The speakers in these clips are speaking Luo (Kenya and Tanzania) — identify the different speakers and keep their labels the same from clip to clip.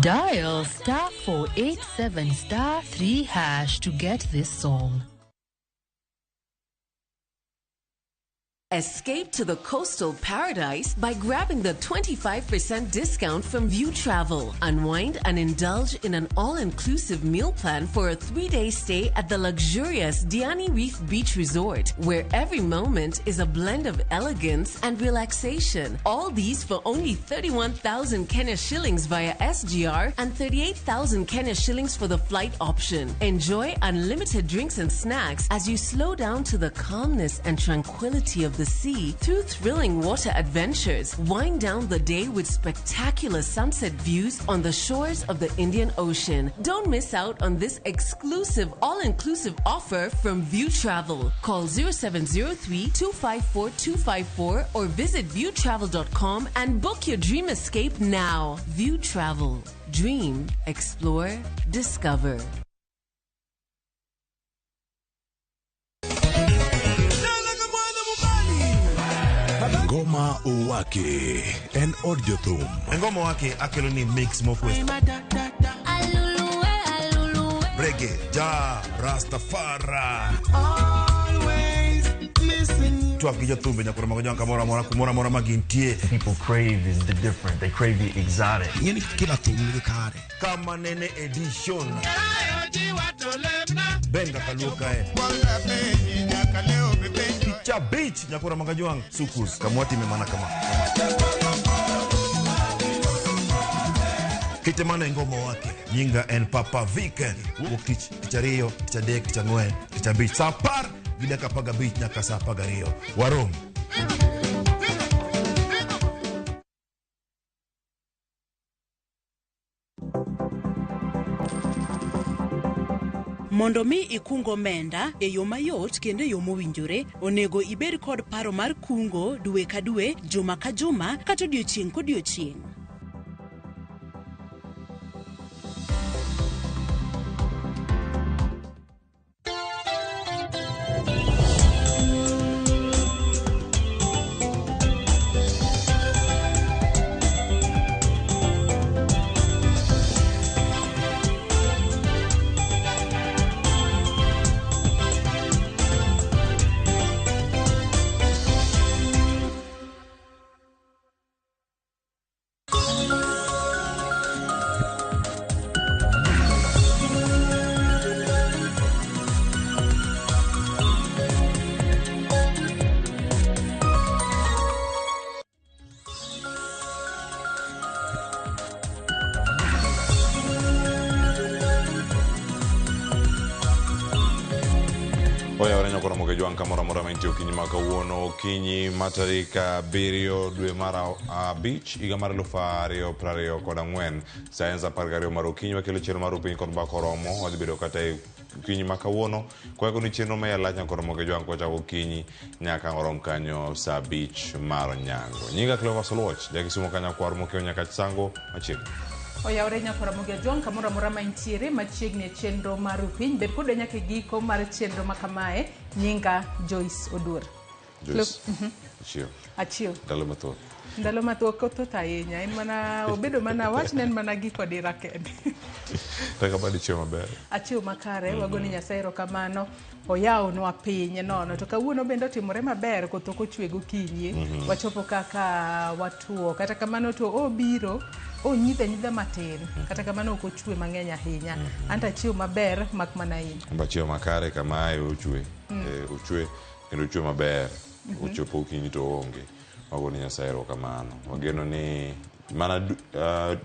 Speaker 1: Dial *487*3# to get this song.
Speaker 2: Escape to the coastal paradise by grabbing the 25% discount from View Travel. Unwind and indulge in an all-inclusive meal plan for a 3-day stay at the luxurious Diani Reef Beach Resort, where every moment is a blend of elegance and relaxation. All these for only 31,000 Kenya shillings via SGR and 38,000 Kenya shillings for the flight option. Enjoy unlimited drinks and snacks as you slow down to the calmness and tranquility of the sea through thrilling water adventures. Wind down the day with spectacular sunset views on the shores of the Indian Ocean. Don't miss out on this exclusive all-inclusive offer from View Travel. Call 0703-254-254 or visit viewtravel.com and book your dream escape now. View Travel. Dream, explore, discover.
Speaker 3: Ngoma Uwake and Audiothum.
Speaker 4: Ngoma Uwake Akeloni mix mofwest. Reggae, Ja, Rastafari.
Speaker 5: Always missing you.
Speaker 6: People crave is the different. They crave the exotic.
Speaker 4: Kamanene edition. Benga kaluka Picha beach nyakura magajuang sukus kamwati memana kama Kitemana ngoma wake Nyinga and Papa Vic Wukich kichario kichadek kichangwe kichabich sapar vile kapaga beach nyaka sapaga rio Warom
Speaker 7: Mondo mi ikungo menda e yo mayot kendo yo mowinjore, onego ibed kod paro mar kungo dwe ka dwe, juma ka juma, kata odiochieng' kodiochieng'.
Speaker 8: Okinyi makawuono okinyi matarika birio dwe mara beach igamara lufario prario kodangwen saenza pargario mar okinyi wakelo chero mar upiny kod bakoromo odhibedo kata okinyi makawuono kwa koni chero ma yalanya koromo ke jwang kocha okinyi nyaka ngorom kanyo sa beach mar Nyango. Nyinga Clever Solwach jakisumo kanya kwar mokeo nyaka sango machiegni.
Speaker 9: Oyaure nyakora moge jong kamora mora maintiere machiegni e chenro mar upiny bed kod nyaka giko mar chenro makamae. Nyinga Joyce Odur.
Speaker 8: Joyce.
Speaker 9: Achio.
Speaker 8: Ndalo
Speaker 9: matho koto tayenya en mana obedo mana wach nen mana giko dira kende.
Speaker 8: Taka badi chio maber.
Speaker 9: Achio makare wagoni Nyasaye erokamano. Oyao nwa piny nono to kawuono bende otimore maber koth ok ochwe gokinyi. Wachopo kaka watuo kata kamano to obiro nyitha matin kata kamano ok ochwe mang'eny ahinya. Anta chio maber mak mana in.
Speaker 8: Mbachio makare kamae ochwe. Ochwe kendo ochwe maber. Ochopo kinyi to onge. Wagoni Nyasaye erokamano. Wageno ni mana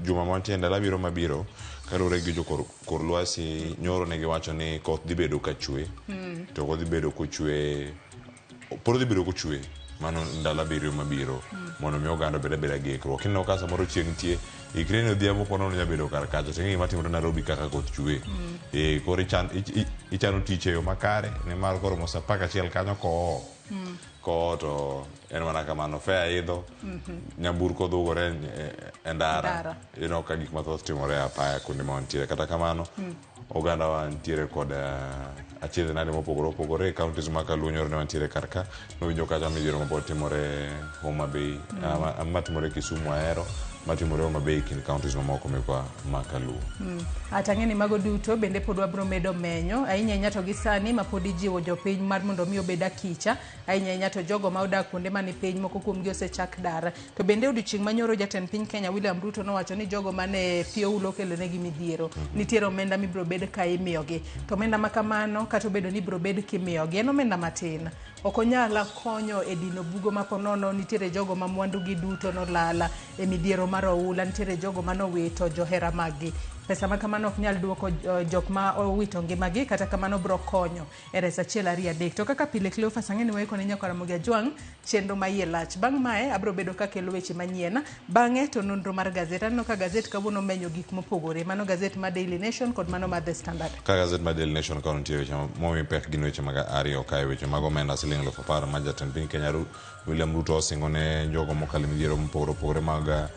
Speaker 8: juma mantiende labiro mabiro kalure gi kor lwasi nyoro ne giwacho ni koth dhi bedo ka chwe. To koth dhi bedo kochwe. Poro dhi bedo kochwe. Mano ndala biro mabiro. Mono mi oganda beda gekro. Kinno ka samoro chieng' tie ikrene odhiambo pono nya bedo kar kacha tingi matimore Nairobi kaka koth chwe. Koro ichano tich e yo makare ne mar koro mosapaka chiel kanyo ko to en mana kamano fe idho nyamburko dhugore e ndara ka gik mathoth timore apaya kuonde ma wantiere kata kamano oganda wantiere kod achiedh nade mopogore opogore counties ma Kaluo nyoro ne wantiere karka nowinjo kacha midhiero mapod timore Homa Bay matimore Kisumu Ahero matimore Homa Bay kind counties mamoko mekwa ma Kaluo.
Speaker 9: Atang'e ni mago duto bende pod wabro medo menyo ahinya to gi sani ma pod ijiwo jopiny mar mondo mi obed akicha ahinya to jogo ma odak kuonde mani piny moko kuomgi osechak dar to bende odiochieng' manyoro jatend piny Kenya William Ruto nowacho ni jogo mane pio ulo kelo negi midhiero nitiere omenda mibro bed ka imiyogi to omenda makamano kata obedo ni bro bed kimiyogi en omenda matin okonyala konyo e dino bugo maponono nitiere jogo ma mwandu gi duto nolala e midhiero mar oula nitiere jogo manowito johera magi pesa makamano ok nyal duoko jok ma owito ngimagi kata kamano bro konyo e resa achiel ariyo adek to kaka pile Cleophas ang'e ni waiko ne nyakora Mugia Jwang chenro ma iye lach bang' mae abro bedo ka kelo weche manyien bang'e to nonro mar gazet aneno ka gazet kawuono menyo gik mopogore mano gazet ma Daily Nation kod mano ma The Standard
Speaker 8: ka gazet ma Daily Nation ka nitie weche momi pek gin weche mag ariyo kae weche mag omenda siling 10,000 ma jatend piny Kenya William Ruto osingo ne jogo mokalo midhiero mopogore opogore mag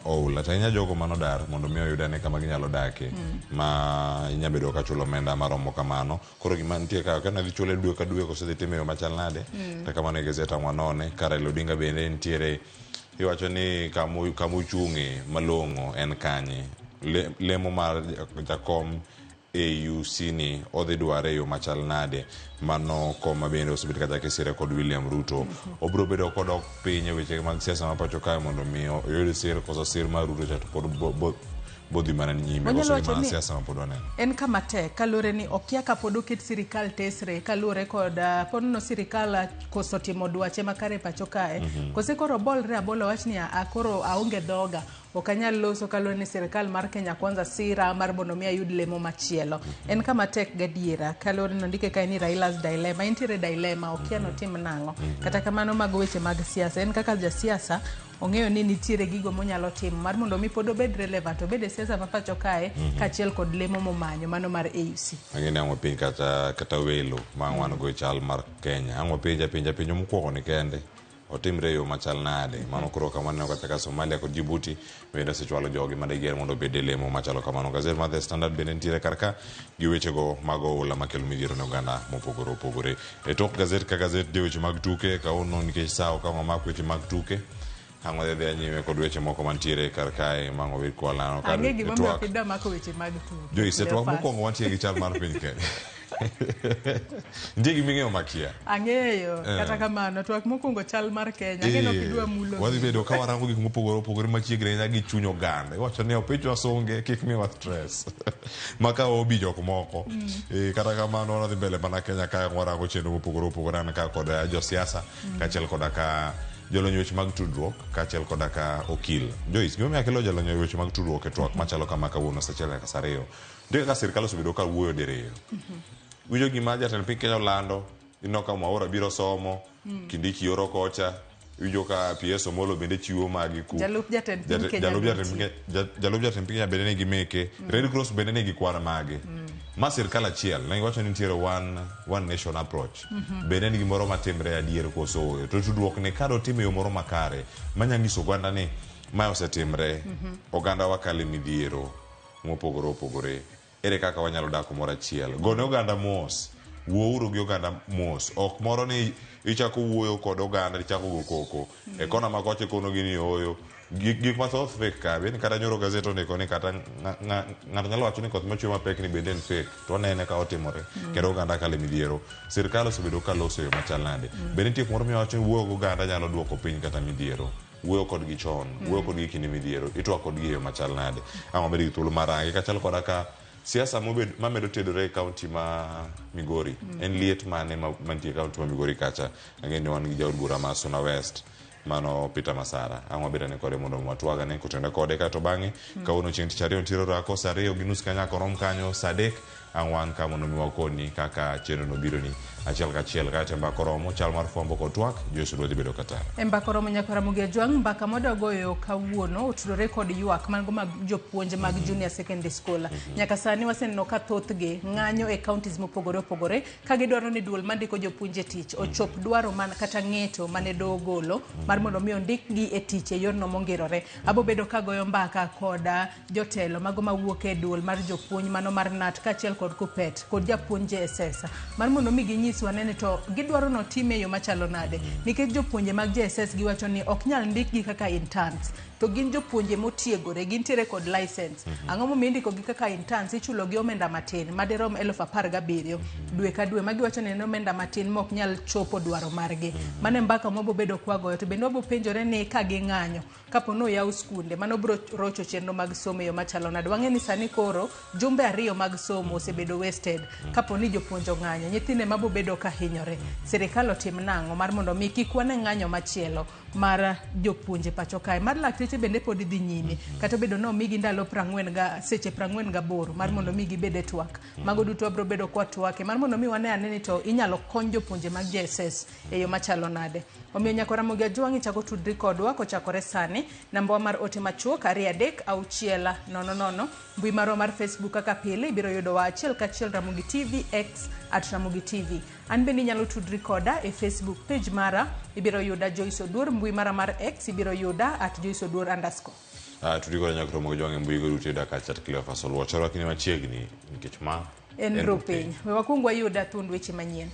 Speaker 8: oula tanya jogo manodar mondo mi oyudane kama ginyalo dake ma inyabedo ka chulo omenda maromo kamano koro gima nitie ka kana dhi chule dwe ka dwe kosedhi timeo machal nade to kamano e gazet ang'wanone kara Odinga bende nitiere iwacho ni kamu chungi malongo en kanye lemo mar jakom AUC ni odhi dware yo machal nade mano koma bende osebet kata kisire kod William Ruto obro bedo kodok piny e weche mag siasa ma pacho kae mondo mi oyud sir koso sir mar Ruto chato pod bodhi mana nyime koso mana siasa ma pod waneno
Speaker 9: en kama tek kalure ni okia ka pod oket sirikal tesre kalure kod podno sirikal koso timo dwache makare pacho kae kose koro bolre abolo wach ni akoro aonge dhoga okanyal loso kalure ni sirikal mar Kenya Kwanza sira mar bono mi ayud lemo machielo en kama tek gadiera kalure no ndike kae ni Raila's dilemma intiere dilemma okia no tim nango kata kamano mag weche mag siasa en kaka ja siasa ong'eyo ni nitiere gigo monyalo timo mar mondo mi pod obed relevant obed siasa ma pacho kae kachiel kod lemo momanyo mano mar AUC
Speaker 8: ang'e ang'o piny kata welo ma wan go chal mar Kenya ang'o pinja mokwongo ni kende otimre yo machal nade mano koro kamano kata Somalia kod Djibouti bende sechwalo jogi mane ger mondo bede lemo machalo kamano gazet ma The Standard bende nitiere karka gi wechego mago oula makelo midhiero ne oganda mopogore opogore e tok gazet ka gazet de weche mag tuke kauno nikech sao kama mak weche mag tuke ang'o dhi anyime kod weche moko mantiere karkae mang'o wir kwalano
Speaker 9: kar ang'e gima miyo kida mako weche mag tuke
Speaker 8: jo isetwak mokwongo wantie gi chal mar piny Kenya ndiye giming'eyo makia
Speaker 9: ang'eyo kata kamano twak mokwongo chal mar Kenya ngeno kidwa mulo
Speaker 8: wadhi bedo ka warango gik mopogore opogore machiegre nya gi chuny oganda iwacho ni opich wasonge kik miwa stress maka obi jok moko kata kamano wadhi mbele mana Kenya ka warango chenro mopogore opogore an ka kod josiasa kachiel koda ka jolony weche mag tudruok kachiel koda ka okil Joyce gima kelo jolony weche mag tudruok e twak machalo kama kawuono seche ka sariyo ndio ka sirkal osebedo ka wuoyo diriyo winjo gima jatend piny Kenya olando inoka Mwaura biro somo Kindiki oro kocha winjo ka PS Omolo bende chiwo magi ku
Speaker 9: jalup jatend piny Kenya
Speaker 8: bende ne gimeke Red Cross bende ne gikwara magi ma sirkal achiel ne wacho ni nitiere one nation approach bende ni gimoro matimre adier koso to tudruok ne kado time yo moro makare manyangiso oganda ni ma osetimre oganda wakale midhiero mopogore opogore ere kaka wanyalo dak kumoro achiel gone oganda mos wuouru gi oganda mos ok moro ni ichako wuoyo kod oganda ichako go koko e kona makoche kono gini oyo gik mathoth fake ka bende kata nyoro gazet ondiko ni kata ng'ato nyalo wacho ni koth machwe mapek ni bende en fake to nene ka otimore kendo oganda kale midhiero sirkal osebedo ka loso yo machal nade bende nitie kumoro miwacho ni wuoyo oganda nyalo duoko piny kata midhiero wuoyo kodgi chon wuoyo kodgi kinde midhiero itwak kodgi yo machal nade ang'o bed gi thuolo marangi kachal koda ka siasa mamedo tedore e kaunti ma Migori en liet mane mantie kaunti ma Migori kacha ang'e ni wan gi jaod bura ma Suna West mano Peter Masara ang'o beda ne kode mondo watwaga ne kutenda kode kato bang'e kawuono chieng' tich ariyo ntiere rako saa 2 gi nus kanyako rom kanyo saa 3 ang'wan ka mondo miwakoni kaka chenro no biro ni achiel kachiel kata mbako romo chal mar fwambo kod twak Joyce dhi bedo kata
Speaker 9: mbako romo nyakora Mugia Jwang mbaka modagoyo kawuono otudore kod ywak mango mag jopuonje mag junior secondary school nyaka sani waseneno ka thothgi ng'anyo e counties mopogore opogore ka gidwaro ni duol mandiko jopuonje tich ochop dwaro man kata ng'eto mane dogolo mar mondo mi ondikgi e tich e yorno mongirore abo bedo ka goyo mbaka koda jotelo mago mawuok e duol mar jopuonj mano mar NAT kachiel kod Kupet kod japuonj JSS mar mondo mi ginyiswa nene to gidwaro no time yo machalo nade nikech jopuonje mag JSS giwacho ni ok nyal ndikgi kaka interns to gin jopuonje motiegore gintiere kod license ang'o momiyo indiko gi kaka interns ichulo gi omenda matin madirom 17,000 dwe ka dwe magiwacho ni en omenda matin mok nyal chopo dwaro margi mane mbaka mobo bedo kwagoyo to bende obo penjore ni ka ging'anyo kapo no yaw skunde mano bro rocho chenro mag somo yo machalo nade wang'e ni sani koro jumbe 2 mag somo osebedo wasted kapo ni jopuonjo ng'anyo nyithinde mabo bedo ka hinyore sirikal otim nang'o mar mondo mi kik wane ng'anyo machielo mar jopuonje pacho kae mar lakteche bende pod dhi nyime kata bedo no migi ndalo 48 mar mondo mi gibede twak mago duto bro bedo kwa twake mar mondo mi wane aneni to inyalo kony jopuonje mag JSS e yo machalo nade omiyo nyakora Mogia Jwang'i chako tudri kodwa kochakore sani namba mar ote machuok 236000 mbui marwa mar Facebook kaka pile ibiro yudo wa achiel kachiel Ramogi TV X @Ramogi TV an bende nyalo tudri koda e Facebook page mara ibiro yuda Joyce Odur mbui mara mar X ibiro yuda @JoyceOdur_.
Speaker 8: Tudiko nyakoro Mogia Jwang'i mbui go duto da kachat kila fasol wachoro kini machiegni nikech ma
Speaker 9: en rupiny we wakungwa yuda thund weche manyien.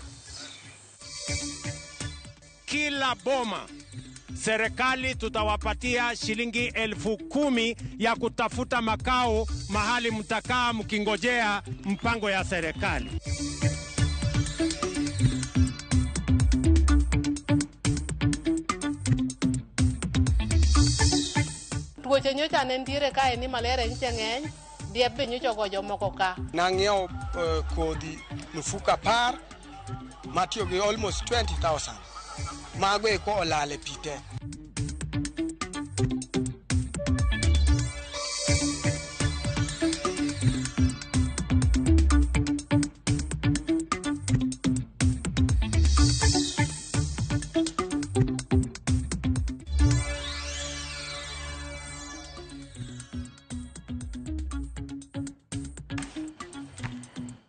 Speaker 10: Kila boma serikali tutawapatia shilingi 10,000 ya kutafuta makao mahali mtakaa mkingojea mpango ya serikali.
Speaker 11: Tuoche nyocha nentiere kae ni malaria nitie ng'eny diep nyocha gojo moko ka
Speaker 12: nang'iewo kodhi mfuka par matiyo gi almost 20,000 mago eko olale pite.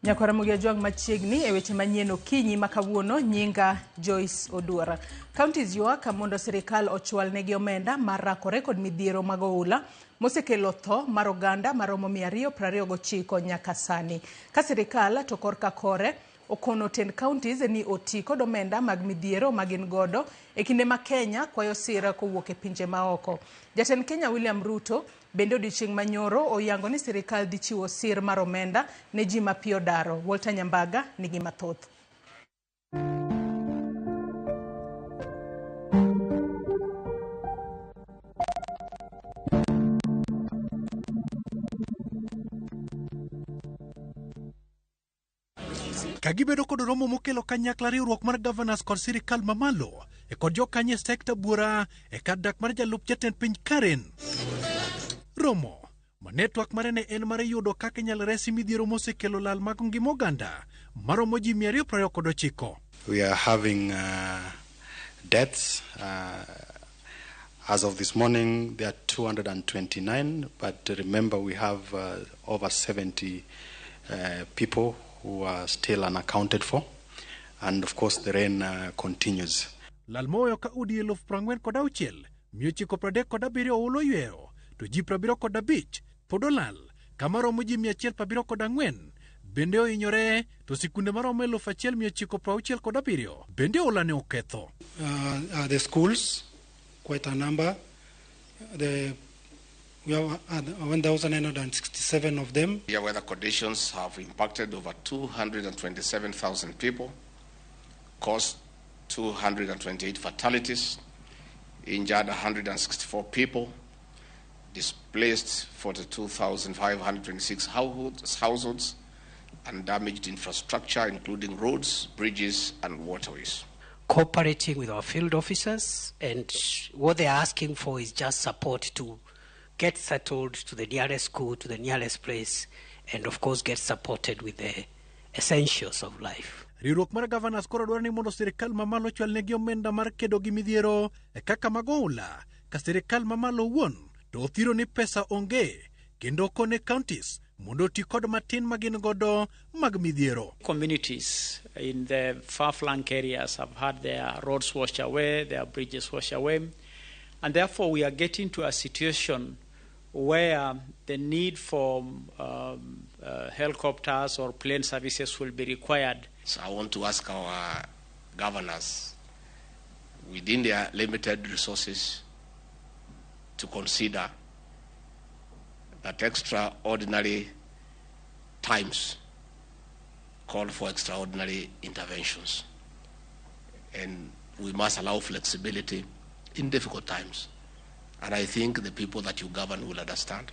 Speaker 9: Nyakora Mogia Jwang'i machiegni e weche manyien okinyi makawuono nyinga Joyce Odur. Counties ywak mondo sirikal ochwal negi omenda mar rakore kod midhiero mag oula mosekelo tho mar oganda maromo 229 nyaka sani. Ka sirikal to korka kore okono 10 counties ni oti kod omenda mag midhiero magin godo e kinde ma Kenya kwayo sira kowuok e pinje maoko. Jatend Kenya William Ruto bende odiochieng' manyoro oyango ni sirikal dhi chiwo sir mar omenda ne ji mapiyo daro. Walter Nyambaga nigi mathoth.
Speaker 13: Kagibedo kod romo mokelo kanyakla riwruok mar governors kod sirikal mamalo e kod jokanye sekta bura e kar dak mar jalup jatend piny Karen. Romo ma network mare ne en mare yudo kaka inyalo resi midhiero mosekelo lal mag ngima oganda maromo ji 229.
Speaker 14: We are having deaths. As of this morning, there are 229, but remember we have over 70 people who are still unaccounted for, and of course the rain continues.
Speaker 13: Lalmoyo ka udi 46,000, 937 oulo ywero, to ji 75 podolal, kamaromo ji 174 bende ohinyore, to sikunde maromo 1,967 bende oula ne oketho.
Speaker 15: The schools, quite a number. We have 1,967 of them.
Speaker 16: The weather conditions have impacted over 227,000 people, caused 228 fatalities, injured 164 people, displaced 42,526 households, and damaged infrastructure, including roads, bridges, and waterways.
Speaker 17: Cooperating with our field officers, and what they're asking for is just support to get settled to the nearest school, to the nearest place, and of course get supported with the essentials of life.
Speaker 13: Riwruok mar governors koro dwaro ni mondo sirikal mamalo chwal negi omenda mar kedo gi midhiero e kaka magoula ka sirikal mamalo wuon to othiro ni pesa onge kendo kone counties mondo ti kod matin magin godo mag midhiero.
Speaker 18: Communities in the far-flung areas have had their roads washed away, their bridges washed away, and therefore we are getting to a situation where the need for helicopters or plane services will be required.
Speaker 16: So I want to ask our governors, within their limited resources, to consider that extraordinary times call for extraordinary interventions. And we must allow flexibility in difficult times. And I think the people that you govern will understand.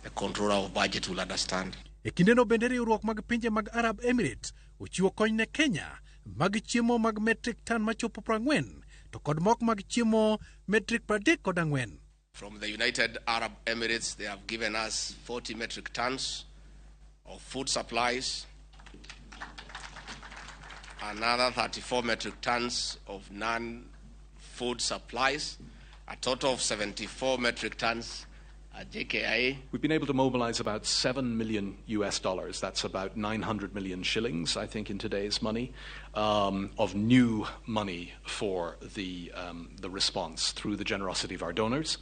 Speaker 16: The controller of budget will understand.
Speaker 13: E kindeno bende riwruok mag pinje mag Arab Emirates ochiwo kony ne Kenya mag chiemo mag metric ton machopo 40 to kod mok mag chiemo metric 34.
Speaker 16: From the United Arab Emirates, they have given us 40 metric tons of food supplies, another 34 metric tons of non-food supplies, a total of 74 metric tons at JKIA.
Speaker 19: We've been able to mobilize about $7 million. That's about 900 million shillings, I think, in today's money, of new money for the response through the generosity of our donors.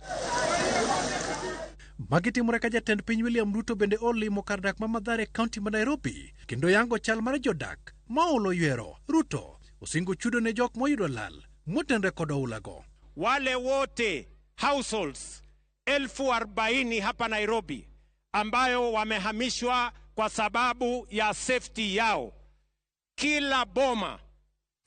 Speaker 13: Magitimore ka jatend piny William Ruto bende olimo kar dak ma Mathare County ma Nairobi kendo yango chal mar jodak ma olo ywero. Ruto osingo chudo ne jok moyudo lal motenre kod oulago.
Speaker 10: Wale wote households 40,000 hapa Nairobi ambayo wamehamishwa kwa sababu ya safety yao, kila boma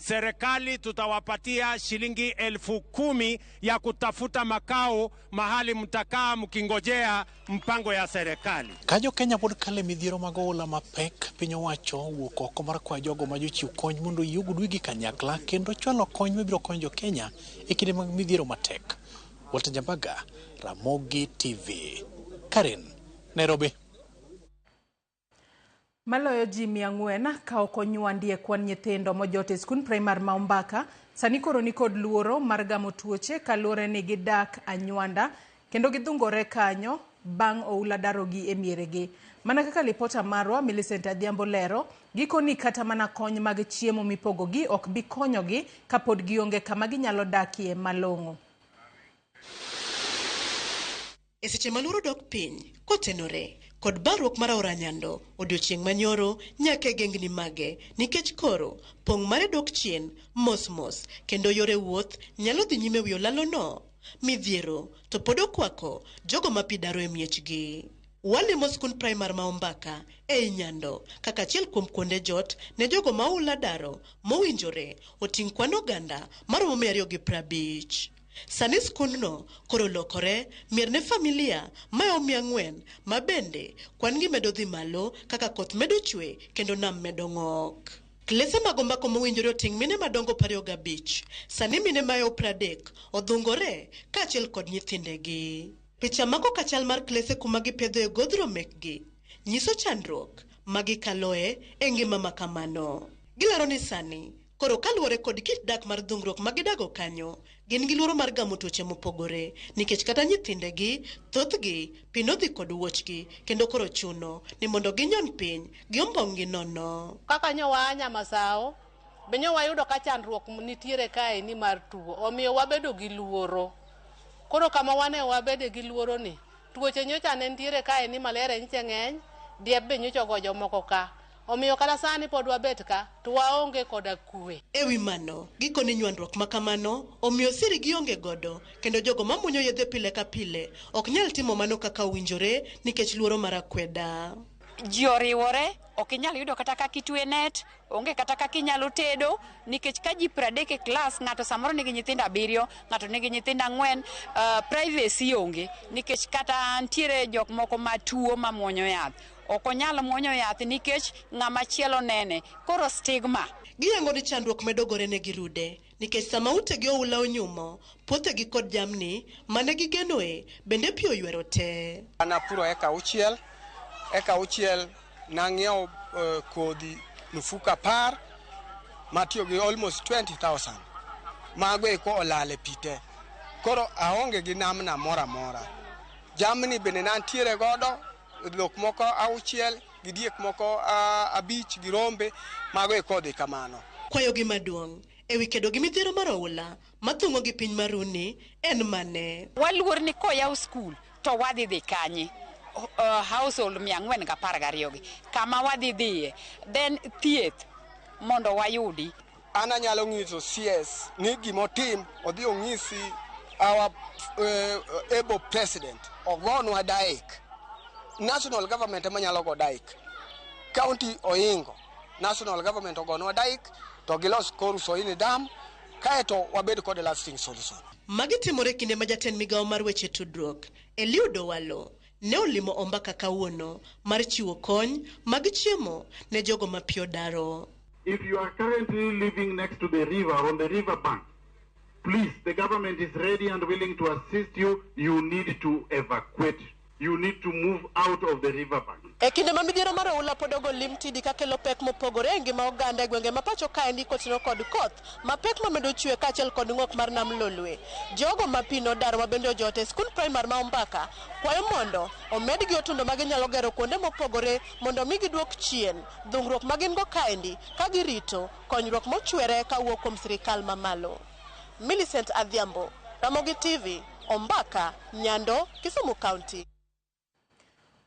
Speaker 10: serikali tutawapatia shilingi 10,000 ya kutafuta makao mahali mtakaa mkingojea mpango ya serikali.
Speaker 13: Kajo Kenya pod kale midhiero mag oula mapek, piny owacho wuok oko mar kwa jogo ma jochiw kony mondo yugudwi gi kanyakla kendo chwalo kony mabiro konyo Kenya e kinde mag midhiero matek. Walter Jambaga, Ramogi TV, Karen, Nairobi.
Speaker 9: Maloyo ji 400 ka okonyuandie kwan nyithindo mojote skul primar ma Umbaka sani koro ni kod luoro mar gamo tuoche kaluwore ni gidak anyuanda kendo gidhungore kanyo bang' oula darogi e mieregi. Mana kaka lipota marwa Millicent Adhiambo lero, gikoni kata mana kony mag chiemo mipogogi ok bi konyogi kapod gionge kama ginyalo dakie malong'o.
Speaker 20: E seche maluro dok piny kotenore kod barruok mar aora Nyando odiochieng' manyoro nyaka gengni mage nikech koro pong' mare dok chien mos kendo yore wuoth nyalo dhi nyime wi olalo no midhiero to pod okwako jogo ma pi daro e miechgi. Walimo skul primar ma Umbaka e Nyando kaka achiel kuom kuonde jot ne jogo ma oula daro mowinjore oting' kwan oganda maromo 250. Sani skundno koro lokore mier ne familia mayo 400 ma bende kwan gi medo dhi malo kaka koth medo chwe kendo nam medo ng'ok. Klese mag ombako mowinjore oting' mine madongo 25 sani mine mayo 30 odhungore kaachiel kod nyithindegi. Picha mako kachal mar klese kuma gipedho e godhro mekgi nyiso chandruok magikaloe e ngima makamano. Gilaro ni sani koro kaluwore kod kit dak mar dhungruok magidago kanyo gin gi luoro mar gamo tuoche mopogore nikech kata nyithindegi thothgi pino dhi kod wuochgi kendo koro chuno ni mondo ginyon piny giombong' gi nono.
Speaker 11: Kaka nyowa Nyamasao benyo wayudo ka chandruok nitiere kae ni mar tuo omiyo wabedo gi luoro. Koro kama wane wabede gi luoro ni tuoche nyocha ne nitiere kae ni malaria nyiche ng'eny diep be nyocha gojo moko ka. Omiyo kala sani pod wabet ka to waonge koda kwe.
Speaker 20: Ewi mano gikoni nywandruok makamano omiyo siri gionge godo kendo jogo mamunyo yedhe pile ka pile ok nyal timo mano kaka owinjore nikech luoro mar akweda.
Speaker 21: Ji oriwore ok inyal yudo kata kaka itwe net, onge kata kaka inyalo tedo nikech ka ji 30 e klas ng'ato samoro nigi nyithindo 7, ng'ato nigi nyithindo 4, privacy onge nikech kata ntiere jok moko matuo mamuonyo yath. Ok onyal muonyo yath nikech ng'ama chielo nene. Koro stigma.
Speaker 20: Giyango ni chandruok medo gore ne girude nikech sama utegi oula onyumo puothegi kod jamni mane gigenoe bende pi oywero te.
Speaker 12: Anapuro eka auchiel nang'iewo kodhi mifuko 10 matiyo gi almost 20,000 mago eko olal e pi te. Koro aonge gi namna mora mora. Jamni bende nantiere godo dhok moko 6 gi diek moko 5 gi rombe mago e kodhi kamano.
Speaker 20: Kwayo gi maduong' ewi kedo gi midhiero mar oula mathung'o gi piny maruni en mane.
Speaker 21: Waluor ni koyaw skul to wadhi dhi kanye household 412 gi kama wadhi dhiye then thieth mondo wayudi.
Speaker 12: Ana nyalo nyiso CS ni gimotim odhi ong'isi our able president ogonwa daik. National government ema nyalo go daik. County oingo. National government ogonwa daik to gilos koru soini dam kaeto wabed kod lasting solution.
Speaker 20: Magitimore kinde ma jatend migawo mar weche tudruok Eliud Owalo ne olimo Ombaka kawuono mar chiwo kony mag chiemo ne jogo mapio daro.
Speaker 1: If you are currently living next to the river, on the river bank, please, the government is ready and willing to assist you. You need to evacuate. You need to move out of the river bank.
Speaker 20: Ekinde ma midhiero mar oula podogo limtidi ka kelo pek mopogore e ngima oganda e gwenge ma pacho kae ndi kochno kod koth ma pek ma medo chwe kaachiel kod ng'ok mar nam Lolwe. Jogo ma pino daro ma bende ojote skul primar ma Ombaka kwayo mondo omed gi otundo ma ginyalo gero kuonde mopogore mondo mi giduok chien dhungruok ma gin go kae ndi ka girito konyruok mochwere kawuok kuom sirikal mamalo. Millicent Adhiambo, Ramogi TV, Ombaka, Nyando, Kisumu County.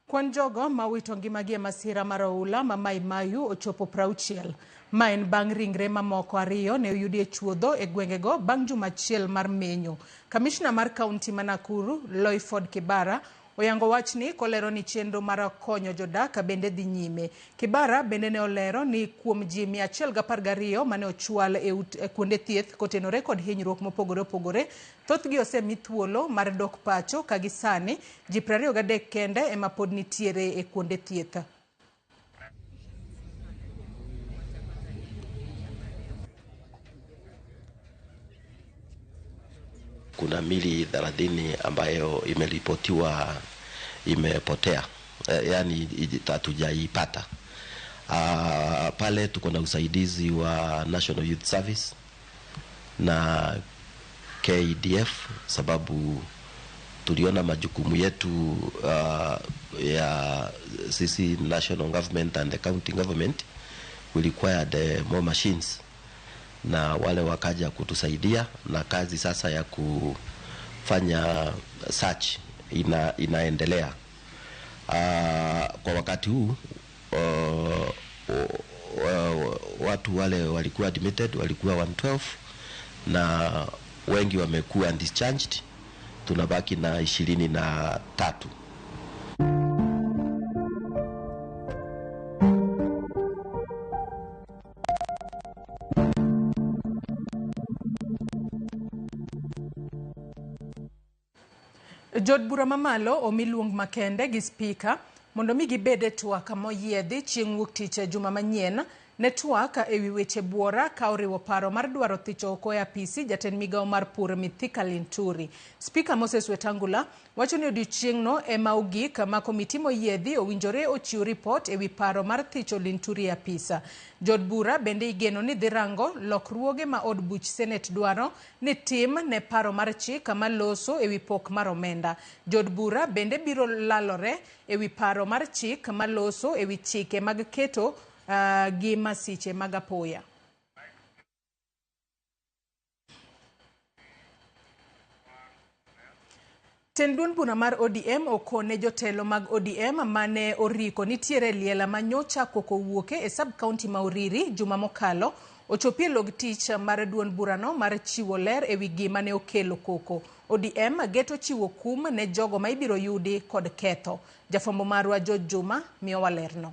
Speaker 9: Kwan jogo ma wito ngimagi e masira mar oula ma Mai Mahiu ochopo 60. Ma en bang' ringre mamoko ariyo ne oyudi e chuodho e gwengego bang' juma achiel mar menyo. Kamishna mar kaunti ma Nakuru, Loyford Kibara, oyango wachni kolero ni chenro mar konyo jodak bende dhi nyime. Kibara bende ne olero ni kuom ji 112 mane ochwal e kuonde thieth kotenore kod hinyruok mopogore opogore, thothgi osemi thuolo mar dok pacho ka gisani ji 23 kende ema pod nitiere e kuonde thieth.
Speaker 22: Kuna mili 30 ambayo imeripotiwa imepotea, yani hatujaipata. Pale tuko na usaidizi wa National Youth Service na KDF sababu tuliona majukumu yetu ya sisi national government and the county government will require more machines, na wale wakaja kutusaidia na kazi sasa ya kufanya search inaendelea. Kwa wakati huu watu wale walikuwa admitted walikuwa 112 na wengi wamekuwa discharged, tunabaki na 23.
Speaker 9: Jod bura mamalo omiluong makende gi speaker mondo mi gibede twak moyiedhi chieng' wuok tich juma manyien ne twak ewi weche buora ka oriwo paro mar dwaro thicho oko e apisi jatend migawo mar pur Mithika Linturi. Speaker Moses Wetangula wacho ni odiochieng'no ema ogik ma komiti moyiedhi owinjore ochiw ripot ewi paro mar thicho Linturi apisa. Jod bura bende igeno ni dhirango lokruoge ma od buch Senate dwaro ni tim ne paro mar chik ma loso ewi pok mar omenda. Jod bura bende biro lalore ewi paro mar chik ma loso ewi chike mag keto gi masiche mag apoya. Tendun bura mar ODM okone jotelo mag ODM mane oriko nitiere liela manyocha koko wuoke e sub-county ma Uriri juma mokalo ochopie log tich mar duon burano mar chiwo ler ewi gima ne okelo koko. ODM geto chiwo kum ne jogo ma ibiro yudi kod ketho. Jafombo marwa George Juma miyo walerno.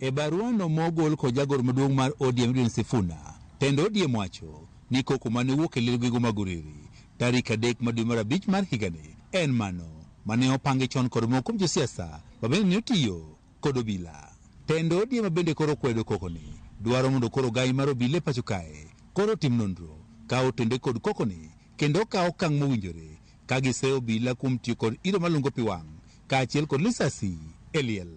Speaker 23: E baruano mogol ko jagoro maduong' mar ODM Edwin Sifuna, tendo ODM wacho ni koko mane wuok e lielgo mag Uriri tarik 3 dwe mar 5 mar higani en mano mane opangi chon kod moko kuom josiasa mabende ne otiyo kod obila. Tendo ODM bende koro kwedo kokoni dwaro mondo koro gai mar obila e pacho kae koro tim nonro kawo tende kod kokoni kendo kawo okang' mowinjore ka giseyo obila kuom tiyo kod iro malungo pi wang' kaachiel kod lisasi e liel.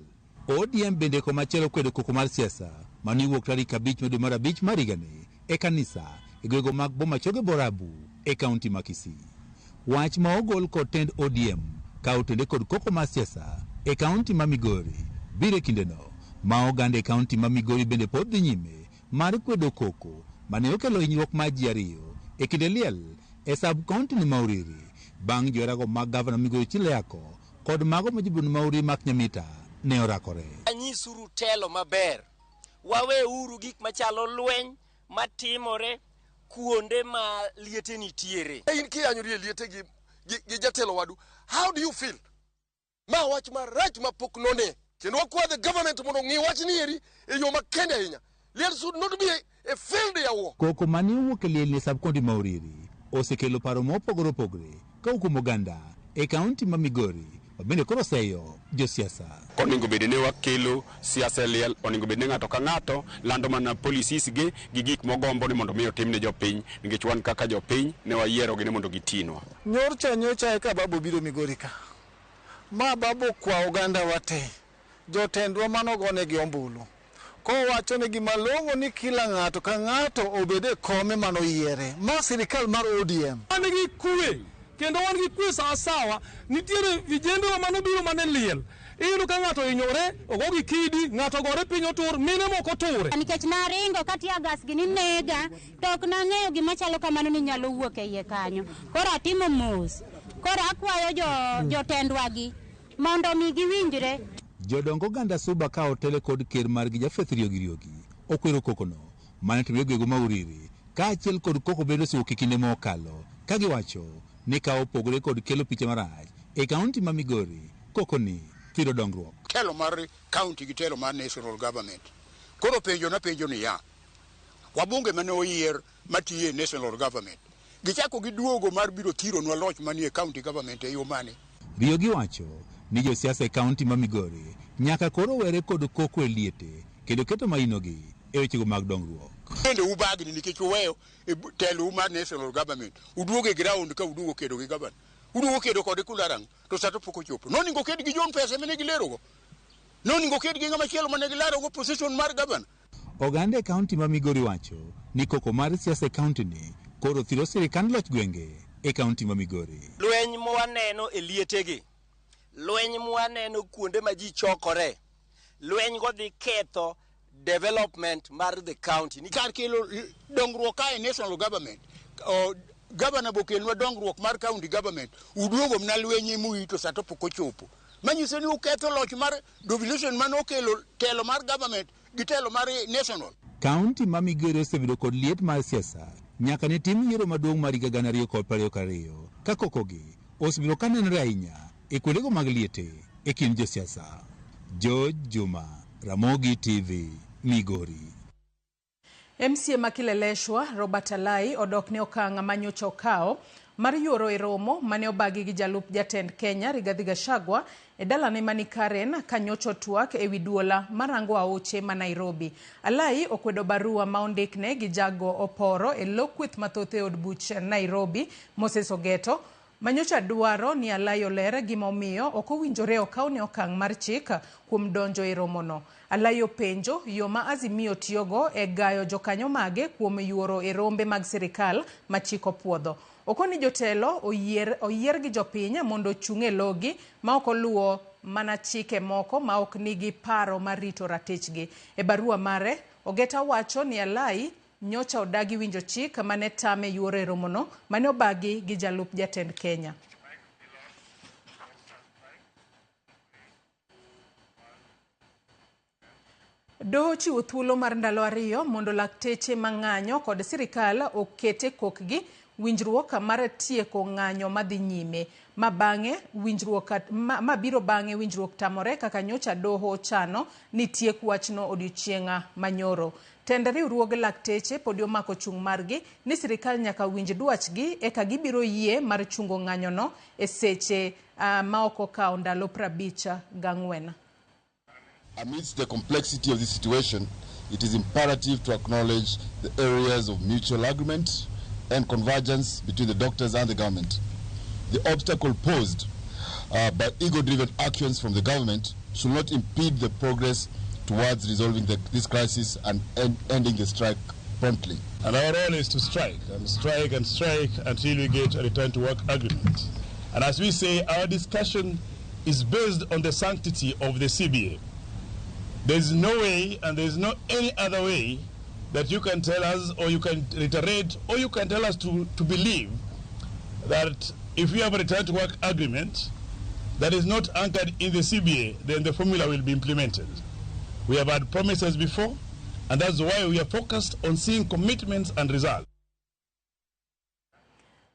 Speaker 23: ODM bende komachielo kwedo koko mar siasa mane wuok tarik 5 dwe mar 5 mar higani e kanisa e gwego mag Bomachoge Borabu e kaunti ma Kisii. Wach ma ogol kod tend ODM kawo tende kod koko mar siasa e kaunti ma Migori biro kindeno ma oganda e kaunti ma Migori bende pod dhi nyime mar kwedo koko mane okelo hinyruok ma ji ariyo e kinde liel e sub-county ni Mauriri bang' jorago mag Gavana Migori Chileako kod mago majibun Mauri mak Nyamita ne orakore.
Speaker 2: Anyisuru telo maber, wawe uru gik machalo lweny matimore kuonde ma liete nitiere.
Speaker 3: In kianyori liete gi jatelo wadu, how do you feel? Ma wach marach mapok none. Kendo wakwa the government mondo ng'i wach ni eri e yo makende ahinya. Liel should not be a field ya war.
Speaker 23: Koko mani owuok e liel ni sub-county Mauriri osekelo paro mopogore opogore ka okumo oganda e kaunti ma Migori bende koro seyo josiasa.
Speaker 5: Onego bed ne wakelo siasa liel, onego bed ne ng'ato ka ng'ato lando mana policies gi gik mogombo ni mondo mi otimne jopiny, nikech wan kaka jopiny ne wayiero gi ne mondo gitinwa.
Speaker 24: Nyocha ka babu biro Migori ka. Ma babu kwa oganda wate. Jotendwa manogone gi ombulu. Ko wacho ne gima longo ni kila ng'ato ka ng'ato obede kome mano yiere. Ma sirikal mar ODM.
Speaker 25: Wan gi kuwe, kendo wan gi kuwe sawa, nitiere vijende wa mano biro mane liel. Iyudo ka ng'ato inyore, ogo gi kidi, ng'ato gore piny otur, mine moko ture.
Speaker 26: Nikech naringo katia gas gi ni nega, to ok nang'eyo gima chalo kamano ni nyalo wuok e iye kanyo. Koro atimo mos. Koro akwayo jotendwa gi mondo mi giwinjre.
Speaker 23: Jodongo ganda Suba ka otele kod ker margi Japheth Riogi okwero kokono mane timre gwego Mauriri ka achiel kod koko bendo siwoki kinde mokalo ka giwacho ni ka opogore kod kelo picha marach e kaunti ma Migori koko ni thiro dongruok.
Speaker 27: Telo mar county gi telo mar national government. Koro penjo ni ya. Wabunge mane oyier matiye national government. Gichako giduogo mar biro thiro nwa loch manie county government e yo mane.
Speaker 23: Riogi wacho ni josiasa e kaunti ma Migori nyaka koro were kod koko e liete kendo keto mainogi e wechego mag dongruok.
Speaker 27: Bende ubagni nikech uweyo telo mar national government. Uduogo e ground ka uduogo kedo gi governor. Uduogo kedo kod kularang to sato poko chopo. Noningo ked gi jon pesa mene gilerogo. Noningo ked gi ng'ama chielo mane gilarogo position mar governor.
Speaker 23: Oganda e kaunti ma Migori wacho ni koko mar siasa e kaunti ni koro thiro sirikand loch gwenge e kaunti ma Migori.
Speaker 2: Lweny mwaneno e lietegi. Lweny mwaneno kuonde ma ji chokore. Lweny go dhi ketho development mar the county.
Speaker 27: Ni kar kelo dongruok ka e national government. Governor bokelwa dongruok mar county government. Uduogo mna lwenye mui to sato poko chopo. Manyiso ni uketho loch mar devolution man okelo telo mar government gi telo mar national.
Speaker 23: Kaunti ma Migori osebedo kod liet mar siasa nyaka ne tim yiero maduong' mar higa 2022 ka kokogi osebedo ka nenore ahinya e kuondego mag liete e kind josiasa. George Juma, Ramogi TV, Migori.
Speaker 9: MCA makileleshwa Robert Alai odok ne okang' manyocha okawo mar yuoro e romo mane obagi gi jalup jatend Kenya Rigathi Gachagua e dalane mani Karen ka nyocha twak e wi duola marango aoche ma Nairobi. Alai okwedo barua ma ondikne gi jago oporo e lo kweth mathoth e od buch Nairobi Moses Ogeto manyocha dwaro ni Alai oler gima omiyo ok owinjore okaw ne okang' mar chik kuom donjo e romono. Alai openjo yo ma Azimio tiyogo e gayo jokanyo mage kuom yuoro e rombe mag sirikal ma chik opuodho. Okoni jotelo oyier gi jopiny mondo ochung' e logi ma ok oluwo mana chike moko ma ok nigi paro mar rito ratichgi. E barua mare, Ogeta wacho ni Alai nyocha odagi winjo chik mane tame yuoro e romono mane obagi gi jalup jatend Kenya. Doho chiwo thuolo mar ndalo 2 mondo lakteche mang'anyo kod sirikal okete kokgi winjruok mar tieko ng'anyo madhi nyime mabiro bang'e winjruok tamore kaka nyocha doho chano ni tiek wachno odiochieng'a manyoro. Tend riwruog lakteche pod omako chung' margi ni sirikal nyaka winj dwachgi eka gibiro yie mar chungo ng'anyono e seche ma ok okawo ndalo 54.
Speaker 28: Amidst the complexity of this situation, it is imperative to acknowledge the areas of mutual agreement and convergence between the doctors and the government. The obstacle posed by ego-driven actions from the government should not impede the progress towards resolving this crisis and ending the strike promptly.
Speaker 29: And our role is to strike until we get a return to work agreement. And as we say, our discussion is based on the sanctity of the CBA. There is no way and there is no any other way that you can tell us or you can reiterate or you can tell us to believe that if we have a return to work agreement that is not anchored in the CBA, then the formula will be implemented. We have had promises before, and that's why we are focused on seeing commitments and results.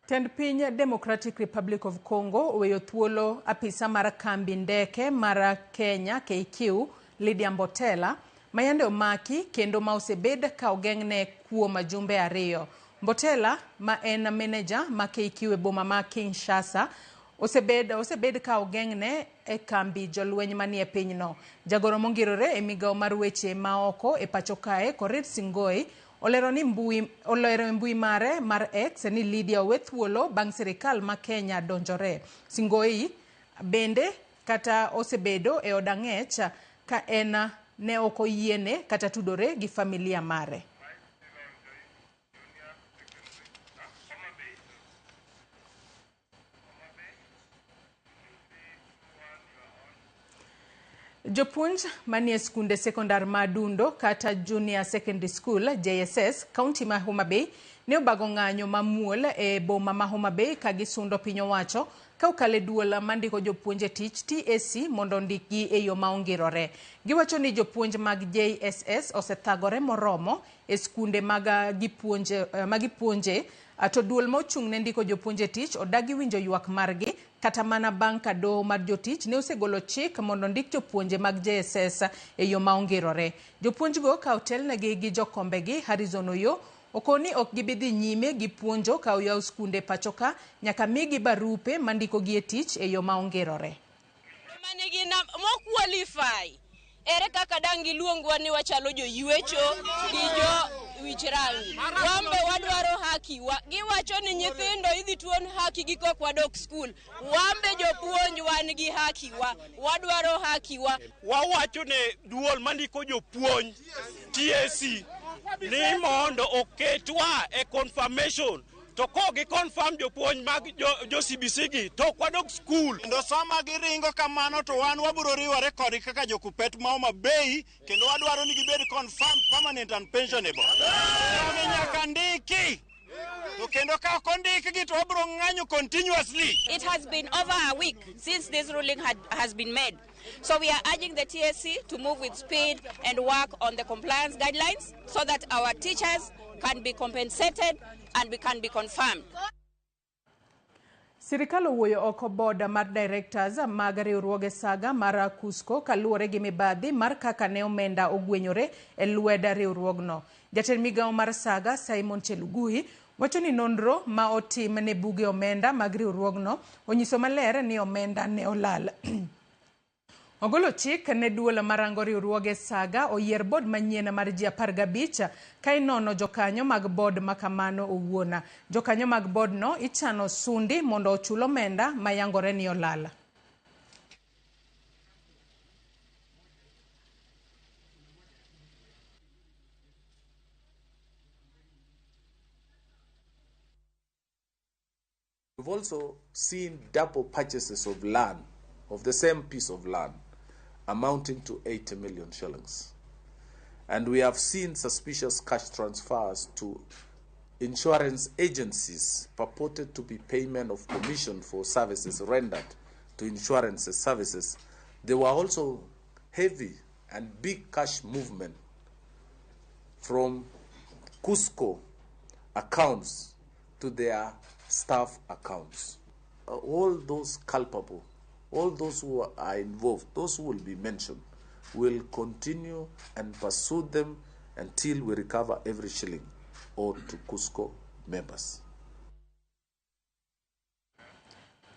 Speaker 9: Tend piny Democratic Republic of Congo oweyo thuolo apisa mar kambi ndeke mar Kenya KQ Lydia Mbotela mayande omaki kendo ma osebed ka ogeng'ne kuom jumbe ariyo. Mbotela ma en manager ma KQ e boma ma Kinshasa osebed ka ogeng'ne e kambi jolweny manie pinyno. Jagoro mongirore e migao mar weche maoko e pacho kae Korir Singoi olero mbui mare mar X ni Lydia owe thuolo bang' sirikal ma Kenya donjore. Singoi bende kata osebedo e od ang'ech ka en ne ok oyiene kata tudore gi familia mare. Jopuonj manie skunde sekondar madundo kata Junior Secondary School JSS County ma Homa Bay ne obago ng'anyo mamuol e boma ma Homa Bay ka gisundo piny owacho ka okale duol mandiko jopuonje tich TAC mondo ndikgi e yo maongirore. Giwacho ni jopuonj mag JSS osethagore moromo e skunde magipuonje to duol mochung' ne ndiko jopuonje tich odagi winjo ywak margi kata mana bang' ka doho mar jotich ne osegolo chik mondo ndik jopuonje mag JSS e yo maongirore. Jopuonjgo ka otelnegi gi jokombegi Harrison Oyo okoni ok gibidhi nyime gi puonjo ka oyaw skunde pachoka nyaka migi barupe mandiko gi e tich e yo maongirore.
Speaker 4: Manigi qualify ere kaka dangi luongwa ni wachalo jo yuecho gi jo wichrangi. Wambe wadwaro haki giwacho ni nyithindo idhi tuon haki gi kok wadok skul. Wambe jopuonj wan gi haki wadwaro haki
Speaker 10: wawacho ne duol mandiko jopuonj TAC ni mondo oketwa e confirmation to ko gi confirm jopuonj mag jo CBC gi to kwadok skul
Speaker 1: kendo sama giringo kamano to wan wabiro riwore kod kaka jokupet ma Homa Bay kendo wadwaro ni gibed confirmed permanent and pensionable. Nyaka ndiki to kendo ka kondiki gi to wabiro ng'anyo continuously.
Speaker 4: It has been over a week since this ruling has been made. So we are urging the TSC to move with speed and work on the compliance guidelines so that our teachers can be compensated and we can be confirmed.
Speaker 9: Sirikal owuoyo oko board mar directors mag riwruoge saga mar Cusco kaluwore gi mibadhi mar kaka ne omenda ogwenyore e lweda riwruogno. Jatend migao mar saga Simon Chelugui wacho ni nonro ma otim ne buge omenda mag riwruogno onyiso maler ni omenda ne olal. Ogolo chik ne duol marango riwruoge saga oyier board manyien mar ji 15 ka inono jokanyo mag board makamano owuona. Jokanyo mag board no ichano sundi mondo ochul omenda mayangore ni olala.
Speaker 6: We've also seen double purchases of land, of the same piece of land, amounting to 80 million shillings. And we have seen suspicious cash transfers to insurance agencies purported to be payment of commission for services rendered to insurance services. There were also heavy and big cash movement from Cusco accounts to their staff accounts. All those culpable, all those who are involved, those who will be mentioned, will continue and pursue them until we recover every shilling owed to Cusco members.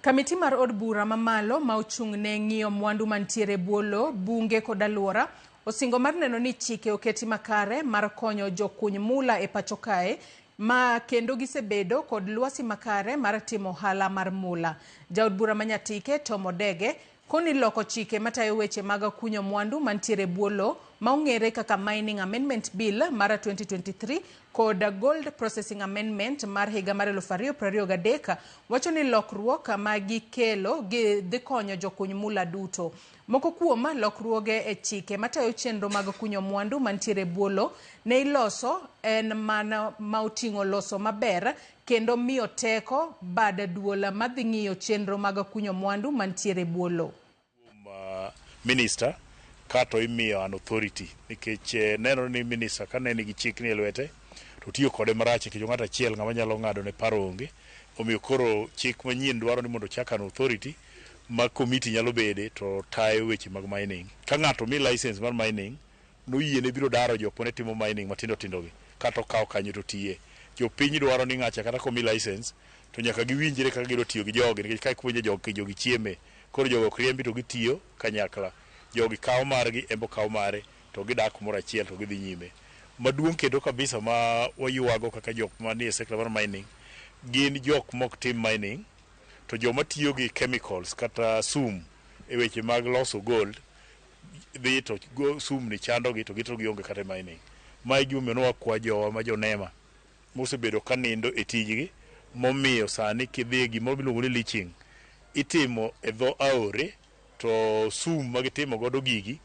Speaker 9: Kamiti mar od bura mamalo ma ochung' ne ng'iyo mwandu mantiere buolo bunge kod alwora osingo mar neno ni chike oketi makare mar konyo jokuny mula e pacho kae ma kendo gisebedo kod lwasi makare mar timo hala mar mula. Jaod bura manyatike Tom Odege koni loko chike matayo weche mag kunyo mwandu mantiere buolo maong'ere kaka Mining Amendment Bill mar 2023 kod Gold Processing Amendment mar higa mar 2023 wacho ni lokruok ma gikelo dhi konyo jokuny mula duto. Moko kuom lokruoge e chike matayo chenro mag kunyo mwandu mantiere buolo ne iloso en mana mauting'o loso maber kendo miyo teko bada duola madhi ng'iyo chenro mag kunyo mwandu mantiere buolo.
Speaker 29: Minister kato imiyo an authority nikech neno ni minister kane nigi chik ni lwete to tiyo kode marach nikech ng'ato achiel ng'ama nyalo ng'ado ne paro onge. Omiyo koro chik manyien dwaro ni mondo chak an authority ma committee nyalo bede to tayo weche mag mining. Ka ng'ato mi license mar mining noyiene biro daro jok mane timo mining matindo tindogi kato kawo kanyo to tiye. Jopiny dwaro ni ng'acha kata komi license to nyaka giwinjre kaka gidwa tiyo gi jogi nikech ka puonjo jogi chieme koro jogo ok riembi to gitiyo kanyakla. Jogi kawo margi embo kawo mare to gidak kumoro achiel to gidhi nyime. Maduong' kendo kabisa ma wayuago kaka jok manie sector mar mining gin jok mok tim mining to joma tiyo gi chemicals kata sum e weche mag loso gold dhi to sum ni chandogi to gito gionge kata mining. Mae gimomiyo nowakwa jowa ma jonema mosebedo ka nindo e tijgi momiyo sani kidhi gimoro miluongo ni leaching itimo e dho aore to sum magitimo godo gigi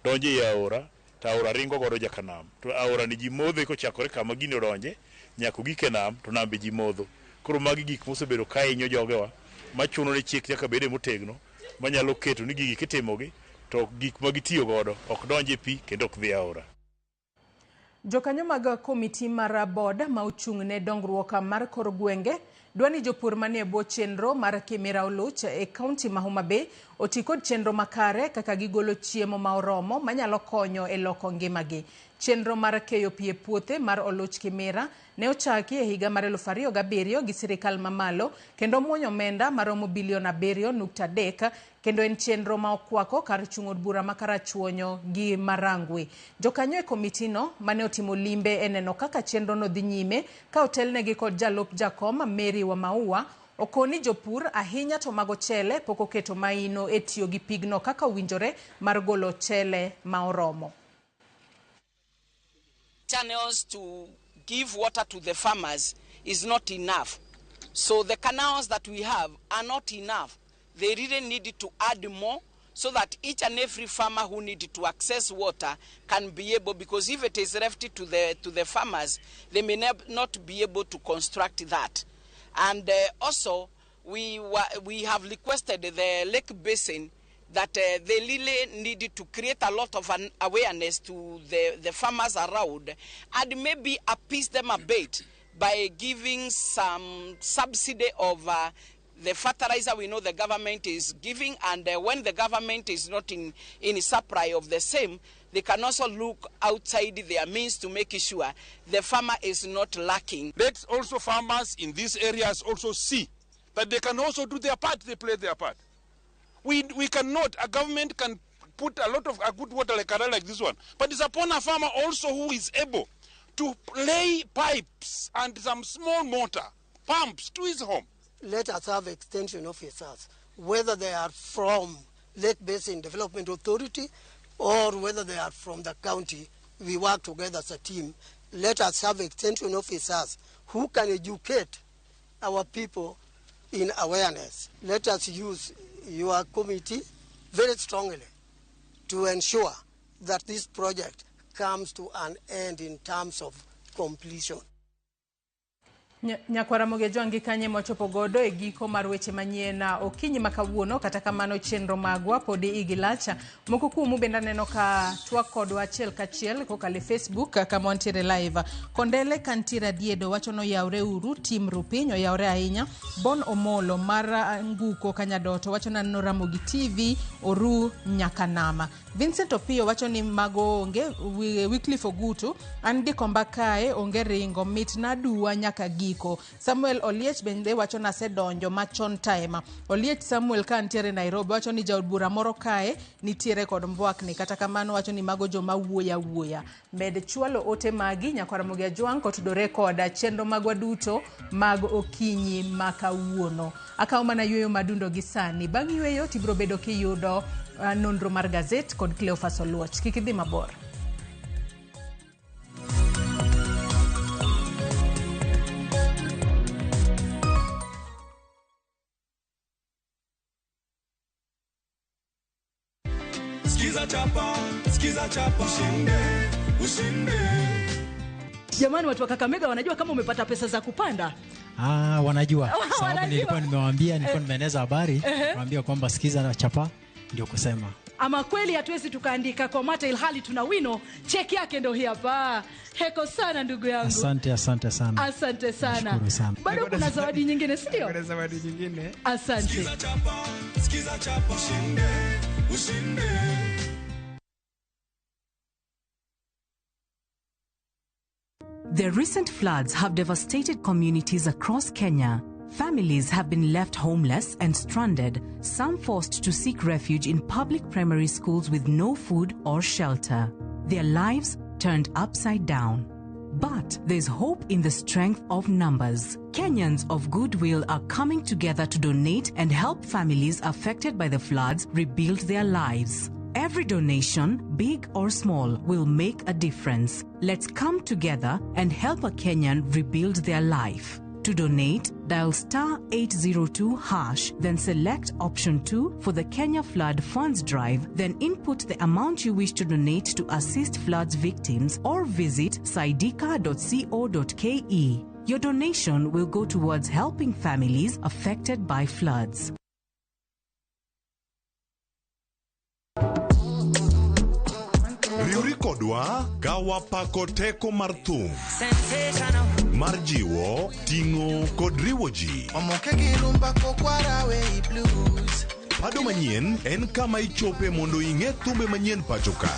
Speaker 29: donjo e aora to aora ringo godo jakanam to aora ni ji modho kochakore kama gino donje nyaka gike nam to nambe ji modho. Koro magi gik mosebedo ka hinyo jogewa machuno ni chik nyaka bede motegno manyalo keto ni gigi kitimogi to gik magitiyo godo ok donje pi kendo ok dhi aora.
Speaker 9: Jokanyo mag komiti mar board ma ochung' ne dongruok mar kor gwenge dwani jopur manie bwo chenro mar Kimira Oluch e kaunti ma Homa Bay oti kod chenro makare kaka gigolo chiemo ma oromo manyalo konyo e loko ngimagi. Chenro mar keyo pi e puothe mar Oluch Kimira ne ochaki e higa mar 2007 gi sirikal mamalo kendo muonyo omenda maromo bilion 7.3 kendo en chenro ma okwako kar chung' od bura ma Karachuonyo gi Marangwe. Jokanyo e komiti no mane otimo limbe eneno kaka chenro no dhi nyime ka otelnegi kod jalup jakom Mary wa Maua okoni jopur ahinya to mago chele pok oketo maino e tiyo gi pigno kaka owinjore mar golo chele ma oromo.
Speaker 2: Channels to give water to the farmers is not enough. So the canals that we have are not enough. They really need to add more so that each and every farmer who needs to access water can be able, because if it is left to the farmers, they may not be able to construct that. And also, we have requested the Lake Basin that they really needed to create a lot of an awareness to the farmers around and maybe appease them a bit by giving some subsidy of the fertilizer we know the government is giving, and when the government is not in supply of the same, they can also look outside their means to make sure the farmer is not lacking.
Speaker 7: Let also farmers in these areas also see that they can also do their part, they play their part. We cannot, a government can put a lot of a good water like canal like this one, but it's upon a farmer also who is able to lay pipes and some small motor pumps to his home.
Speaker 8: Let us have extension officers, whether they are from Lake Basin Development Authority or whether they are from the county. We work together as a team. Let us have extension officers who can educate our people in awareness. Let us use your committee very strongly to ensure that this project comes to an end in terms of completion.
Speaker 9: Nyakwara Moge Jwangi kanye mochopo godo e giko mar weche manyien okinyi makawuono kata kamano chenro magwa podi igilacha moko kuomu benda neno ka twak kodwa achiel kachiel kokale Facebook kama wantiere live. Kondele Kantira Diedo wacho no yaure uru tim rupinyo yaure ahinya. Bon Omolo mar Nguko Kanyadoto wacho na Ramogi TV oru nyakanama. Vincent Opio wacho ni mago onge Wycliffe Ogutu andi kombakae onge ringo mitna duwa nyaka giko. Samuel Oliech bende wacho na sedonjo machon time. Oliech Samuel ka ntiere Nairobi wacho ni jaod bura moro kae nitiere kod mbwakni kata kamano wacho ni mago joma wuoya. Med chwalo ote magi Nyakwara Moge Jwang kotudore koda chenro magwa duto mag okinyi makawuono. Akaw mana yueyo madundo gisani. Bang' yueyo tibro bedo kiyudo nonro mar gazet kod Cleophas Oluoch. Kikidhi mabor.
Speaker 13: Skiza chapa, ushinde.
Speaker 14: Jamani, watu wa Kakamega wanajua kama umepata pesa za kupanda.
Speaker 11: Wanajua. Sababu nilikuwa nimewaambia, nilikuwa nimeeneza habari, naambia kwamba sikiza na chapa ndio kusema.
Speaker 13: Ama kweli hatuwezi tukaandika kwa mata ilhali tuna wino, cheki yake ndio hii hapa. Heko sana ndugu yangu.
Speaker 11: Asante sana.
Speaker 13: Asante sana. Bado kuna zawadi nyingine, si ndio?
Speaker 11: Kuna zawadi nyingine.
Speaker 13: Asante.
Speaker 14: Sikiza chapa ushinde.
Speaker 15: The recent floods have devastated communities across Kenya. Families have been left homeless and stranded, some forced to seek refuge in public primary schools with no food or shelter. Their lives turned upside down. But there's hope in the strength of numbers. Kenyans of goodwill are coming together to donate and help families affected by the floods rebuild their lives. Every donation, big or small, will make a difference. Let's come together and help a Kenyan rebuild their life. To donate, dial *802#, then select option 2 for the Kenya Flood Funds Drive, then input the amount you wish to donate to assist floods victims or visit saidika.co.ke. Your donation will go towards helping families affected by floods.
Speaker 16: Riuri kodwa gawa pako teko mar thum mar jiwo, ting'o kod riwo ji. Pado manyien en kama ichope mondo ing'e thumbe manyien pacho ka.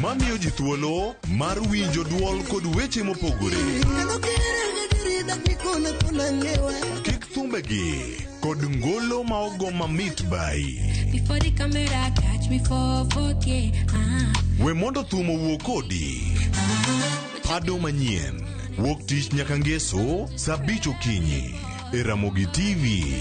Speaker 16: Mamiyo ji thuolo mar winjo duol kod weche mopogore. Kik thumbegi kod ngolo ma ogo mamit bai.
Speaker 17: Before the camera catch me for 4K.
Speaker 16: We mondo thum owuok kodi. Pado manyien wuok tich nyaka ngeso saa 5 okinyi e Ramogi TV.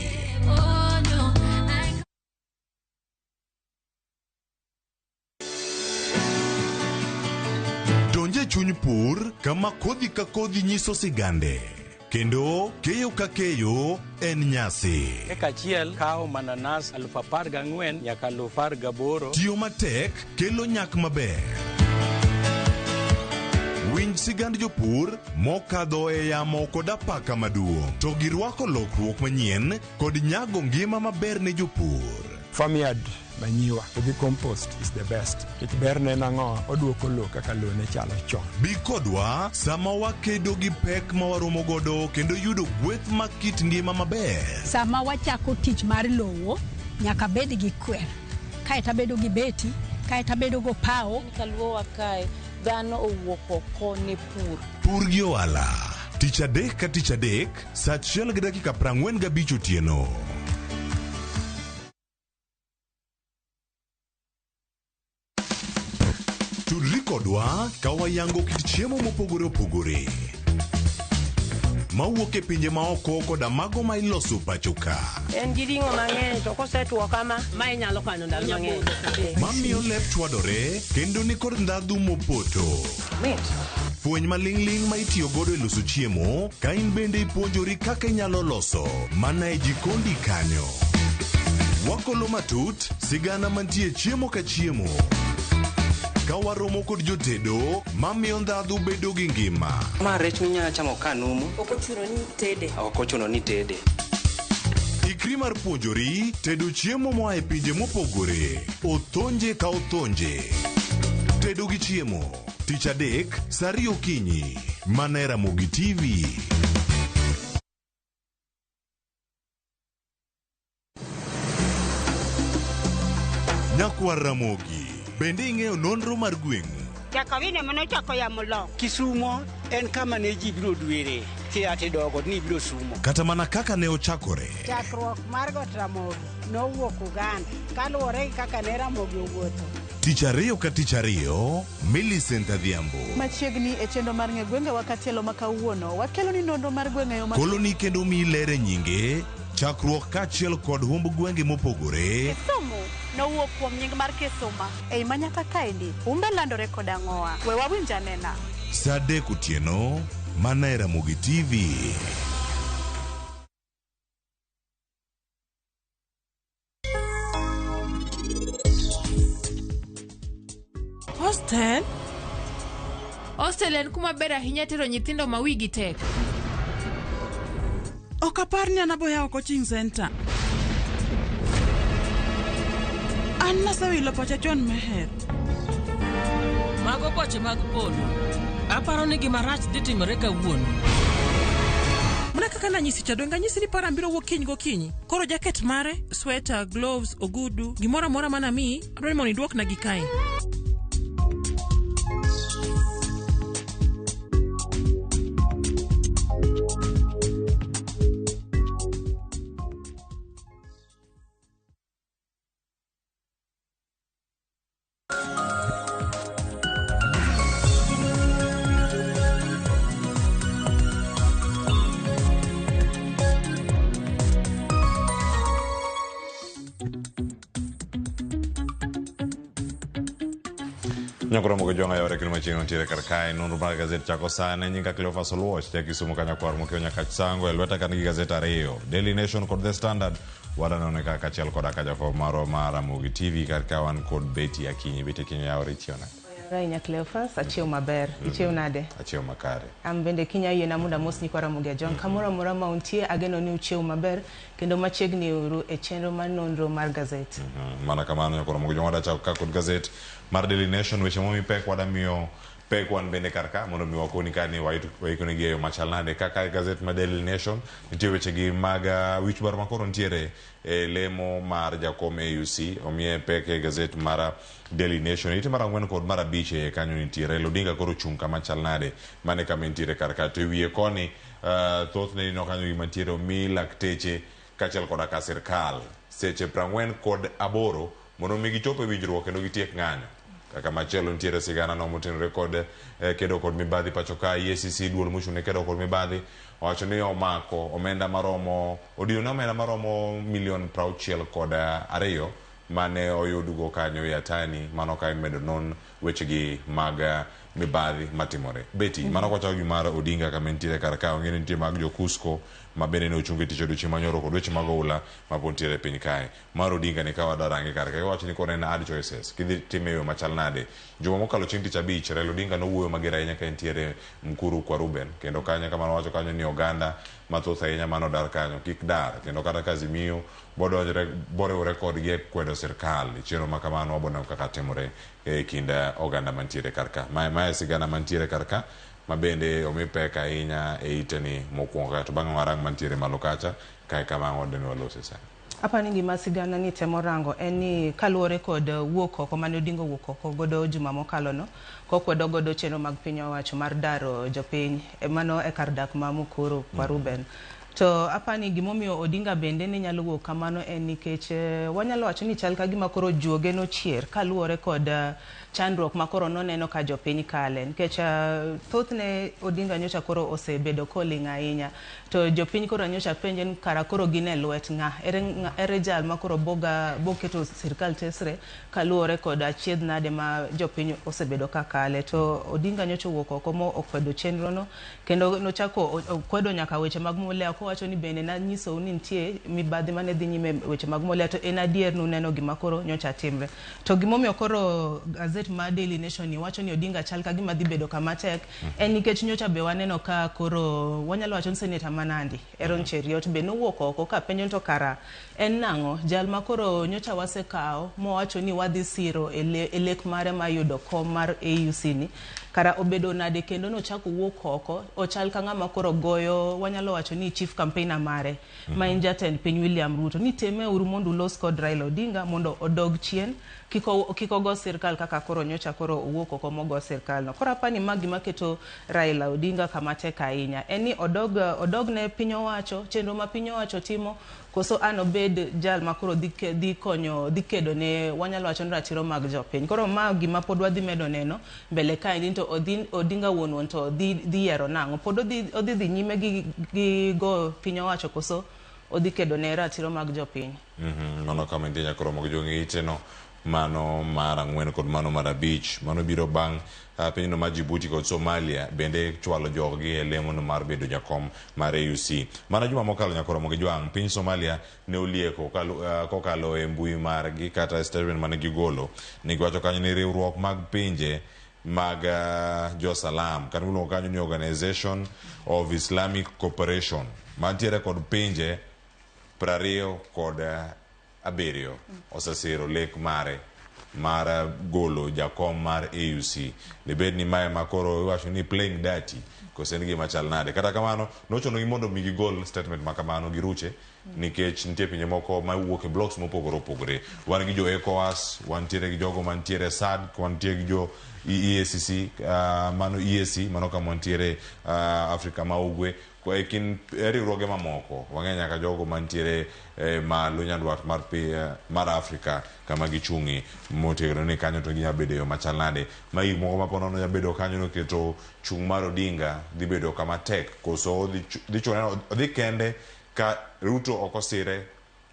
Speaker 16: Donje chuny pur kama kodhi ka kodhi nyiso sigande. Kendo keyo ka keyo en nyasi.
Speaker 10: Eka chiel kao mananas 14,000 nyaka 18,000.
Speaker 16: Tiyo matek kelo nyak maber. Winj sigand jopur mokadho e yamo kod apaka maduong'. To girwako lokruok manyien kod nyago ngima maber ne jopur.
Speaker 25: Farmyard manure with compost is the best. It berne nango oduoko lo kaka lo ne chalo chon.
Speaker 16: Bi kodwa sama wakedo gi pek ma waromo godo kendo yudo gweth ma kit ngima maber.
Speaker 18: Sama wachako tich mar lowo nyaka bed gi kwer. Kae ta bedo gi beti, kae ta bedo go pao.
Speaker 19: Kaluo wakae dhano owuok oko ne pur.
Speaker 16: Pur gi ohala. Tich adek ka tich adek, saa 1:45 otieno. Tudri kodwa kawayango kit chiemo mopogore opogore. Mawuok e pinje maoko koda mago ma iloso pacho ka.
Speaker 19: En gi ring'o mang'eny to kosetuo kama ma inyalo kano ndalo mang'eny.
Speaker 16: Mamiyo lep twadore kendo ni kod ndhadhu mopoto. Fueny maling'ling ma itiyo godo e loso chiemo, ka in bende ipuonjori kaka inyalo loso mana e jikondi kanyo. Wakolo matut sigana mantie chiemo ka chiemo. Ka waromo kod jotedo, mamiyo ndhadhu bedo gi ngima.
Speaker 10: Ma rech minya chamo kanumu. Okochuno ni tede.
Speaker 16: Ikri mar puonjori tedo chiemo moa e pinje mopogore. Othonje ka othonje. Tedo gi chiemo. Tich adek, saa 2 okinyi. Mana e Ramogi TV. Nyakwa Ramogi. Bende ing'eyo nonro mar gweng'u?
Speaker 21: Jakawine manochako ya mulo.
Speaker 10: Kisumo en kama ne ji biro dwere. Kiati dogo ni biro sumo.
Speaker 16: Kata mana kaka ne ochakore.
Speaker 21: Chakruok mar got Ramogi nowuok Uganda. Kaluwore kaka ne Ramogi owuotho.
Speaker 16: Tich ariyo ka tich ariyo, Millicent Adhiambo.
Speaker 30: Machiegni e chendo mar ng'e gwenge wakatielo makawuono. Wakelo ni nonro mar gwenge yo
Speaker 16: Koloni kendo mi lere nyinge. Chakruok kachiel kod humb gwenge mopogore.
Speaker 30: Kisumu nowuok kuom nying mar Kisuma. Ei manyaka kaendi, humbe landore kod ang'owa. We wawinj anena.
Speaker 16: Saa 3 otieno, mana e Ramogi TV.
Speaker 31: Austin?
Speaker 3: Hostel en kuma ber ahinya tero nyithindo ma wigi tek.
Speaker 5: Ok apar ni anaboyawo coaching center. An nasewilo pacha chon meher.
Speaker 12: Mago boche mag polo. Aparo ni gima rach dhi timore kawuono.
Speaker 5: Muna kaka nanyisi cha donga nyisi ni para mbiro wuok kiny gokinyi. Koro jacket mare, sweater, gloves, ogudu, gimora mora mana mi, adwani moni duok na gikae.
Speaker 3: Nyakura mogo jonga yore kini machino tire karkai nundu mara gazeti chako sana nyinga Cleophas Oluoch teki sumu kanya kwa rumoke onya kachango elweta kanigi gazeta Rio Daily Nation kod The Standard wala naoneka kachiel kod akaja for maro mara mugi TV karkawan kod beti akinyi beti kinyo ya oritiona
Speaker 9: Rainya Cleophas achio maber ichio nade
Speaker 3: achio makare
Speaker 9: bende kinya yena muda mosni kwa ramuge jon kamora mora mauntie ageno ni uchio maber kendo machiegni uru e chenro manonro mar gazeti
Speaker 3: mana kamano nyakura mogo jonga dacha kod gazeti mar Daily Nation weche momi pek wada miyo pek wan bende karka mondo mi wakoni kani waikoni geyo machalnade kaka gazet ma Daily Nation nitie weche gi maga wich bar makoro ntiere lemo mar jakom AUC omie pek e gazet mara Daily Nation ite mara ngwen kod mara biche kanyo ntiere lodinga koro chunka machalnade mane kama ntiere karka to wiye koni thothne no kanyo gimantiere omi lakteche kachel koda ka sirkal seche prangwen kod aboro mondo mi gichope winjruok kendo gitiek ng'anyo kaka machielo ntiere sigana no motenore kod kedo kod mibadhi pachoka EACC duol mochune kedo kod mibadhi wacho ni omako omenda maromo odiono omenda maromo milion 60 kod 2 mane oyudugo kanyo yatani mano ka medo non wechegi mag mibadhi matimore beti mano kwa chao gimara Odinga kamentire karaka ngene ntie mag jo Cusco mabene no chunge ticho duchi manyoro kod weche mag oula mapontiere piny kae mar Odinga ne kawa darange karaka wacho ni kone na ad choices kidhi timeyo machalnade juma mokalo chieng' tich abich Raila Odinga no wuoyo mager ahinya ka ntiere Mkuru kwa Ruben kendo kanya kama wacho kanyo ni oganda mathoth ahinya mano dar kanyo kik dar kendo kata Kazimio bore rekod gi kwedo sirkal chiro makamano wabona kaka timore e kinda oganda mantiere karka mae sigana mantiere karka mabende omipeka ahinya e iteni mokwongo to bang' warang mantiere malokacha kae kama odeni walose sana
Speaker 9: apa ni gima sigana ni temo rango eni kaluore kod wuok oko mane Odinga wuok oko godo juma mokalo no kokwedo godo chenro mag piny owacho mar daro jopiny mano e kar dak ma Mukuru kwa Ruben to apa ni gimomiyo Odinga bende ni nyalo wuok kamano en nikech wanyalo wacho ni chal ka gima koro juoge no chier kaluore kod chandruok makoro noneno ka jopiny kale nikech thothne Odinga nyocha koro osebedo koling ahinya to jopiny koro nyocha penjen kara koro gine lwet nga ere jal makoro boketo sirkal tesre kaluore kod achiedh nade ma jopiny osebedo ka kale to Odinga nyocha wuok oko mo okwedo chenro no kendo nochako okwedo nyaka weche mag Mulea wacho ni bende na nyiso ni ntie mibadhi mane dhi nyime weche mag Mulea to en adier nuneno gima koro nyocha timre to gimomiyo koro gazet ma Daily Nation ni wacho ni Odinga chal ka gima dhi bedo kama tek en nikech nyocha be waneno ka koro wanyalo wacho ni Senator Manandi Aaron Cheriot be nowuok oko ka penjo to kara en nango jal makoro nyocha wasekao mo wacho ni wadhi siro elek mare mayudo kom mar AUC ni kara obedo nade kendo no chako wuok oko ochal ka ng'ama koro goyo wanyalo wacho ni chief campaigner mare ma en jatend piny William Ruto ni teme uru mondo los kod Raila Odinga mondo odog chien kiko go sirkal kaka koro nyocha koro wuok oko mogo sirkal no koro apani magi maketo Raila Odinga kama tek ahinya eni odog ne piny owacho chenro ma piny owacho timo koso an obed jal makoro dhi konyo dhi kedo ne wanyalo wacho ni ratiro mag jopiny koro ma gima pod wadhi medo neno mbele kae to Odinga won to dhi yero nango pod odhi nyime gi go piny owacho koso odhi kedo ne ratiro mag jopiny
Speaker 3: mano kama ndinya koro mogo jongi iteno mano mara ngwen kod mano mara beach mano biro bang pinyno ma Djibouti kod Somalia bende chwalo joggi e lemo no mar bedo jakom mar AUC mana juma mokalo nyakoro mogi jwang piny Somalia ne olieko kokalo e mbui margi kata statement mane gigolo ni giwacho kanyo ni riwruok mag pinje mag Jo-Salam kata iluongo kanyo ni Organization of Islamic Cooperation mantiere kod pinje 27 osesiro lek mare mar golo jakom mar AUC debed ni mae makoro iwacho ni playing dirty kose ni gima chal nade. Kata kamano nochono gi mondo migi gol statement makamano giruche nikech nitie pinje moko ma wuok e blocks mopogore opogore. Wan gi jo ECOWAS, wantiere gi jogo mantiere SADC, wantiere gi jo EACC, mano EAC, mano kama wantiere Afrika ma ugwe. Kwa ekin riwruoge mamoko wang'e nyaka jogo mantiere malo nyandwat mar Afrika kama gichung'i motegno ni kanyo to ginyabedo yo machal nade ma gik moko maponono nyabedo kanyo no keto chung' mar Odinga dhi bedo kama tek koso odhi kende ka Ruto okosire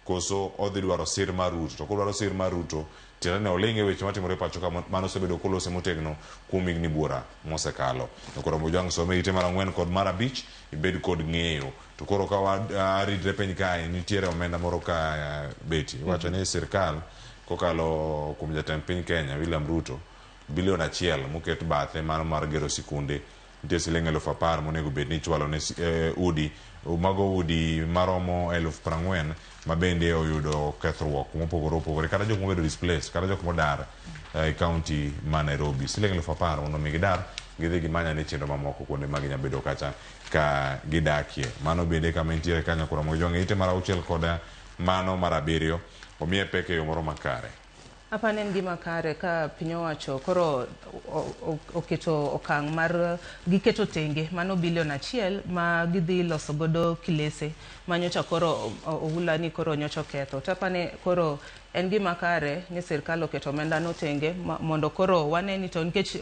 Speaker 3: koso odhi dwaro sir mar Ruto. To kodwaro sir mar Ruto tiende ne olenge weche matimore pacho ka mano osebedo kolose motegno kuom higni buora mosekalo. To koro Mojwang some ite mar 4 kod mar 5 ibed kod ng'eyo. To koro ka waridre piny kae nitiere omenda moro ka beti wacho ni sirkal kokalo kuom jatend piny Kenya William Ruto bilion 1 moket bathe mano mar gero sikunde nitie siling 10,000 monego bed ni ichwalo ne udi mago udi maromo 40,000 ma bende oyudo kethruok mopogore opogore kata jok mobedo displaced kata jok modar e county ma Nairobi. Siling 10,000 mondo mi gidar gidhi gimanya ne chenro mamoko kuonde ma ginyabedo kacha ka gidakie. Mano bende kama nitiere kanyo koro Mojwang ite mar 6 koda mano mar 7 omiye peke yo moro makare.
Speaker 1: Apa ne gima kare ka piny owacho koro oketo okang' mar giketo tenge mano bilion 1 ma gidhi loso godo kilese manyocha koro ohula ni koro nyocha ketho. Tapa ne koro en gima kare ni sirkal oketo omenda no tenge mondo koro waneni to nikech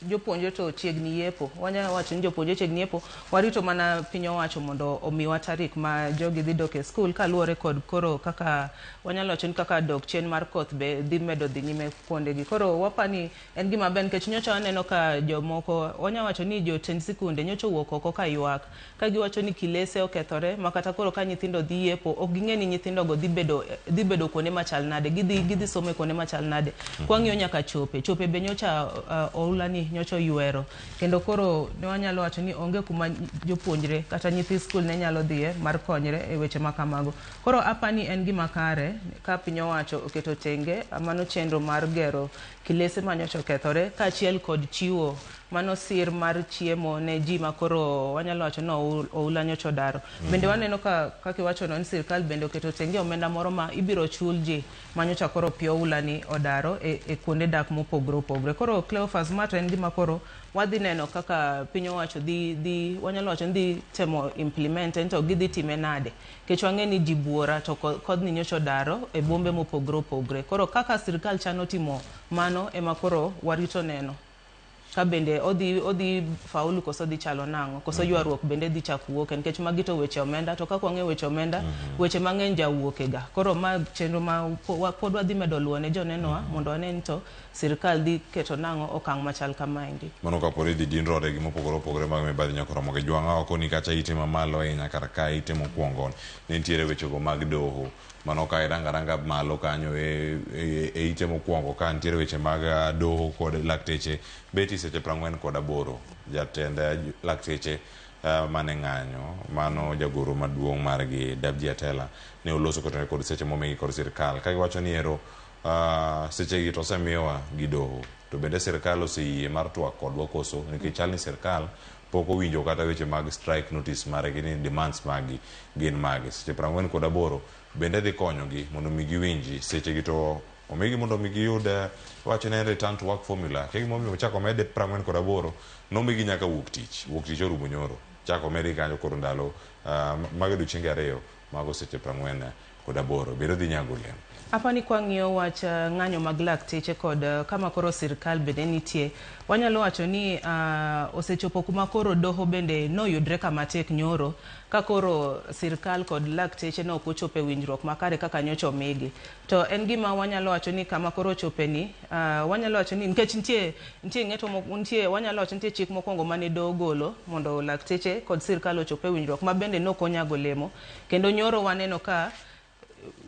Speaker 1: jopuonje to chiegni yepo wanya wacho ni jopuonje chiegni yepo warito mana piny owacho mondo omiwa tarik ma jogi dhi dok e skul kaluwore kod koro kaka wanyalo wacho ni kaka dok chien mar koth be dhi medo dhi nyime kuonde gi. Koro wapani en gima ben nikech nyocha waneno ka jomoko wanya wacho ni jotend sikunde nyocha wuok oko ka ywak ka giwacho ni kilese okethore makata koro ka nyithindo dhi yepo ok ging'e ni nyithindo go dhi bedo kuonde machal nade gidhi some kuonde machal nade. Kwang'iyo nyaka chope be nyocha oula ni nyocha ywero kendo koro ne wanyalo wacho ni onge kuma jopuonjre kata nyithi skul ne nyalo dhiye mar konyre e weche makamago. Koro apani en gima kare ka piny owacho oketo tenge mano chenro mar gero kilese manyocha okethore kaachiel kod chiwo mano sir mar chiemo ne ji makoro wanyalo wacho no oula nyocha daro. Bende waneno kaka iwacho no ni sirkal bende oketo tenge omenda moro ma ibiro chul ji manyocha koro pio oula ni odaro e kuonde dak mopogore opogore. Koro Cleophas Mato en gima koro wadhi neno kaka piny owacho dhi wanyalo wacho ni dhi temo implement to gidhi time nade kech wang'e ni ji buora to kodni nyocha daro e bombe mopogore opogore. Koro kaka sirkal chano timo mano ema koro warito neno ka bende odhi faulu koso dhi chalo nang'o koso ywaruok bende dhi chak wuok nikech magi to weche omenda to kaka wang'e weche omenda weche mang'eny jawuokega. Koro ma chenro ma pod wadhi medo luwo ne jonenowa mondo wane to sirkal dhi keto nang'o okang' machal kamaendi.
Speaker 3: Mano kapore dhi dinrore gi mopogore opogore mag mibadhi nyaka romo gi Jwang'a oko ni kacha ite mamalo ahinya kar ka ite mokwongo ne nitiere wechego mag doho mano ka iranga malo kanyo e ite mokwongo ka nitiere weche mag doho kod lakteche beti seche 48 jatend lakteche mane ng'anyo mano jagoro maduong' margi Dabji Atela ne oloso kod seche momigi kod sirkal ka giwacho ni ero seche gi to osemiyowa gi doho to bende sirkal oseyie mar twak kodwa koso nikech chal ni sirkal pok owinjo kata weche mag strike notice margi ni demands magi gin magi seche 48 bende dhi konyogi mondo migi winji seche gi to omigi mondo migi yud wacho ne return to work formula kegi momiyo chako mede 48 nomigi nyaka wuok tich orumo nyoro chako mede kanyo koro ndalo mag odiochienge 2 mago seche 48 biro dhi nyago olemo.
Speaker 1: Apani kwang'iyo wach ng'anyo mag lakteche kod kama koro sirkal bende nitie wanyalo wacho ni osechopo kuma koro doho bende noyudre kama tek nyoro ka koro sirkal kod lakteche no ochope winjruok makare kaka nyocha omigi to en gima wanyalo wacho ni kama koro chopeni wanyalo wacho ni nikech nitie ng'eto nitie wanyalo wacho nitie chik mokwongo mane doho golo mondo lakteche kod sirkal ochope winjruok ma bende nokonyago lemo kendo nyoro waneno ka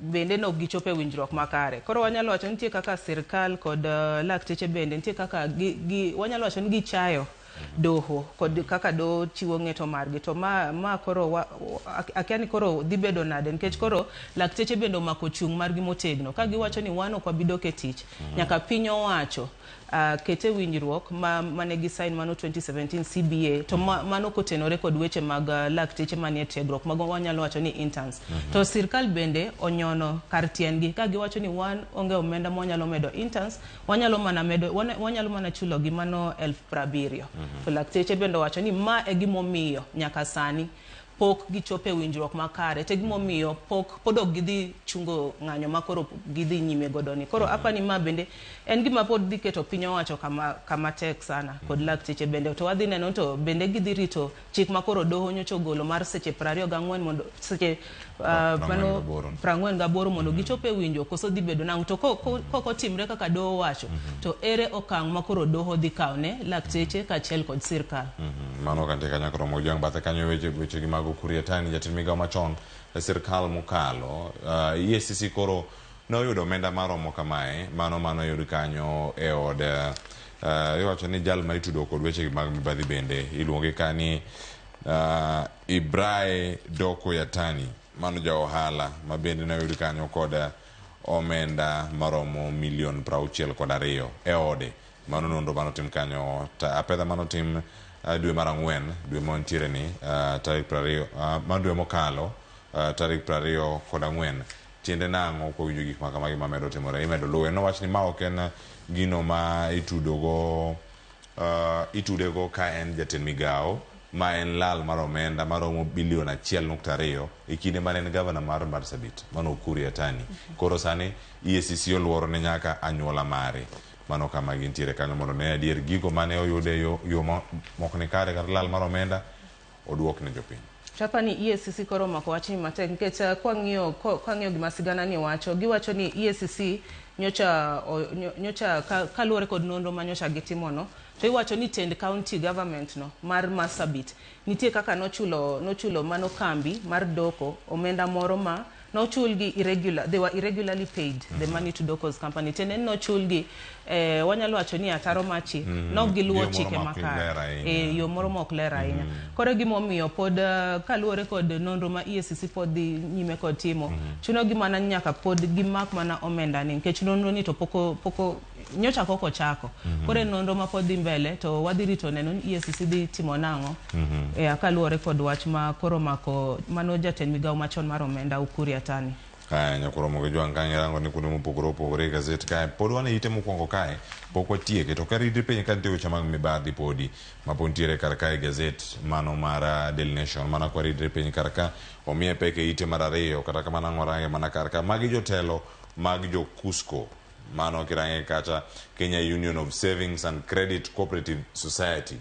Speaker 1: bende no gichope winjruok makare. Koro wanyalo wacho nitie kaka sirkal kod lakteche bende nitie kaka wanyalo wacho ni gichayo doho kod kaka do chiwo ng'eto margi to ma koro akia ni koro dhi bedo nade nikech koro lakteche bende omako chung' margi motegno ka giwacho ni wan ok wabidoke tich nyaka piny owacho kete winjruok mane gi sign mano 2017 CBA to mano kotenore kod weche mag lakteche manie tiegruok mago wanyalo wacho ni interns to sirkal bende onyono kar tiengi ka giwacho ni wan onge omenda mwanyalo medo interns wanyalo mana chulo gi mano 70,000 to lakteche bende wacho ni ma e gimomiyo nyaka sani pok gichope winjruok makare te gimomiyo pok podok gidhi chungo ng'anyo makoro gidhi nyime godoni koro apani ma bende en gima pod dhi keto piny owacho kama tek sana kod lakteche bende to wadhi neno to bende gidhi rito chik makoro doho nyocho golo mar seche 24 mondo seche 48 mondo gichope winjo koso dhi bedo nang to koko timre kaka doho wacho to ere okang' makoro doho dhi kawne lakteche kachiel kod sirkal
Speaker 3: mano kante kanya koro mojang bathe kanyo weche gi mago Kuriatani jatend migawo machon e sirkal mokalo EACC koro ne oyudo omenda maromo kamae mano yudi kanyo e od iwacho ni jal ma itudo kod weche mag mibadhi bende iluonge kani Ibrae Doko Yatani mano ja ohala ma bende ne yudi kanyo kod omenda maromo $62,000,000 e ode mano nondo mano tim kanyo apedha mano tim dwe mar ang'wen dwe montiere ni tarik 20 ma dwe mokalo tarik 24 tiende nang'o kowinjo gik makamagi mamedo timore imedo luwe nowach ni ma ok en gino ma itudego ka en jatend migawo ma en lal mar omenda maromo $1.2 e kinde mane en gavana mar Marsabit mano Kuriatani koro sani EACC oluoro ne nyaka anyuola mare mano kama gintiere kanyo mondo ne adier gigo mane oyude yo mokni kare kar lal mar omenda oduok ne jopiny
Speaker 1: chapa ni EACC koro mako wachni matek nikech kwang'iyo gima sigana ni giwacho ni EACC nyocha kaluwore kod nonro ma nyocha gitimono to iwacho ni tend county government no mar Marsabit nitie kaka nochulo mano kambi mar Doko omenda moro ma no chulgi they were irregularly paid the money to Doko's company tenen no chulgi wanyalo wacho ni ataro machi no giluwo chike makare yo moro mok ler ahinya koro gimomiyo pod kaluwore kod nonro ma EACC pod dhi nyime kod timo chuno gimana nyaka pod gimak mana omenda ni nikech nonro ni to poko nyocha koko chako kore nonro ma pod dhi mbele to wadhi rito neno ni EACC dhi timo nang'o kaluwore kod wach ma koro mako mano jatend migawo machon mar omenda Kuriatani
Speaker 3: nyakoro mogo jwang kanyo rango ni kuno mopogore opogore gazet kae pod wane ite mokwongo kae pok watieke to karidi piny ka nitie weche mag mibadhi podi mapontiere kar kae gazet mano mar Daily Nation mana kwaridre piny kar ka omiye peke ite mar ariyo kata kamana ng'orange mana kar ka magi jotelo mag jo Cusco mano kirange kacha Kenya Union of Savings and Credit Cooperative Society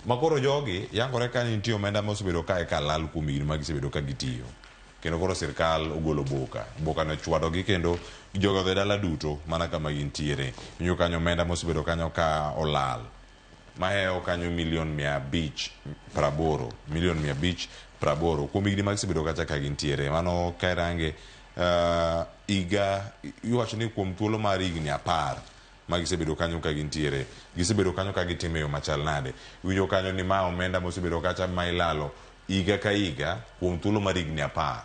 Speaker 3: makoro jogi yangore ka nitie omenda mosebedo kae kalal kuom higni magisebedo ka gitiyo kendo koro sirkal ogolo boka no chwado gi kendo jogo dhe dala duto mana kama gintiere inyo kanyo omenda mosebedo kanyo ka olal maheo kanyo $580,000 kuom higni magisebedo kacha ka gintiere mano kairange iga iwacho ni kuom thuolo mar higni 10 magisebedo kanyo ka gintiere gisebedo kanyo ka gitime yo machal nade winjo kanyo ni ma omenda mosebedo kacha ma ilalo iga ka iga kuom thuolo mar higni 10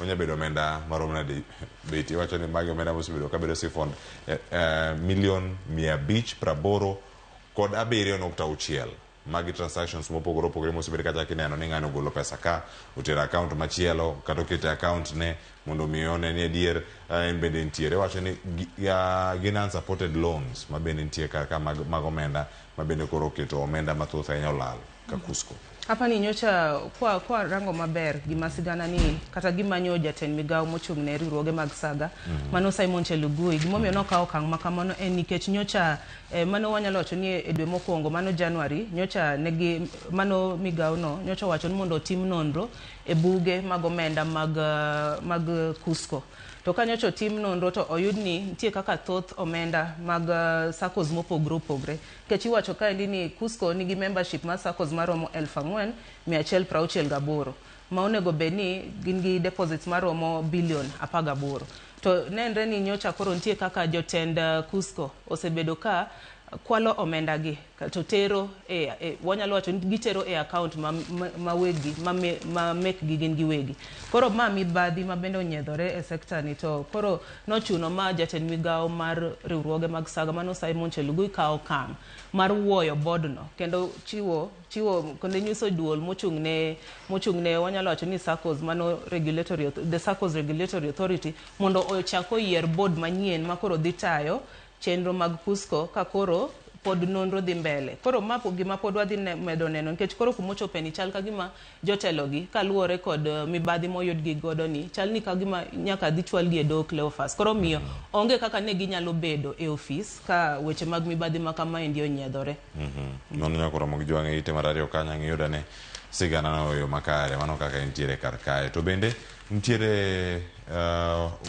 Speaker 3: onya bedo omenda maromo nade beti wacho ni magi omenda mosebedo ka bedo sifond $1,580,6 magi transactions mopogore opogore mosebedo kacha kineno ni ng'ano golo pesa ka otero account machielo kata okete account ne mondo mione ni adier en bende ntiere wacho ni gin unsupported loans ma bende ntie ka mag omenda ma bende koro oketo omenda mathoth ahinya olal ka Cusco
Speaker 1: hapa ni nyocha kwa rango maber gima sigana ni kata gima nyo jatend migawo mochung' ne riwruoge mag saga mano Simon Chelugui gimomiyo nokawo okang' makamano en nikech nyocha mano wanyalo wacho ni e dwe mokwongo mano January nyocha mano migawo no nyocha wacho ni mondo tim nonro e buge mag omenda mag Cusco to kanyocho tim nonro to oyud ni nitie kaka thoth omenda mag SACCOs mopogore opogore kech iwacho kaendi ni Cusco nigi membership mar SACCOs maromo 4,168 ma onego bedni gin gi deposits maromo bilion 18. To nenre ni nyocha koro nitie kaka jotend Cusco osebedo ka kwalo omenda gi to tero wanyalo wacho gitero e account ma wegi ma make gi gin gi wegi. Koro ma mibadhi ma bende onyiedhore e sector ni, to koro nochuno ma jatend migawo mar riwruoge mag saga mano Simon Chelugui kawo okang' mar wuoyo bodno kendo chiwo kendo nyiso duol mochung'ne wanyalo wacho ni SACCOs mano the SACCOs Regulatory Authority mondo ochako yier board manyien ma koro dhi tayo chenro mag Cusco ka koro pod nonro dhi mbele. Koro mapo gima pod wadhi medo neno nikech koro kumochope ni chal ka gima jotelo gi kaluwore kod mibadhi moyud gi godo ni chal ni ka gima nyaka dhi chwal gi e doho Cleophas. Koro miyo onge kaka ne ginyalo bedo e ofis ka weche mag mibadhi ma kama endi onyiedhore.
Speaker 3: Nono nyaka romo gi jwang'e ite mar ariyo kanya ng'iyuda ne sigana no yo makare mano kaka entiere kar kae. To bende ntiere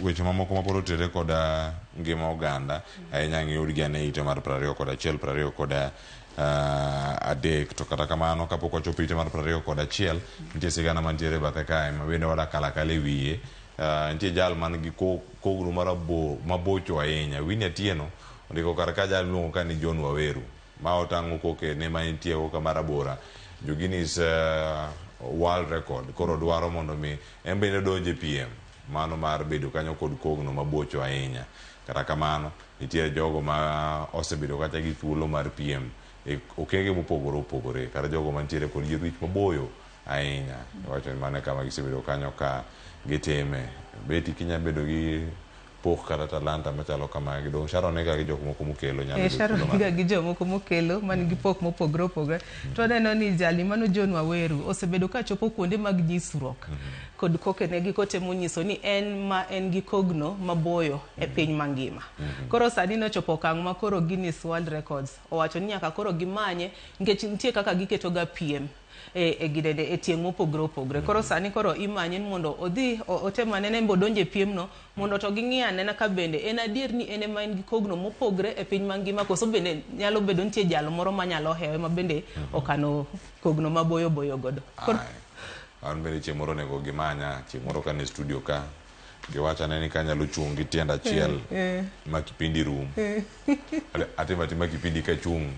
Speaker 3: weche mamoko mapod otere koda ngima oganda ahinya ng'iyud gi ane ite mar 21 23 to kata kamano kapok wachopo ite mar 21 nitie sigana mantiere bathe kae ma bende wada kalakala e wiye. Nitie jal man gi kogno mabocho ahinya. Winnie Atieno ondiko kar ka jal miluongo ka ni John Waweru ma otang'o koke ne ma nitie koka mar abora Guinness World Record. Koro dwaro mondo mi en bende donje PM mano mar bedo kanyo kod kogno mabocho ahinya. Kata kamano nitie jogo ma osebedo kata gi thuolo mar PM e okenge mopogore opogore kata jogo mantiere kod yier maboyo ahinya. Wacho ni mane kama gisebedo kanyo ka gitime. Beti kinya bedo gi pok kata talanta machalo kama gidong Sharon ga gi jok moko mokelo nyalo
Speaker 1: Sharon ga gi jok moko mokelo man gi pok mopogore opogore. To neno ni jali mano John Waweru osebedo ka chopo kuonde mag nyisruok kod koke ne gi kotemo nyiso ni en gi kogno maboyo e piny mangima. Koro sani no chopo okang' ma koro Guinness World Records owacho ni nyaka koro gimanye nikech nitie kaka giketo ga PM e gidede e tieng' mopogore opogore. Koro sani koro imanye mondo odhi otemane ne mbodonje PM no mondo to ging'iya nena ka bende en adier ni en ema en gi kogno mopogore e piny mangima koso bende nyalo bedo nitie jalo moro manyalo hewe ma bende okano kogno maboyo boyo godo.
Speaker 3: An bende chieng' moro nego gimanya chieng' moro kan e studio ka giwacha ne ni kanyalo chung gi tienda achiel ma kipindi rum atima kipindi ka chung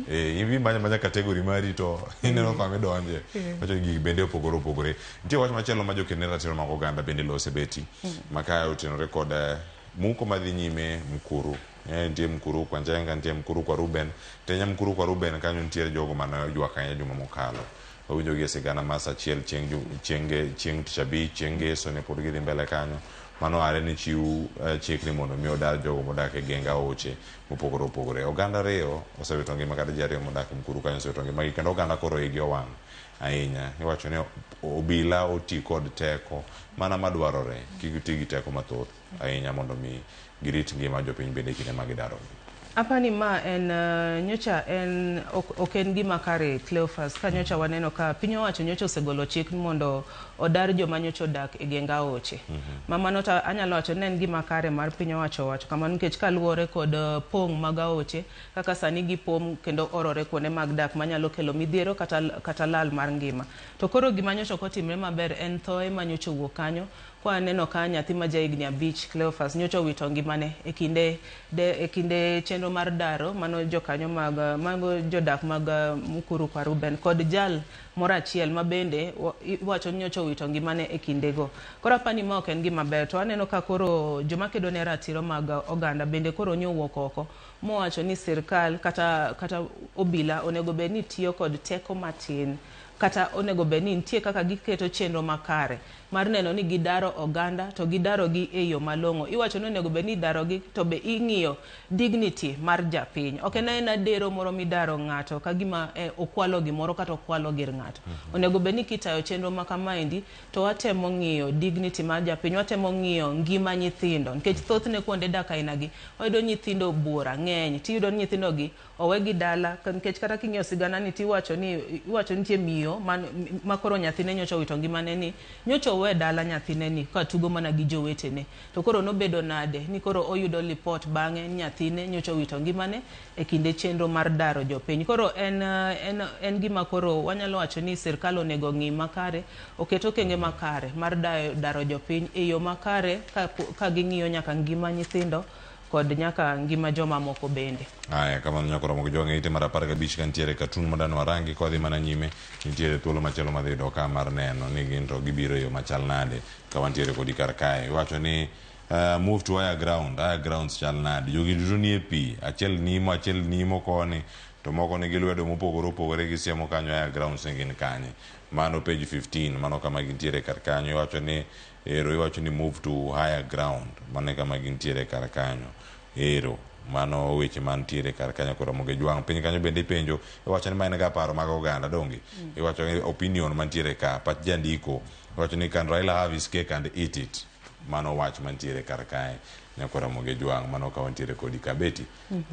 Speaker 3: ivi manya kategori mari to ineno kama donje wacho gi bende opogore opogore. Nitie wach machielo ma jokene ratiro mag oganda bende lose beti makaya otenore kod muko madhi nyime Mkuru. Nitie Mkuru kwa Njenga, nitie Mkuru kwa Ruben. Tenya Mkuru kwa Ruben kanyo nitie jogo mana ywak ahinya juma mokalo. Owinjo gi sigana mas achiel chieng' Tichabi chieng' so ne pod gidhi mbele kanyo. Mano are ni chiw chik ni mondo mi odar jogo modak e genge aoche mopogore opogore. Oganda ariyo osewito ngima kata ji ariyo modak Mkuru kanyo osewito ngima kendo oganda koro igi owang' ahinya. Iwacho ni obila oti kod teko mana madwarore kik ti gi teko mathoth ahinya mondo mi girit ngima jopiny bende kinde ma gidaro.
Speaker 1: Apani ma en nyocha en oken gima kare Cleophas ka nyocha waneno ka piny owacho nyocha osegolo chik mondo odar joma nyocha odak e genga oche. Mamano ta anyalo wacho ne en gima kare mar piny owacho wacho kamano nikech kaluwore kod pong' mag aoche kaka sani gipong' kendo orore kuonde mag dak manyalo kelo midhiero kata lal mar ngima. To koro gima nyocha otimre maber en thoe ma nyocha owuok kanyo kwa neno ka nyathi ma jahigni 5 Cleophas nyocha owito ngimane e kinde chenro mar daro mano jokanyo mago jodak mag Mkuru kwa Ruben kod jal moro achiel ma bende iwacho ni nyocha owito ngimane e kindego. Koro apani ma ok en gima ber to aneno ka koro joma kedo ne ratiro mag oganda bende koro nyowuok oko mowacho ni sirkal kata obila onego bed ni tiyo kod teko matin kata onego bed ni nitie kaka giketo chenro makare mar neno ni gidaro oganda to gidaro gi e yo malong'o. Iwacho ni onego bed ni daro gi to be ing'iyo dignity mar japiny. Ok en adero moro midaro ng'ato ka gima okwalo gimoro kata okwalo gir ng'ato. Onego bed ni kitayo chenro ma kamaendi to watemo ng'iyo dignity mar japiny, watemo ng'iyo ngima nyithindo nikech thothne kuonde dak aina gi oyudo nyithindo buora ng'eny tiyudo nyithindo gi owe gi dala nikech kata king'iyo sigana ni tiwacho ni nitie miyo miyo makoro nyathine nyocha owito ngimane ni nyocha owe dala nyathine ni ka tugo mana gi jowetene to koro nobedo nade ni koro oyudo report bang'e nyathine nyocha owito ngimane e kinde chenro mar daro jopiny. Koro en gima koro wanyalo wacho ni sirkal onego ng'i makare oketo okenge makare mar daro jopiny e yo makare ka ging'iyo nyaka ngima nyithindo kod nyaka ngima joma moko bende.
Speaker 3: Aya kamano nyakoro mogo jonge ite mar 15 kantiere katun modano warangi kodhi mana nyime nitiere thuolo machielo madhi doka mar neno ni gin to gibiro yo machal nade ka wantiere kodi kar kae wacho ni move to higher grounds chal nade jogi duto nie pi achiel nimo koni to moko nigi lwedo mopogore opogore gi siemo kanyo higher grounds ne gin kanye mano page 15 mano kama gintiere kar kanyo iwacho ni move to higher ground mano kama gintiere kar kanyo ero mano weche mantiere kar kanyo koro moge jwang piny kanyo bende ipenjo iwacho ni maen ga paro mag oganda dongi iwacho ni opinion mantiere ka pach jandiko iwacho ni can Raila have his cake and eat it mano wach mantiere kar kae nyakoro moge jwang mano ka wantiere kodi kabeti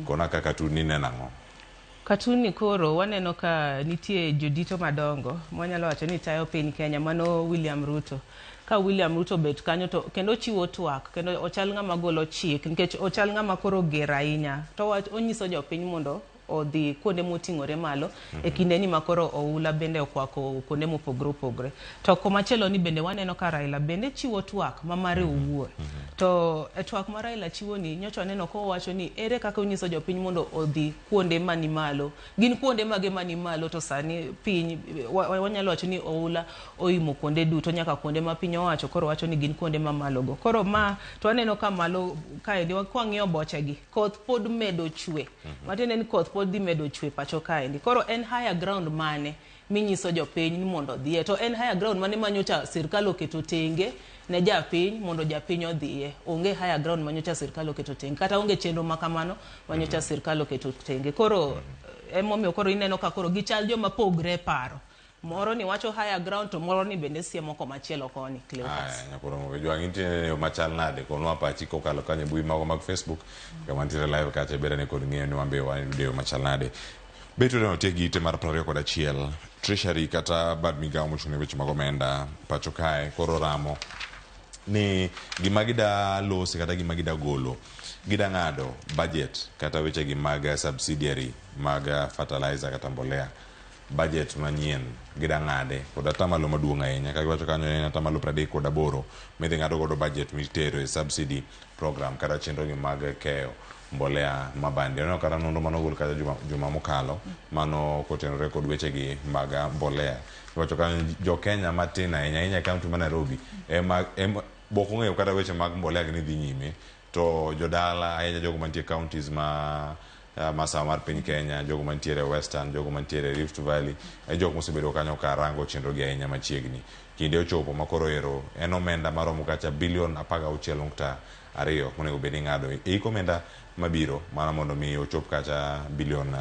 Speaker 3: kona kaka tu ni nenang'o
Speaker 1: katuni koro waneno ka nitie jodito madongo mwanyalo wacho ni tayo piny Kenya mano William Ruto ka William Ruto bet kanyo to kendo chiwo twak kendo ochal ng'ama golo chik nikech ochal ng'ama koro ger ahinya to onyiso jopiny mondo odhi kuonde moting'ore malo e kinde ni makoro oula bende okwako kuonde mopogore opogore to komachielo ni bende waneno ka Raila bende chiwo twak mamare owuon to twak ma Raila chiwo ni nyocha neno ko wacho ni ere kaka onyiso jopiny mondo odhi kuonde mani malo gin kuonde mage mani malo to sani piny wanyalo wacho ni oula oimo kuonde duto nyaka kuonde ma piny owacho koro wacho ni gin kuonde mamalo go koro ma to waneno ka malo kae kwang'iyo boche gi koth pod medo chwe matene ni koth pod dhi medo chwe pacho kaendi koro en higher ground mane minyiso jopiny ni mondo odhiye to en higher ground mane manyocha sirkal oketo tenge ne japiny mondo japiny odhiye onge higher ground manyocha sirkal oketo tenge kata onge chenro makamano manyocha sirkal oketo tenge koro emomiyo koro ineno ka koro gichal joma pogre paro moro ni wacho higher ground to moro ni bende siemo komachielo koni Cleophas.
Speaker 3: Nyakoro mogo jwang intiere yo machal nade konwa pachi kokalo kanye mbui mago mag Facebook kama ntiere live kacha bera ne kod ng'eyo ni wambe wayude yo machal nade beto ne otiegi ite mar 21 Treasury kata bad migao mochung' ne weche mag omenda pacho kae koro ramo ni gima gida lose kata gima gida golo gida ng'ado budget kata weche gi mag subsidiary mag fertilizer kata mbolea budget manyien gida ng'ade kod atamalo maduong' ahinya ka giwacho kanyo en atamalo 38 midhi ng'ado godo budget mitero e subsidy program kata chenro gi mag keyo mbolea mabandi no kata nondo manogol kata juma mokalo mano kotenore kod weche gi mag mbolea giwacho kanyo jo Kenya matin ahinya kaunti ma Nairobi boko ng'eyo kata weche mag mbolea gi dhi nyime to jodala ahinya jogo mantie counties masawa mar piny Kenya jogo mantiere Western jogo mantiere Rift Valley jogo mosebedo kanyo ka rango chenro gi ahinya machiegni kinde ochopo makoro ero en omenda maromo kacha bilion 16.2 monego bed ni ng'ado e omenda mabiro mana mondo mi ochop kacha bilion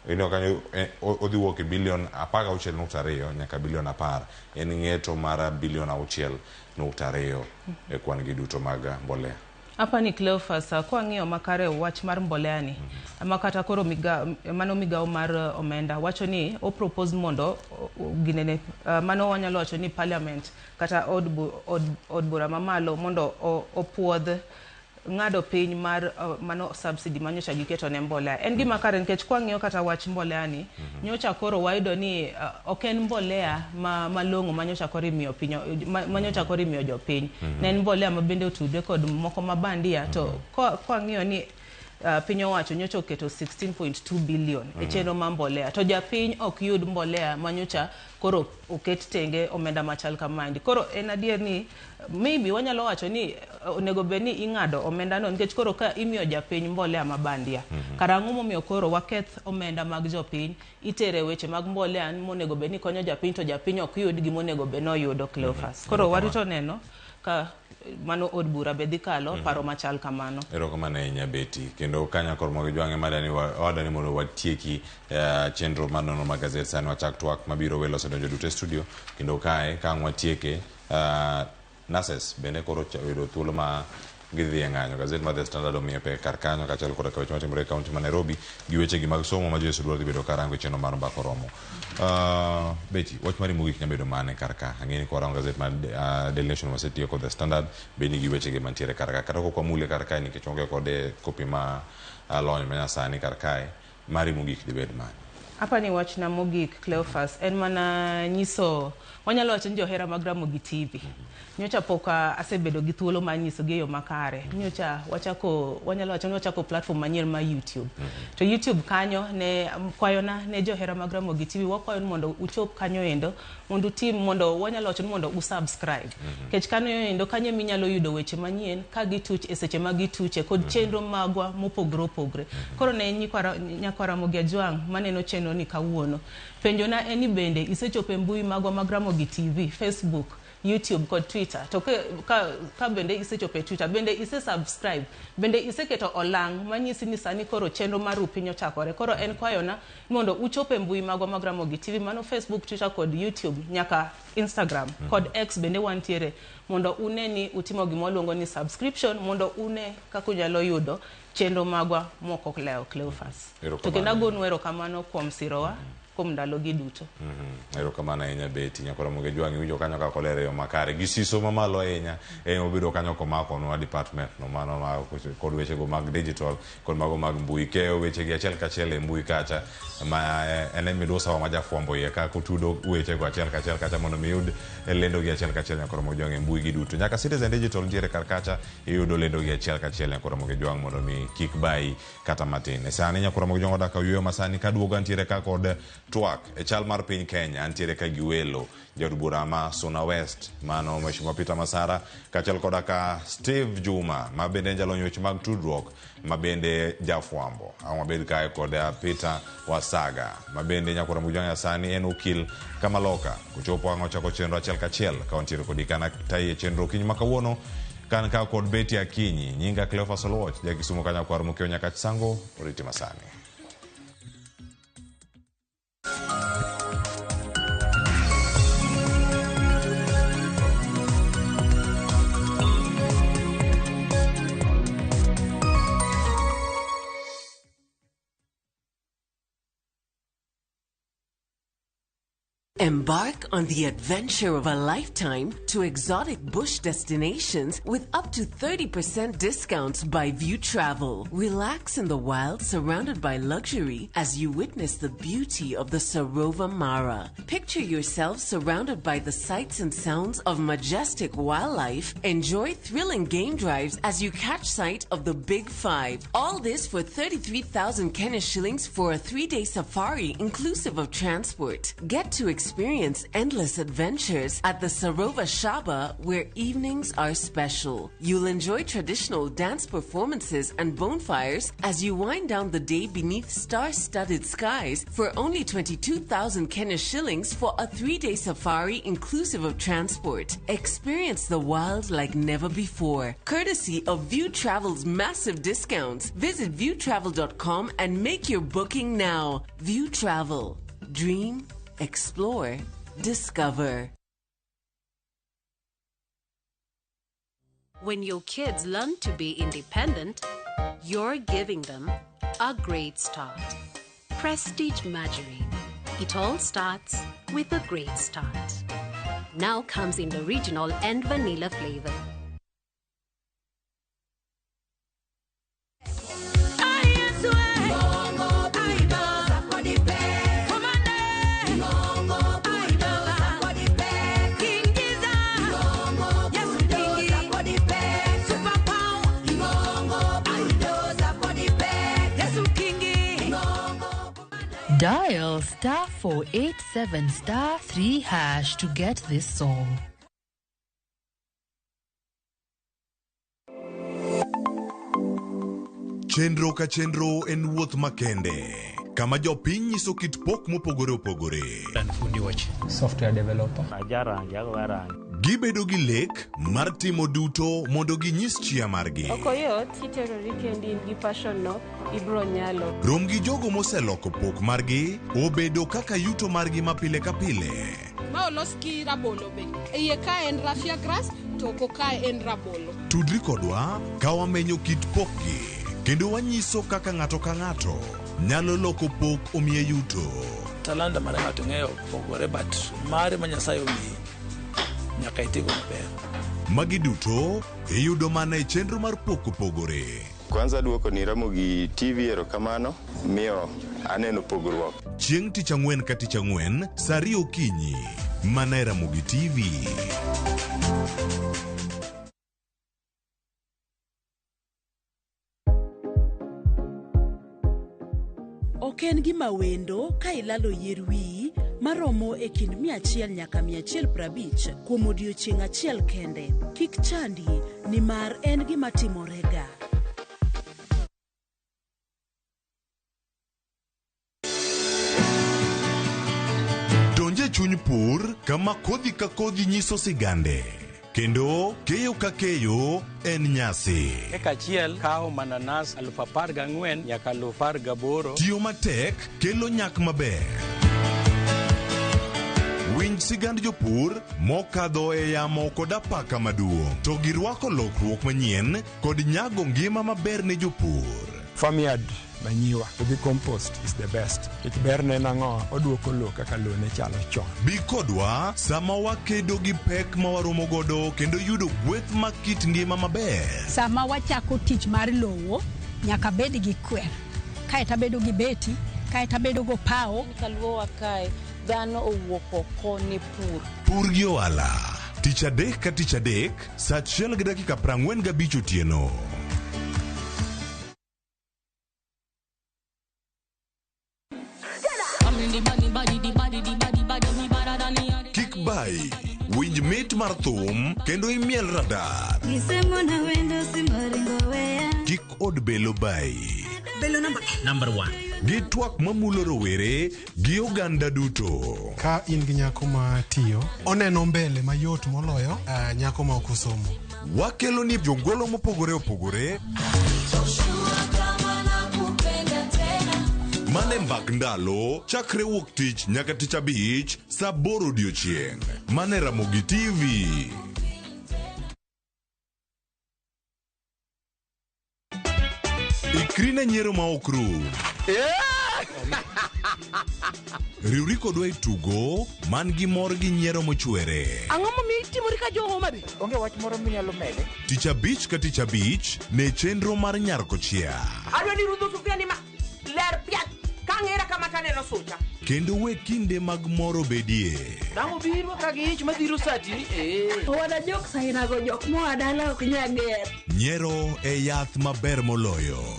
Speaker 3: kanyo odhi wuok e bilion 16.2 nyaka bilion 10 en ng'eto mar bilion 6.2 e kwan gi duto mag mbolea.
Speaker 1: Hapa ni Cleophas kwa ng'iyo makare wach mar mbolea ni makata koro mano migao mar omenda wacho ni o propose mondo ginene mano wanyalo wacho ni parliament kata od bura mamalo mondo opuodh ng'ado piny mar mano subsidy manyocha giketo ne mbolea en gima kare nikech kwa ng'iyo kata wach mbolea ni nyocha koro wayudo ni oken mbolea malong'o manyocha koro imiyo piny manyocha koro imiyo jopiny ne en mbolea mabende otudre kod moko mabandia to kwa ng'iyo ni piny owacho nyocha oketo 16.2 billion e chenro ma mbolea to japiny ok yud mbolea manyocha koro oket tenge omenda machal kamandi koro en adier ni maybe wanyalo wacho ni onego bed ni ing'ado omenda no nikech koro ka imiyo japiny mbolea mabandia karang'o momiyo koro waketh omenda mag jopiny itere weche mag mbolea monego bed ni konyo japiny to japiny ok yud gima onego bed no yudo Cleophas koro warito neno ka mano od bura bedhi kalo paro machal kamano
Speaker 3: erokamano ahinya beti kendo kanya kor mogo jwange wadani mondo watieki chenro manono mag gazet sani wachak twak mabiro welo sedonjo duto e studio kendo kae kang' watieke Nases bende koro yudo thuolo ma gidhi ng'anyo. Gazet mar The Standard omiye pek kar kanyo kaachiel kod weche matimore e kaunti ma Nairobi gi weche gi mag somo ma Jesu dwaro dhi bedo karango chenro mar mbako romo. Beti, wach mari mogik nya bedo mane kar ka? Ang'eni kwa rango gazet mar Daily Nation wasetiyo kod The Standard, beni gi weche gi mantiere kar ka. Kata kwa mule kar ka nikech onge kode kopi ma lony manyasani kar kae, mari mogik di bed mane?
Speaker 1: Hapa ni wach na mogik Cleophas en mana nyiso wanyalo wacho ni johera mag Ramogi TV. Nyocha poka asebedo gi thuolo ma nyiso gi yo makare. Nyocha wanyalo wacho ni wachako platform manyien ma YouTube. To YouTube kanyo ne kwayona ne johera mag Ramogi TV wakwayo mondo uchop kanyo endo mondo tim mondo wanyalo wacho ni mondo usubscribe. Kech kanyo endo kanyo minyalo yudo weche manyien ka gituch e seche mag gituche kod chenro magwa mopogre. Koro ne nyakwa Ramogi Ajwang maneno chenro ni kawuono. Penjona eni bende isechope mbui magwa mag Ramogi TV, Facebook, YouTube kod Twitter. To ka bende isechope Twitter, bende ise subscribe, bende iseketo olang manyisi ni sani koro chenro mar upinyo chakore. Koro en kwayona mondo uchope mbui magwa mag Ramogi TV, mano Facebook, Twitter kod YouTube, nyaka Instagram kod X bende wantiere mondo uneni utimo gimoluongo ni subscription mondo une kako nyalo yudo chenro magwa moko leo Cleophas. To kenda gonwero kamano kuom sirowa kuom ndalo gi duto.
Speaker 3: Erokamano ahinya Beti, nyakwa Ramogi Ajwang iwinjo kanyo ka kolere yo makare gi siso mamalo ahinya obedo kanyo komako no department no mano ma kod weche go mag digital kod mago mag mbui keyo weche gi achiel kachiel e mbui kacha ma ene midusa wa majafwambo ye ka kutudo weche go achiel kachiel kacha mondo miyud lendo gi achiel kachiel nyakwa Ramogi Ajwang e mbui gi duto. Nyaka Citizen Digital ntiere kar kacha iyudo lendo gi achiel kachiel nyakwa Ramogi Ajwang mondo mi kik bai kata matin. Sani nyakwa Ramogi Ajwang odaka yuyo masani kaduogo ntiere ka kod twak e chal mar piny Kenya antiere ka giwelo jaod bura ma Suna West mano Mheshimiwa Peter Masara kaachiel koda ka Steve Juma ma bende jalony weche mag tudruok ma bende jafwambo mabed kae kod Peter Wasaga ma bende nyakwa Ramogi Ajwang sani en okil Kamaloka kochopo ang' ochako chenro achiel kachiel ka wantiere kod ikana taye chenro kiny makawuono kan ka kod Beti Akinyi nyinga Cleophas Oluoch jakisumo ka nyakwa Ramogi nyaka chisango oriti masani.
Speaker 4: Embark on the adventure of a lifetime to exotic bush destinations with up to 30% discounts by View Travel. Relax in the wild surrounded by luxury as you witness the beauty of the Sarova Mara. Picture yourself surrounded by the sights and sounds of majestic wildlife. Enjoy thrilling game drives as you catch sight of the Big Five. All this for 33,000 Kenya shillings for a 3-day safari inclusive of transport. Get to experience endless adventures at the Sarova Shaba, where evenings are special. You'll enjoy traditional dance performances and bonfires as you wind down the day beneath star-studded skies for only 22,000 Kenya shillings for a 3-day safari inclusive of transport. Experience the wild like never before, courtesy of View Travel's massive discounts. Visit viewtravel.com and make your booking now. View Travel. Dream, explore, discover.
Speaker 6: When your kids learn to be independent, you're giving them a great start. Prestige Margarine. It all starts with a great start. Now comes in the original and vanilla flavor.
Speaker 15: Dial *487*3# to get this song.
Speaker 16: Chenro ka chenro en wuoth makende kama jopiny nyiso kit pok mopogore opogore.
Speaker 11: Software developer.
Speaker 16: Gibedo gi lek mar timo duto mondo ginyis chia margi.
Speaker 20: Okoyot kiterori kendi in gi passion no ibro nyalo.
Speaker 16: Rom gi jogo moseloko pok margi obedo kaka yuto margi mapile ka pile.
Speaker 13: ma olos gi rabolo be. Iye ka en raffia grass to oko ka en rabolo.
Speaker 16: Tudri kodwa ka wamenyo kit pokgi kendo wanyiso kaka ng'ato ka ng'ato nyalo loko pok omiye yuto.
Speaker 2: Talanta mara ng'ato ng'eyo pogore but mare ma Nyasaye omiyi nyaka itigo maber.
Speaker 16: Magi duto iyudo mana e chenro mar pok opogore.
Speaker 7: Kwanza duoko ni Ramogi TV erokamano miyo aneno pogruok.
Speaker 16: Chieng' tich ang'wen ka tich ang'wen saa 2 okinyi mana e Ramogi TV.
Speaker 8: Ok en gima wendo ka ilalo yier wiyi maromo e kind 100 nyaka 150 kuom odiechieng' achiel kende. Kik chandi nimar en gima timorega.
Speaker 16: Donje chuny pur kama kodhi ka kodhi nyiso sigande. Kendo keyo ka keyo en nyasi.
Speaker 2: Eka achiel kawo mananas 14,000 nyaka 18,000.
Speaker 16: Tiyo matek kelo nyak maber. Winj sigand jopur mokadho e yamo kod apaka maduong'. To girwako lokruok manyien kod nyago ngima maber ne jopur.
Speaker 22: Farmyard manyiwa gi compost is the best. Ik berne nango oduoko lo kaka lo ne chalo chon.
Speaker 16: Bi kodwa sama wakedo gi pek ma waromo godo kendo yudo gweth ma kit ngima maber.
Speaker 18: Sama wachako tich mar lowo nyaka bed gi kwer. Kae ta bedo gi beti, kae ta bedo go pao.
Speaker 23: Kaluowa kae dhano owuok oko ni pur.
Speaker 16: Pur gi ohala. Tich adek ka tich adek, saa 1:45 otieno. Kik bai, winj mit mar thum kendo imiel radar. Kik od belo bai.
Speaker 24: Belo number 1.
Speaker 16: Gi twak mamulo rowere gi oganda duto.
Speaker 22: Ka in gi nyako ma tiyo, oneno mbele mayot moloyo nyako ma ok osomo.
Speaker 16: Wakelo ni jongolo mopogore opogore. Mane mbak ndalo chakre wuok tich nyaka tich abich saa 8 odiechieng'. Mane Ramogi TV. Ikrine nyiero ma ok rum. Riwri kodwa e tugo man gi mor gi nyiero mochwere.
Speaker 12: Ang'o momiyo itimori ka jo Homa Bay?
Speaker 22: Onge wach moro minyalo mede.
Speaker 16: Tich abich ka tich abich ne chenro mar Nyarko Chia.
Speaker 12: Adwa ni rudho sufria ni ma ler piat kang'era kama taneno sucha.
Speaker 16: Kendo we kinde mag moro bedie.
Speaker 12: Damo biro ka gi ich madhiro sati.
Speaker 13: Wada jok saina go jok moa dala ok nyager.
Speaker 16: Nyiero e yath maber moloyo.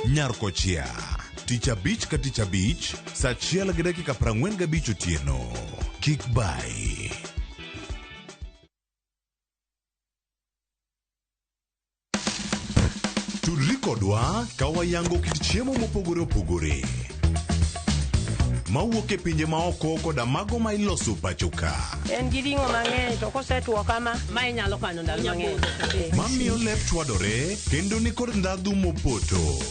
Speaker 16: Nyarko Chia. Tich abich ka tich abich, saa 1:45 otieno. Kik bai. Tudri kodwa ka wayango kit chiemo mopogore opogore. Mawuok e pinje ma oko koda mago ma iloso pacho ka.
Speaker 19: En gi ring'o mang'eny to kosetuo kama ma inyalo kano ndalo mang'eny.
Speaker 16: Mamiyo lep chwadore kendo ni kod ndhadhu mopoto.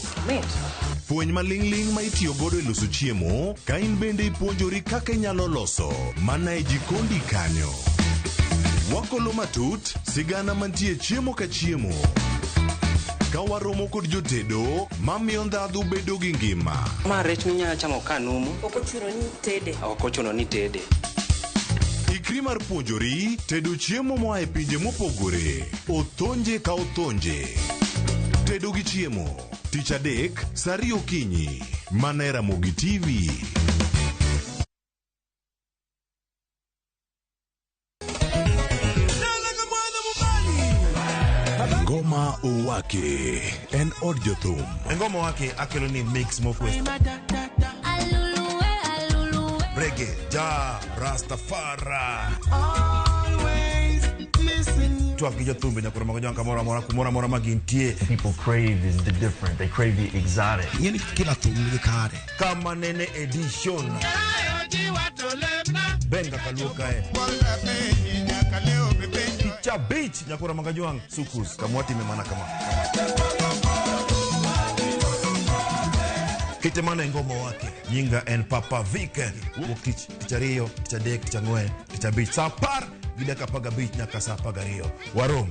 Speaker 16: Fueny maling'ling ma itiyo godo e loso chiemo, ka in bende ipuonjori kaka inyalo loso mana e jikondi kanyo. Wakolo matut sigana mantie chiemo ka chiemo. Ka waromo kod jotedo, mamiyo ndhadhu bedo gi ngima.
Speaker 26: Ma rech minyalo chamo ka numu.
Speaker 19: Ok ochuno ni tede.
Speaker 26: Ok ochuno ni tede.
Speaker 16: Ikri mar puonjori tedo chiemo moa e pinje mopogore. Othonje ka othonje. Tedo gi chiemo. Tich adek, saa 2 okinyi. Mana e Ramogi TV. Ngoma Owake en od jothum.
Speaker 27: Ngoma Owake akelo ni mix mofwes. Reggae, ja, Rastafari. Twak gi jothumbe nyakoro mago janka mora magintie.
Speaker 28: People crave is the different. They crave the exotic.
Speaker 27: Yeni kila thum ni kare. Kama nene edition. Benga kaluka Cha beach nyakora magajuang sukus kamwati memana kama kete mana ngoma wake nyinga en Papa Viken wuok tich ariyo tich adek tich ang'wen tich abich saa 10:15 nyaka saa 12 warom.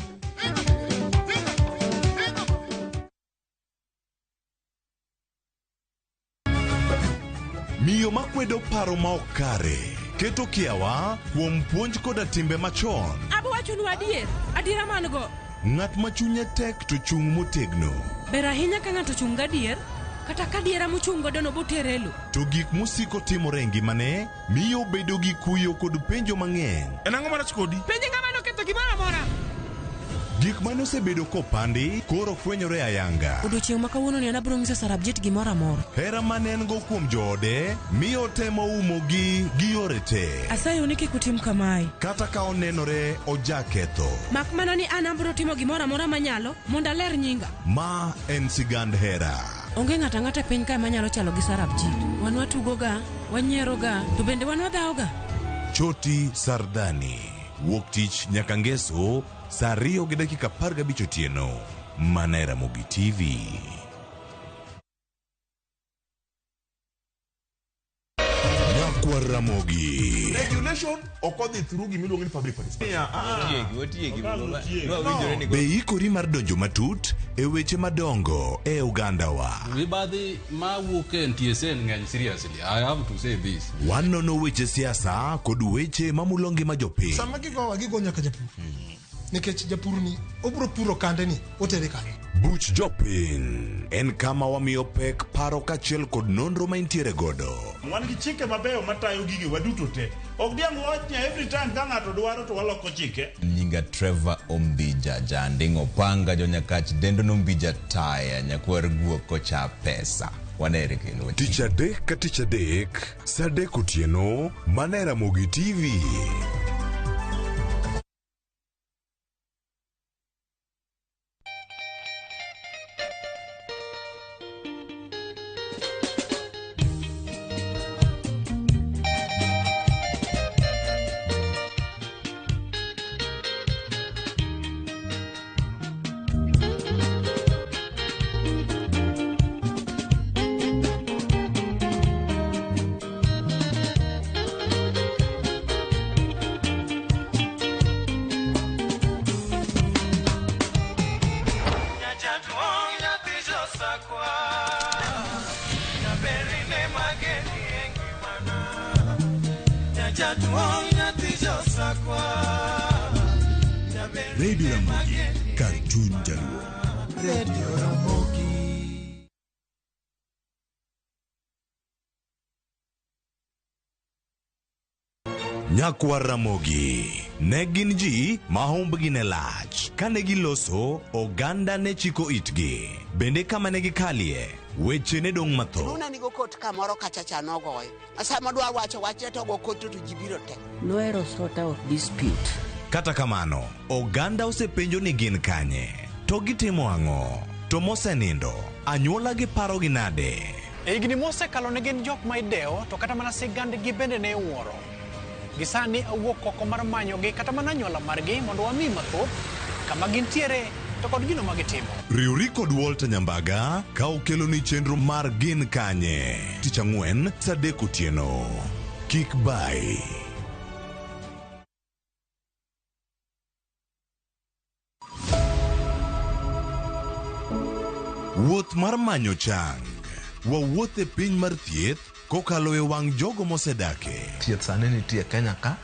Speaker 16: Miyo makwedo paro ma ok kare keto kiawa kuom puonj koda timbe machon.
Speaker 12: Abwachonu adiera man go.
Speaker 16: Ng'at ma chunye tek to chung motegno.
Speaker 12: Ber ahinya ka ng'ato chung gadier, kata ka diera mochung godo no boterelo.
Speaker 16: To gik musiko timore e ngimane miyo bedo gi kuyo kod penjo mang'eny.
Speaker 27: En ang'o marach kodi?
Speaker 12: Penjo ng'ama noketho gimoro amora.
Speaker 16: Gik mane osebedo kopandi koro fwenyore ayanga.
Speaker 12: Odiochieng' ma kawuono ni anabro ng'iso Sarabjit gimoro amora.
Speaker 16: Hera mane en go kuom joode miyo temo umo gi yore te.
Speaker 12: Asayo ni kik utim kamae.
Speaker 16: Kata ka onenore ojaketho.
Speaker 12: Mak mana ni an abro timo gimoro amora manyalo mondo aler nyinga.
Speaker 16: Ma en sigand hera.
Speaker 12: Onge ng'ata ng'ata piny ka manyalo chalo gi Sarabjit. Wan watugoga, wanyieroga, to bende wan wadhaoga.
Speaker 16: Choti Sardani. Wuok tich nyaka ngeso saa 2:15 otieno. Mana e Ramogi TV. Nyakwa Ramogi.
Speaker 27: Regulation okodhi through gimiluongo ni public participation.
Speaker 16: Be ikori mar donjo matut e weche madongo e Uganda wa.
Speaker 1: Mibadhi ma wuok e NTSA ng'eny seriously. I have to say this.
Speaker 16: Wanono weche siasa kod weche mamulo ngima jopiny.
Speaker 5: Sama gigo nyaka japur. Nikech japur ni obro puro kande ni otere kare.
Speaker 16: Buch jopiny en kama wamiyo pek paro kachiel kod nonro ma intiere godo.
Speaker 27: Wan gi chike mabeyo matayo gigi waduto te. Ok diang' wachnya every time ka ng'ato dwaro to waloko chike.
Speaker 9: Nyinga Trevor Ombija jandingo panga jonyakach dendo nombija taya nyakwer guok kocha pesa. Wanere kendo.
Speaker 16: Tich adek ka tich adek saa 3 otieno mana e Ramogi TV. Radio Ramogi, Cartoon Jaluo. Radio Ramogi. Nyakwa Ramogi ne gin ji ma humbgi ne lach. Kane giloso, oganda ne chiko itgi. Bende kama ne gikalie, weche ne dong' matho.
Speaker 10: Luna nigo kot kamoro kachacha nogoye. Asa madwa wacho to go kot to jibiro te.
Speaker 4: Luero sort out dispute.
Speaker 16: Kata kamano, oganda osepenjo ni gin kanye. To gitimo ang'o? To mosenindo, anyuola gi paro gi nade?
Speaker 14: E higni mosekalo ne gin jok ma idewo, to kata mana sigandgi bende ne wuoro. Gisani awuok oko mar manyogi kata mana anyuola margi mondo wami mathoth kama gintiere to kod gino ma gitimo.
Speaker 16: Riuri kod Walter Nyambaga ka okelo ni chenro mar gin kanye. Tich ang'wen saa 3 otieno. Kik bai. Wuoth mar manyo chang. Wawuoth e piny mar thieth kokalo e wang' jogo mosedake.
Speaker 28: Thieth sani nitie Kenya ka,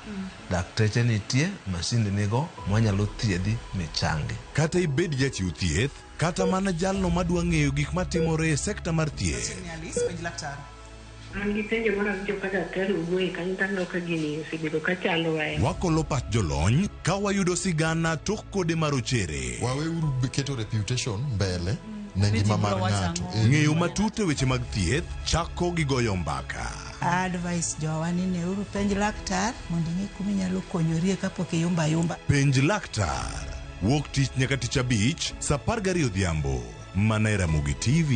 Speaker 28: dakteche nitie, masinde nigo mwanyalo thiedhi michangi.
Speaker 16: Kata ibed jachiw thieth, kata mana jalno madwa ng'eyo gik matimore e sekta mar thieth. Wakolo pat jolony ka wayudo sigana tok kode marochere.
Speaker 17: Waweuru keto reputation mbele. Ngima mar ng'ato.
Speaker 16: Ng'eyo matut e weche mag thieth chako gi goyo mbaka.
Speaker 21: Advice jowani ne uru penj laktar mondo ing'e kuma inyalo konyorie kapok iyumba yumba.
Speaker 16: Penj laktar. Wuok tich nyaka tich abich saa 12 odhiambo. Mana e Ramogi TV.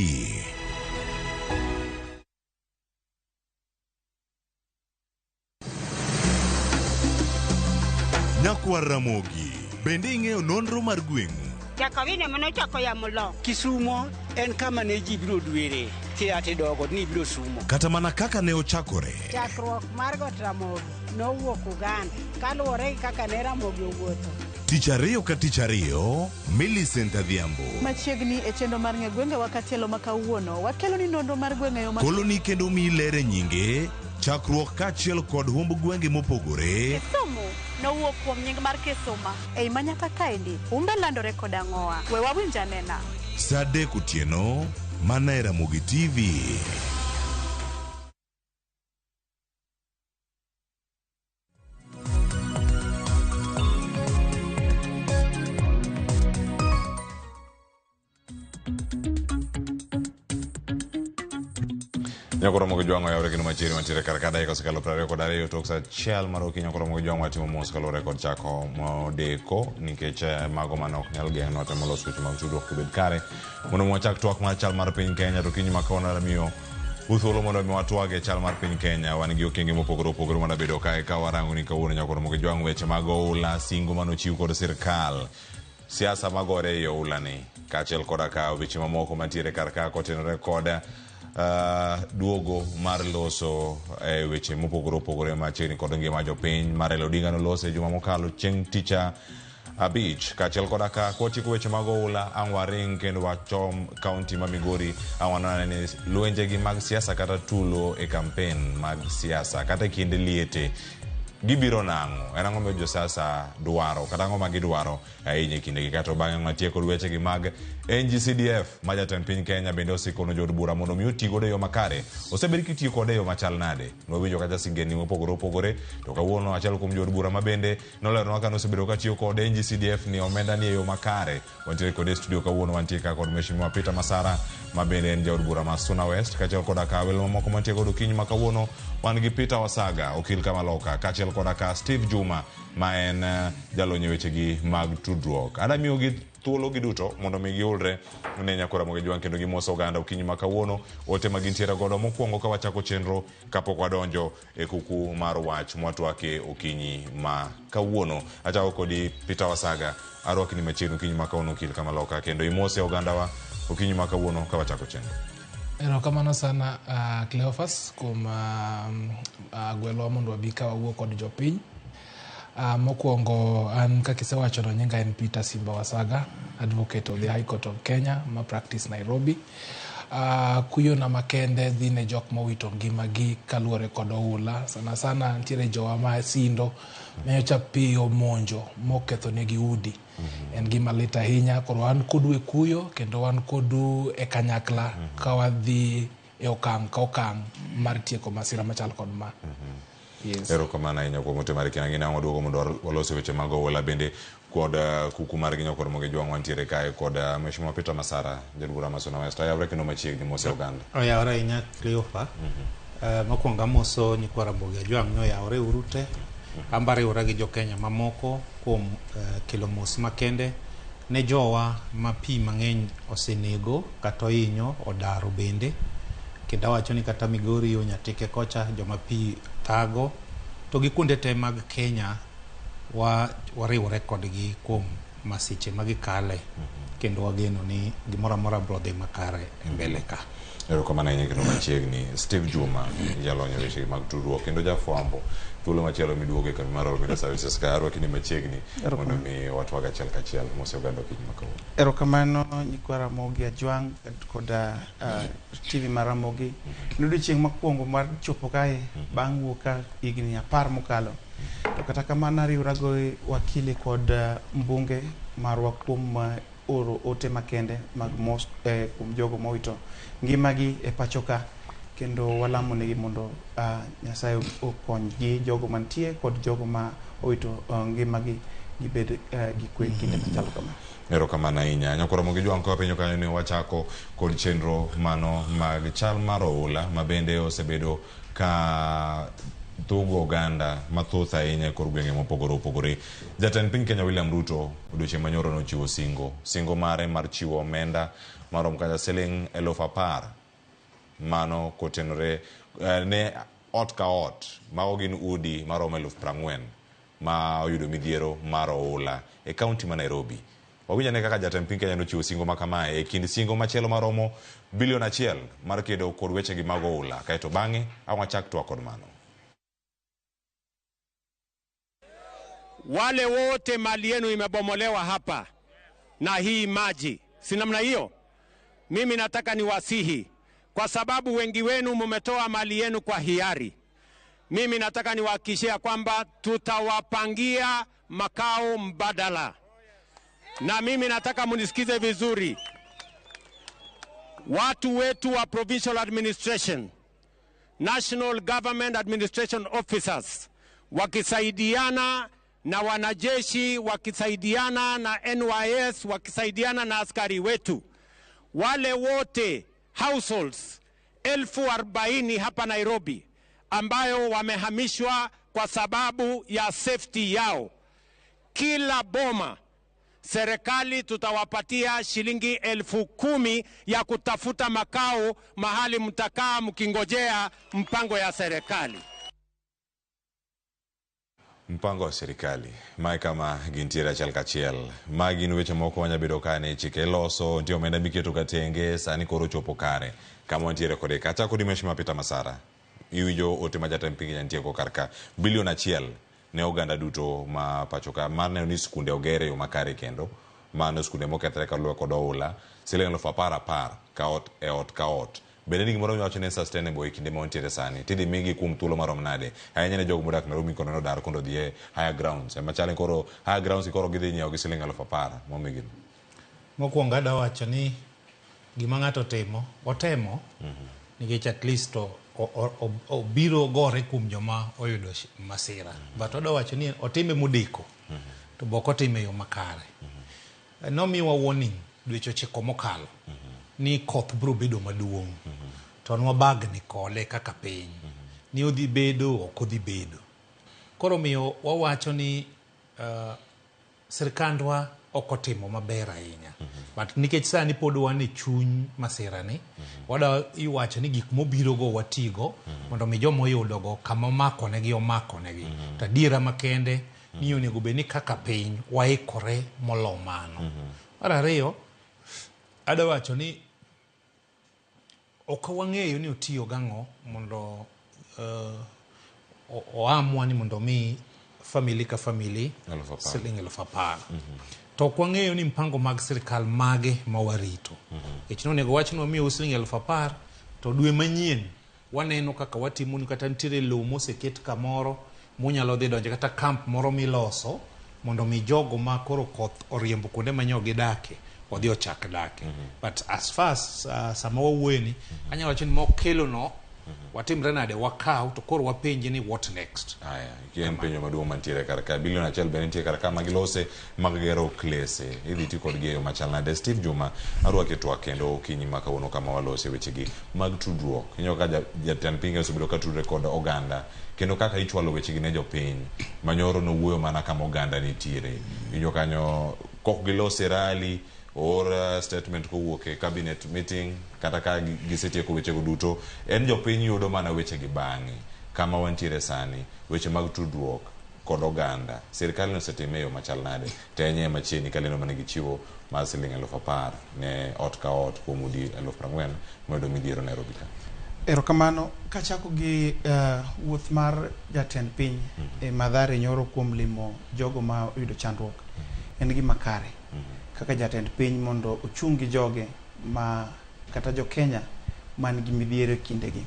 Speaker 16: Nyakwa Ramogi. Bende ing'eyo nonro mar gweng'u.
Speaker 25: Jakawine mano chako ya mulo.
Speaker 14: Kisumo,
Speaker 3: en kama ne ji biro dwere kiate dogo ni biro sumo.
Speaker 16: Kata mana kaka ne ochakore.
Speaker 21: Chakruok mar got Ramogi nowuok Uganda kaluwore kaka ne Ramogi owuotho.
Speaker 16: Tich ariyo ka tich ariyo, Millicent Adhiambo.
Speaker 6: Machiegni e chenro mar ng'e gwenge wakatielo ma kawuono, wakelo ni nonro mar gwenge yo
Speaker 16: Koloni kendo mi lere nyinge, chakruok kachiel kod humb gwenge mopogore.
Speaker 6: Kisumu nowuok kuom nying mar Kisuma. Ei manyaka kaendi, humbe landore kod ang'oa. We wawinj anena.
Speaker 16: Saa 3 otieno, mana e Ramogi TV.
Speaker 9: Nyakoro mogo jwango ya urekino machiri matire karakada iko sikalo prario kodare yotoksa chial maroki nyakoro mogo jwango atimo mos kalo rekod chako modeko nikeche mago manok nyal geng note molos kuchu magchudok kubed kare mono mwachak tuak mar chal mar piny Kenya to kinyi makona ramiyo uthuolo mondo mi watwage chal mar piny Kenya wan gi okenge mopogore opogore mondo bedo kae ka warango ni kawuono nyakoro mogo jwango weche mag oula singo manochiw kod sirkal siasa magore e oula ni kachiel koda ka weche mamoko mantiere kar ka kotenore koda duogo mar loso weche mopogore opogore machiegni kod ngima jopiny mar Raila Odinga nolose juma mokalo chieng' ticha abich kachiel koda ka kotieko weche mag oula angwaring kendo wachom kaunti ma Migori awanana ni lwenjegi mag siasa kata tulo e kampen mag siasa kata kinde liete gibiro nango en ang'o miyo josiasa dwaro kata ang'o ma gidwaro ahinya kindegi kata bang'e matieko wechegi mag NGCDF ma jatend piny Kenya bende osikono jood bura mondo mi oti godo e yo makare osebed kitiyo kode e yo machal nade nowinjo kata sigeni mopogore opogore to kawuono achiel kuom jood bura mabende noleronwa ka nosebedo katiyo kode NGCDF ni omenda ni e yo makare wantiere kode e studio kawuono wantie ka kod Mheshimiwa Peter Masara mabende en jaod bura ma Suna West kachiel koda ka welo mamoko mantie kod okinyi ma kawuono wan gi Peter Wasaga okil Kamaloka kachiel koda ka Steve Juma ma en jalonyo wechegi mag tudruok adamiyo gi thuolo giduto mondo mi giulre ne nyakora mogo jwango kendo gimoso oganda okinyi ma kawuono ote magintiere godo mokwongo ka wachako chenro kapok wadonjo e kuku mar wach mwatwake okinyi ma kawuono achako kodi Peter Wasaga arwaki ni machiegni okinyi ma kawuono okil Kamaloka kendo imose ogandawa okinyi ma kawuono ka wachako chenro.
Speaker 7: Erokamano sana Cleophas kuom gwelo mondo wabika wawuok kod jopiny. Mokwongo an kakisewacho no nyinga en Peter Simba Wasaga, advocate of the High Court of Kenya, ma practice Nairobi. Kuyo na makende dhine jok mowito ngimagi kaluore kod oula sana sana ntiere jowa ma sindo meyocha piyo monjo moketho negi udi en gima lit ahinya koro an kodu e kuyo kendo wan kodu e kanyakla ka wadhi e okang' ka okang' mar tieko masira machal kod ma. Yes.
Speaker 9: Erokamano ahinya kuom ote mar Kenya ngina waduogo mondo waloso weche mag oula bende kod kuku mar gi nyakoro mogo jwango wantiere kae kod Mheshimiwa Peter Masara jadbura ma Suna West ayawre kendo machiegni mose oganda.
Speaker 8: Oyawre ahinya Cleophas. Mokwongo amoso nyikwara Ramogi jwango oyawre urute ambare ura gi jo Kenya mamoko kuom kelo mos makende ne jowa ma pi mang'eny osenego kata ohinyo odaro bende kendo wacho ni kata Migori yo Nyatike kocha joma pi thago to gi kuonde te mag Kenya wariwore kodgi kuom masiche magikale kendo wageno ni gimoro amora bro dhi makare e mbele ka.
Speaker 9: Erokamano ahinya kendo machiegni Steve Juma jalonyo weche mag tudruok kendo jafwambo thuolo machielo miduogo e kambi mar Media Services ka arwaki ni machiegni mondo mi watwaga achiel kachiel mose oganda okinyi ma kawuono.
Speaker 11: Erokamano nyikwa Ramogi ajwang' koda TV mar Ramogi nudo chieng' makwongo mar chopo kae bang' wuok higni 10 mokalo to kata kamano ariwra go wakili kod mbunge marwa kuom oro ote makende mag mos kuom jogo mowito ngimagi e pachoka kendo walamo negi mondo Nyasaye okonygi jogo mantie kod jogo ma owito ngimagi gibed gi kwe kinde machalo kama.
Speaker 9: Erokamano ahinya nyakoro mogo jwango ka penyo kanyo ni wachako kod chenro mano mag chal mar oula ma bende osebedo ka thugo oganda mathoth ahinya kor gwenge mopogore opogore. Jatend piny Kenya William Ruto odiochieng' manyoro nochiwo singo mare mar chiwo omenda marom kata siling 10,000 mano kotenore ne ot ka ot mago gin udi marom 40,000 ma oyudo midhiero mar oula e kaunti ma Nairobi Wawinjane kaka jatend piny Kenya nochiwo singo makamae e kind singo machielo maromo $1 billion mar kedo kod weche gi mag oula. Kaeto bang'e awachak twak kod mano.
Speaker 2: Wale wote mali yenu imebomolewa hapa na hii maji, si namna hiyo? Mimi nataka niwasihi, kwa sababu wengi wenu mumetoa mali yenu kwa hiari. Mimi nataka niwahakikishia kwamba tutawapangia makao mbadala. Na mimi nataka munisikize vizuri. Watu wetu wa provincial administration, national government administration officers, wakisaidiana na wanajeshi, wakisaidiana na NYS, wakisaidiana na askari wetu, wale wote households 40,000 hapa Nairobi ambayo wamehamishwa kwa sababu ya safety yao, kila boma serikali tutawapatia shilingi 10,000 ya kutafuta makao mahali mtakaa mkingojea mpango ya serikali.
Speaker 9: Mpango wa serikali mai kama gintiere chal kachiel magi weche moko wanya bedo kane chike loso ndio menda miketo katenge sani koro chopo kare kama wantiere kode kacha kodi meshima Peter Masara iwijo ote majatend piny ntie ko karka $1 billion ne oganda duto ma pachoka marne ni skunde ogere yo makare kendo mano skunde mokethre ka luwe kod oula $10,000 kaot e ot kaot. Bende nigi moro nyawacho ne sustainable kinde ma ontiere sani tidi migi kum thuolo marom nade ahinya ne jogo modak Nairobi kono dar kondo dhie higher grounds machale koro higher grounds koro gidhi nyiewo gi $10,000 momigi.
Speaker 8: Mokwongo ada wacho ni gima ng'ato otemo nikech at least obiro gore kum joma oyudo masira but oda wacho ni otime modeko to boko otime yo makare. Nomiwa warning dweche 9 mokalo ni koth bro bedo maduong' to nwabagni kole kaka piny ni odhi bedo ok odhi bedo. Koro miyo wawacho ni sirkandwa ok otimo maber ahinya but nikech sani pod wan e chuny masira ni wada iwacho ni gik mobiro go watigo mondo mi jomo yudo go kama mako negi to adiera makende ni onego bed ni kaka piny waikore molo mano. Mar ariyo ada wacho ni ok wang'eyo ni otiyo gang'o mondo oamwa ni mondo mi family ka family $10,000 to kwang'eyo ni mpango mag sirikal mage mawarito ich nonego wachno miyo $10,000 to dwe manyien waneno kaka watimo ni kata ntiere lowo moseket kamoro munyalo dhi donje kata camp moro miloso mondo mi jogo ma koro koth oriembo kuonde manyo gidake odhi ochak dake. But as far as sama wawueni anyalo wacho ni mokelo no watimre nade wakaw to koro wapenje ni what next.
Speaker 9: Aya kien penjo maduong' mantiere karaka $1 billion bende nitie karaka magilose magero klese idhi ti kod geyo machal nade. Steve Juma arwake twak kendo kinyi makawuono kama walose wechegi mag tudruok inyo ka jatend piny osebedo ka tudre kod oganda kendo kaka ichwalo wechegi ne jopiny manyoro no wuoyo mana kama oganda nitiere inyo kanyo kok gilose rally or statement kowuok e cabinet meeting kata ka gisetieko wechego duto en jopiny yudo mana wechegi bang'e kama wantiere sani weche mag tudruok kod oganda sirikal nosetime yo machal nade tenye machiegni kalendo mane gichiwo mar $10,000 ne ot ka ot kuom udi 40,000 moyudo midhiero Nairobi ka.
Speaker 11: Erokamano kachako gi wuoth mar jatend piny e Mathare nyoro kuom limo jogo ma oyudo chandruok en gima kare kaka jatend piny mondo ochungi joge ma kata jo Kenya man gi midhiero kindegi.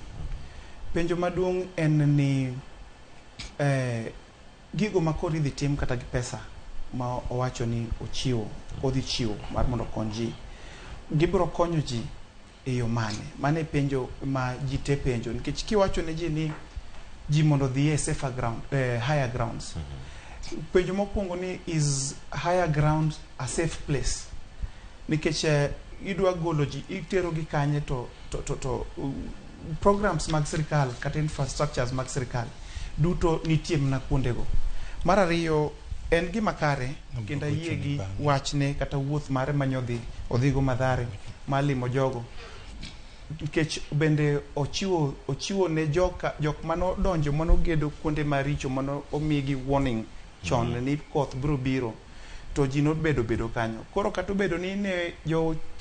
Speaker 11: Penjo maduong' en ni gigo makoro idhi tim kata gi pesa ma owacho ni odhi chiwo mar mondo kony ji gibiro konyo ji e yo mane penjo ma ji te penjo nikech kiwacho ne ji ni ji mondo dhi e safer ground higher grounds penjo mokwongo ni is higher ground a safe place nikech idwa golo ji itero gi kanye to programs mag sirikal kata infrastructures mag sirikal duto nitie mna kuondego. Mar ariyo en gima kare kendo yie gi wachne kata wuoth mare manyodhi odhigo Mathare malimo jogo nikech bende ochiwo ne jok mano donjo mano gedo kuonde maricho mano omigi warning chon ni koth biro biro to ji nobedo kanyo. Koro kata obedo ni ne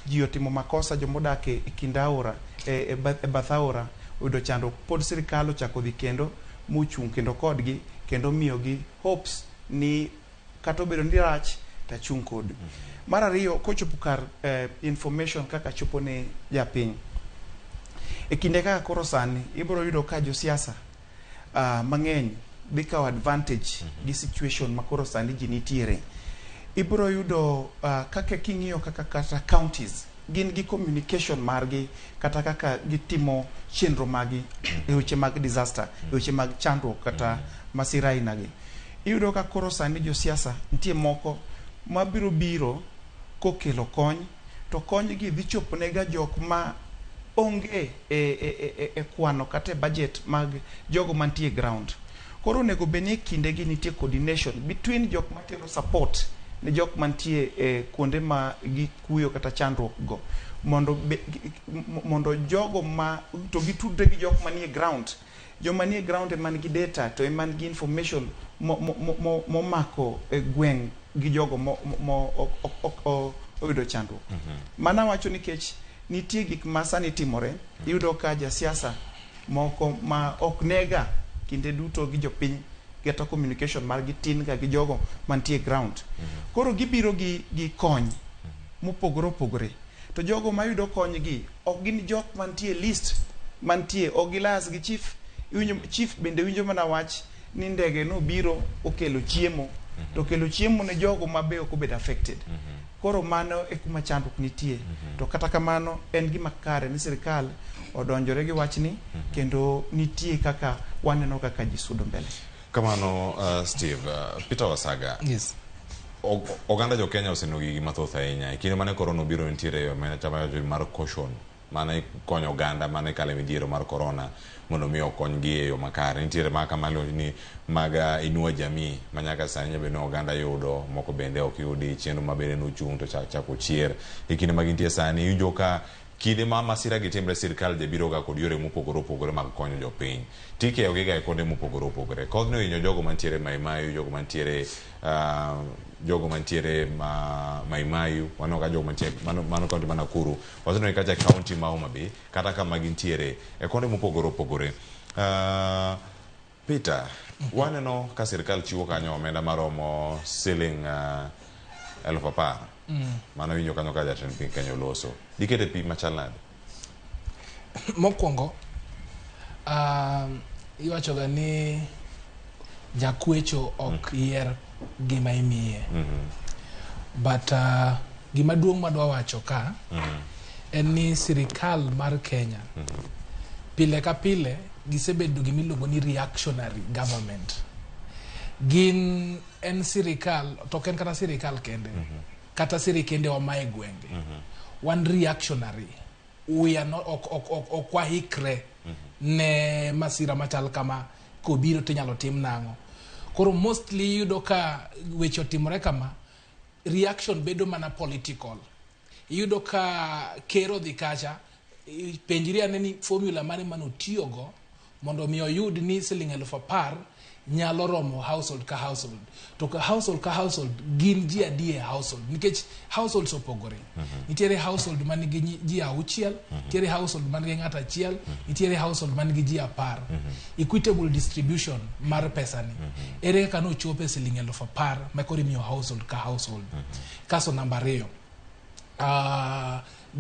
Speaker 11: ji otimo makosa jomodak e kind aora e bath aora oyudo chandruok, pod sirikal ochako dhi kendo mochung' kendo kodgi kendo miyogi hopes ni kata obedo ni rach tachung' kod. Mar ariyo, kochopo kar information kaka chopo ne japiny e kinde kaka koro sani, ibiro yudo ka josiasa mang'eny dhi kawo advantage gi situation ma koro sani ji nitiere. Ibiro yudo kaka king'iyo kata counties gin gi communication margi kata kaka gitimo chenro magi e weche mag disaster, e weche mag chandruok kata masira ainagi. Iyudo ka koro sani josiasa nitie moko biro kokelo kony, to kony gi dhi chopo nega jok ma onge e kwano kata budget mag jogo mantie ground. Koro nego beni kinde gi nitie coordination between jok matero support ne jok mantie kuonde ma gi kuyo kata chandruok go, mondo jogo ma to gitudre gi jok manie ground. Joma nie ground man gi data to man gi information momako gweng' gi jogo oyudo chandruok. Mana wacho nikech nitie gik ma sani timore, iyudo ka jasiasa moko ma ok nega kinde duto gi jopiny kata communication margi tin ga gi jogo mantie ground. Koro gibiro gi kony mopogore opogore, to jogo mayudo kony gi ok gin jok mantie list mantie ogilas gi chief bende winjo mana wach ni ndege no biro okelo chiemo, to kelo chiemo ne jogo mabe ok obed affected. Koro mano e kuma chandruok nitie, to kata kamano en gima kare ni sirikal odonjore gi wachni kendo nitie kaka waneno kaka ji sudo mbele.
Speaker 9: Kamano Steve, Peter Wasaga.
Speaker 7: Yes.
Speaker 9: Oganda jo Kenya osenogi gima thoth ahinya. Kinde mane corona biro nitiere yo mane chama mar caution, mane konyo oganda mane kale midhiero mar corona mondo mi okony gi e yo makare. Nitiere maka malo ni maga Inua Jamii manyaka sanya bende oganda yudo, moko bende ok yudi, chenro mabende nochung' to chako chier. E kinde magintie sani yudo ka kinde ma masira gitimre sirikal je biro ga kod yore mopogore opogore mag konyo jopiny. Tike ogiga e konde mopogore opogore. Kodno inyo jogo mantiere Maimayu, jogo mantiere Maimayu, wano ka jogo mantiere mano kaunti Nakuru, waseno ikacha county ma Homa Bay, kata kama gintiere e konde mopogore opogore. Peter, waneno ka sirikal chiwo kanyo omenda maromo siling 10,000. Mano winjo kanyo ka jatend piny Kenya loso. Dikete pi machal nade?
Speaker 7: Mokwongo, iwacho ga ni jakwecho ok yier gima imiye. But gima duong' madwa wacho ka en ni sirikal mar Kenya pile ka pile gisebedo gimiluongo ni reactionary government. Gin en sirikal, to ken kata sirikal kende, kata sirikende wa mae gwenge. One reactionary. We are not okwahikre ne masira machal kama kobiro tinyalo tim nango. Koro mostly yudo ka weche otimore kama, reaction bedo mana political. Yudo ka kero dhi kacha, penjiri ane ni formula mane manotiyogo mondo mi oyud ni siling 10,000 nyalo romo household ka household. To ka household gin ji adie household, nikech households opogore. Nitiere household manigi ji 6, nitiere household manigi ng'ata achiel, nitiere household manigi ji 10. Equitable distribution mar pesa ni. Ere kano chope siling 10,000 makori miyo household ka household. Kaso namba 2.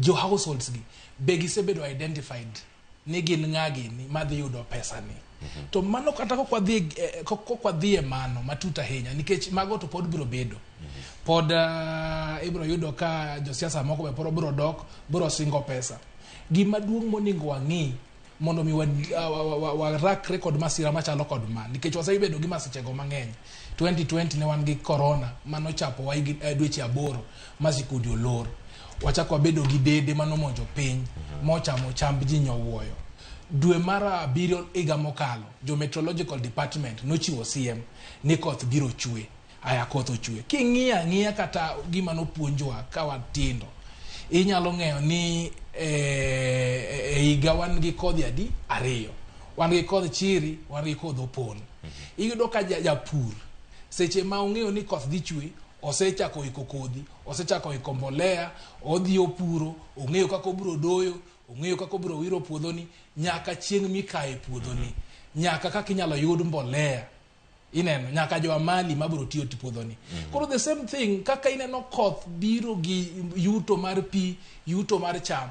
Speaker 7: Jo households gi be gisebedo identified ni gin ng'agi ni madhi yudo pesa ni. To mano kata kokwa dhie mano matuta ahinya, nikech mago to pod biro bedo. Pod ibiro yudo ka josiasa moko be poro biro dok, biro singo pesa. Gima duong' moningo wang'i mondo mi warak record masira machalo kod ma, nikech wasebedo gi masichego mang'eny. 2020 ne wan gi corona mano chapo wa dweche 8 masikundi olor. Wachako wabedo gi dede manomonjo piny, mochamo chamb ji nyowuoyo. Dwe mara 7 higa mokalo, jo meteorological department nochiwo CM ni koth biro chwe. Aya koth ochwe. King'iya kata gima nopuonjwa ka watindo, inyalo ng'eyo ni higa wan gi kodhi adi 2. Wan gi kodh chiri, wan gi kodh opon. Iyudo ka japur seche ma ong'eyo ni koth dhi chwe, osechako iko kodhi, osechako iko mbolea, odhi opuro, ong'eyo kaka obiro doyo, ong'eyo kaka obiro wiro puodhoni, nyaka chieng' mikaye puodhoni, nyaka kaka inyalo yud mbolea. Ineno nyaka jo amali mabiro tiyo puodhoni. Koro the same thing kaka ineno koth biro gi yuto mar pi, yuto mar cham.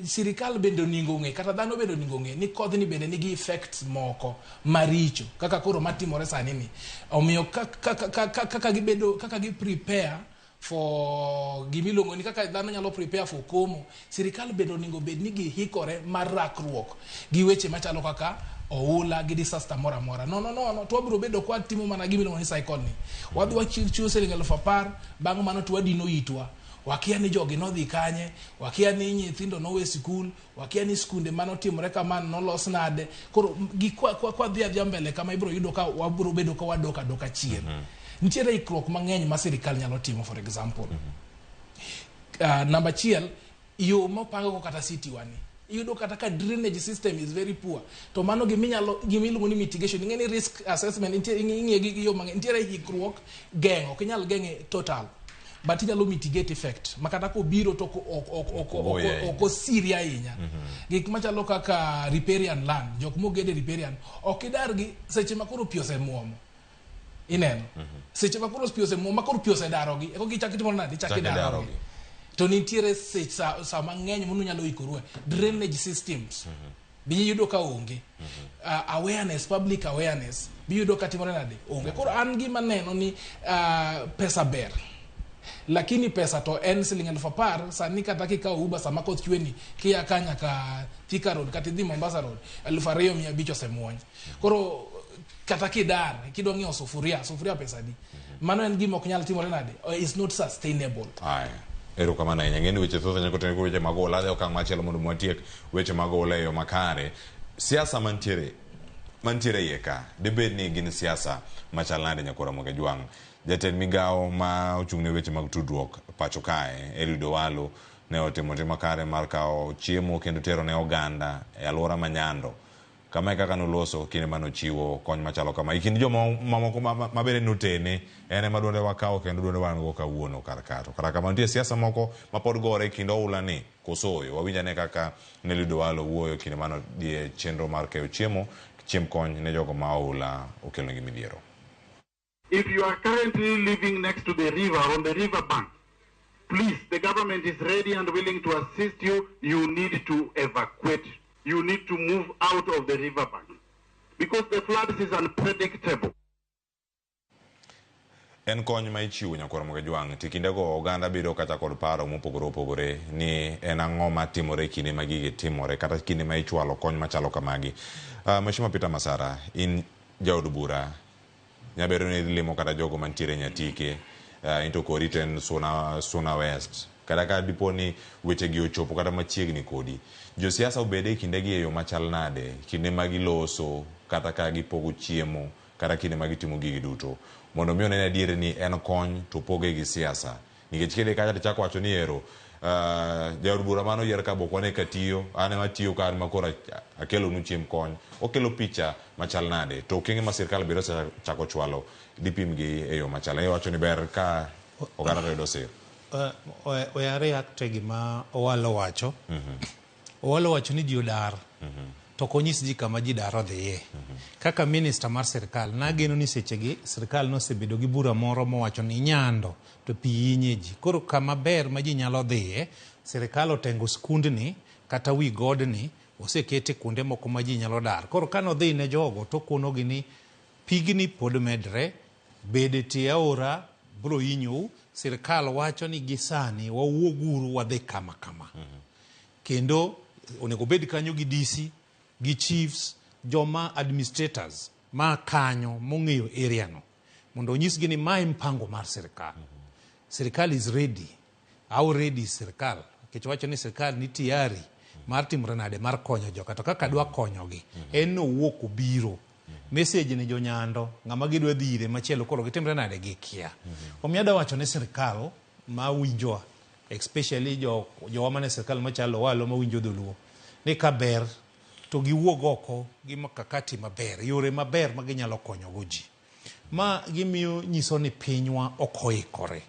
Speaker 7: Sirikal bende oningo ng'e, kata dhano bende oningo ng'e ni kodhni bende nigi effects moko maricho kaka koro matimore sani ni. Omiyo kaka gibedo, kaka gi prepare for gimiluongo ni kaka dhano nyalo prepare for komo, sirikal bende oningo bed ni gihikore mar rakruok gi weche machalo kaka oula gi disaster mora mora. No, to wabiro bedo kwa timo mana gimiluongo ni cycle ni. Wadhi wachiwo siling 10,000, bang' mano to wadino itwa. Wakia ni jogi nodhi kanye, wakia ni nyithindo nowe sikul, wakia ni skunde manotimore kamano nolos nade. Koro kwa dhia mbele kama ibiro yudo ka wabiro bedo ka wadoka chien. Nitiere ikruok mang'eny ma sirikal nyalo timo, for example. Number chiel, yo mopango kata city wani. Iyudo kata ka drainage system is very poor. To mano gimiluongo ni mitigation, ing'eni risk assessment, ing'e gi yo mang'eny. Nitiere ikruok geng'o, ok inyal geng'e total. But inyalo mitigate effect. Makata ko biro to oko Syria inya. Gik machalo kaka riparian land, jok mogede riparian, ok idar gi seche makoro piose muomo. Ineno. Seche makoro piose muomo, makoro piose darogi. Eko gichaki timo nade, chaki darogi. To nitiere sa mang'eny munu nyalo ikorue. Drainage systems. Biyudo ka onge. Awareness, public awareness. Biyudo ka timore nade, onge. Koro an gima neno ni pesa ber. Lakini pesa to en siling 10,000 sani kata kika uba sama koth chweni kia kanya ka Thika Road kata dhi Mombasa Road 2,500 osemuony. Koro kata kidar kidwa ng'iewo sufuria pesa di. Mano en gima ok nyal timore nade. It's not sustainable.
Speaker 9: Ero kama na ing'eni weche thoth nyako tengo weche magola de okang' machielo mondo mwatiek weche magola yo makare. Siasa mantiere yeka debed ni gin siasa machal nade nyakora moge jwang'. Jatend migao ma ochung'ne weche mag tudruok pacho kae Eliud Owalo ne otimo tim makare mar kawo chiemo kendo tero ne oganda e alwora manyando kama kaka noloso kinde manochiwo kony machalo kama ikindi joma mamoko mabere notene ene maduonde wakawo kendo duonde wan go kawuono karkato kata kama nitie siasa moko mapod gore kindo oula ni kosoyo wawinjane kaka Eliud Owalo wuoyo kinde mano die chenro mar keyo chiem kony ne jogo ma oula okelo ngi midhiero.
Speaker 13: If you are currently living next to the river, on the river bank, please, the government is ready and willing to assist you. You need to evacuate. You need to move out of the river bank because the floods is unpredictable.
Speaker 9: En kony ma ichiwo nyakora moge jwang' tikindego oganda biro kata kod paro mopogore opogore ni en ang'o matimore kinde ma gige timore kata kinde ma ichwalo kony machalo kamagi. Mheshimiwa Peter Masara, in jaod bura nyabero ne limo kata jogo mantiere Nyatike into koriten Suna West kata ka diponi weche gi ochopo kata machiegni kodi jo siasa obede kinde gi yo machal nade kinde magi loso kata ka gipogo chiemo kata kinde magi timo gigi duto mondo miyo ne adiere ni en kony to poge gi siasa nikech kinde kacha chako wacho ni ero jaod bura mano yer ka bokwane katiyo ane matiyo kan makora akelo nu chiem kony okelo picha machal nade to kenge ma sirkal biro chako chwalo dipim gi e yo machal e wacho ni ber ka oganda redo sir
Speaker 8: oyare akte gima Owalo wacho Owalo wacho ni ji odar to konyis ji kama ji daro dhiye kaka minister mar sirkal nageno ni sechegi sirkal nosebedo gi bura moro mowacho ni nyando to pi inye ji koro kama ber ma ji nyalo dhiye sirkal otengo skundni kata wi godni osekete kuonde moko ma ji nyalo dar koro kano dhi ne jogo to konogi ni pigni pod medre bede tie aora bro inyo sirkal wacho ni gisani wawuoguru wadhi kama kendo onego bed kanyo gi DC gi chiefs joma administrators ma kanyo mong'eyo area no mondo onyisgi ni ma mpango mar sirkal sirkal is ready how ready sirkal kech wacho ni sirkal ni tayari mar timore nade mar konyo joka to kaka dwa konyogi en no wuok obiro message ni jonyando ng'ama gidwa dhire machielo koro gitimre nade gikia omiada wacho ni sirkal ma winjoa especially jowa mane sirkal machalo Owalo ma winjo dholuo ni kaber to giwuog oko gi makakati maber yore maber ma ginyalo konyogo ji ma gimiyo nyiso ni pinywa ok oikore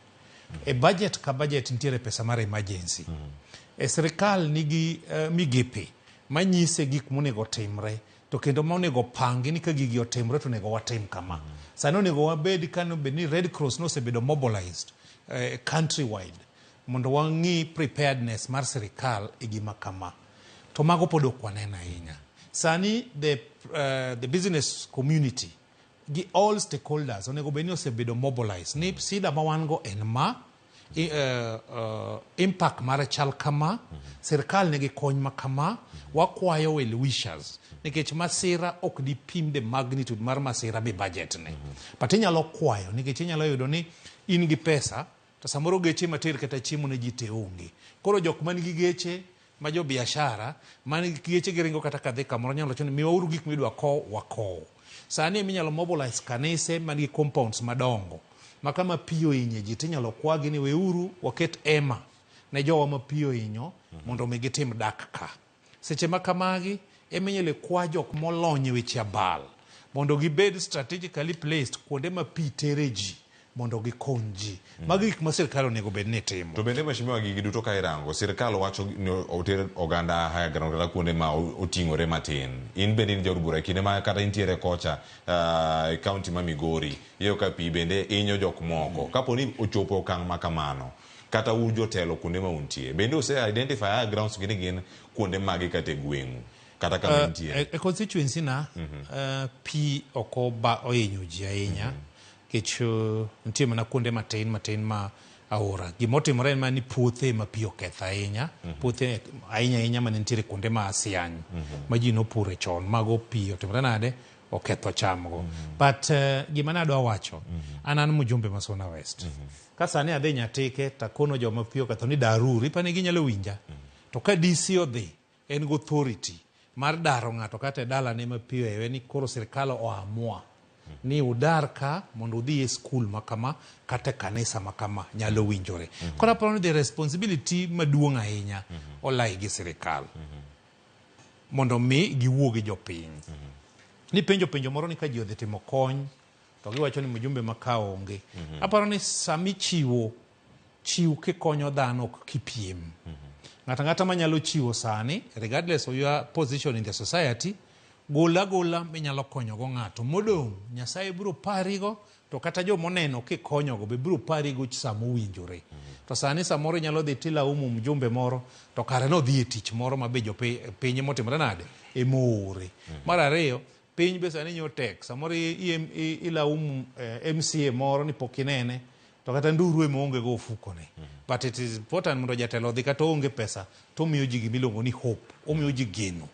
Speaker 8: E budget ka budget nitiere pesa mar emergency. E sirikal nigi migepe manyise gik monego timre to kendo monego pangi ni ka gigi otimre to nego watim kama. Sano nego wabedi kano beni Red Cross no sebedo mobilized countrywide mondo wangi preparedness mar sirikal e gima kama. To mago pod ok waneno ahinya. Sani the business community gi all stakeholders onego beni osebedo mobilized ni sida ma wan go en ma impact mar chal kama sirikal nigi kony ma kama wakwayo well wishers nikech masira ok di pim the magnitude mar masira bi budget ne but inyalo kwayo nikech inyalo yudo ni in gi pesa to samoro geche mater kata chiemo ne ji te onge koro jok man gi geche ma jo biashara man gi geche giringo kata kadhi kamoro nyalo choni miwauru gik midwa ko wako sani minyalo mobilize kanise man gi compounds madongo makama piyo inye ji tinyalo kwagi ni weuru waket ema ne jowa ma piyo inyo mondo mi gitim dak ka seche makamagi eminyele kwa jok molonye weche abal mondo gibed strategically placed kuonde ma pi tere ji mondo gikony ji magi gik ma sirikal onego bed ni timo.
Speaker 9: To bende mashimiwa gigi duto ka irango sirikal wacho ni oter oganda higher ground kata kuonde ma oting'ore matin. In bende in jaod bura kinde ma kata intiere kocha county ma Migori iyo ka pi bende inyo jok moko kapo ni ochopo okang' ma kamano kata u jotelo kuonde ma untie bende ose identify higher grounds gin kuonde magi kata e gweng'u kata kama intie
Speaker 8: e constituency na pi oko ba ohinyo ji ahinya kech nitie mana kuonde matin ma aora gimotimore en mani puothe ma pi oketho ahinya puothe ahinya mane nitiere kuonde ma asiany ma ji nopure chon mago pi otimore nade oketho chamgo but gima nadwa wacho an mjumbe ma Suna West ka sani adhi Nyatike takono joma pi oketho ni daruri pani ginyalo winja to ka DC odhi en go authority mar daro ng'ato kata e dala ne ma pi ewe ni koro sirikal oamua ni udar ka mondo udhi e skul makama kata kanisa makama nyalo winjore kora paro ni the responsibility maduong' ahinya olai gi sirikal mondo mi giwuogi jopiny ni penjo moro ni ka ji odhi timo kony to giwacho ni mjumbe makao onge aparo ni sami chiw kikonyo dhano ok kipiem ng'ata manyalo chiwo sani regardless of your position in the society gola minyalo konyo go ng'ato modong' Nyasaye biro parigo to kata jo moneno kikonyo go be biro parigo samo winjore to sani samoro nyalo dhi tila mjumbe moro to kare no dhi e tich moro ma be jo piny motimre nade e more mar ariyo piny be sani nyotek samoro ila MCA moro ni pokinene to kata nduru e monge go ofukone but it is important mondo jatelo dhi kata onge pesa to miyo ji gimiluongo ni hope omiyo ji geno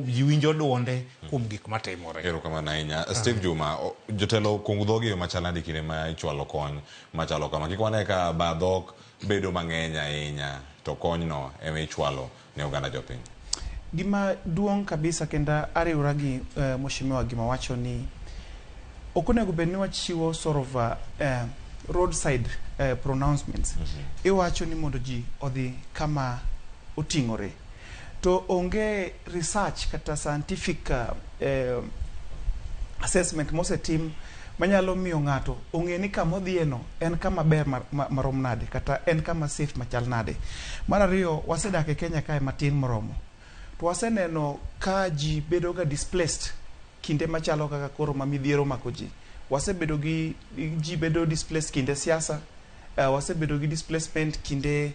Speaker 8: ji winjo duonde kuom gik matimore.
Speaker 9: Erokamano ahinya. Steve Juma jotelo kung dhogi machalandi kinde ma ichwalo kony machalo kama kik wane ka badhok bedo mang'eny ahinya to kony no ema ichwalo ne oganda jopiny.
Speaker 11: Gima duong' kabisa kenda ariwra gi mheshimiwa gima wacho ni ok onego bed ni wachiwo sort of roadside pronouncements iwacho ni mondo ji odhi kama oting'ore to onge research kata scientific assessment mosetim manyalo miyo ng'ato ong'e ni kama odhieno en kama ber marom nade kata en kama safe machal nade. Mar ariyo wasedak e Kenya kae matin moromo to waseneno ka ji bedo ga displaced kinde machalo kaka koro ma midhiero mako ji wasebedo gi ji bedo displaced kinde siasa wasebedo gi displacement kinde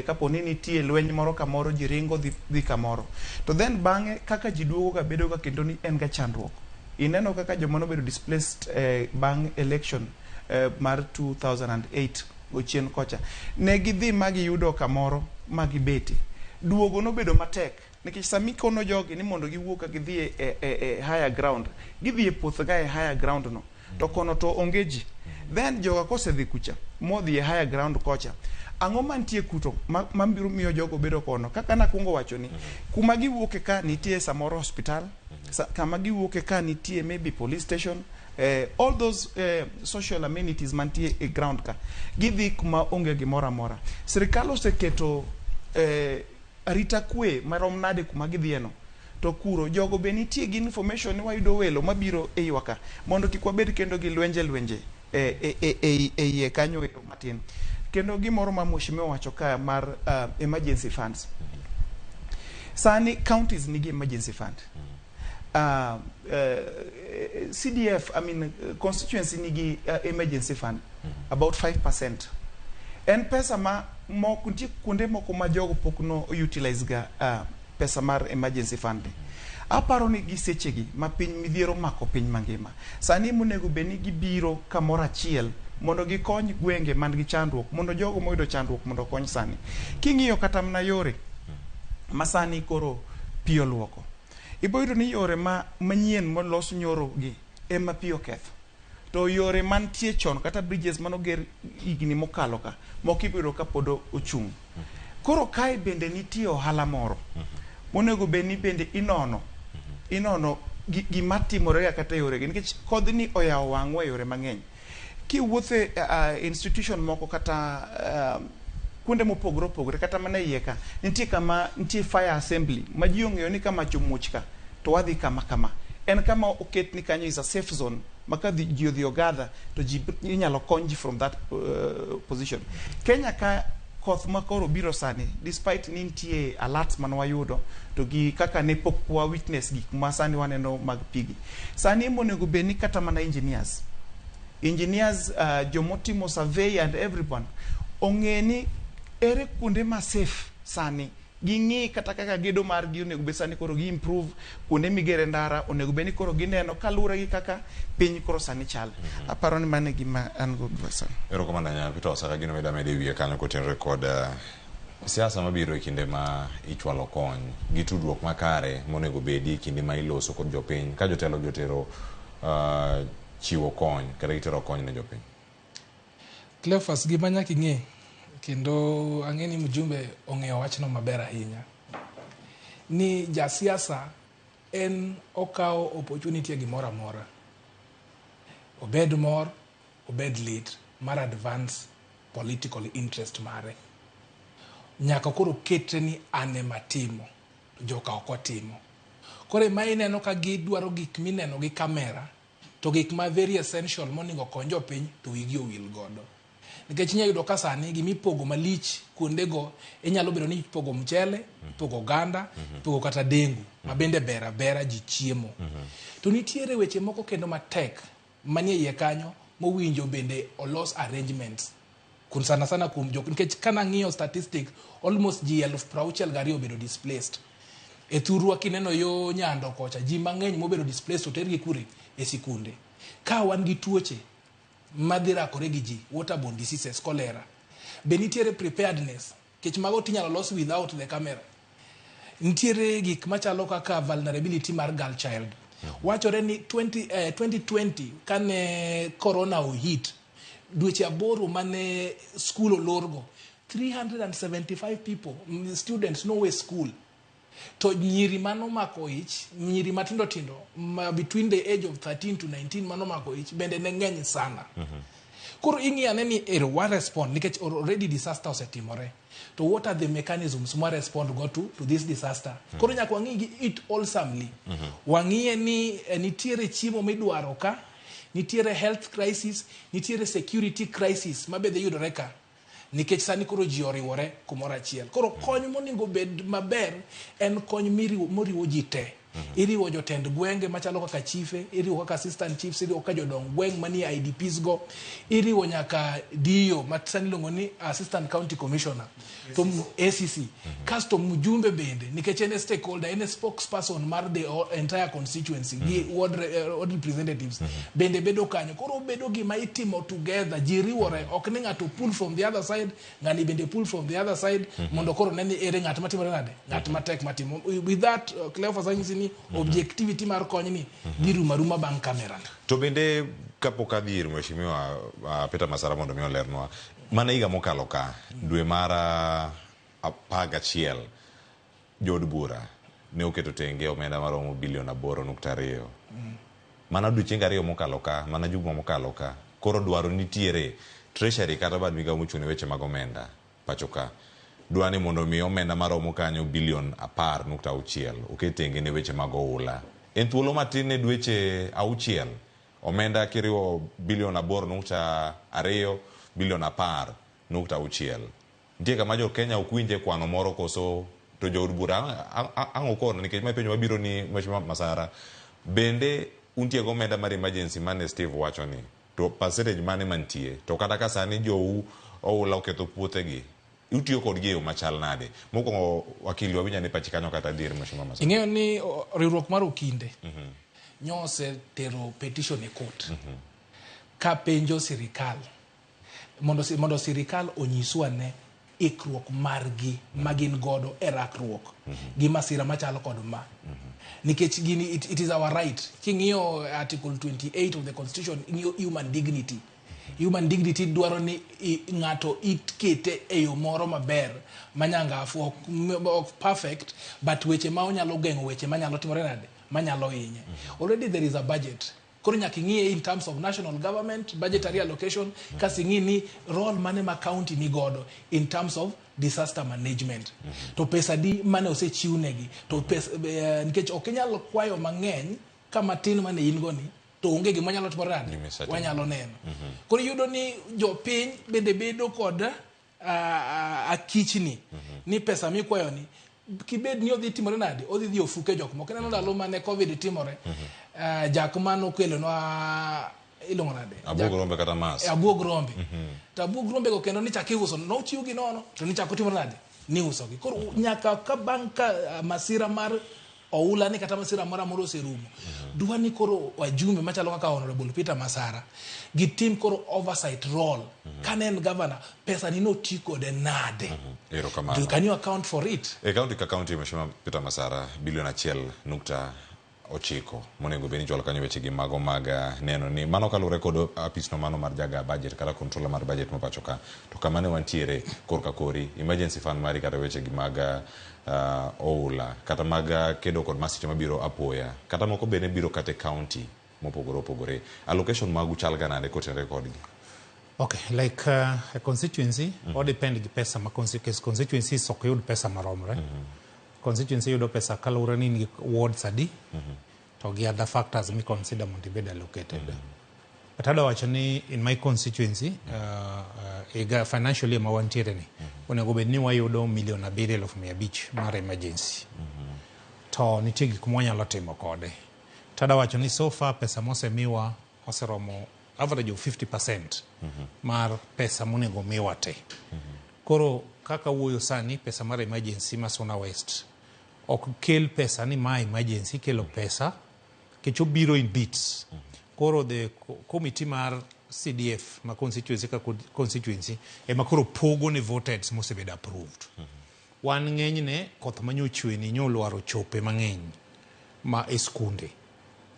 Speaker 11: kapo ni nitie lweny moro kamoro ji ringo dhi kamoro to then bang'e kaka ji duogo ga bedo ga kendo ni en ga chandruok ineno kaka joma nobedo displaced bang' election mar 2008 gochien kocha ne gidhi magi yudo kamoro magi bete duogo nobedo matek nikech sami kono jogi ni mondo giwuok ka gidhi e higher ground gidhi e puoth ga e higher ground no to kono to onge ji then joga kosedhi kucha modhi e higher ground kocha ang'o mantie kuto mabiro miyo jogo bedo kono kaka nakungo wacho ni kuma giwuoke ka nitie samoro hospital kama giwuoke ka nitie maybe police station all those social amenities mantie e ground ka gidhi kuma onge gimoro amora sirikal oseketo arita kwe marom nade kuma gidhieno to kuro jogo be nitie gi information ni wayudo welo mabiro e ywaka mondo kik wabed kendo gi lwenje e kanyo matin kendo gimoro ma mheshimiwa wacho ka mar emergency funds. Sani counties nigi emergency fund. CDF, I mean constituency nigi emergency fund about 5%. En pesa ma kunti kunde moko ma jogo pok no utilize ga pesa mar emergency fund. Aparo ni gisechegi ma piny midhiero mako piny mangima. Sani monego beni gibiro kamoro achiel mondo gikony gwenge man gi chandruok, mondo jogo moyudo chandruok mondo kony sani. King'iyo kata mna yore masani koro pio luoko. Iboyudo ni yore manyien molos nyoro gi ema pio ketho. To yore mantie chon kata bridges manoger higni mokalo ka mokibido ka podo ochung'. Koro kae bende nitie ohala moro. Monego beni bende inono gimatimore kata yore gi nikech kodhni oyawo wang'wa yore mang'eny. Kiwuothe institution moko kata kuonde mopogore opogore kata mana iye ka nitie kama nitie fire assembly ma ji ong'eyo ni kama chomuoch ka to wadhi kama en kama oket ni kanyo is a safe zone maka ji odhi ogadha to ji inyalo kony from that position. Kenya ka koth makoro biro sani despite ni nitie alerts man wayudo to gi kaka ne pok wa witness gik ma sani waneno mag pigi sani monego beni kata mana engineers jomotimo survey and everyone ong'eni ere kuonde ma safe sani gingi kata kaka gedo mar gi onego be sani koro gi improve kuonde migere ndara onego be ni koro gineno kalure gi kaka piny koro sani chal. Aparo ni mane gima an go dwasa.
Speaker 9: Ero komanda nya pito saka gino meda mede wiye kanyo kotenre kod siasa mabiro e kinde ma ichwalo kony gi tudruok makare monego bedi kinde ma iloso kod jopiny ka jotelo jotero chiwo kony kata itero kony ne jopiny.
Speaker 7: Cleophas gima nyaka ing'e kendo ang'eni mjumbe ong'eyo wachno maber ahinya ni jasiasa en okawo opportunity gimoro amora obed mor obed lit mar advance political interest mare nyaka koro ketre ni ane matimo joka okotimo kore ma ineno ka gidwaro gik mineno gi kamera to gik ma very essential moningo konjo piny to wigi owil godo nikech inyalo yudo ka sani gimipogo malich kuondego inyalo bedo ni ipogo mchele, ipogo ganda, ipogo kata dengu ma bende bera ji chiemo. To nitiere weche moko kendo matek manie iye kanyo mowinjo bende olos arrangements kun sana kuom jok nikech kana ng'iyo statistics almost ji 62,000 obedo displaced. E thurwa kineno yo nyando kocha ji mang'eny mobedo displaced otergi kure e sikunde. Ka wan gi tuoche madhirakore gi ji waterborne diseases cholera be nitiere preparedness kech mago tinyalo los without the camera nitiere gik machalo kaka vulnerability mar girl child wachore ni 2020 kane corona hit dweche aboro mane school olorgo 375 people students no way school to nyiri mano mako ich nyiri matindo between the age of 13 to 19 mano mako ich bende ne ng'eny sana koro ing'iyane ni what respond nikech already disaster osetimore to what are the mechanisms ma respond go to this disaster koro nyaka wang'i gi it wholesomely wang'iye ni nitiere chiemo midwaro ka nitiere health crisis nitiere security crisis mabedhe yudore ka nikech sani koro ji oriwore kumoro achiel koro kony monego bed maber en kony moriwo ji te iriwo jotend gwenge machalo kaka chife iriwo kaka assistant chiefs iriwo kaka jodong gweng manie IDPs go iriwo nyaka dio matsani longo ni assistant county commissioner to ACC kasto mjumbe bende nikech en stakeholder en spokesperson mar the entire constituency gi ward representatives bende bedo kanyo koro bedo gima itimo together jiriwore ok ni ng'ato pull from the other side ng'ani bende pull from the other side mondo koro neni ere ng'at matimo nade ng'at matek matimo with that Cleophas anyisi objectivity mar kony ni biru maruma bang kamera
Speaker 9: to bende kapok adhir mheshimiwa Peter Masara mondo mi olernwa mana higa mokalo ka dwe mar 11 jod bura ne oketo tenge omenda maromo bilion 8.2 mana odiochienge 2 mokalo ka mana juma mokalo ka koro dwaro nitiere treasury kata bad migawo mochung' weche mag omenda pachoka dwani mondo mi omenda maromo kanyo bilion 10.6 oketenge ne weche mag oula en thuolo matin ne dweche 6 omenda kiriwo bilion 8.2 bilion 10 9.6. Nitie kama jo Kenya okwinje kwano moro koso to jo bura ang'o kono nikech mai penjo mabiro ni Mheshimiwa Masara bende untie go omenda mar emergency mane Steve wacho ni to percentage mane mantie to kata ka sani jou oula oketho puothegi utiyo kodgi yo machal nade mokwongo wakili wawinya ne pachi kanyo kata dir Mheshimiwa Masara.
Speaker 7: Ing'eyo ni riwruok mar Okinde nyose tero petition e court ka penjo sirikal mondo sirikal onyiswa ne ikruok margi magin godo e rakruok gi masira machalo kod ma nikech gini it is our right. King'iyo article 28 of the constitution, human dignity dwaro ni ng'ato itkete e yo moro maber manyangafu ok perfect but weche ma onyalo geng'o weche manyalo timore nade manyalo hinye. Already there is a budget. Koro nyaka ing'ie in terms of national government budgetary allocation kasi ing'ie ni role mane ma county ni godo in terms of disaster management to pesa di mane osechiw negi to pesa nikech ok inyalo kwayo mang'eny kama tin mane in go ni to onge gima nyalo timore nade wanyalo neno. Koro yudo ni jopiny bende bedo kod akichni ni pesa mikwayo ni kibed ni odhi timore nade odhi dhi ofuke jok moko. Neno ndalo mane covid timore jak mano kelonwa ilongo nade
Speaker 9: Abuog Rombe kata mas
Speaker 7: Abuog Rombe to Abuog Rombe go kendo ni chakiuso no chiu gi nono to ni chako timore nade ni uso gi. Koro nyaka ka banka masira mar oula ni kata masira mara moro serumo dwa ni koro wajumbe machalo kaka Honorable Peter Masara gi team koro oversight role kanen governor pesa ni no tiko de nade
Speaker 9: Erokamano.
Speaker 7: Can you account for it?
Speaker 9: County Mheshimiwa Peter Masara bilion 1.9 monego beni jwalo kanyo weche gi mago maga neno ni mano kalure kod apisno mano mar jaga budget kata controller mar budget mapacho ka to kamane wantiere korka kori emergency fund mari kata weche gi maga oula kata maga kedo kod masiche mabiro apoya kata moko bene biro kate county mopogore allocation magu chal ganade kotenre kodgi.
Speaker 8: Okay, like a constituency, all depend the pesa ma constituency sok yud pesa maromre. Constituency yudo pesa kalure ni wards adi. To gi other factors mi consider mondo be allocated. But other wacho ni in my constituency financially ma wantiere ni onego bed ni wayudo $7,500,000 mar emergency. To nitie gik mwanyalo timo kode. Tada wacho ni so far pesa mosemiwa oseromo average of 50% mar pesa monego miwa te. Koro kaka wuoyo sani pesa mar emergency ma Suna West ok kel pesa ni ma emergency kelo pesa kecho biro in bits. Koro the committee mar CDF ma constituency ema koro pogo ne voted mosebed approved. Wan ng'enyne koth manyochwe ni nyolwaro chope mang'eny ma eskunde.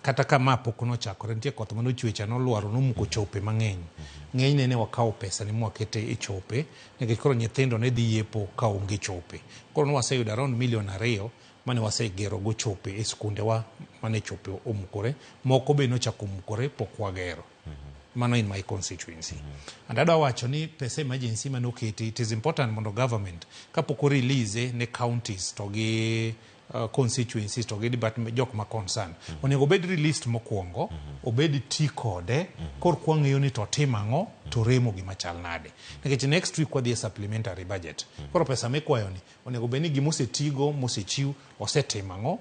Speaker 8: Kata kama pok nochakore nitie koth manochwecha nolwaro nomuko chope mang'eny. Ng'enyne ne wakawo pesa ni mwakete e chope nikech koro nyithindo ne dhi yepo ka onge chope. Koro waseyudo around $2 million mane wasegero go chope e skunde wa mane chope omukore moko be nochako omukore pok wagero. Mano in my constituency. And adwa wacho ni pesa emergency manoketi it is important mondo government kapoko release ne counties to gi constituencies to gi department jok ma concern onego bed released mokwongo obed ti kode kor kwang'eyo ni to timango to remo gi machal nade nikech next week wadhi supplementary budget koro pesa mikwayo ni onego bed ni gimosetigo mosechiw osetimango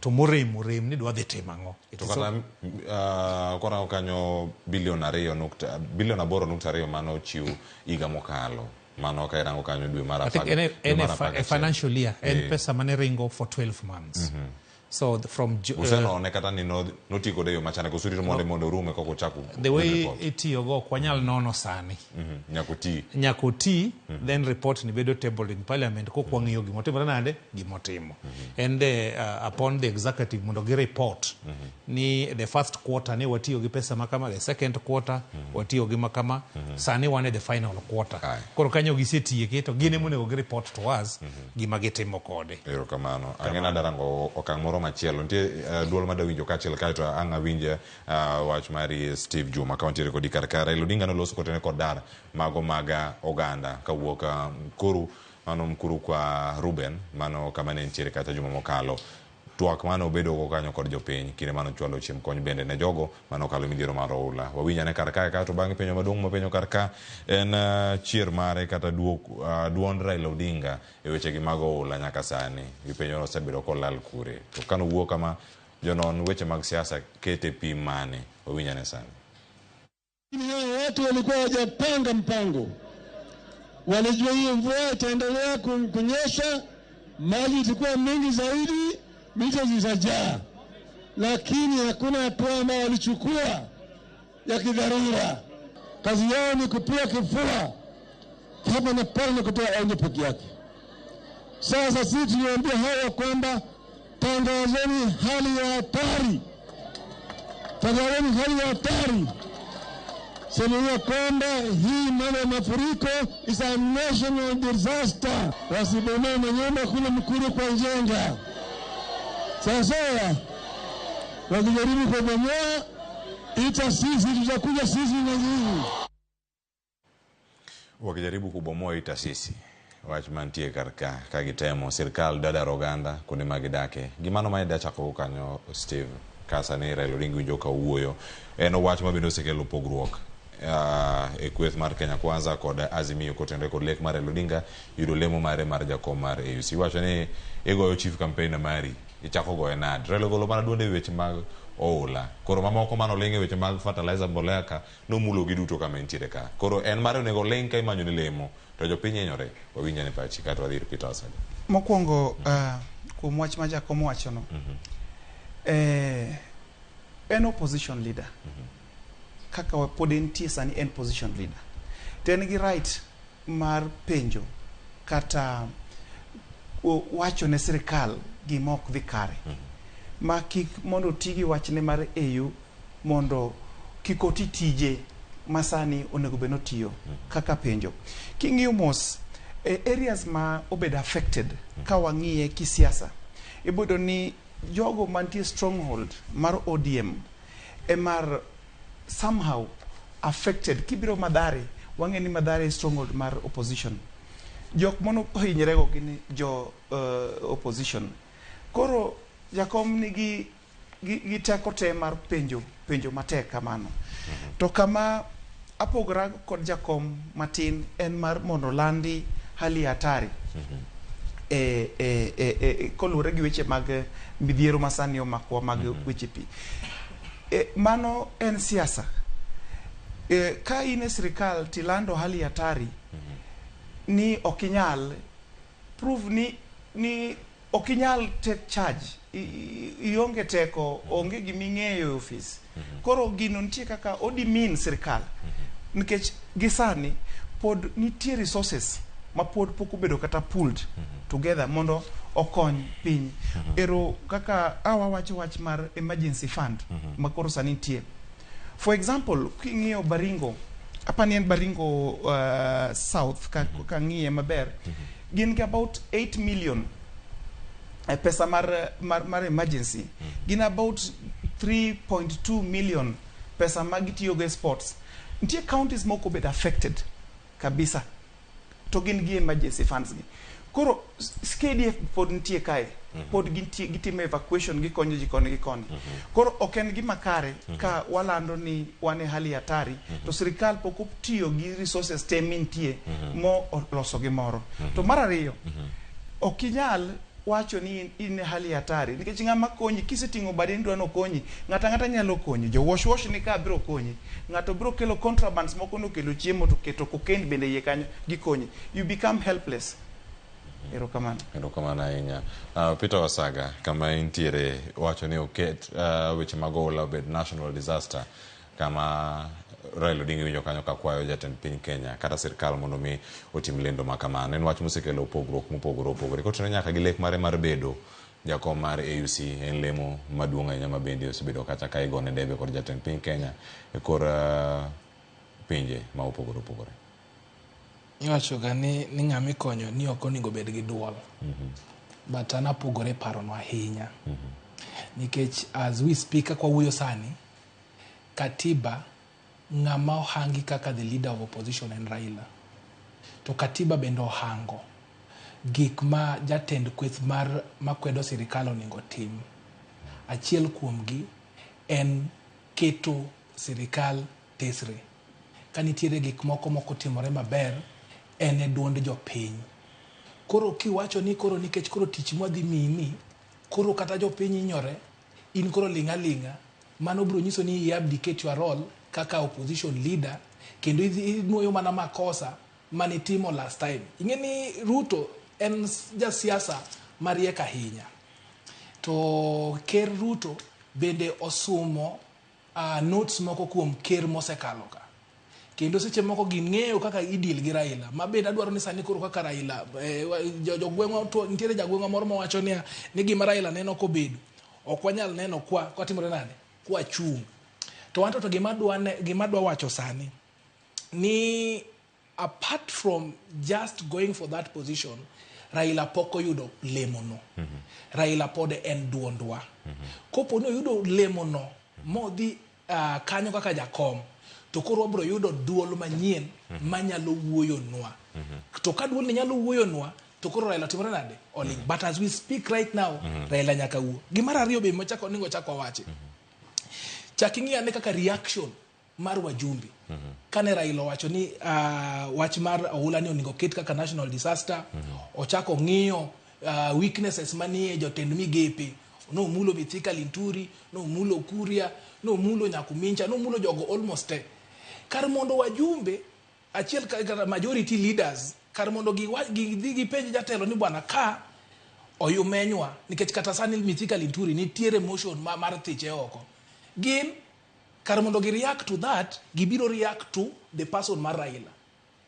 Speaker 8: to morem ni dwa dhi timango
Speaker 9: to kata kora kanyo bilion 8.2 mano chiw iga mokalo mano ka irango kanyo dwe mar
Speaker 8: financial year en pesa mane ringo for 12 months. So from
Speaker 9: useno ne kata ni notiko de yo machana kusuri mondo rume koko chaku
Speaker 8: the way itiyo go kwanyal nono sani nyakoti then report ni bedo tabled in parliament ko kwang'iyo gimotimo nade gimotimo and upon the executive mondo gi report ni the first quarter ne watiyo gi pesa makama the second quarter watiyo gi makama sani wane the final quarter koro kanyo gisetiye to gine monego gi report to us gima gitimo kode.
Speaker 9: Erokamano ang'ena darango okang' moro machielo nitie duol madawinjo kachiel kae to ang' awinje wach mari Steve Juma kaunti kodi karkara Odinga noloso kotene kod dar mago maga oganda kawuok Mkuru mano Mkuru kwa Ruben mano kama ne ntiere kata juma mokalo twak mane obedo go kanyo kod jopiny kinde mane chwalo chiem kony bende ne jogo mane okalo midhiero mar oula. Wawinyane kar kae kae to bang'e penjo maduong' mapenjo kar ka en chier mare kata duond Raila Odinga e wechegi mag oula nyaka sani. Gipenjo osebedo kolal kure. To kanowuok kama jonon weche mag siasa kete pim mane. Wawinyane sani.
Speaker 15: Hawa watu walikuwa hawajapanga mpango. Walijua hii mvua itaendelea kunyesha, maji itakuwa mingi zaidi, mito zitajaa. Lakini hakuna hatua ambao walichukua ya kidharura. Kazi yao ni kupiga kifua hapa na pale na kutoa onyo peke yake. Sasa sisi tuliwaambia hawa kwamba tangazeni hali ya hatari. Tangazeni hali ya hatari. Semeni kwamba hii mambo ya mafuriko is a national disaster. Wasibomoe manyumba kule Mkuru kwa Njenga. Sasa wakijaribu kubomoa, ita sisi tutakuja sisi na nyinyi.
Speaker 9: Wakijaribu kubomoa ita sisi. Wachman tie karka kagitemo serikal dada roganda kune magidake. Gimano maida chako kanyo Steve kasa ne Raila Odinga joka uoyo. Eno wach mabendo sekelo pogruok. E kweth mar Kenya Kwanza kod Azimio kotende kod lek mar Raila Odinga yudo lemo mare mar jakom mar AUC. Wacho ni egoyo chief campaign mari ichako goye nad. Raila golo mana duonde weche mag oula. Koro mamoko mano lenge weche mag fertilizer mbolea ka no mulo giduto kama entiere ka. Koro en mare onego leng ka imanyo ni lemo to jopiny enyore. Wawinyane pachi kata wadhir Peter Osage.
Speaker 11: Mokwongo kuom wach ma jakom wacho no. En opposition leader. Kaka pod entie sani en position leader. Ten gi right mar penjo kata wacho ne sirikal gima ok dhi kare. Ma kik mondo tigi wachne mar EU mondo kik oti tije masani onego beno tiyo kaka penjo. King'iyo mos areas ma obed affected ka wang'iye kisiasa. Ibodo ni jogo mantie stronghold mar ODM mar somehow affected. Kibiro Madare wange ni Madare stronghold mar opposition. Jok mono hinyre go gini jo opposition. Koro jakom ni gi teko te mar penjo matek kamano. To kama apogra kod jakom matin en mar mondo landi hali hatari. Kolure gi weche mag midhiero masani omakwa mag weche pi. Mano en siasa. Ka ine sirikal tilando hali hatari ni okinyal prove ni okinyal take charge. Ionge teko, onge giming'eyo office. Koro gino nitie kaka odimin sirikal. Nikech gisani pod nitie resources ma pod pok obedo kata pooled together mondo okony piny. Ero kaka awa wach mar emergency fund ma koro sani nitie. For example, king'iyo Baringo, apani en Baringo South ka ng'iye maber, gin gi about 8 million pesa mar emergency. Gin about 3.2 million pesa magitiyo go sports. Nitie counties moko bed affected kabisa. To gin gi emergency funds gi. Koro SKDF pod nitie kae. Pod gitime evacuation gikonyo jikoni gikoni. Koro oken gima kare ka walando ni wane hali hatari to sirikal pok otiyo gi resources te mintie mo loso gimoro. To mar ariyo okinyal wacho ni in hali hatari nikech ng'ama konyi kiseting'o badi ndwano konyi ng'ata nyalo konyi jo wash ni ka biro konyi ng'ato biro kelo contrabands moko no kelo chiemo to keto cocaine bende iye kanyo gikonyi you become helpless. Erokamano
Speaker 9: ahinya. Peter Wasaga kama intiere wacho ni oket weche mag oula obed national disaster kama Raila Odinga winjo kanyo ka kwayo jatend piny Kenya kata sirikal mondo mi otim lendo makamano. En wach mosekelo pogruok mopogore. Kotene nyaka gi lek mare mar bedo jakom mar AUC en lemo maduong' ahinya ma bende osebedo kacha ka igone debe kod jatend piny Kenya e kor pinje ma opogore.
Speaker 7: Iwacho ga ni ng'ami konyo ni ok onego bed gi duol. But anapogore parono ahinya. Nikech as we speak kwa wuyo sani katiba ng'ama ohangi kaka the leader of opposition en Raila. To katiba bendo ohango gik ma jatend kweth mar makwedo sirikal onego tim. Achiel kuomgi en keto sirikal tesre. Ka nitiere gik moko timore maber, en e duond jopiny. Koro kiwacho ni koro nikech koro tich mwadhi mini, koro kata jopiny inyore, in koro ling'a, mano biro nyiso ni abdicate your role kaka opposition leader, kendo inuoyo mana makosa manitimo last time. Ingeni Ruto en jasiasa mariek ahinya. To Ker Ruto bende osumo notes moko kuom ker mosekalo ka. Kendo seche moko ging'eyo kaka idil gi Raila. Ma bende adwaro ni sani koro kaka Raila jogweng'wa to nitiere jagweng'wa moro mawacho ni gima Raila neno kobedo ok wanyal neno kwa timore nade kwa chung. To wanto to gima dwa wacho sani ni apart from just going for that position, Raila poko yudo lemono. Raila pod en duondwa. Kopo no yudo lemono modhi kanyo kaka jakom, to koro obro yudo duol manyien manyalo wuoyo nwa. To ka duol ni nyalo wuoyo nwa, to koro Raila timore nade oling. But as we speak right now, Raila nyaka wuo. Gimara ariyo be mochako ningo chako wache. Chakingi ane kaka reaction mar wajumbe. Kane Raila wacho ni wach mar ohula ni oningo ket kaka national disaster, ochako ng'iyo weaknesses manie jotend migepe. No mulo Mithika Linturi, no mulo Kuria, no mulo Nyakumincha, no mulo jogo almost kar mondo wajumbe achiel kaka majority leaders kar mondo gi penj jatelo ni bwana ka oyumenywa nikech kata sani Mithika Linturi nitiere motion mar thiche oko. Gin kar mondo gi react to that, gibiro react to the person mar Raila.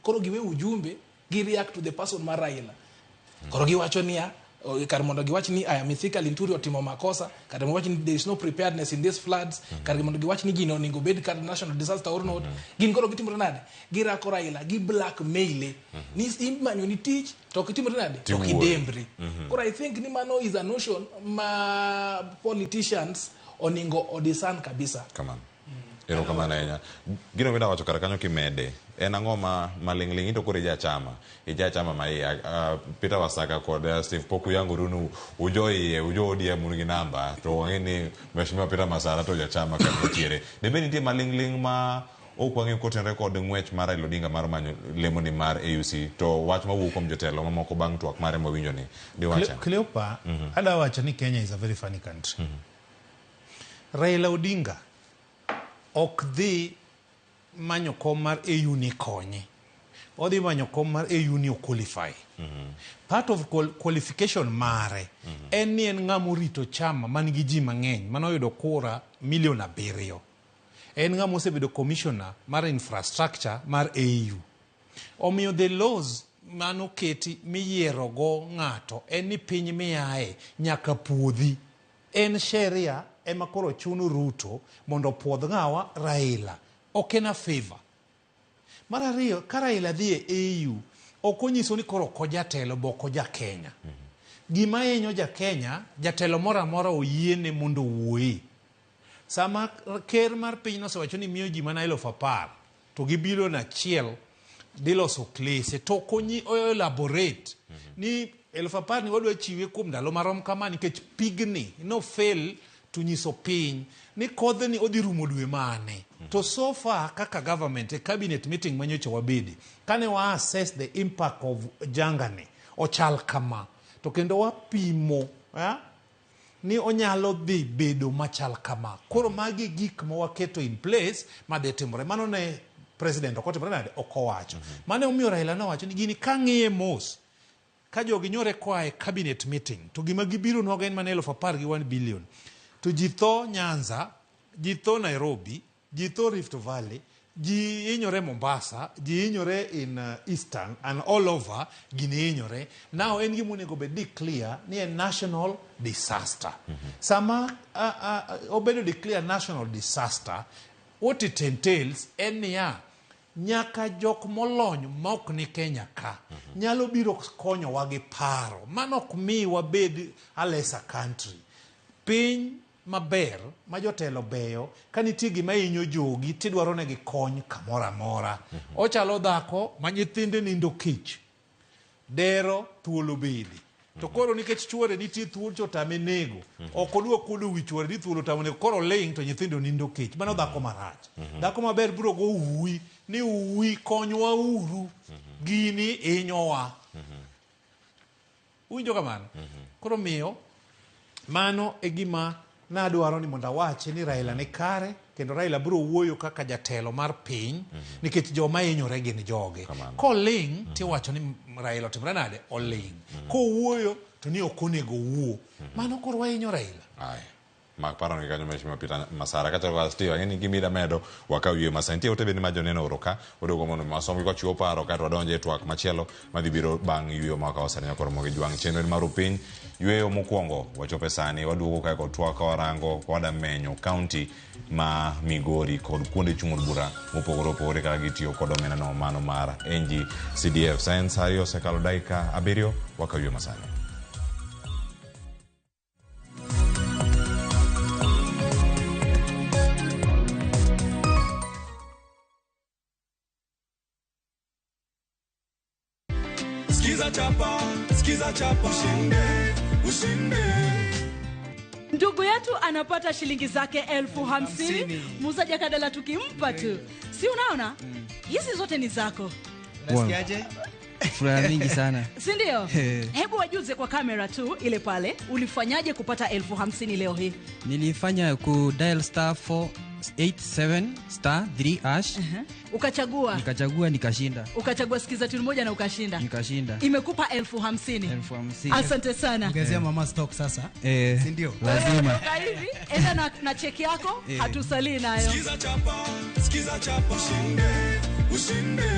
Speaker 7: Koro giwe ujumbe gi react to the person mar Raila. Koro giwacho niya kar mondo giwach ni Mithika Linturi otimo makosa, kar mondo giwach ni there is no preparedness in these floods, kar mondo giwach ni gino oningo bed kar national disaster or not, gin koro gitimore nade? Girako Raila, gi blackmail ni imanyo ni tich to kitimore nade? To kidembri. Koro I think ni mano is a notion ma politicians oningo odisan kabisa.
Speaker 9: Come on. Ero kamana enya. Gino mida wacho kara kanyo kimede. En ang'o ma maling'ling to kore ija chama ma Peter Wasaka kod Steve Poku yangu runu ujo ODM mungi namba to wangeni mheshimiwa Peter Masara to ja chama kama tiere. Debe nitie maling'ling ma okwange koten record ng'wech mar Raila Odinga mar manyo lemoni mar AUC to wach ma wuok kuom jotelo mamoko bang' twak mare mawinjo ni wacha.
Speaker 8: Cleopa ada wacha ni Kenya is a very funny country. Raila Odinga ok dhi manyo kom mar AU ni konye. Odhi manyo kom mar AU ni qualify. Part of qualification mare en ni en ng'amo rito chama manigi ji mang'eny manoyudo kura milion 7. En ng'amo osebedo commissioner mar infrastructure mar AU. Omiyo the laws manoketi miyiero go ng'ato en ni piny miae nyaka puodhi. En sheria ema koro chuno Ruto mondo puodh ng'awa Raila. Ok en a favor. Mar ariyo, ka Raila dhi e AU, ok onyiso ni koro ko jatelo boko ja Kenya. Gima hinyo ja Kenya, jatelo moro amora oyiene mondo wuoyi. Sama ker mar piny nosewacho ni miyo ji mana 10,000 to gi bilion 1 diloso klese to konyi elaborate ni 10,000 ni wadwa chiwe kuom ndalo marom kama nikech pigni no fail to nyiso piny ni kodhe ni odhi rumo dwe mane. To so far kaka government a cabinet meeting manyocha wabedi kane wa assess the impact of jangani ochal kama to kendo wapimo ni onyalo dhi bedo machal kama. Koro magi gik ma waketo in place ma de timore. Mano ne president okotimore nade okowacho. Mane omiyo Raila nowacho ni gini kang'iye mos ka jogi nyore kwa e cabinet meeting to gima gibiro noga en mana 10,1 billion. To ji tho Nyanza, ji tho Nairobi, ji tho Rift Valley, ji inyore Mombasa, ji inyore in Eastern and all over gini inyore. Now en gimu nego be declare ni a national disaster. Sama obedo declare national disaster, what it entails en niya nyaka jok molony mok ni Kenya ka nyalo biro konyo wa gi paro manok mi wabed a lesser country. Piny maber ma jotelo beyo ka nitie gima hinyo jogi tidwaro ne gi kony kamora mora. Ochalo dhako ma nyithinde nindo kich dero thuolo bedi. To koro nikech chuore nitie thuolo to tame nego. Ok odwa kudo wi chuore ni thuolo tame nego. Koro ling to nyithindo nindo kech. Mano dhako marach. Dhako maber biro go uwi ni uwi konywa uru. Gini inyowa. Uwinjo kamano. Koro miyo mano e gima nadwaro ni mondo awachi ni Raila ni kare kendo Raila biro wuoyo kaka jatelo mar piny nikech joma hinyore gin joge. Koling tiwacho ni Raila otimre nade oling. Kowuoyo to ni ok onego wuo. Mano koro wahinyo Raila.
Speaker 9: Ai. Mak paro ni kanyo Mheshimiwa Peter Masara kata kwa stio ngeni gimida medo wakawiye masantie ote beni majoneno oroka odogo mondo masomo ko chiwo paro kata wadonje twak machielo madhi biro bang' yuyo maka osanya koro mogi jwang chenro ni maru piny yueyo mokwongo wachope sani waduogo kae kod twak warango wada menyo county ma Migori kod kuonde chung'ur bura mopogore opogore kaka gitiyo kod omena no mano mar NG CDF Science Ario sekalo daika abirio wakawiye masani.
Speaker 18: Skiza chapa ushinde. Ndugu yetu anapata shilingi zake 50,000. Musa Jakadala tukimpa tu. Si unaona? Hizi zote ni zako.
Speaker 19: Unasikiaje? Furaha mingi sana.
Speaker 18: Si ndio? Hebu wajuze kwa kamera tu ile pale. Ulifanyaje kupata 50,000 leo hii?
Speaker 19: Nilifanya ku dial star 487 star 3 hash.
Speaker 18: Ukachagua.
Speaker 19: Nikachagua nikashinda.
Speaker 18: Ukachagua Skiza tuni moja na ukashinda.
Speaker 19: Nikashinda.
Speaker 18: Imekupa 50,000. Asante sana.
Speaker 19: Ongezea
Speaker 20: mama stock sasa.
Speaker 19: Si ndio? Lazima.
Speaker 18: Hivi enda na cheki yako hatusalii nayo. Skiza chapa ushinde.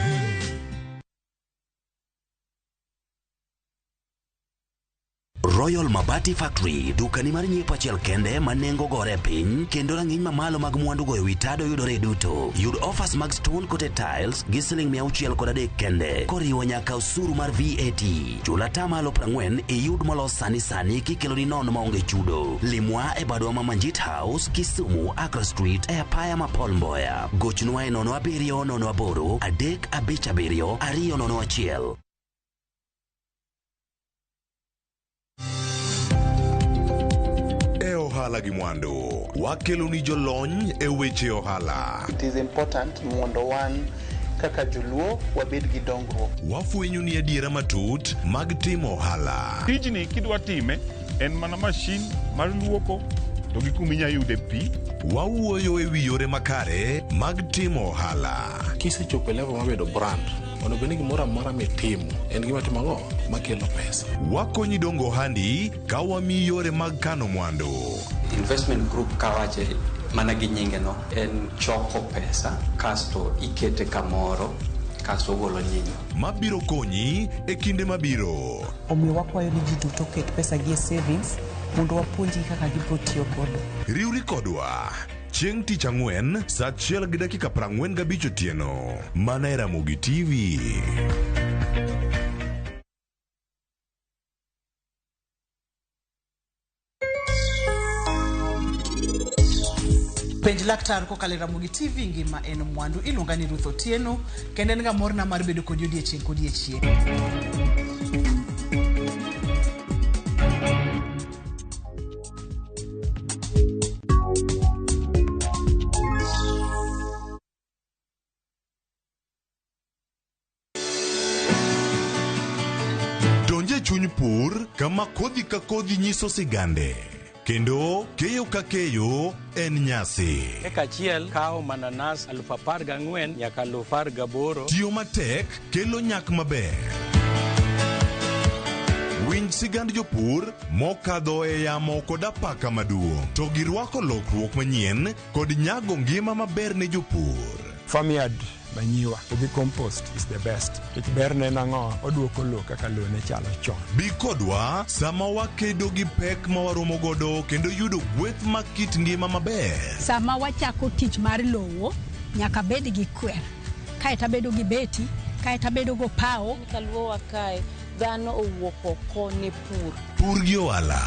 Speaker 22: Royal Mabati Factory, dukani mar nyiepo achiel kende manengo gore piny, kendo rang'iny mamalo mag mwandu go ewi tado yudore duto. Yud offers mag stone coated tiles gi siling 603 kende, koriwo nyaka osuru mar VAT. Chula tamalo 40 yud molos sani kikelo ni nono maonge chudo. Limwa e badwa ma Manjit House, Kisumu, Accra Street, e apaya ma Paul Mboya. Gochnwa e 0778 357 201.
Speaker 16: Ohala gi mwandu wakelo ni jolony e weche ohala.
Speaker 11: It is important mondo wan kaka joluo wabed gi dongruok.
Speaker 16: Wafwenyo ni adiera matut mag timo ohala.
Speaker 23: Tijni kidwa time en mana mashin mar luoko to gi kuminya yude pi.
Speaker 16: Wawuoyo e wi yore makare mag timo ohala.
Speaker 7: Kisechopo level mabedo brand ono bende gimoro amora mitimo en gima timo ang'o makelo pesa.
Speaker 16: Wakonyi dongo ohandi ka wamiyi yore mag kano mwandu.
Speaker 24: Investment group kawache mana gi nyinge no en choko pesa kasto ikete kamoro kasto golo nyinyo
Speaker 16: mabiro konyi e kinde mabiro.
Speaker 25: Omiyo wakwayo ni ji duto ket pesa gi e savings mondo wapuonji kaka gibiro tiyo kodo.
Speaker 16: Riwri kodwa chieng' tich ang'wen saa 1:45 otieno mana e Ramogi TV.
Speaker 26: Penj laktar kokalo Ramogi TV ngima en mwandu. Iluonga ni Ruth Otieno kendo en ga morna mar bedo kod odiechieng'.
Speaker 16: Chuny pur kama kodhi ka kodhi nyiso sigande kendo keyo ka keyo en nyasi.
Speaker 29: Eka achiel kao mananas 14,000 nyaka 18,000.
Speaker 16: Tiyo matek kelo nyak maber. Winj sigand jopur mokadho e yamo kod apaka maduong' to girwako lokruok manyien kod nyago ngima maber ne jopur.
Speaker 30: Farmyard manyiwa ubi compost is the best. It berne nango oduoko lo kaka lo ne chalo chon.
Speaker 16: Bi kodwa sama wakedo gi pek ma waromo godo kendo yudo gweth ma kit ngima maber.
Speaker 31: Sama wachako tich mar lowo nyaka bed gi kwer. Kae ta bedo gi beti, kae ta bedo go pao.
Speaker 32: Kaluo wakae dhano owuok oko ne pur.
Speaker 16: Pur gi ohala.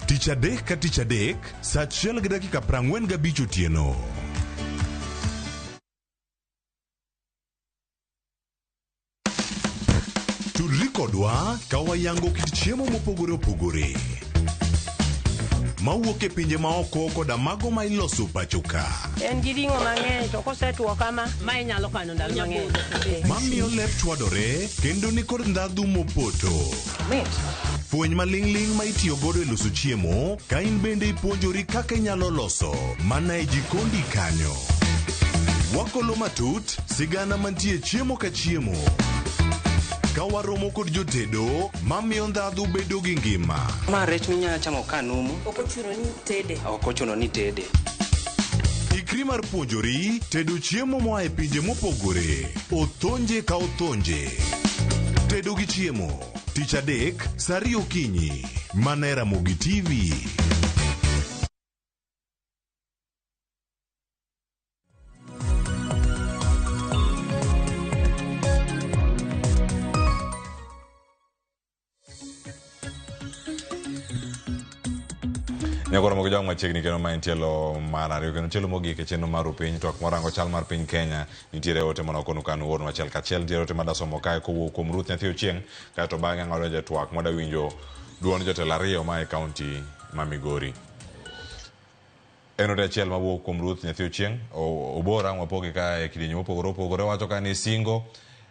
Speaker 16: Tich adek ka tich adek saa 1:45 otieno. Tudri kodwa ka wayango kit chiemo mopogore opogore mawuok e pinje maoko koda mago ma iloso pacho ka.
Speaker 1: En gi ring'o mang'eny to kosetuo kama ma inyalo kano ndalo mang'eny.
Speaker 16: Mamiyo lep chwadore kendo ni kod ndhadhu mopoto. Fweny maling'ling ma itiyo godo e loso chiemo ka in bende ipuonjori kaka inyalo loso mana e jikondi kanyo. Wakolo matut sigana mantie chiemo ka chiemo. Ka waromo kod jotedo mamiyo ndhadhu bedo gi ngima.
Speaker 24: Ma rech minyalo chamo ka numu.
Speaker 32: Ok ochuno ni tede.
Speaker 24: Ok ochuno ni tede.
Speaker 16: Ikri mar puonjori tedo chiemo moa e pinje mopogore. Othonje ka othonje. Tedo gi chiemo. Tich adek, saa 2 okinyi. Mana e Ramogi TV.
Speaker 9: Nyakoro mogo jong machiegni kendo ma entielo mar ariyo kendo tielo mogik e chenro mar piny to morango chal mar piny Kenya nitiere ote manokonu kanu wuon machiel kachiel nitiere ote madasomo kae kowuok kuom Ruth Nyathi Ochieng kae to bang'e ng'ado jatwak moda winjo duond jotelo ariyo ma e kaunti ma Migori. En ote achiel mawuok kuom Ruth Nyathi Ochieng obora wapoge kae kidienje mopogore opogore wacho ka ni singo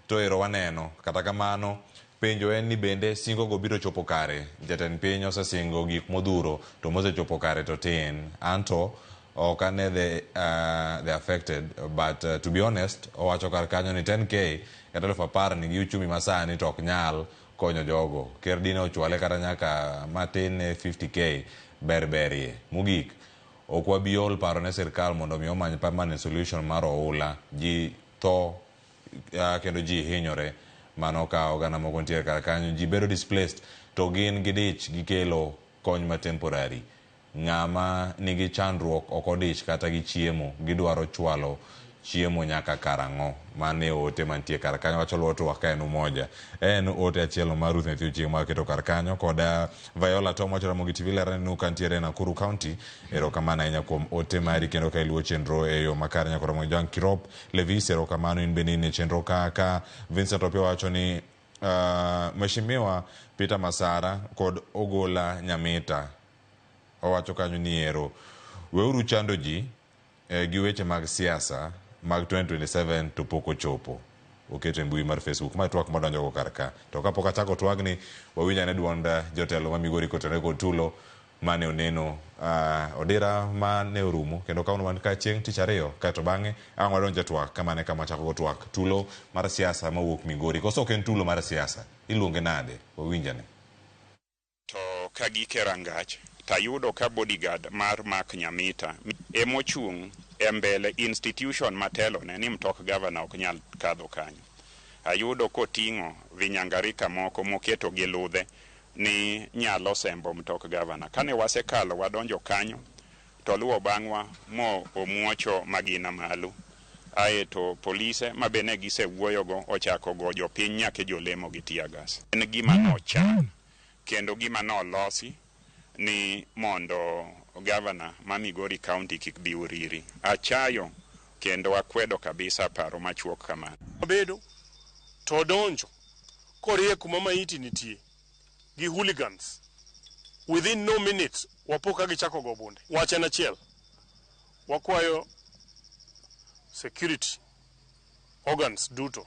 Speaker 9: to ero waneno kata kamano penjo en ni bende singo go biro chopo kare. Jatend piny osesingo gik modhuro to mosechopo kare to tin anto okane the affected but to be honest owacho kar kanyo ni 10k kata 10,000 ni uchumi masani to ok nyal konyo jogo. Ker dine ochwale kata nyaka matin 50k berberie mogik ok wabiol paro ne sirkal mondo mi omany permanent solution mar oula ji to kendo ji hinyore mano ka ogana moko ntiere kar kanyo ji bedo displaced to gin gidich gikelo kony ma temporary ng'ama nigi chandruok ok odich kata gi chiemo gidwaro chwalo chiemo nyaka karang'o mane ote mantie kar kanyo wacho luoto waka en umoja en ote achielo mar Ruth Nyathi Ochieng ma keto kar kanyo koda Viola Tom wacho Ramogi TV lera ni kantiere Nakuru County erokamano ahinya kuom ote mari kendo ka iluwo chenro e yo makare nyakoro mo John Kirop Levis erokamano in bende ne chenro ka Vincent Opio wacho ni Mheshimiwa Peter Masara kod Ogola Nyamita owacho kanyo ni ero weuru chando ji gi weche mag siasa mag 2027 to poko chopo oketo e mbui mar Facebook ma twak modonjo go karka to kapok achako twagni wawinja ne duond jotelo ma Migori kotene kod tulo mane oneno odira mane orumo kendo kauno man ka chieng' tich ariyo kato bang'e ang' wadonjo twak kamane kama chako go twak tulo mar siasa mawuok Migori koso ok en tulo mar siasa iluonge nade wawinjane
Speaker 3: to kagike rangach tayudo ka bodyguard mar Mark Nyamita emochung' e mbele institution matelone ni mtok governor ok nyal kadho kanyo. Ayudo koting'o vinyangarika moko moketo gi ludhe ni nyalo sembo mtok governor. Kane wasekalo wadonjo kanyo to luwo bang'wa mo omuocho magina malo. Aeto polise ma bene gisewuoyogo ochako go jopiny nyaka jolemo gi tear gas. En gima nochan kendo gima nolosi ni mondo governor ma Migori County kik bi uriri. Achayo kendo akwedo kabisa paro machuok kamano.
Speaker 4: Bedo to donjo korie kuma maiti nitie gi hooligans within no minutes wapoka gichako go bunde. Wachana chiel wakwayo security organs duto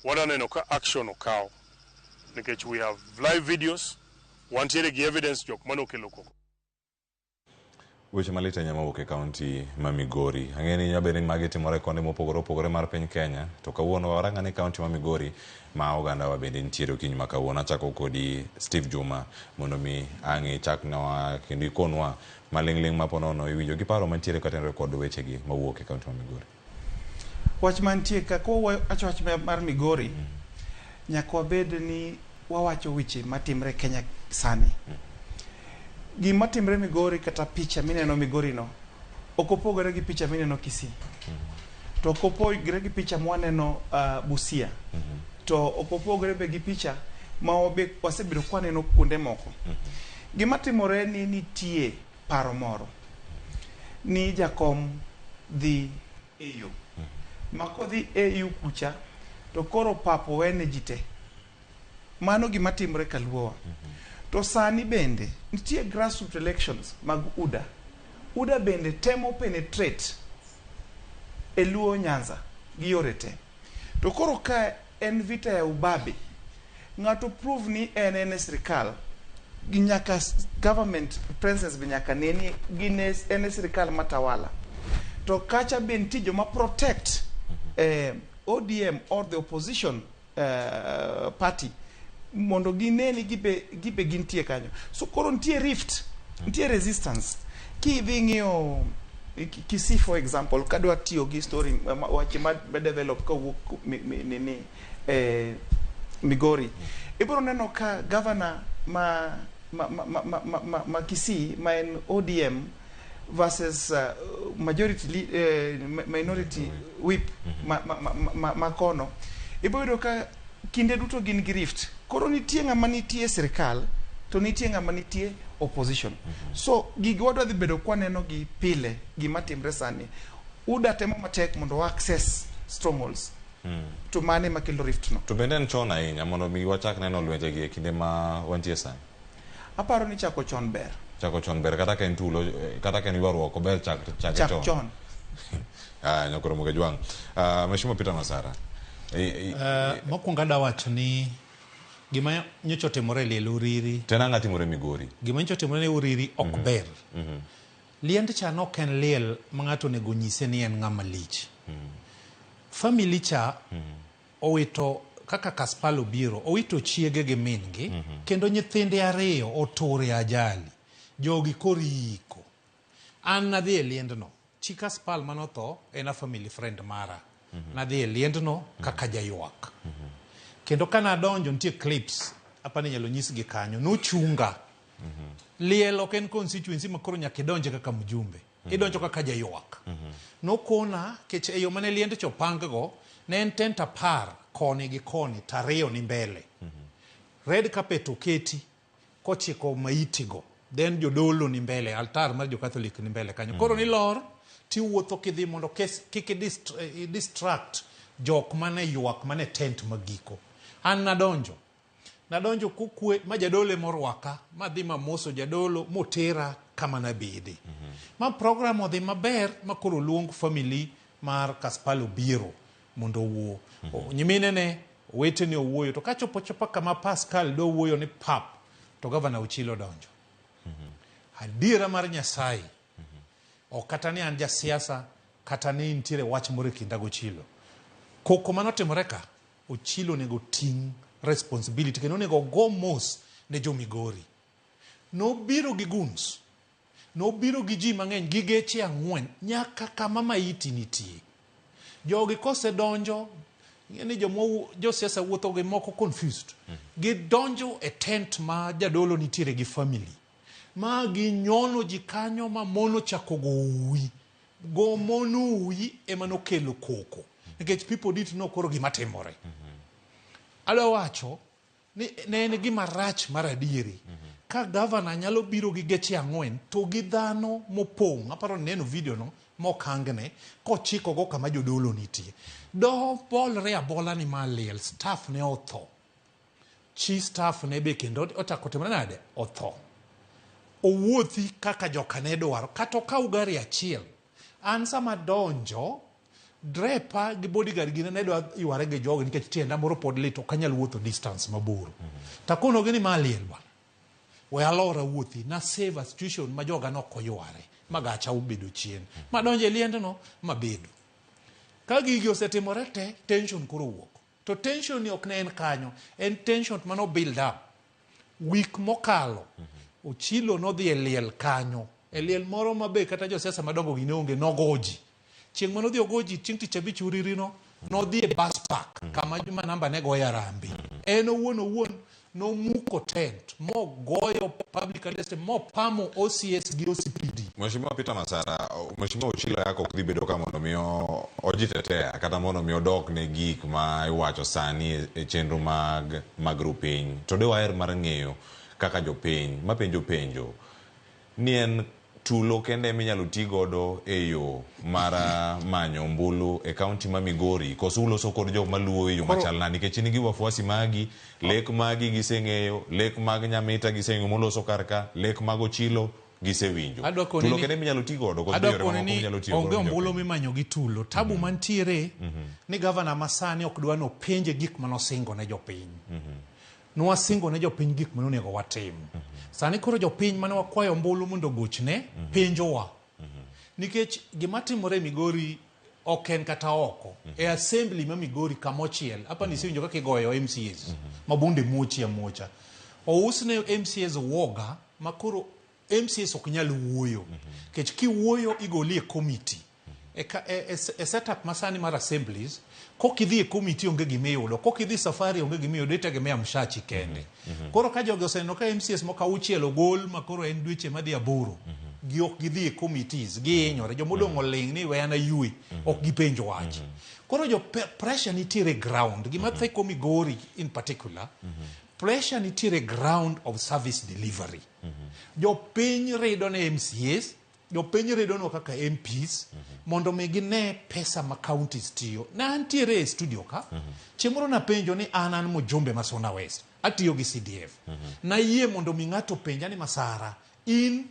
Speaker 4: wadaneno ka action okaw nikech we have live videos wantiere gi evidence jok manokelo koko.
Speaker 9: Weche malita nyama wuok e kaunti ma Migori. Ang'eni nyabeni magi timore konde mopogore opogore mar piny Kenya. To kawuono waranga ni kaunti ma Migori ma oganda wa bende nitiere okinyi ma kawuono. Achako kodi Steve Juma mondo mi ang'i chaknwa kendo ikonwa maling'ling maponono iwinjo gi paro mantiere katenre kod wechegi mawuok e kaunti ma Migori.
Speaker 11: Wach mantie ka wacho wach mar Migori nyaka wabed ni wawacho weche matimre Kenya sani. Gima timre Migori kata picha mineno Migori no okopogore gi picha mineno Kisii. To okopogore gi picha mwaneno Busia. To okopogore be gi picha ma wasebedo kwaneno kuonde moko. Gima timore ni nitie paro moro ni jakom dhi EU. Mako dhi EU kucha to koro papo wene jite. mano gima timore Kaluowa. To sani bende nitie grassroots elections mag UDA bende temo penetrate e Luo Nyanza gi yore te. To koro ka en vita ya ubabe, ng'ato prove ni en sirikal gi nyaka government presence be nyaka neni gines en sirikal matawala. To kacha ben tijo ma protect ODM or the opposition party mondo gineni gibe gintie kanyo. So koro ntie rift, ntie resistance. Ki vingio Kisii for example, kadwa tiyo gi story wache ma develop ka nini Migori. Ibro neno ka governor ma Kisii ma en ODM versus minority whip ma kono. Ibro ka kinde duto gin grift. Koro nitie ng'ama nitie sirikal to nitie ng'ama nitie opposition. So gigi wadwa dhi bedo kwaneno gi pile gima timre sani. UDA temo matek mondo access strongholds. To mane makelo rift no.
Speaker 9: To bende en chon ahinya mondo mi wachak neno lwenje gi kinde ma wantie sani.
Speaker 11: Aparo ni chako chon ber.
Speaker 9: Chako chon ber kata ken tulo kata ken ywaruok ber chak
Speaker 11: chon.
Speaker 9: Nyakoro Moge Jwang. Mheshimiwa Peter Masara.
Speaker 8: Mokwongo dawacho ni gima nyocho timore liel Uriri.
Speaker 9: Tena ng'a timore Migori.
Speaker 8: Gima nyocho timore Uriri ok ber. Liend cha no ken liel ma ng'ato nego nyise ni en ng'ama lich. Family cha owito kaka Kaspal obiro, owito chiege gi min-gi, kendo nyithinde ariyo otore ajali. Jogi koriko. An nadhi e liendno. Chi Kaspal manotho en a family friend mara. Nadhi e liendno kaka jayuak. Kendo kana donjo nitie clips apani nyalo nyisgi kanyo nochunga. Liel ok en constituency makoro nyaka idonje kaka mjumbe. Idonjo kaka jayuak. Nokona kech eyo mane liend chopanggo ne en tent apar koni gi koni tariyo ni mbele. Red carpet oketi kochiko maitigo. Then jodolo ni mbele, altar mar jo Catholic ni mbele kanyo. Koro ni lor ti wuotho kidhi mondo kiki distract jok mane yuak mane tent magiko. An nadonjo kukwe ma jadolo morwaka ma dhi mamoso jadolo motera kama nabedi. Ma program odhi maber ma koro luong family mar Kaspal obiro mondo wuo. Nyimine ne wetene owuoyo to kachopo kama Pascal do wuoyo ni pap to Governor Ochilo donjo. Adiera mar Nyasaye o kata ni an jasiasa kata ni ntiere wach moro kinda gochilo. Koko manotimore ka Ochilo nego ting responsibility kendo nego go mos ne jo Migori. No biro gi guns. No biro gi ji mang'eny gi geche ang'wen nyaka kama maiti nitie. Jogi kose donjo ni jo siasa wuotho gi moko confused. Gi donjo e tent ma jadolo nitiere gi family. Ma gi nyono ji kanyo ma mono chako go uwi. Go mono uwi ema no kelo koko. Because people didn't know koro gima timore. Alo wacho ni ne en gima rach maradieri. Ka governor nyalo biro gi geche ang'wen to gi dhano mopong'. Aparo neno video no mokangne kochiko go kama jodolo nitie. Do bolre abola ni malil staff ne otho. Chi staff ne be kendo otako timore nade otho. Owuothi kaka joka ne dwaro kato ka ugari achiel. An sama donjo drepa gi bodyguard gine ne dwa yware gi jogi nikech tienda moro pod lit ok anyal wuotho distance mabor. Takono gini maliel ba. We alora wuothi na save a situation ma joga no koyware. Magacha ubedo chien. Ma donje liendno mabedo. Ka gigi osetimore te tension koro wuok. To tension ni ok ne en kanyo. En tension mano build up. Week mokalo. Ochilo no dhi e liel kanyo. E liel moro mabe kata jo siasa madongo gine onge nogoji. Chieng' mano dhi ogoji chieng' tich abich Uriri no dhi e bus park kama juma namba ne goya rambi. En owuon no muko tent mo goyo public address mo pamo OCS gi OCPD.
Speaker 9: Mheshimiwa Peter Masara, Mheshimiwa Ochilo yako kudhi bedo kama mondo miyo ojitetea kata mondo miyo dok ne gik ma iwacho sani e chenro mag rupiny. To de waer mar ng'eyo kaka jopiny mapenjo ni en tulo kende minyalo ti godo e yo mara manyo mbulu e kaunti ma Migori koso uloso kod jok maluwo e yo machal nadi nikech nigi wafuasi magi lek magi giseng'eyo lek mag Nyamita giseng'eyo moloso karka lek mag Ochilo gisewinjo tulo kende minyalo ti godo koso yore mamoko minyalo ti godo
Speaker 8: onge mbulu mimanyo gi tulo tabu mantiere ni gavana masani ok dwa nopenje gik manosingo ne jopiny nwasingo ne jopiny gik manonego watim sani koro jopiny mane wakwayo mbulu mondo gochne penjowa nikech gima timore Migori ok en kata oko e assembly ma Migori kamochiel hapa nisewinjo kaka igoyo MCAs mabunde mochi amocha ousne MCAs woga makoro MCAs ok nyal wuoyo kech kiwuoyo igoli e committee e setup masani mar assemblies kokidhi e committee onge gimiyudo kokidhi safari onge gimiyudo itegemea mshachi kende koro ka jogo oseneno ka MCAs moka uchielo gol makoro en dweche madhi aboro gi ok gidhi e committees gihinyore jomodong' oling' ni weyana yue ok gipenjo wach koro jo pressure nitiere ground gima theko Migori in particular pressure nitiere ground of service delivery jopiny rido ne MCAs jopiny rido no kaka MPs mondo mi gine pesa ma counties tiyo na antiere e studio ka chemoro na penjo ni an mojumbe ma Suna West atiyo gi CDF na yie mondo mi ng'ato penja ni Masara in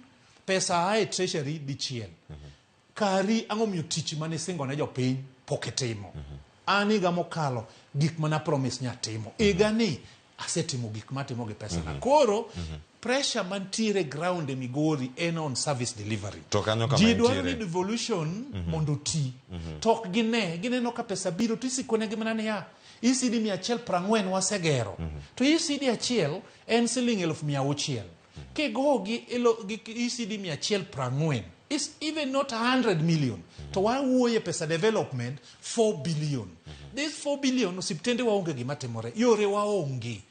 Speaker 8: pesa ae treasury dichiel kari ang'o miyo tich mane singo ne jopiny poketimo ani ga mokalo gik mana promise nyatimo igani asetimo gik matimo gi pesa na koro pressure mantiere ground e Migori en on service delivery ji dwaro ni devolution mondo ti tok gineno ka pesa biro to isikone gi mana ya ECD 140 wasegero to ECD achiel en siling 600 kigogi ECD 140 is even not 100 million to wawuoye pesa development 4 billion this 4 billion osiptende waonge gima timore yore waonge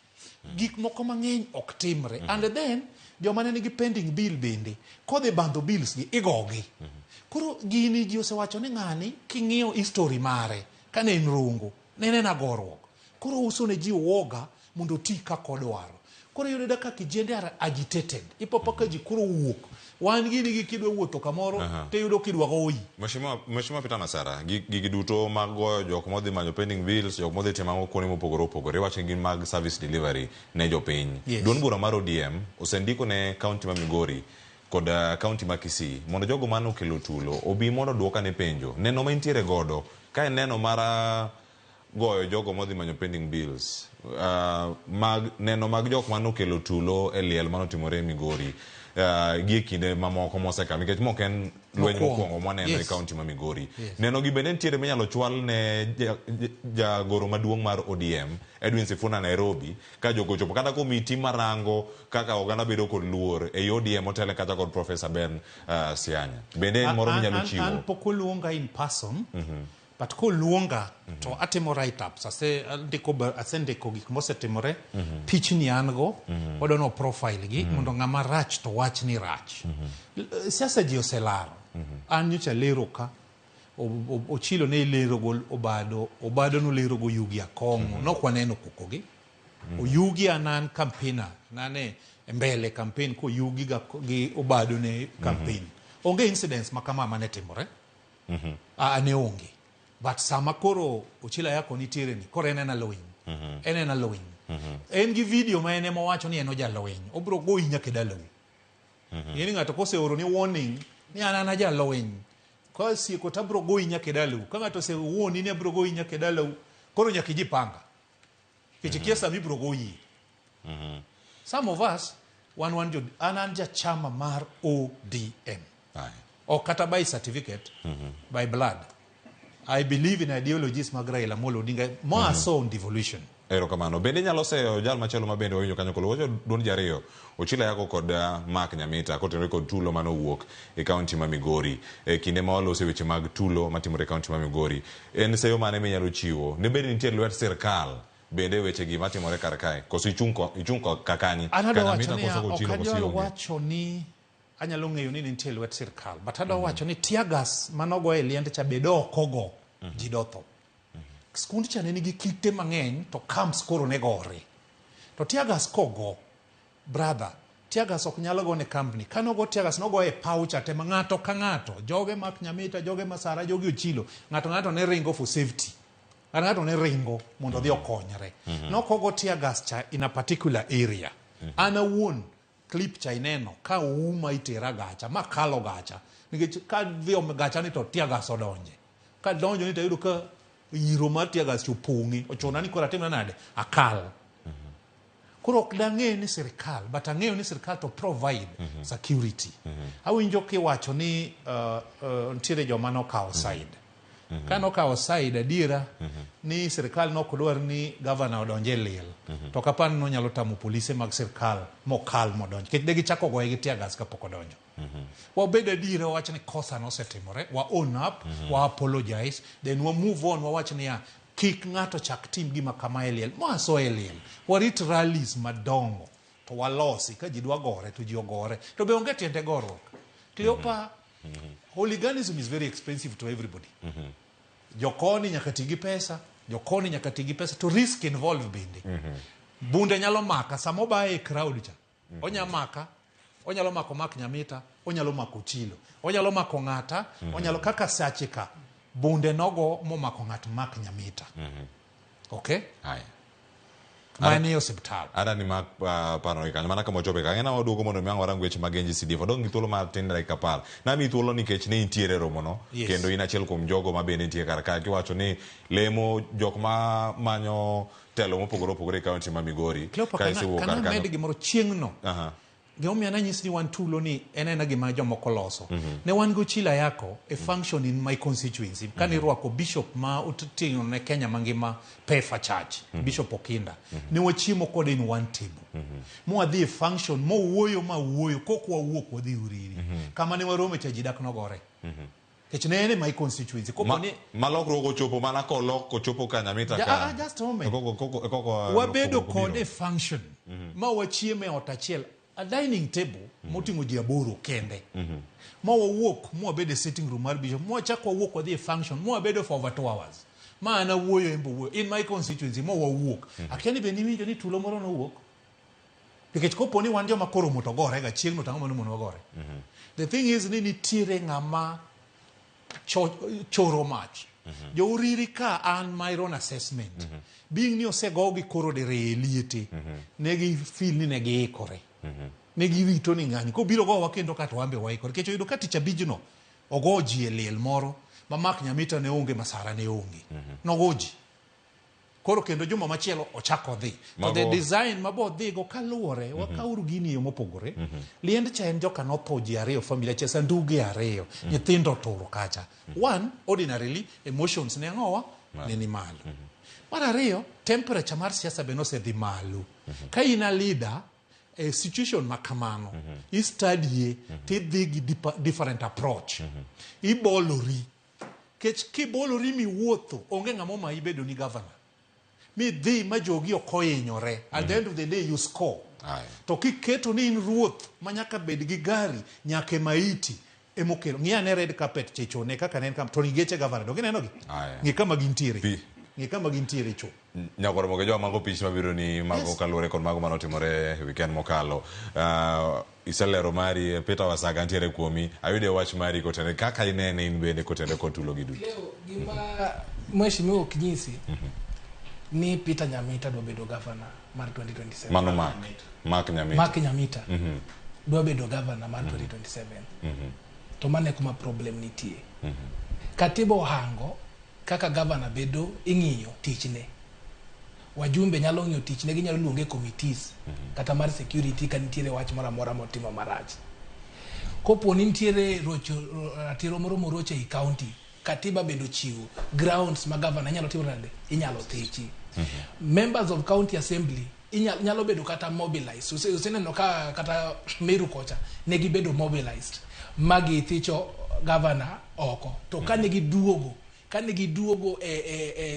Speaker 8: gik moko mang'eny ok timre and then joma nigi pending bill bende kodhi bando bills gi igogi koro gini ji osewacho ni ng'ani king'iyo history mare kane en rongo nene na gorruok koro uso ne ji woga mondo ti ka kodwaro koro yudo ka kijende are agitated ipopo ka ji koro wuok wan gini gi kidwa wuotho kamoro te yudo kidwa goyi
Speaker 9: Mheshimiwa Peter Masara gigi duto mag goyo jok modhi manyo pending bills jok modhi timo kuonde mopogore opogore wacho gin mag service delivery ne jopiny duond bura mar ODM osendiko ne kaunti ma Migori kod kaunti ma Kisii mondo jogo mane okelo tulo obi mondo duoka ne penjo neno ma intiere godo ka en neno mara goyo jogo modhi manyo pending bills neno mag jok mane okelo tulo e liel mane otimore e Migori gi kinde mamoko mosekalo nikech mok en lweny mokwongo mwaneno e kaunti ma Migori neno gi bende nitiere minyalo chwal ne jagoro maduong' mar ODM Edwin Sifuna Nairobi ka jogo chopo kata komiti marango kaka oganda bedo kod luor e ODM otele kata kod Professor Ben Sianya bende en moro minyalo chiwo
Speaker 8: an pok oluonga in person but koluonga to atimo write ups asendiko gik mosetimore pichni an go odono profile gi mondo ng'ama rach to wach ni rach siasa ji oselaro an nyocha lero ka Ochilo ne lero gol obado no lero go Yugi Akong'o no kwaneno kukogi Yugi anan campaigner nane mbele campaign ko Yugi gi obado ne campaign onge incidents makama mane timore ane onge but sama koro Ochilo yako nitiere ni koro enena lowing en gi video ma ene mowacho ni eno jalowing obro goyi nyaka dalawi yeni ng'ato koseoro ni warning ni anana jalowing kasi ko tabro goyi nyaka dalawi ka ng'ato se wuoni ni abro goyi nyaka dalawi koro nyaka jipanga kichikia sami bro goyi some of us one anan ja chama mar ODM o kata by certificate by blood I believe in ideologies mag Raila Amolo Odinga more so on devolution.
Speaker 9: Erokamano. Bende nyalo seyo jal machielo mabende owinjo kanyo kolo wacho duond jariyo Ochilo yako kod Mark Nyamita kotenore kod tulo mano wuok e kaunti ma Migori e kinde ma walose weche mag tulo matimore e kaunti ma Migori en seyo mane minyalo chiwo ne bende nitie lwet sirkal bende weche gi matimore kar kae koso ichunko kakani
Speaker 8: kana Nyamita koso Ochilo koso wacho ni anyalo ng'eyo ni nitie lwet sirkal but ado wacho ni tiagas manogo e liende cha bedo okogo ji dotho skund cha ne nigi kite mang'eny to camps koro ne gore to tiagas kogo brother tiagas ok nyalo go ne company kano go tiagas no go e pouch ate ma ng'ato ka ng'ato joge mak Nyamita joge Masara joge Ochilo ng'ato ne ringo for safety ng'ato ne ringo mondo dhi okonyre no kogo tiagas cha in a particular area ana won clip cha ineno ka uma itera gacha ma kalo gacha nikech ka dhi gacha ni to tiagas odonje ka donjo ni to yudo ka yiro mar tiagas chupungi ochona ni kora timna nade akal koro ok dang'e ni sirikal but ang'eyo ni sirikal to provide security awinjo kiwacho ni ntiere joma nokawo side ka nokawo side adiera ni sirikal nokdwar ni gavana odonje lil to kapan no nyalo tamo polise mag sirikal mokal modonjo kech de gichako goye gi tiagas kapok odonjo wabedo adiera wawach ni kosa nosetimore wa own up wa apologize then wa move on wawach ni kik ng'ato chak tim gima kama eliel maso eliel warit rallies madongo to walosi ka ji dwa gore to ji ogore to be onge tiende gorruok Cleopa hooliganism is very expensive to everybody jokoni nyaka ti gi pesa jokoni nyaka ti gi pesa to risk involve bende bunde nyalo maka samo ba e crowd cha onyalo mako mak Nyamita onyalo mako Ochilo onyalo mako ng'ata onyalo kaka sachika bunde nogo momako ng'at mak Nyamita okay haya mani hospital
Speaker 9: ada ni mak pano ikanya mana kamo chope kangena odugo mondo miang warangu weche magenji CDF odong thuolo mar tindre kapal na mi thuolo nikech ne intiere romono kendo in achiel kuom jogo ma bende nitie kar ka kiwacho ni lemo jok ma manyo telo mopogore opogore kaunti ma Migori
Speaker 8: ka ise kar ka med gimoro chiengno gimomiyo nanyisi ni wan tulo ni enena gima jomoko loso ne wan go Chila yako a function in my constituency kani rwako bishop ma utingo ne Kenya mangima Pefa Church Bishop Okinda ne wachiemo kode in one table mo adhi function mo wuoyo kokwa wuok wadhi uriri kama ne warome cha jidak nogore kech ne ene my constituency koponi
Speaker 9: malokruok chopo mana kolok chopo ka Nyamita ka
Speaker 8: just a moment wabedo kode function ma wachieme otachiel a dining table motingo ji aboro kende mo wawuok mo bedo sitting room mar bishop mo chako wawuok wadhi function mo bedo for over 2 hours ma ana wuoyo embo in my constituency mo wawuok akiani be ni winjo ni tulo moro no wuok nikech koponi wan joma koro moto gore ga chiengno tango mono gore the thing is ni nitiere ng'ama choro mach jo uriri ka an my own assessment being ni osego gi koro de reliete negi feel ni negi ikore negi rito ni ng'ani ko biro go wakendo ka to wambe waikore kecho yudo ka tich abijno ogoji elel moro ma mak Nyamita ne onge Masara ne onge nogoji koro kendo juma machielo ochako dhi to the design mabo dhi go kaluore wakauru gini yo mopogore liend cha en joka no poji ariyo familia cha sanduge ariyo nyithindo toro kacha one ordinarily emotions ne ngowa ne ni malo mar ariyo temperature mar siasa be nosedhi malo ka ina leader a situation makamano i study ti dhi gi different approach i bolori kech ki bolori mi wuotho onge ng'amo ma ibedo ni governor mi dhi ma jogi okohinyore at the end of the day you score to kiketo ni in ruoth manyaka bed gi gari nyake maiti emokelo ng'ia ne red carpet chechone kaka nen kam to nigeche governor do gineno gi ngi kama gintiere cho
Speaker 9: nyakoro moge joma mago pich mabiro ni mago kaluore kon mago manotimore weekend mokalo iselero mari Peter Wasaga ntiere kuomi ayude wach mari kotene kaka inene in bende kotene kotulo gidu
Speaker 7: gima mheshimiwa Kinyisi ni Peter Nyamita do bedo governor mar 2027
Speaker 9: mano Mark
Speaker 7: Nyamita do bedo governor mar 2027 to mane kuma problem nitie katiba ohango kaka governor bedo ing'iyo tichne wajumbe nyalo ng'iyo tichne ginyalo luonge committees kata mar security kan nitiere wach moro amora motimo marach kopo ni nitiere ratiro moro moroche i county katiba bedo chiwo grounds ma governor nyalo timo nade inyalo thichi members of county assembly nyalo bedo kata mobilized useneno ka kata Meru kocha negi bedo mobilized magi thicho governor oko to kanegi duogo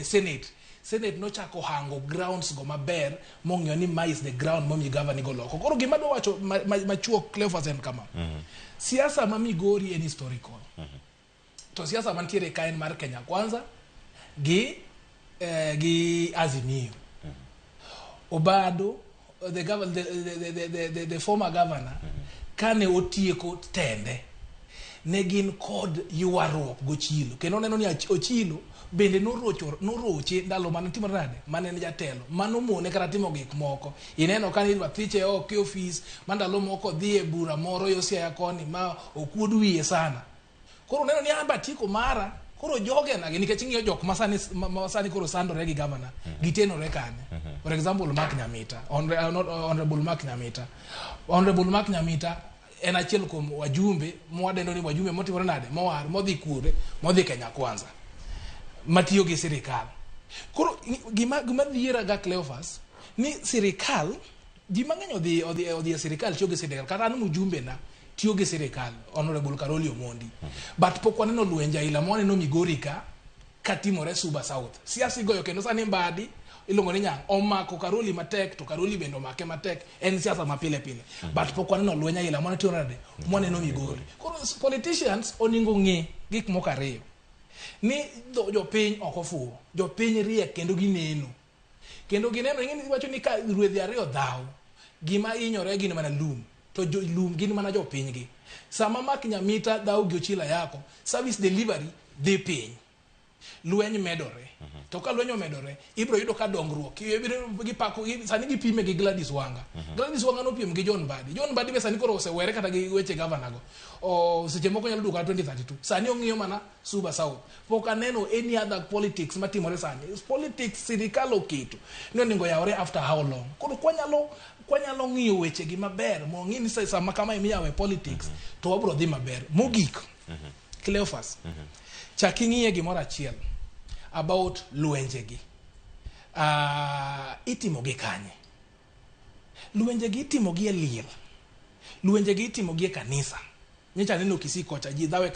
Speaker 7: Senate no chako hango grounds go maber mong'yo ni mais the ground momi governor go loko koro gima do wacho machuo Cleophas en kama siasa ma Migori en historical to siasa mantiere kaen mar Kenya Kwanza gi Azimio Obado the former governor kane otieko tende ne gin kod yuaruok gochilo kendo neno ni ochilo bende noroche ndalo mane timore nade mane en jatelo manomone kata timo gik moko ineno ka ni wathiche oko office mandalo moko dhi e bura moro Yosia koni ma okuod wiye sana koro neno ni amba tiko mara koro joge na nikech ng'iyo jok masani koro sandore gi governor gitenore kane for example Mark Nyamita honorable Mark Nyamita en achiel kuom wajumbe mwadendo ni wajumbe motimore nade mowar modhi kure modhi Kenya Kwanza matiyo gi sirikal koro gima dhiera ga Cleophas ni sirikal ji mang'eny odhi sirikal tiyo gi sirikal kata an mujumbe na tiyo gi sirikal honorable Karoli Omondi but pok waneno lwenja ila mwaneno Migori ka timore Suba South siasa goyo kendo sani Mbadi ilongo ni nyang omako Karoli matek to Karoli bendo make matek en siasa mapile pile but pok waneno lwenya ila mwana tiyo nade mwaneno Migori koro politicians oningo ng'e gik moko ariyo ni jopiny ok ofuwo jopiny riek kendo gineno ing'eni wacho ni ka ruedhi ariyo dhaw gima inyore gin mana lum to lum gin mana jopiny gi sama Mark Nyamita dhaw gi Ochila yako service delivery dhi piny lweny medore to ka lweny omedore ibro yudo ka dongruok gipako sani gipime gi Gladys Wanga no piem gi John Mbadi be sani koro osewere kata gi weche governor go seche moko nyalo duka 2032 sani ong'iyo mana Suba South pok aneno any other politics matimore sani politics sirikal oketo ni oningo yawre after how long koro kwanyalo ng'iyo weche gi maber mo ng'ini sama kama imiyawe politics to wabro dhi maber mogik Cleophas chaki ng'iye gimoro achiel about lwenjegi itimogi kanye lwenjegi itimogi e liel lwenjegi itimogi e kanisa nyicha neno Kisii ji dhawe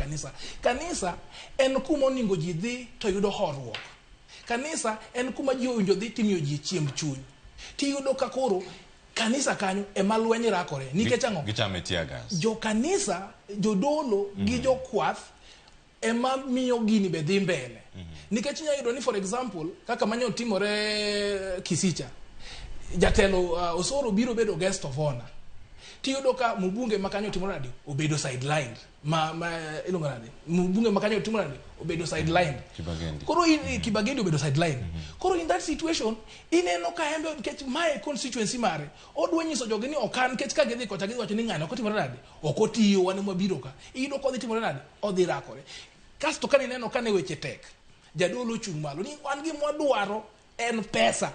Speaker 7: kanisa en kuma oningo ji dhi to yudo horuok kanisa en kuma ji owinjo dhi timiyo ji chiemb chuny tiyudo ka koro kanisa kanyo ema lweny rakore nikech ang'o
Speaker 9: gichame tiagas
Speaker 7: jo kanisa jodolo gi jokwath ema miyo gini be dhi mbele nikech nyayudo ni for example kaka manyo timore Kisicha jatelo Osoro biro bedo guest of honor tiyudo ka mbunge makanyo timore nade obedo sidelined ilongo nade mbunge makanyo timore nade obedo sidelined koro Kibagendi obedo sidelined koro in that situation ineno ka hembe nikech my constituency mare odwa nyiso jogi ni okan nikech ka gidhi kocha gidhi wacho ni ng'ano okotimore nade okotiyo wane mwabiro ka iyudo kodhi timore nade odhi rakore kasto ka nineno ka ne weche tek jadolo chung' malo ni wan gi mwadwaro en pesa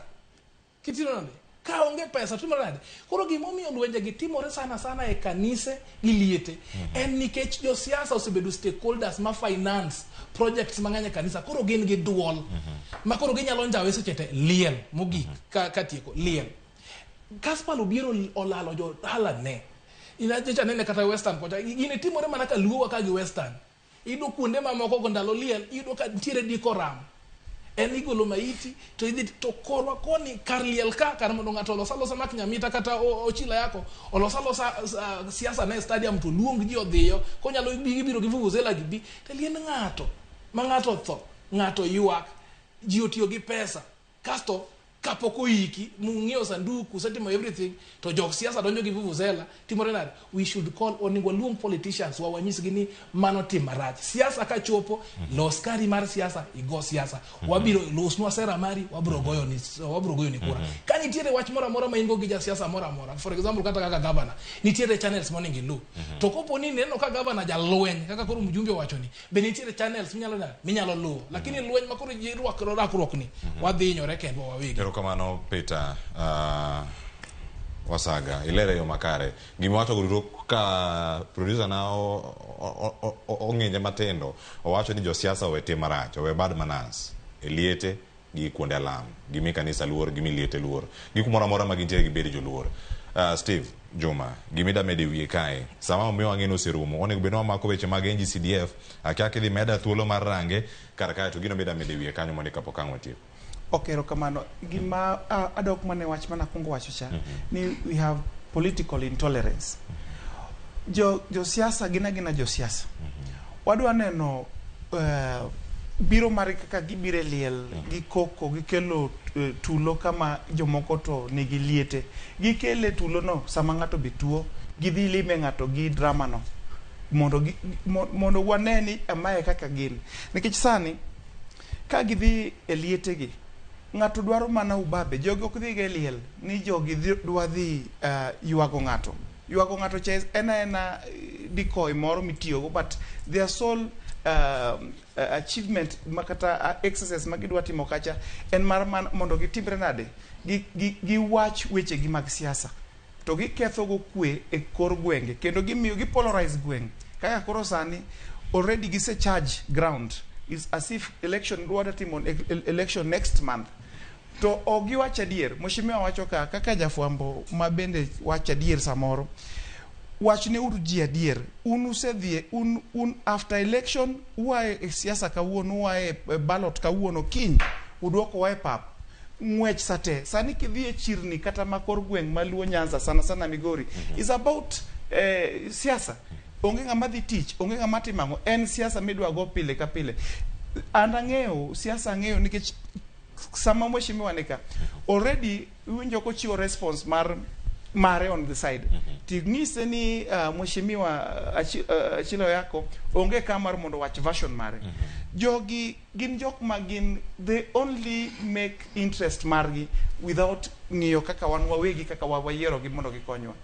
Speaker 7: kitino nade ka onge pesa timore nade koro gimomiyo lwenje gi timore sana e kanise gi liete en nikech jo siasa osebedo stakeholders ma finance projects mang'eny kanisa koro gin gi duol ma koro ginyalo njawe seche te liel mogik ka tieko liel Gaspar Obiero olalo jo halane inajecha nene kata western kocha gine timore mana ka luo ka gi western ido kuonde mamoko go ndalo liel ido ka ntiere dikoram en igolo maiti to idhi to korwa koni kar liel kar mondo ng'ato olosalosa Mark Nyamita kata Ochila yako olosalosa siasa na stadium to luong ji odhiyo konyalo biro gi vuvuzela gibi to lien ng'ato ma ng'ato tho ng'ato yuak ji otiyo gi pesa kasto kapoko iki mung'io sanduku setimo everything to jok siasa donjo gi vuvuzela timore nade we should call oningo luong politicians wanyisgi ni mano timarach siasa ka chopo los kari mar siasa igo siasa wabiro losnwa sera mari wabro goyo ni kura ka nitiere wach moro amora ma ingo gi ja siasa moro amora for example kata kaka governor nitiere channels morning in lu to kopo ni neno ka governor ja lweny kaka koro mjumbe wacho ni be nitiere channels minyalo lu lakini lweny makoro rakruok ni wadhi nyore kendo wawegi
Speaker 9: kamano Peter Wasaga ilere yo makare gima wacho guru ka producer na ong'enje matendo owacho ni jo siasa owete marach owe bad manners eliete gi kuonde alam gimi kanisa luor gimi liete luor gikumora mora magintie gi bedi jo luor Steve Juma gimida mede wiye kae sama omiyo ang'eno serumo onego beno mako weche mag NGCDF akyake dhi meda thuolo mar range kar kae to gino beda mede wiye kanyo mondo kapok ang'o tiyo.
Speaker 11: Okay, kamano gima adok mane wach mana kungo wacho cha ni we have political intolerance. Jo siasa gina jo siasa. Wadwa neno biro mar kaka gibire liel gi koko gikelo tulo kama jomoko to nigi liete gikele tulo no sama ng'ato bituo gidhi lime ng'ato gi drama no mondo waneni amaye kaka gin nikech sani ka gidhi e liete gi ng'ato dwaro mana ubabe jogi ok dhi ge liel ni jogi dwa dhi yuago ng'ato ches ena decoy moro mitiyogo but their sole achievement makata exercise magidwa timo kacha en mar mondo gitimre nade giwach weche gi mag siasa to giketho go kwe e kor gwenge kendo gimiyo gipolarize gweng kaka koro sani already gise charge ground is as if election dwada timo election next month to ogiwacho adier mheshimiwa wacho kaka jafwambo ma bende wacho adier samoro wachne uru ji adier usedhie after election uae e siasa kawuono uae ballot kawuono kiny uduoko wae pap ng'wech sate sani kidhie chirni kata makor gweng maluo Nyanza sana Migori is about siasa onge ng'ama dhi tich onge ng'ama timang'o en siasa midwa go pile ka pile andang'eyo siasa ng'eyo nikech sama mheshimiwa nika already winjo ko chiwo response mare on the side ting'ise ni mheshimiwa Achilo yako onge kamar mondo wach version mare jogi gin jok magin they only make interest margi without ng'iyo kaka wan wawegi kaka wayiero gi mondo gikonywa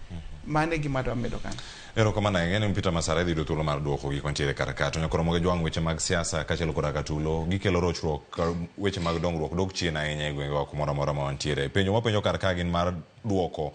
Speaker 11: mane gima dwa medo kan
Speaker 9: erokamano ahinya ne Peter Masara dhi thuolo mar duoko gik mantiere kar ka to nyakoro moge jwang' weche mag siasa kaachiel koda katulo gikelo rochruok weche mag dongruok dok chien ahinya e gwenge kumoro amora ma wantiere penjo mapenjo kar ka gin mar duoko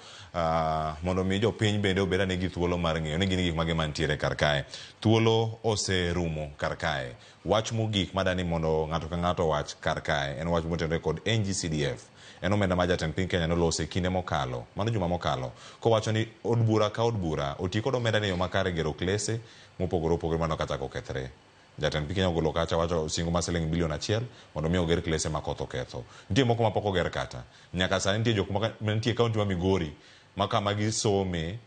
Speaker 9: mondo mi jopiny bende obed ane gi thuolo mar ng'eyo ni gin gik mage mantiere kar kae thuolo oserumo kar kae wach mogik madani mondo ng'ato ka ng'ato wach kar kae en wach motenore kod NGCDF en omenda ma jatend piny Kenya nolose kinde mokalo mano juma mokalo kowacho ni od bura ka od bura oti kod omenda ne yo makare gero klese mopogore opogore mano kata kokethre jatend piny Kenya ogolo kacha wacho singo ma siling bilion 1 mondo mi oger klese ma koth oketho nitie moko ma pok oger kata nyaka sani nitie jok ma nitie kaunti ma Migori ma kama gisome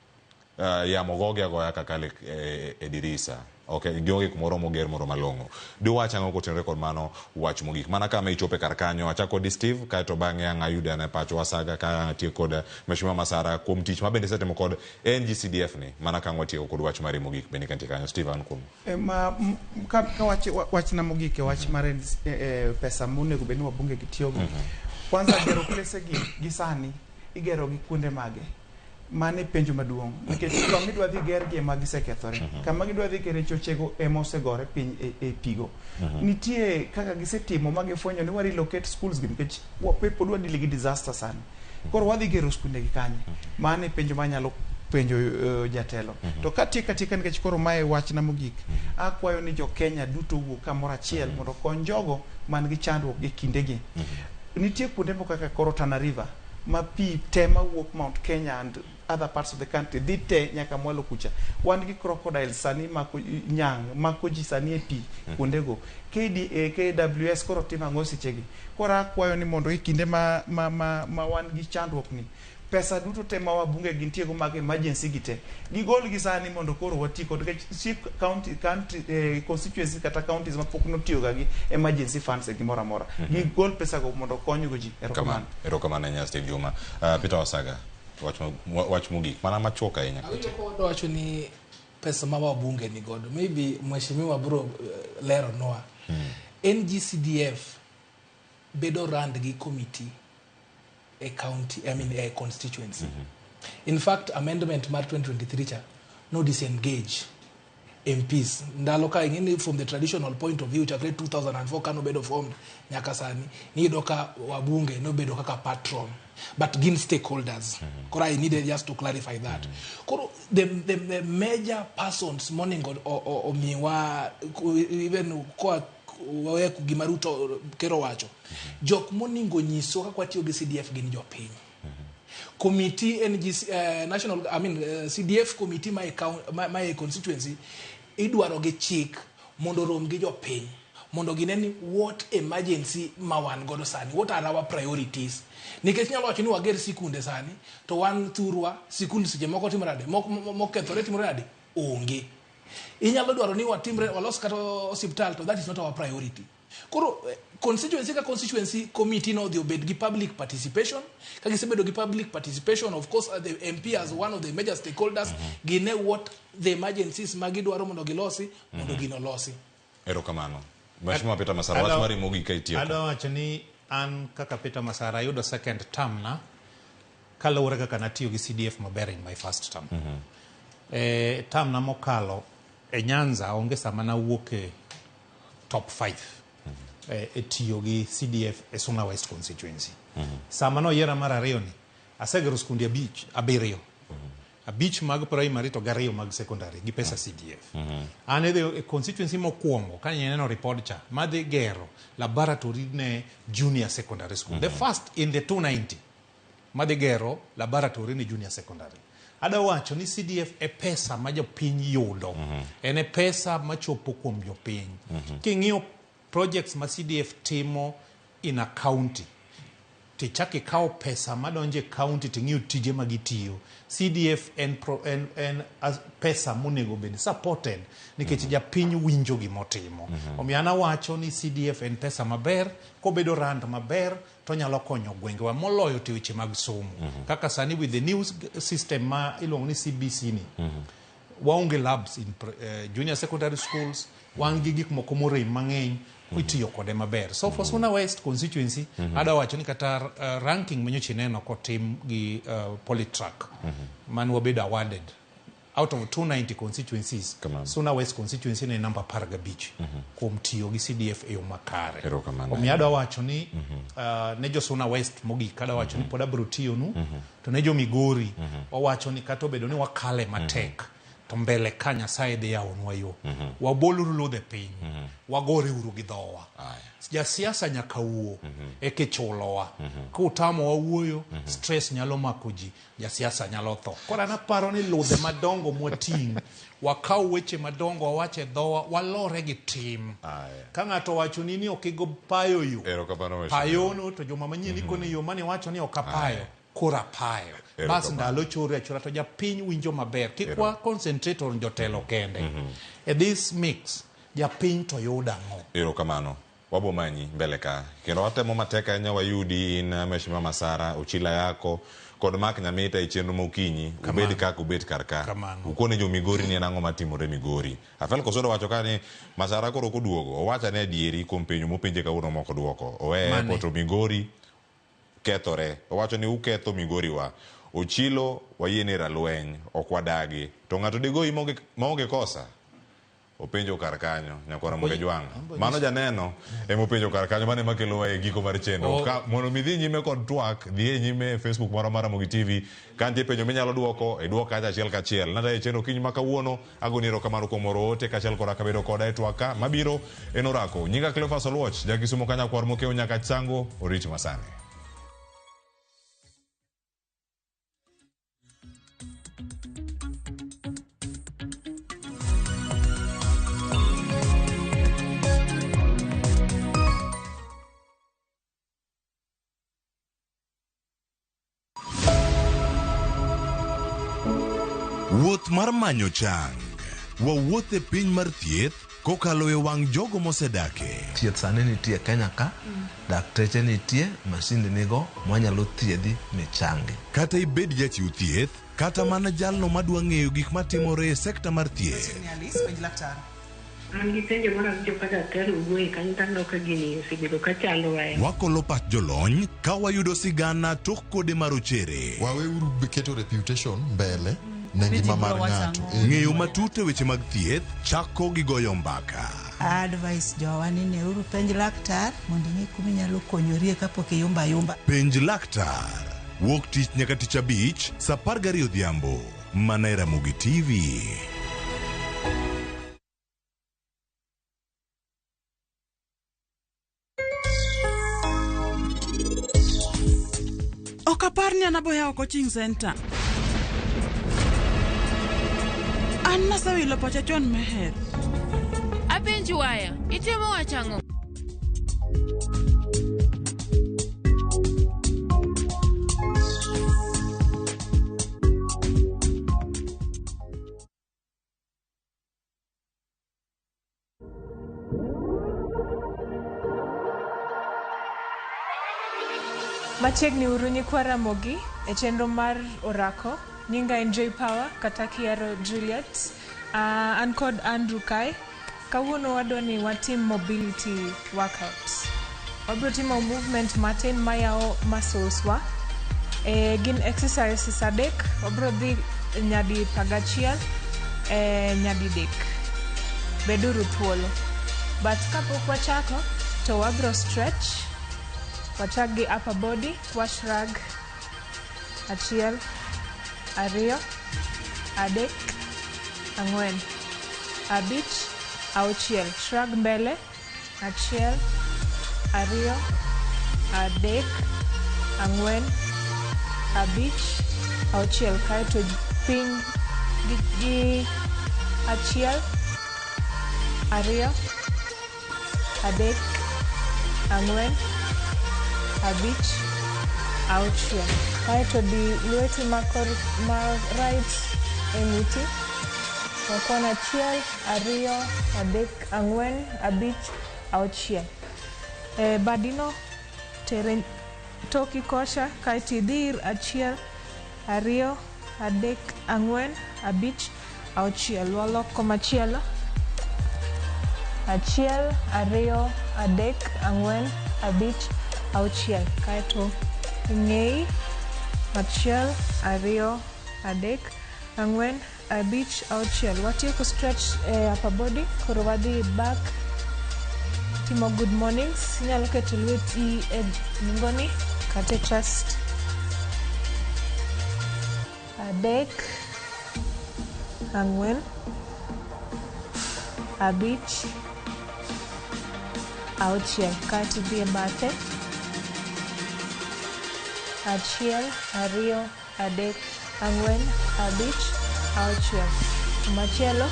Speaker 9: yamo goge agoya kaka e dirisa okay gionge kumoro moger moro malong'o diwach ang'o kotenore kod mano wach mogik mana kama ichope kar kanyo achako di Steve kaeto bang'e ang'ayude ne pacho wasaga ka tie kod mheshimiwa Masara kuom tich mabende setemo kod NGCDF ni mana ka ng'watieko kod wach mare mogik bende kantie kanyo Steve an kuom
Speaker 11: ka wach na mogik wach mare pesa monego bed ni wabunge gitiyogo kwanza gero klese gi sani igero gi kuonde mage mane penjo maduong' nikech kama midwa dhi gergi ma gisekethore kama gidwa dhi kere chochego emosegore piny e pigo nitie kaka gisetimo ma gifwenyo ni wari locate schools gi nikech podwa dili gi disaster sana koro wadhi gero skunde gi kanye mane penjo manyalo penjo jatelo to katika nikech koro mae wach na mogik akwayo ni jo Kenya duto wuok kamoro achiel mondo kony jogo man gi chandruok gi kindegi nitie kuonde moko kaka koro Tana River ma pi tema wuok Mount Kenya and other parts of the country dhite nyaka mwalo kucha wan gi crocodiles sani mako nyang mako ji sani e pi kuondego KWS koro tima ng'o sechegi koro akwayo ni mondo kinde ma wan gi chandruok ni pesa duto tema wabunge gintiego mag emergency gite gigol gi sani mondo koro wati kod county constituency kata counties ma pok notiyo ga gi emergency funds e gimoro amora gigol pesa go mondo konygo ji
Speaker 9: erokamano nya Steve Juma Peter Wasaga wach mogik mana machoka ahinya
Speaker 7: kodo wacho ni pesa ma wabunge ni godo maybe mheshimiwa bro lero noa NGCDF bedo rand gi committee a county, a constituency. In fact, amendment mar 2023 cha no disengage MPs. Ndaloka ingini from the traditional point of view cha 2004 kano bedo formed nyakasani ni doka wabunge no bedo kaka patron but gin stakeholders. Kora I needed just to clarify that. Koro the major persons morning or miwa even kwa wawe kugimaruto kero wacho jok moningo nyiso ka kwatiyo gi CDF gin jopiny committee national CDF committee my constituency idwaro gi chik mondo rom gi jopiny mondo gineni what emergency mawan godo sani what are our priorities nikech nyalo wacho ni wager sikunde sani to wan thurwa sikul sije moko timrade mokethore timrade onge inyalo dwaro ni watimre walos kata hospital to that is not our priority Koro constituency ka constituency committee no the obed gi public participation ka gisebedo gi public participation, of course the MP as one of the major stakeholders gine what the emergencies magidwaro mondo gilosi mondo ginolosi.
Speaker 9: Erokamano. Mheshimiwa Peter Masara, wach mari mogi ka itieko.
Speaker 8: Adwa wacho ni an kaka Peter Masara yudo second term na kaluwore kaka natiyo gi CDF maber in my first term. Term na mokalo e Nyanza onge sama na wuok e top 5 e tiyo gi CDF e Suna West constituency. Sama no yiera mar ariyo ni asegero skunde abiriyo. Abich mag primary to gariyo mag secondary gi pesa CDF. Ane e constituency mokwongo ka neno report cha madhi gero laboratory ne junior secondary school. The first in the 290 madhi gero laboratory ne junior secondary. Ada wacho ni CDF e pesa ma jopiny yudo. Ene pesa machopo kuom jopiny. King'iyo projects ma CDF timo in a county, tichaki kao pesa madonje county ting'iyo tije magitiyo. CDF en pesa monego bed supported nikech japiny winjo gimotimo. Omiana wacho ni CDF en pesa maber, kobedo rand maber to nyalo konyo gwengewa moloyo to weche mag somo. Kaka sani with the new system ma iluongo ni CBC ni. Waonge labs in junior secondary schools, wan gi gik moko morem mang'eny itiyo kode maber. So for Suna West constituency, ada wacho ni kata ranking manyochi neno kotim gi Polytrack, man wabedo awarded. Out of 290 constituencies, Suna West constituency ne number 15 kuom tiyo gi CDF e yo makare. Omiyo ada wacho ni ne jo Suna West mogik, ada wacho ni pod abiro tiyo nu, to ne jo Migori wawacho ni kata obedo ni wakale matek, to mbele ka Nyasaye dhi yawonwa yo. Waboluru ludhe piny, wagore uru gi dhowa. Jasiasa nyaka wuo eke chulowa. Kutamo wawuoyo, stress nyalo mako ji, jasiasa nyalo tho. Kora naparo ni ludhe madongo mwating, wakau weche madongo wawache dhowa, walore gi tim. Ka ng'ato wacho ni okigo payo yo, payono to joma manyien ikone yo mane wacho ni okapayo, kora payo. Bas ndalo chore achora to japiny winjo maber. Kikwa concentrate on jotelo kende. This mix, japiny to yuda ng'o.
Speaker 9: Erokamano. Wabo manyi mbele ka. Kendo watemo mateka enya wayudi in Mheshimiwa Masara, uchila yako, kod Mark Nyamita ichenro mokinyi, ubedi kaka ubet karka. Ukone jo Migori ni nango matimore Migori. Afel kosodo wacho ka ni Masara koro koduogo, owacha ne adieri kuom penjo mopenje ka uno moko duoko. Owe poto Migori kethore. Owacho ni uketho Migori wa. Ochilo wayene ralweny okwadagi to ng'ato digoi maonge kosa openjo kar kanyo nyakora Moge Jwang. Mano janeno emopenjo kar kanyo mane makelo e giko mar chendo. Ka mondo midhi nyime kod twak dhi nyime Facebook moro mara Mogi TV kantie penjo minyalo duoko duoka achiel kachiel. Nada e chendo kinyi makawuono agoni erokamano kuom oro ote kachiel kora kabedo koda e twaka mabiro en orako. Nyinga Cleophas Oluoch jakisumo kanyakwar mokeo nyaka chango orich masane.
Speaker 16: Wuoth mar manyo chang. Wawuoth e piny mar thieth kokalo e wang' jogo mosedake.
Speaker 2: Thieth sani nitie Kenya ka, dakteche nitie, masinde nigo mwanyalo thiedhi michangi.
Speaker 16: Kata ibed jachiw thieth, kata mana jalno madwa ng'eyo gik matimore e sekta mar thieth. Wakolo pat jolony ka wayudo sigana tok kode marochere.
Speaker 5: Waweuru keto reputation mbele ne ngima mar ng'ato.
Speaker 16: Ng'eyo matut e weche mag thieth chako gi goyo mbaka.
Speaker 25: Advice jowani ne uru penj laktar mondo ing'e kuma inyalo konyorie kapok iyumba yumba.
Speaker 16: Penj laktar. Wuok tich nyaka tich abich saa 12 odhiambo. Mana e Ramogi TV.
Speaker 18: Okaparni anaboya coaching center. Anna sawilo pacha chon meher.
Speaker 6: Apenji waya, itemo wachango.
Speaker 10: Machiegni uru nyikwa Ramogi e chenro mar orako. Nyinga en Joy Power kata Kiaro Juliet. An kod Andrew Kai. Kawuono wadwa ni watim mobility workout. Wabro timo movement matin mayao muscles wa. Gin exercises adek. Wabro dhi nyadi pagachiel nyadi dek. Beduru thuolo. But kapok wachako to wabro stretch. Wachak gi upper body, washrag, achiel, ariyo, adek, ang'wen, abich, auchiel. Shrug mbele, achiel, ariyo, adek, ang'wen, abich, auchiel. Kaeto piny gi achiel, ariyo, adek, ang'wen, abich, auchiel. Kaeto di lweti ma right e ng'uti. Wakon achiel, ariyo, adek, ang'wen, abich, auchiel. Badino tere toki kocha kaeto idhir achiel, ariyo, adek, ang'wen, abich, auchiel. Waloko machielo. Achiel, ariyo, adek, ang'wen, abich, auchiel. Kaeto ng'ei achiel, ariyo, adek, ang'wen, abich, auchiel. Watieko stretch upper body. Koro wadhi back. Timo good mornings. Inyalo keto lweti e nungoni kata chest. Adek, ang'wen, abich, auchiel. Kaeto dhi e bathe. Achiel, ariyo, adek, ang'wen, abich, auchiel. Machielo.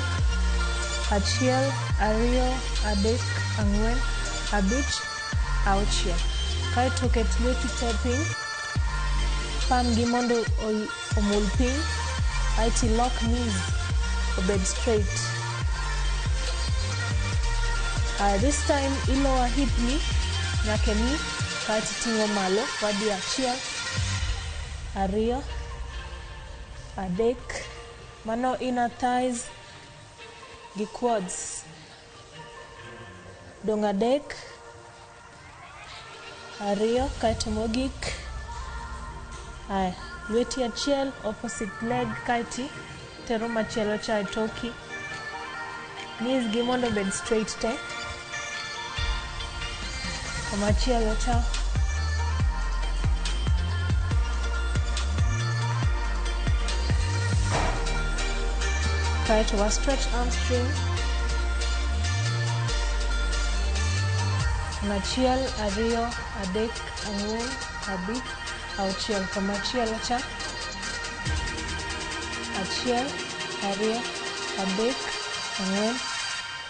Speaker 10: Achiel, ariyo, adek, ang'wen, abich, auchiel. Kaeto ket lweti te piny. Palm gi mondo omul piny. Kaeto lock knees obed straight. This time ilower hip ni nyaka ni. Kaeto ting'o malo. Wadhi achiel, ariyo, adek. Mano inner thighs gi quads. Dong adek, ariyo, kaeto mogik. Lweti achiel opposite leg kaeto tero machielo cha toki. Knees gi mondo bed straight te. Machielo cha. Kaeto wa stretch hamstring. Achiel, ariyo, adek, ang'wen, abich, auchiel. Machielo cha. Achiel, ariyo, adek, ang'wen,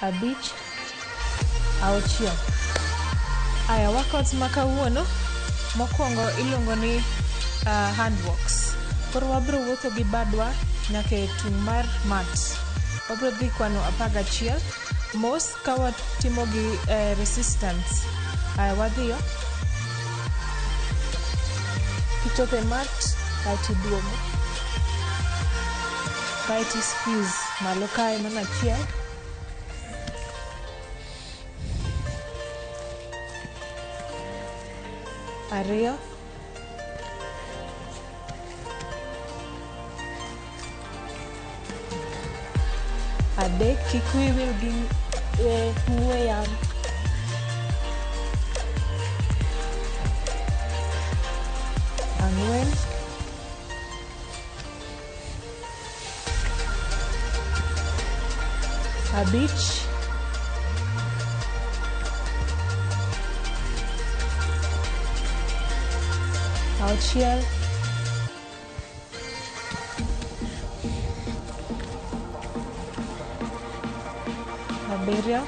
Speaker 10: abich, auchiel. Workouts ma kawuono mokwongo iluongo ni hand walks. Koro wabro wuotho gi badwa nyaka e tung' mar mat. Wabro dhi kwano 11 mos ka watimo gi resistance. Wadhiyo. Kichopo e mat kaeto iduogo. Kaeto squeeze malo kae mana achiel. Ariyo. Adek, kik wiyi wil gi ng'we yamo. Ang'wen. Abich. Auchiel. Abiriyo.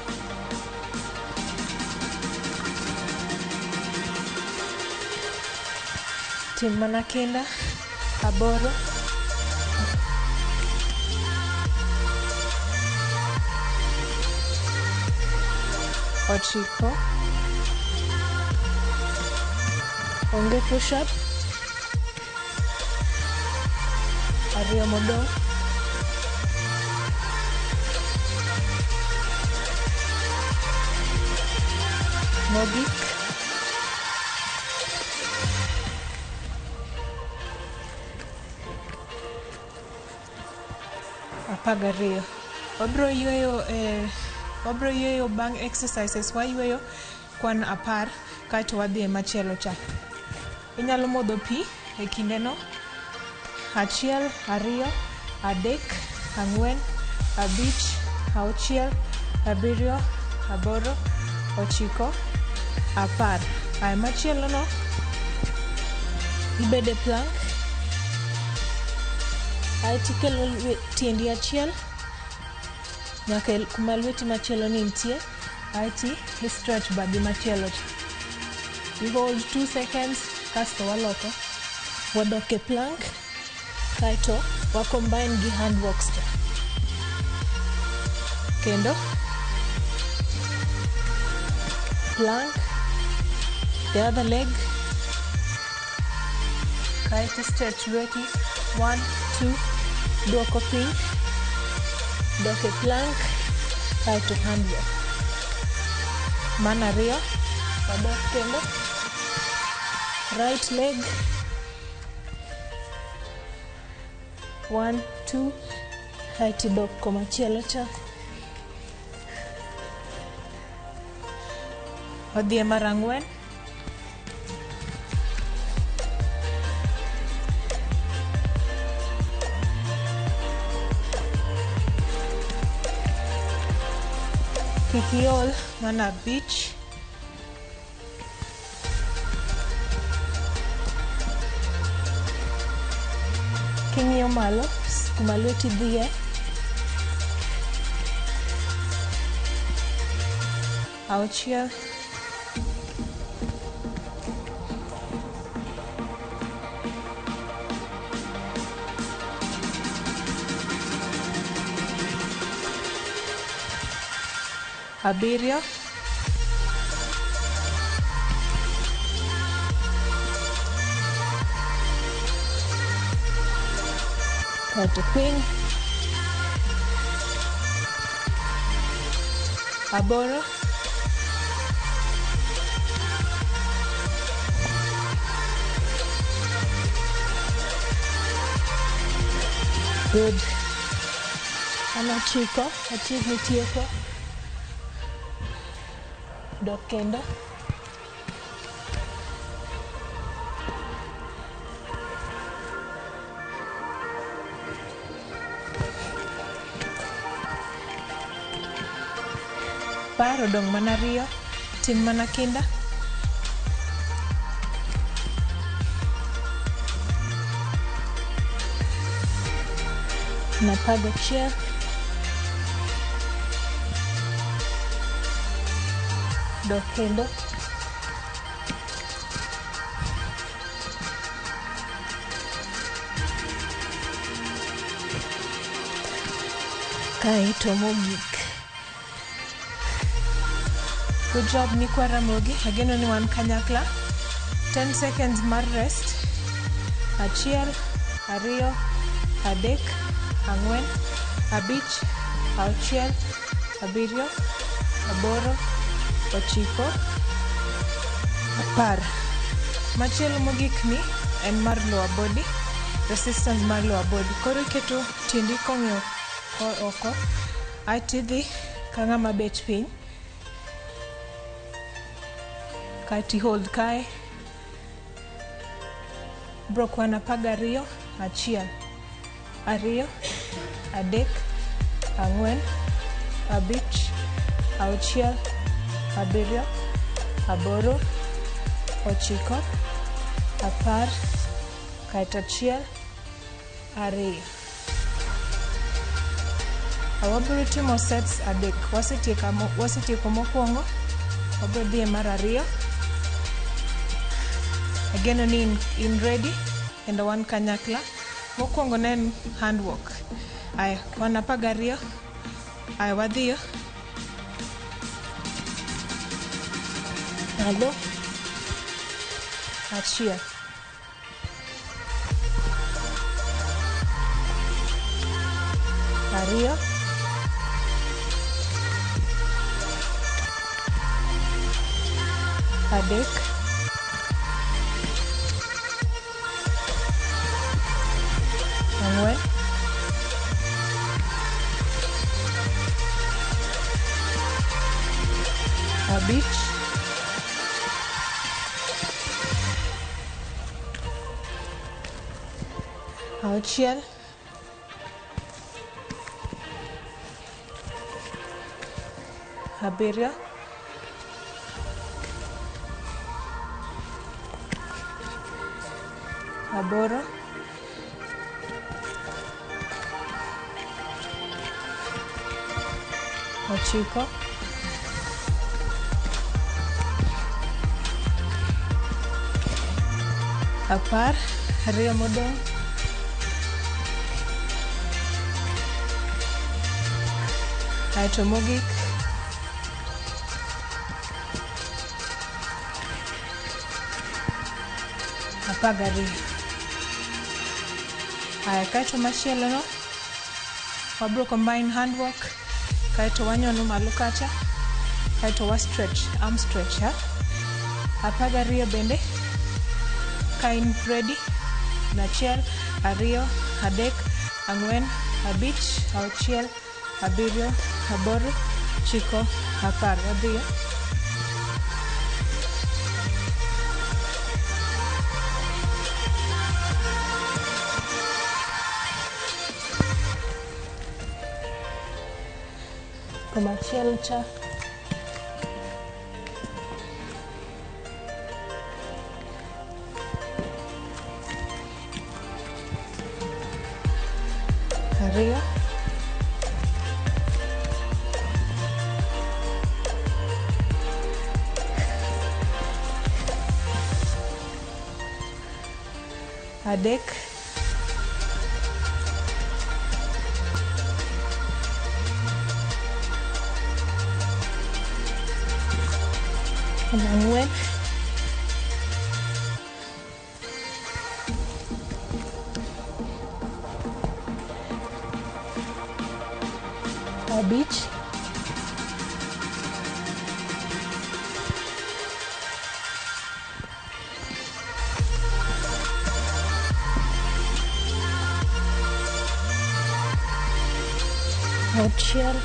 Speaker 10: Tim mana kenda. Aboro. Ochiko. onge push up, ariyo modong', mogik, apagariyo. Wabro yweyo bang' exercises wayweyo kwan 10 kaeto wadhi e machielo cha. Inyalo modho pi e kindeno 1, 2, 3, 4, 5, 6, 7, 8, 9, 10. Ae machielo no ibede plank aeto ikelo tiendi achiel nyaka kuma lweti machielo ni nitie aeto i stretch badi machielo cha. We hold 2 seconds kasto waloko wadok e plank kaeto wa combine gi hand walks cha. Kendo plank, the other leg, kaeto stretch lweti 1, 2, duoko piny, dok e plank, kaeto hand walk. Mana ariyo, wadok kendo, right leg, 1, 2, kaeto dok komachielo cha. Wadhi e mar 4. Kik iol, mana 5. King'iyo malo, kuma lweti dhiye, auchiel, abiriyo, kaeto piny, 8, good. Ana chiko, achiegni tieko. Dok kendo. Paro dong mana ariyo, tim mana kinda. Napago achiel. Dok kendo. Kaeto mogik. Good job Nikwa Ramogi. Ageno ni wan kanyakla. 10 seconds mar rest. Achiel, ariyo, adek, ang'wen, abich, auchiel, abiriyo, aboro, 9, 10. Machielo mogik ni en mar lower body, resistance mar lower body. Koro iketo tiendi kong'yo oko, aeto idhi ka ng'ama bet piny, kaeto hold kae. Bro kwan 12, achiel, ariyo, adek, ang'wen, abich, auchiel, abiriyo, aboro, 9, 10, kaeto achiel, ariyo. Wabiro timo sets adek. Wasetieko mokwongo, wabiro dhi e mar ariyo. Ageno ni in ready kendo wan kanyakla. Mokwongo ne en hand walk. Aya, wan 12. Aya, wadhiyo. Alo. achiel, ariyo, adek, ang'wen, abich, auchiel, abiriyo, aboro, ochiko, apar, ariyo modong', aeto mogik, apar gariyo. Aya, kaeto machielo no wabro combine handwork, kaeto wanyono malo kacha, kaeto wa stretch, arm stretch ha. Apar gariyo bende ka in ready, achiel, ariyo, adek, ang'wen, abich, auchiel, abiriyo, aboro, chiko, apar. Wadhiyo. Komachielo cha ariyo, adek, ang'wen, abich, auchiel,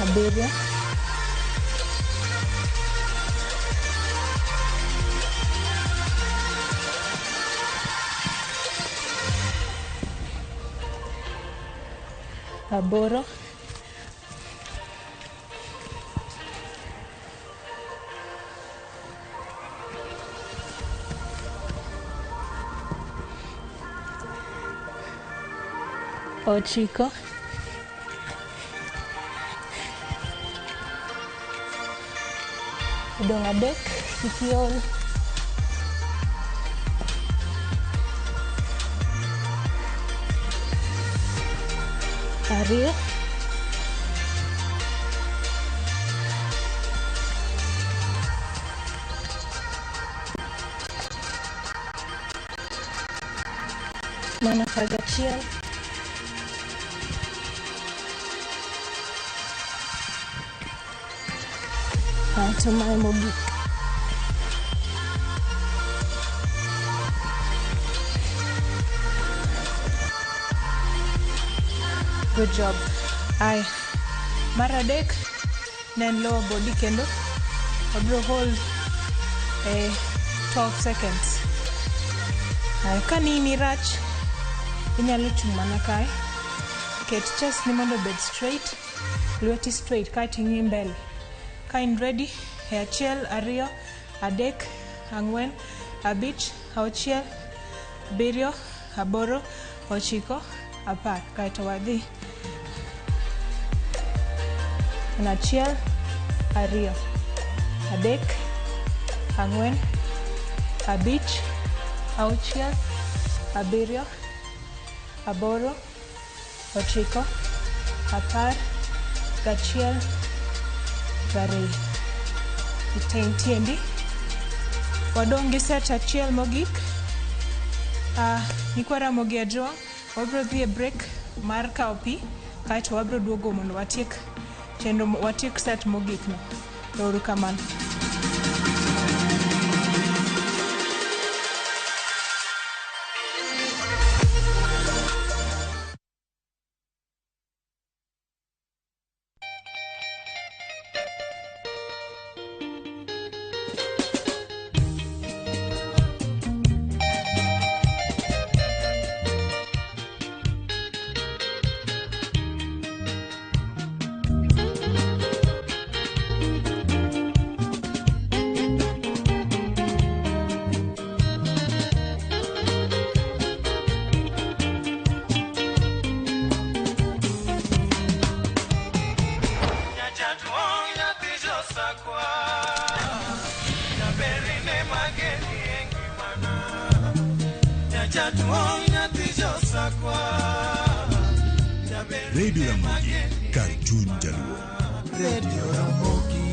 Speaker 10: abiriyo, aboro, ochiko, odong' adek, ikiol, ariyo, mana kagachiel, aeto mae mogik. Good job. Aya, mar adek ne en lower body kendo wabro hold 12 seconds. Aya, ka nini rach inyalo chung' mana kae, ket chest ni mondo bed straight, lweti straight, kaeto ing'i mbele. Ka in ready, achiel, ariyo, adek, ang'wen, abich, auchiel, abiriyo, aboro, ochiko, apar. Kaeto wadhi. Achiel, ariyo, adek, ang'wen, abich, auchiel, abiriyo, aboro, ochiko, apar, gachiel, gariyo. Iteng' tiendi. Wadong' gi set achiel mogik. Nyikwa Ramogi Ajwang', wabro dhi e break mar kao pi, kaeto wabro duogo mondo watiek set mogik no. Ero kamano.
Speaker 16: Radio Ramogi, Cartoon Jaluo. Radio Ramogi.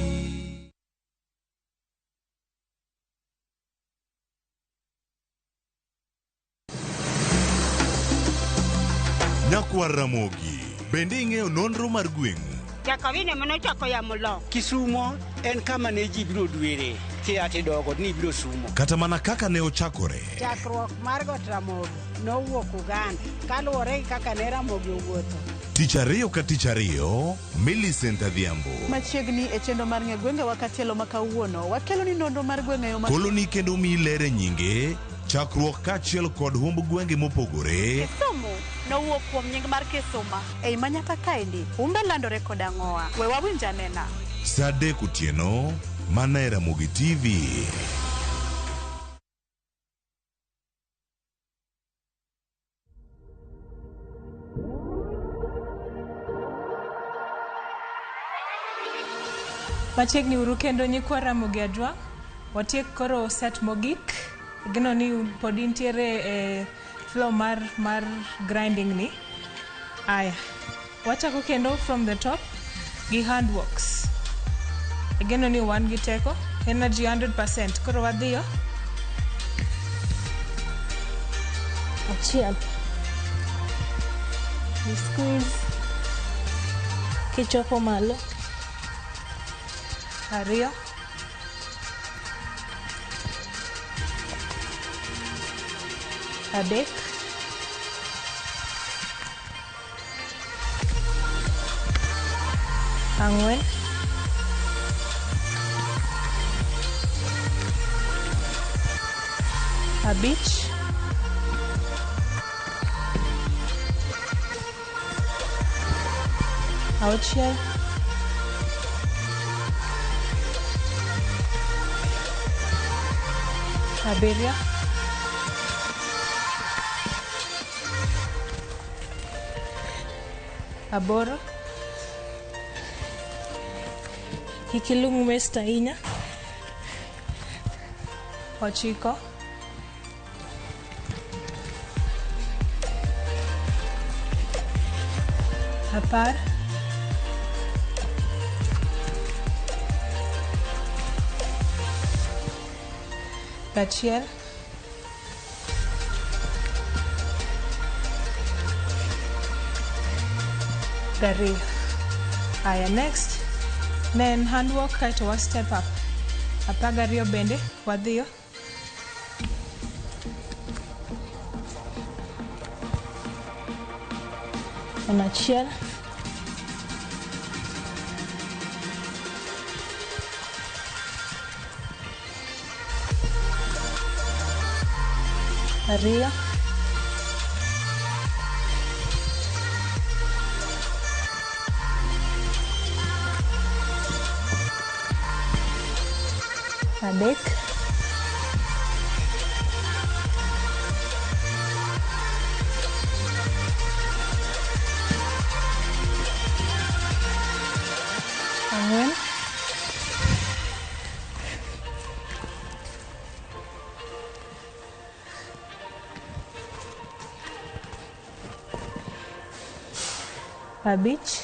Speaker 16: Nyakwa Ramogi, bende ing'eyo nonro mar gweng'u?
Speaker 12: Jakawine manochako ya mulo.
Speaker 29: Kisumo en kama ne ji biro dwere. Ati dogo ni biro sumo.
Speaker 16: Kata mana kaka ne ochakore.
Speaker 12: Chakruok mar got Ramogi nowuok Uganda kaluwore gi kaka ne Ramogi owuotho.
Speaker 16: Tich ariyo ka tich ariyo, Millicent Adhiambo.
Speaker 18: Machiegni e chenro mar ng'e gwenge wakatielo ma kawuono, wakelo ni nonro mar gwenge yo
Speaker 16: koloni kendo mi lere nyinge, chakruok kachiel kod humb gwenge mopogore.
Speaker 18: Kisumu nowuok kuom nying mar Kisuma. Ei manyaka kaendi, humbe landore kod ang'owa. We wawinj anena.
Speaker 16: Saa 3 otieno, mana e Ramogi TV.
Speaker 10: Machiegni uru kendo nyikwa Ramogi Ajwang'. Watiek koro set mogik. Gino ni pod intiere e flow mar grinding ni. Aya. Wachako kendo from the top gi handworks. Gino ni wan gi teko. Energy 100%. Koro wadhiyo. Achiel. We squeeze. Kichopo malo. Ariyo. Adek. Ang'wen. Abich. Auchiel. Abiriyo. Aboro. Kik ilung' waste ahinya. 9. 10. Gachiel. Gariyo. Aya, next. Nen handwork kaito wa step up. 12 bende wadhiyo. Achiel. Ariyo. Adek. Ang'wen. abich,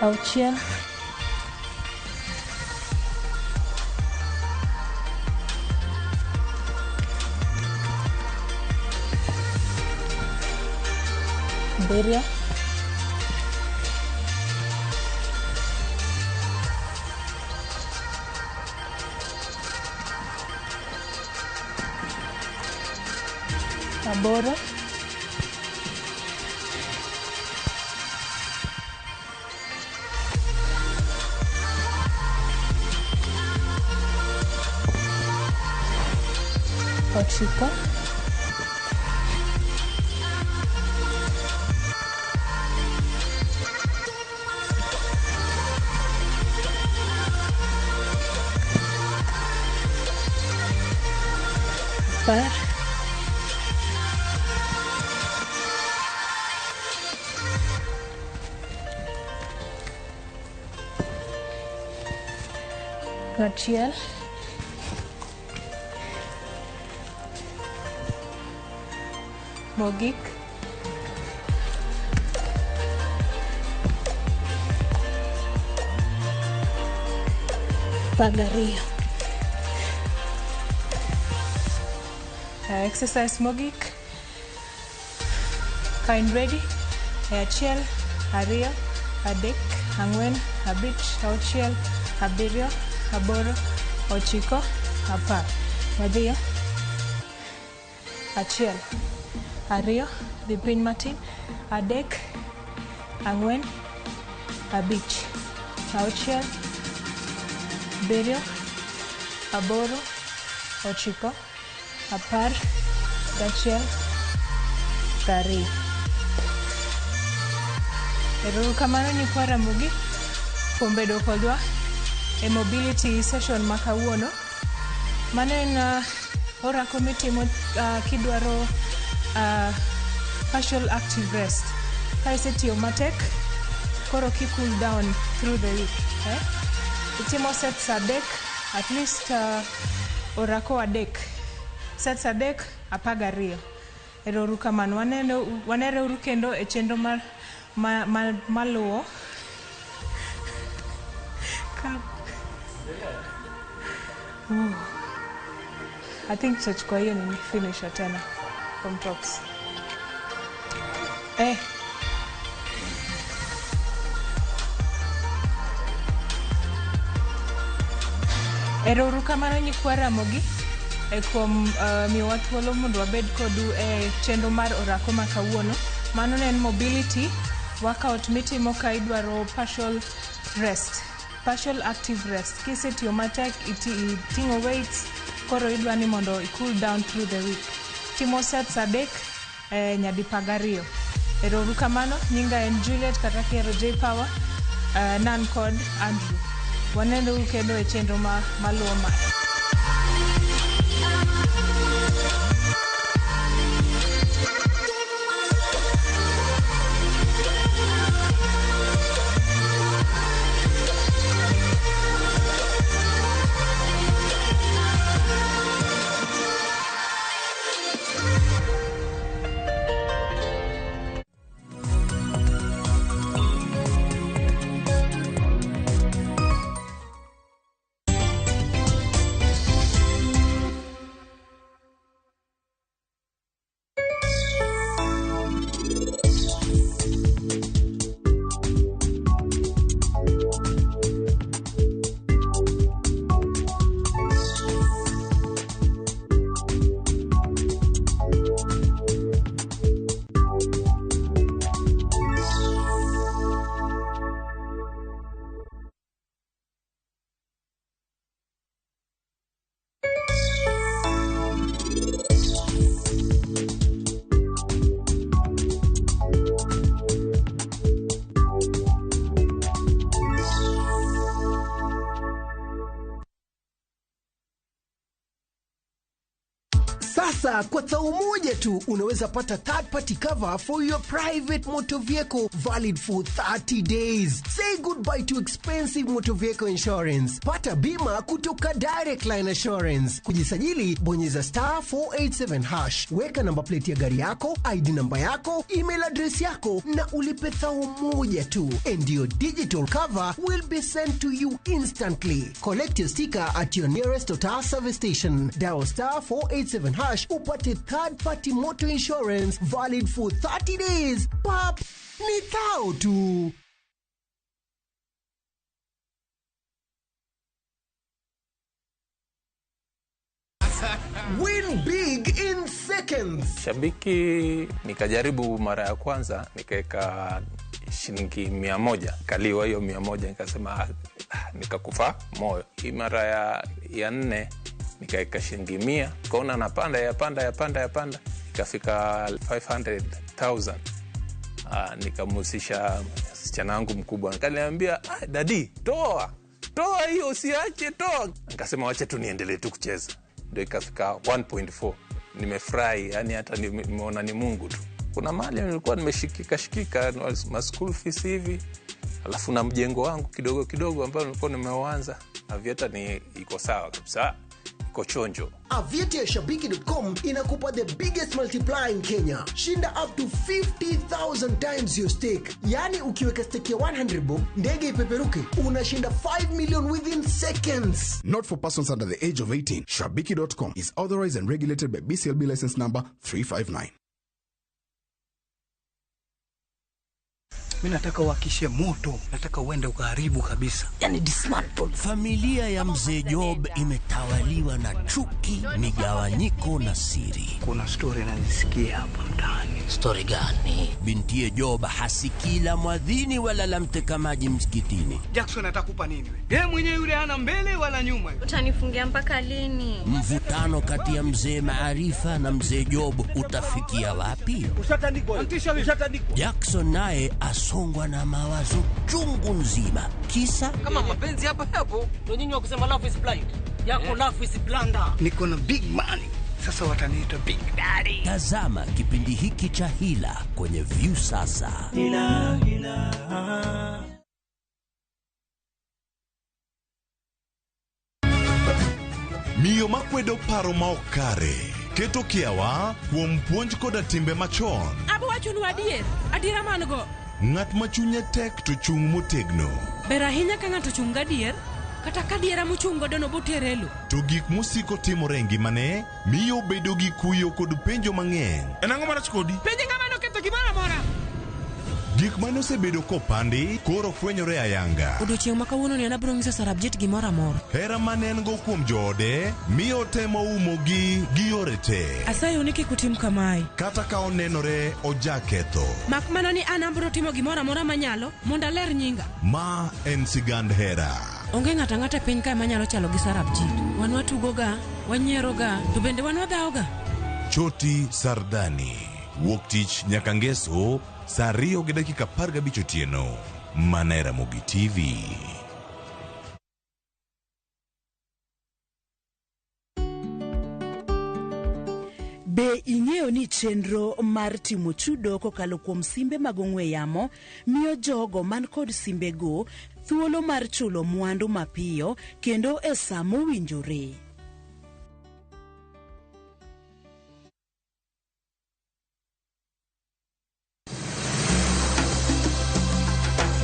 Speaker 10: auchiel, abiriyo, aboro, ochiko, apar, achiel, mogik, apagariyo. Exercise mogik. Ka in ready? Achiel, ariyo, adek, ang'wen, abich, auchiel, abiriyo, aboro, ochiko, apar. Wadhiyo. Achiel, ariyo, dhi piny matin, adek, ang'wen, abich, auchiel, abiriyo, aboro, ochiko, apar, gachiel, prariyo. Erokamano nyikwa Ramogi kuom bedo kodwa e mobility session ma kawuono. Mano en orako mitimo kidwaro partial active rest. Ka isetiyo matek, koro ki cool down through the week. Itimo sets adek, at least orako adek. Sets adek, apagariyo. Erokamano wanere uru kendo e chenro maluwo. I think tutachukua hiyo ni finisher tena from tops. Erokamano nyikwa Ramogi kuom miwa thuolo mondo wabed kodu e chenro mar orako ma kawuono. Mano en mobility workout mitimo ka idwaro partial rest, partial active rest. Kisetiyo matek iting'o weights, koro idwa ni mondo cool down through the week. Timo sets adek nyadi pagariyo. Erokamano, nyinga en Juliet kata kero J Power, nan kod Andrew. Waneno kendo e chenro maluwo ma
Speaker 13: Sasa kwa thao moja tu unaweza pata third party cover for your private motor vehicle valid for 30 days. Say goodbye to expensive motor vehicle insurance. Pata bima kutoka Direct Line Assurance. Kujisajili bonyeza *487#. Weka namba plate ya gari yako, ID namba yako, email address yako na ulipe thao moja tu. And your digital cover will be sent to you instantly. Collect your sticker at your nearest Total service station. Dial *487# upate third party motor insurance valid for 30 days. Pap, ni thao tu. Win big in seconds.
Speaker 14: Shabiki nikajaribu mara ya kwanza nikaeka shilingi 100. Kaliwa hiyo 100 nikasema nikakufa moyo. Hii mara ya 4 nikaeka shilingi 100. Kaona napanda yapanda ikafika 500,000. Nikamusisha msichana wangu mkubwa. Akaniambia, "Daddy, toa hiyo usiache toa." Nikasema wacha tu niendelee tu kucheza. Ndio ikafika 1.4. Nimefurahi, yani hata nimeona ni Mungu tu. Kuna mahali nilikuwa nimeshikika ma school fees hivi. Alafu na mjengo wangu kidogo ambao nilikuwa nimeuanza. Avieta ni iko sawa kabisa. Iko chonjo.
Speaker 13: Avieta ya Shabiki.com inakupa the biggest multiplier in Kenya. Shinda up to 50,000 times your stake. Yani ukiweka stake ya 100 bob, ndege ipeperuke, unashinda 5 million within seconds.
Speaker 15: Not for persons under the age of 18. Shabiki.com is authorized and regulated by BCLB license number 359.
Speaker 17: Mimi nataka uwakishe moto, nataka uende ukaharibu kabisa. Yani dismantle.
Speaker 19: Familia ya Mzee Job imetawaliwa na chuki, migawanyiko na siri.
Speaker 17: Kuna story nazisikia hapa mtaani.
Speaker 19: Story gani? Bintiye Job hasikii la mwadhini wala la mtekamaji msikitini.
Speaker 17: Jackson atakupa nini wewe? Yeye mwenyewe yule hana mbele wala nyuma.
Speaker 20: Utanifungia mpaka lini?
Speaker 19: Mvutano kati ya Mzee Maarifa na Mzee Job utafikia wapi?
Speaker 17: Ushatandikwa.
Speaker 19: Jackson naye asongwa na mawazo chungu nzima. Kisa
Speaker 17: kama mapenzi hapo ndio nyinyi wakusema love is blind. Yako love is blunder. Niko na big money. Sasa wataniita Big Daddy.
Speaker 19: Tazama kipindi hiki cha Hila kwenye View sasa. Hila.
Speaker 16: Miyo makwedo paro maokare. Keto kiawa kuom puonj koda timbe machon.
Speaker 6: Abo wachunu adiera mango.
Speaker 16: Ng'at machunye tek to chung motegno.
Speaker 6: Ber ahinya ka ng'ato chung gadier, kata kadiera mochungo dono boterelo.
Speaker 16: To gik musiko timore e ngimane miyo bedo gi kuyo kod penjo mang'eny. En ang'o marach kodi?
Speaker 6: Penjo ng'ama noketho gimoro amora.
Speaker 16: Gik mane osebedo kopandi koro fwenyore ayanga.
Speaker 6: Odiochieng' ma kawuono ni anabiro ng'iso Sarabjit gimoro amora.
Speaker 16: Hera mane en go kuom joode miyo temo umogi gi yore te.
Speaker 6: Asayo ni kik utim kamae.
Speaker 16: Kata ka onenore ojaketho.
Speaker 6: Mak mana ni an abiro timo gimoro amora manyalo mondo aler nyinga.
Speaker 16: Ma en sigand hera.
Speaker 6: Onge ng'ata ng'ata piny kae manyalo chalo gi Sarabjit. Wan watugoga, wanyieroga, to bende wan wadhaoga.
Speaker 16: Choti Sardani. Wuok tich nyaka ngeso saa 2:15 otieno. Mana e Ramogi TV.
Speaker 18: Be ing'eyo ni chenro mar timo chudo kokalo kuom simbe mag ong'we yamo miyo jogo man kod simbego thuolo mar chulo mwandu mapiyo kendo e saa mowinjore.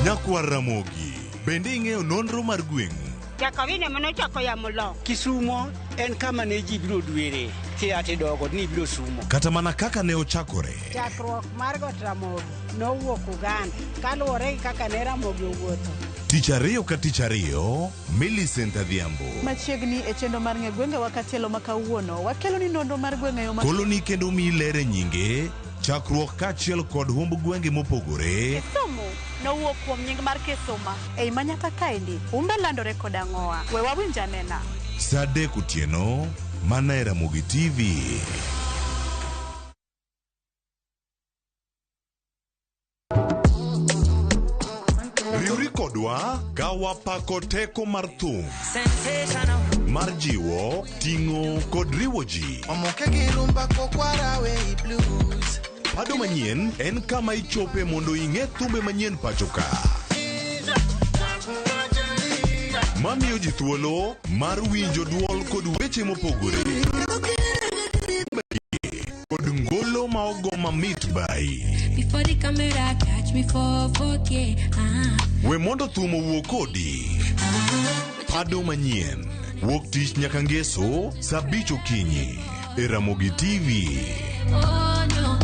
Speaker 16: Nyakwa Ramogi, bende ing'eyo nonro mar gweng'u?
Speaker 12: Jakawine manochako ya mulo.
Speaker 17: Kisumo en kama ne ji biro dwere. Tiati dogo ni biro sumo.
Speaker 16: Kata mana kaka ne ochakore.
Speaker 12: Chakruok mar got Ramogi nowuok Uganda kaluwore gi kaka ne Ramogi owuotho.
Speaker 16: Tich ariyo ka tich ariyo, Millicent Adhiambo.
Speaker 21: Machiegni e chendo mar ng'e gwenge wakatielo makawuono, wakelo ni nonro mar gwenge yo
Speaker 16: Koloni kendo milere nyinge, chakruok kachiel kod humb gwenge mopogore.
Speaker 21: Kisumu nowuok kuom nying mar Kisuma. Ei manyaka kaendi, umbe landore kod ang'owa. We wawinj anena.
Speaker 16: Saa 3 otieno, mana e Ramogi TV. Riwri kodwa ka wapako teko mar thum, mar jiwo, ting'o kod riwo ji. Pado manyien en kama ichope mondo ing'e thumbe manyien pacho ka. Mamiyo ji thuolo mar winjo duol kod weche mopogore. Kod ngolo ma ogo mamit bai.
Speaker 1: Before the camera catch me for 4K.
Speaker 16: We mondo thum owuo kodi. Pado manyien. Wuok tich nyaka ngeso, saa 5 okinyi. E Ramogi TV.
Speaker 1: Oh no.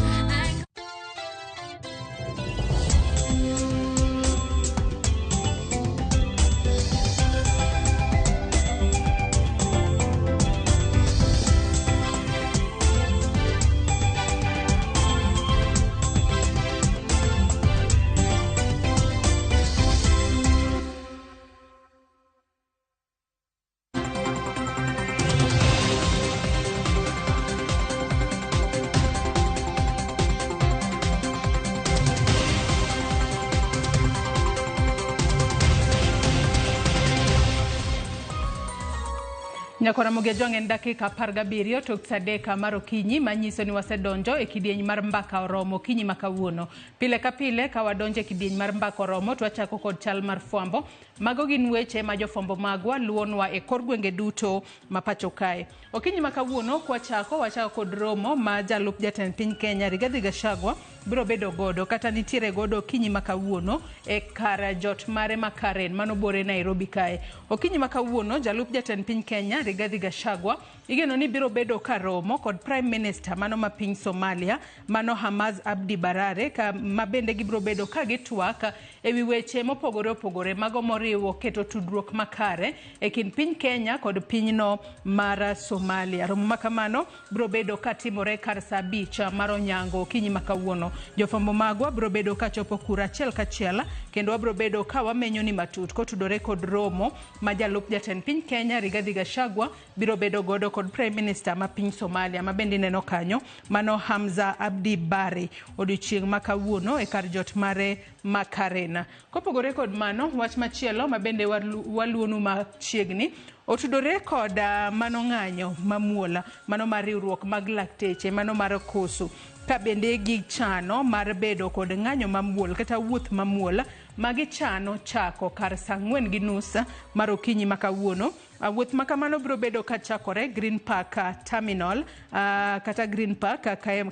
Speaker 3: Nyakora Mogejong en dakika 17 tok sadeka mar okinyi manyiso ni wasedonjo e kidieny mar mbaka oromo okinyi makawuono. Pile ka pile ka wadonjo e kidieny mar mbaka oromo to wachako kod chal mar fwambo. Mago gin weche ma jofwambo magwa luonwa e kor gwenge duto mapacho kae. Okinyi makawuono wachako kod romo ma jalup jatend piny Kenya Rigathi Gachagua biro bedo godo kata nitiere godo okinyi makawuono e kar jot mare ma Karen manobore Nairobi kae. Okinyi makawuono jalup jatend piny Kenya Rigathi Gachagua igeno ni biro bedo karomo kod Prime Minister mano ma piny Somalia mano Hamaz Abdi Barare ma bende gibiro bedo ka gitwak ewi weche mopogore opogore mago moriwo keto tudruok makare e kind piny Kenya kod pinyno mar Somalia. Romo makamano biro bedo katimore kar saa 5 mar onyango okinyi makawuono. Jofwambo magwa biro bedo kachopo kura achiel kachiel kendo wabiro bedo ka wamenyo ni matut kotudore kod romo ma jalup jatend piny Kenya Rigathi Gachagua biro bedo godo kod Prime Minister ma piny Somalia ma bende neno kanyo mano Hamza Abdi Barre odiochieng' makawuono e kar jot mare ma Karen. Kopogore kod mano wach machielo ma bende waluonu machiegni otudore kod mano ng'anyo mamuola mano mar riwruok mag lakteche mano mar koso ka bende gichano mar bedo kod ng'anyo mamuol kata wuoth mamuol magichano chako kar saa 4:30 mar okinyi makawuono. Wuoth makamano biro bedo ka chakore Green Park Terminal kata Green Park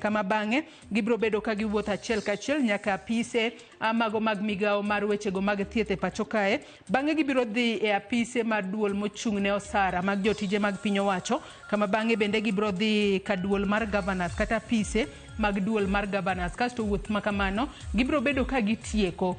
Speaker 3: kama bang'e gibiro bedo ka giwuoth achiel kachiel nyaka apise mago mag migao mar wechego mag thieth e pacho kae. Bang'e gibiro dhi e apise mar duol mochung' ne osara mag jotije mag piny owacho kama bang'e bende gibiro dhi ka duol mar governors kata apise mag duol mar governors. Kasto wuoth makamano gibiro bedo ka gitieko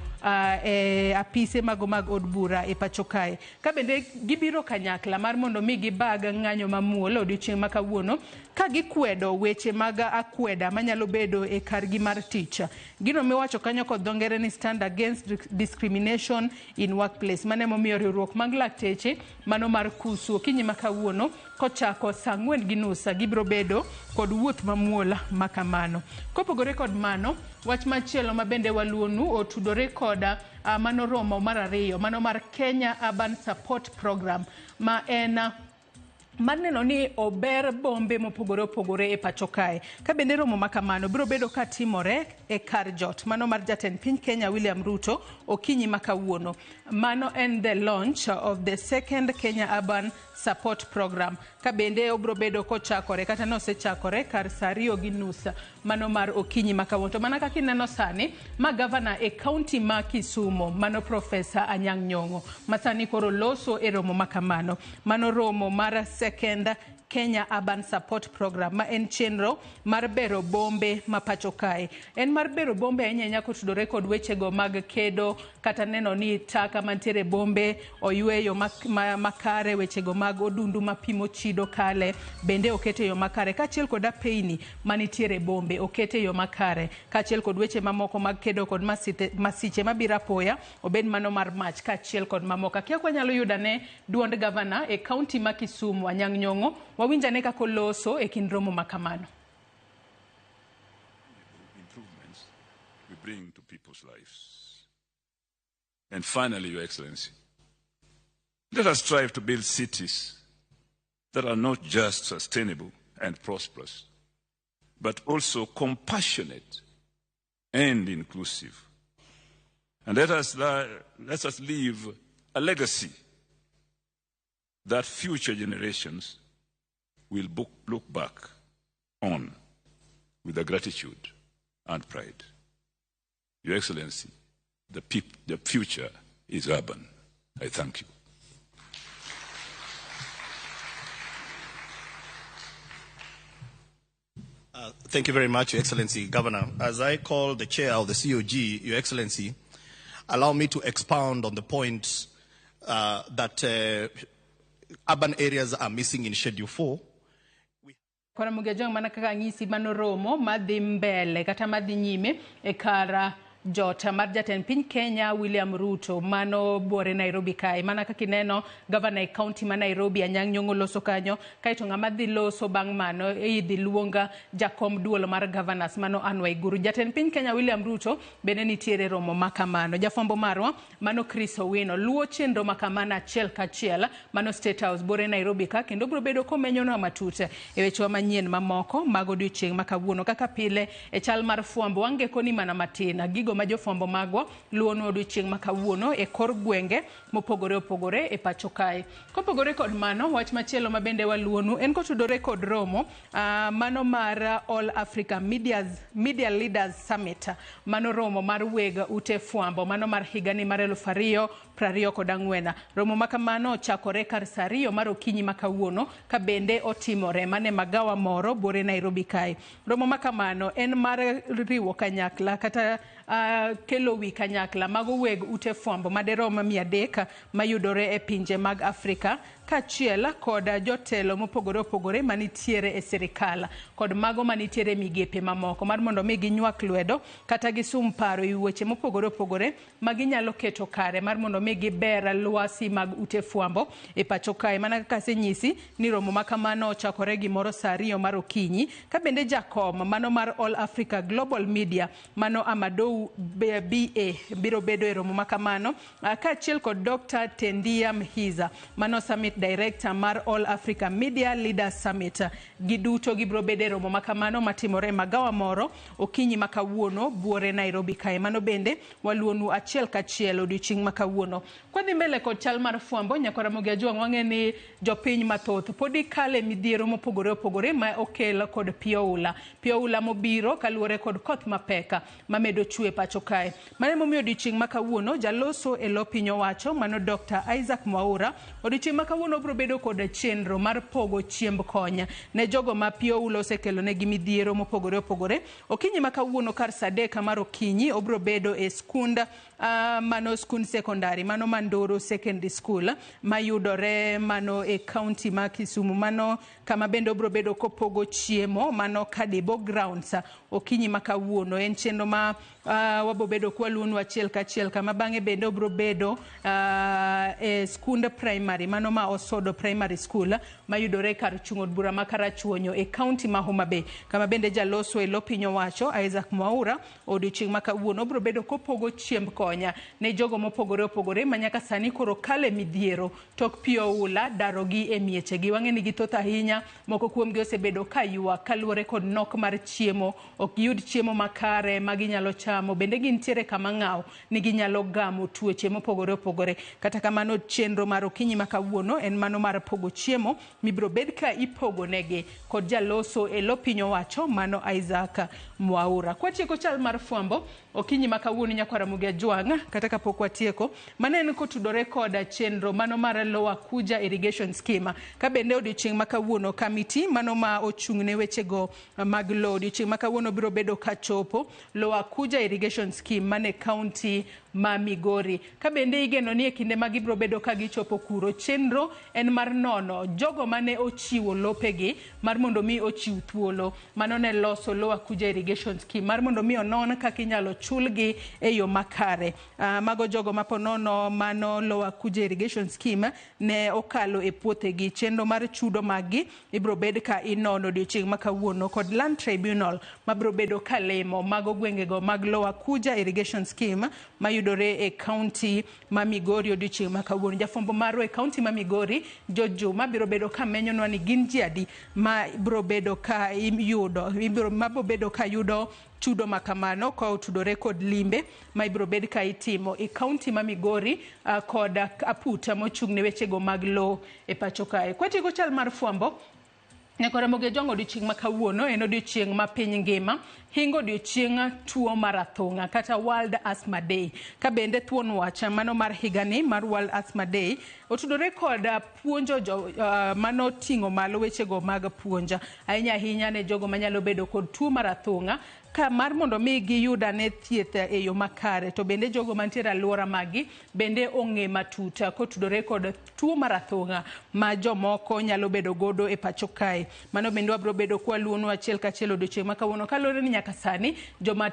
Speaker 3: e apise mago mag od bura e pacho kae. Ka bende gibiro kanyakla mar mondo mi gibag ng'anyo mamuol odiochieng' makawuono ka gikwedo weche mag akweda manyalo bedo e kargi mar tich. Gino miwacho kanyo kod dhongere ni Stand Against Discrimination in Workplace. Mane momiyo riwruok mag lakteche mano mar KUSU okinyi makawuono kochako saa 4:30 gibiro bedo kod wuoth mamuol makamano. Kopogore kod mano wach machielo ma bende waluonu otudore kod mano romo mar 2 mano mar Kenya Urban Support Program ma en maneno ni ober bombe mopogore opogore e pacho kae. Ka bende romo makamano biro bedo ka timore e kar jot mano mar jatend piny Kenya William Ruto okinyi makawuono. Mano en the launch of the second Kenya Urban Support Program. Ka bende obiro bedo kochakore kata nosechakore kar saa 2:30 mano mar okinyi makawuono. To mana kaka ineno sani ma governor e county ma Kisumu mano Professor Anyang' Nyong'o masani koro loso e romo makamano. Mano romo mar second Kenya Urban Support Program ma en chenro mar bero bombe ma pacho kae. En mar bero bombe ahinya kotudore kod wechego mag kedo kata neno ni taka mantiere bombe oyweyo makare wechego mag odundu mapimo chido kale bende okete yo makare kachiel kod apeyni manitiere bombe okete yo makare kachiel kod weche mamoko mag kedo kod masiche mabiro apoya obed mano mar mach kachiel kod mamoko. Kia kwa nyalo yudane duond governor e county ma Kisumu Anyang' Nyong'o wawinjane kako loso e kin romo makamano.
Speaker 4: Improvements we bring to people's lives. And finally, Your Excellency, let us strive to build cities that are not just sustainable and prosperous, but also compassionate and inclusive. And let us leave a legacy that future generations will look back on with gratitude and pride. Your Excellency, the future is urban. I thank you.
Speaker 7: Thank you very much, Your Excellency. Governor, as I call the chair of the COG, Your Excellency, allow me to expound on the point that urban areas are missing in Schedule 4.
Speaker 3: Kora mugejong mana kaka ngisi manoromo madhi mbele kata madhi nyime e kara jota mar jatend piny Kenya William Ruto mano bore Nairobi kae mana kaka ineno governor e county ma Nairobi Anyang' Nyong'o loso kanyo kaito ng'ama dhi loso bang' mano idhi luonga jakom duolo mar governors mano Anne Waiguru. Jatend piny Kenya William Ruto bende nitiere romo makamano. Jafwambo marwa mano Chris Owino luwo chenro makamano achiel kachiel mano State House bore Nairobi ka kendo biro bedo komenyono matut e weche manyien mamoko mag odiochieng' makawuono kaka pile e chal mar fwambo wange koni mana matin gigo ma jofwambo magwa luono odiochieng' makawuono e kor gwenge mopogore opogore e pacho kae. Kopogore kod mano wach machielo mabende waluonu en kotudore kod romo mano mar All Africa Media Leaders Summit mano romo mar weg ute fwambo mano mar higani mar 2024. Romo makamano chakore kar saa 2 mar okinyi makawuono ka bende otimore mane magawa moro bore Nairobi kae. Romo makamano en mar riwo kanyakla kata kelo wi kanyakla mago weg ute fwambo maderoma 300 mayudore e pinje mag Afrika kachiel kod jotelo mopogore opogore manitiere e serikal kod mago manitiere migepe mamoko mar mondo mi ginywak lwedo kata gisum paro e weche mopogore opogore maginyalo keto kare mar mondo mi giber lwasi mag ute fwambo e pacho kae. Mana kaka senyisi ni romo makamano chakore gimoro saa 2 mar okinyi ka bende jakom mano mar All Africa Global Media mano Amadou BA biro bedo e romo makamano kachiel kod Dr. Tendia Mhiza mano Summit Director mar All Africa Media Leaders Summit. Giduto gibro bede romo makamano matimore magawa moro okinyi makawuono buore Nairobi kae. Mano bende waluonu achiel kachiel odiochieng' makawuono. Kwa dhi mbele kod chal mar fwambo nyakora Mugiajuang' wang'e ni jopiny mathoth podi kale midhiero mopogore opogore ma okel kod pioula mobiro kaluwore kod koth mapeka mamedo chwe pacho kae. Mane momiyo odiochieng' makawuono jaloso e lo piny owacho mano Dr. Isaac Mwaura odiochieng' makawuono biro bedo kod chenro mar pogo chiemb konya ne jogo ma pioula osekelo ne gi midhiero mopogore opogore. Okinyi makawuono kar saa 3 mar okinyi obiro bedo e skund mano skund sekondari mano Mandoro Secondary School mayudore mano e county ma Kisumu mano kama bende obiro bedo kopogo chiemo mano Kadibo Grounds okinyi makawuono. En chenro ma wabobedo kwaluonu achiel kachiel kama bang'e bende obiro bedo e skund primary mano ma Osodo Primary School mayudore kar chung'od bura ma Karachuonyo e county ma Homa Bay kama bende jaloso e lo piny owacho Isaac Mwaura odiochieng' makawuono obiro bedo kopogo chiemb konya ne jogo mopogore opogore manyaka sani koro kale midhiero tok pioula darogi e miechegi. Wang'e ni githoth ahinya moko kuomgi osebedo kayua kaluwore kod nok mar chiemo ok yud chiemo makare maginyalo chamo bende gintiere kama ng'aw ni ginyalo gamo tuoche mopogore opogore. Kata kamano chenro mar okinyi makawuono en mano mar pogo chiemo mibro bed ka ipogo negi kod jaloso e lo piny owacho mano Isaac Mwaura. Kwa tieko chal mar fwambo okinyi makawuono nyakwara Mugiajuang' kata kapok watieko mane en kotudore kod chenro mano mar Lower Kuja Irrigation Scheme ka bende odiochieng' makawuono kamiti mano ma ochung'ne wechego mag lo odiochieng' makawuono biro bedo kachopo Lower Kuja Irrigation Scheme mane county ma Migori ka bende igeno ni e kinde ma gibro bedo ka gichopo kuro. Chenro en mar nono jogo mane ochiwo lopegi mar mondo mi ochiw thuolo mano ne loso Lower Kuja Irrigation Scheme mar mondo mi onon kaka inyalo chulgi e yo makare. Mago jogo maponono mano Lower Kuja Irrigation Scheme ne okalo e puothegi. Chenro mar chudo magi ibro bed ka inono odiochieng' makawuono kod Land Tribunal mabro bedo ka lemo mago gwengego mag Lower Kuja Irrigation Scheme mayudore mayudore e kaunti ma Migori odiochieng' ma kawuono. Jafwambo marwa e kaunti ma Migori, George Juma, biro bedo ka menyonwa ni gin ji adi ma biro bedo ka yudo chudo makamano ka otudore kod limbe ma ibiro bed ka itimo e kaunti ma Migori kod aputa mochung' ne wechego mag lo e pacho kae. Kwatieko chal mar fwambo, Nyakaramogi Ojwang' odiochieng' ma kawuono en odiochieng' ma piny ngima hingo odiochieng' tuo mar athung'a kata World Asthma Day. Ka bende thuon wacha mano mar higani mar World Asthma Day otudore kod puonjo mano ting'o malo wechego mag puonja ahinya ne jogo manyalo bedo kod tuo mar athung'a ka mar mondo mi giyuda ne thieth e yo makare, to bende jogo mantiere alwora magi bende ong'e matuta kotudore kod tuo mar athung'a ma jomoko nyalo bedo godo e pacho kae. Mano bende wabiro bedo kwaluonu achiel kachiel odiochieng' ma kawuono kalore ni nyaka sani joma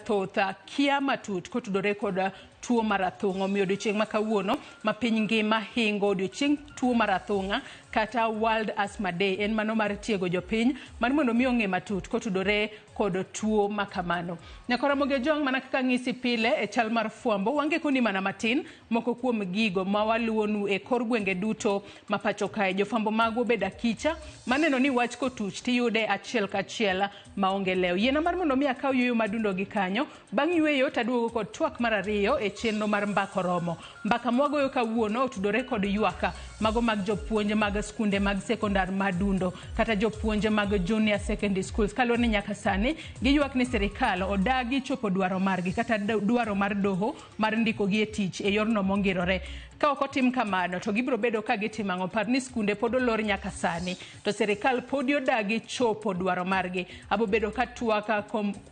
Speaker 3: thoth kia matut kotudore kod tuo mar athung'a. Omiyo odiochieng' ma kawuono ma piny ngima hingo odiochieng' tuo mar athung'a kata World Asthma Day en mano mar tiego jopiny mar mondo mi ong'e matut kotudore kod tuo makamano. Nyakaramogi Ojwang' mana kaka ng'isi pile e chal mar fwambo, wange koni mana matin moko kuom gigo ma waluonu e kor gwenge duto ma pacho kae. Jofwambo mago beda kicha maneno ni wach kotuch tiyude achiel kachiel maonge leo. Yiena mar mondo mi akaw yueyo madundo gi kanyo, bang' yueyo taduogo kod twak mar ariyo e chenro mar mbaka romo. Mbaka mwagoyo kawuono otudore kod ywaka mago mag jopuonje mag skunde mag sekondar madundo kata jopuonje mag junior secondary schools. Kalore ni nyaka sani giywak ni sirikal odagi chopo dwaro margi kata dwaro mar doho mar ndiko gi e tich e yorno mongirore. Ka ok otim kamano to gibiro bedo ka gitimo ang'o? Par ni skunde pod olor nyaka sani to sirikal pod odagi chopo dwaro margi. Abo bedo ka twaka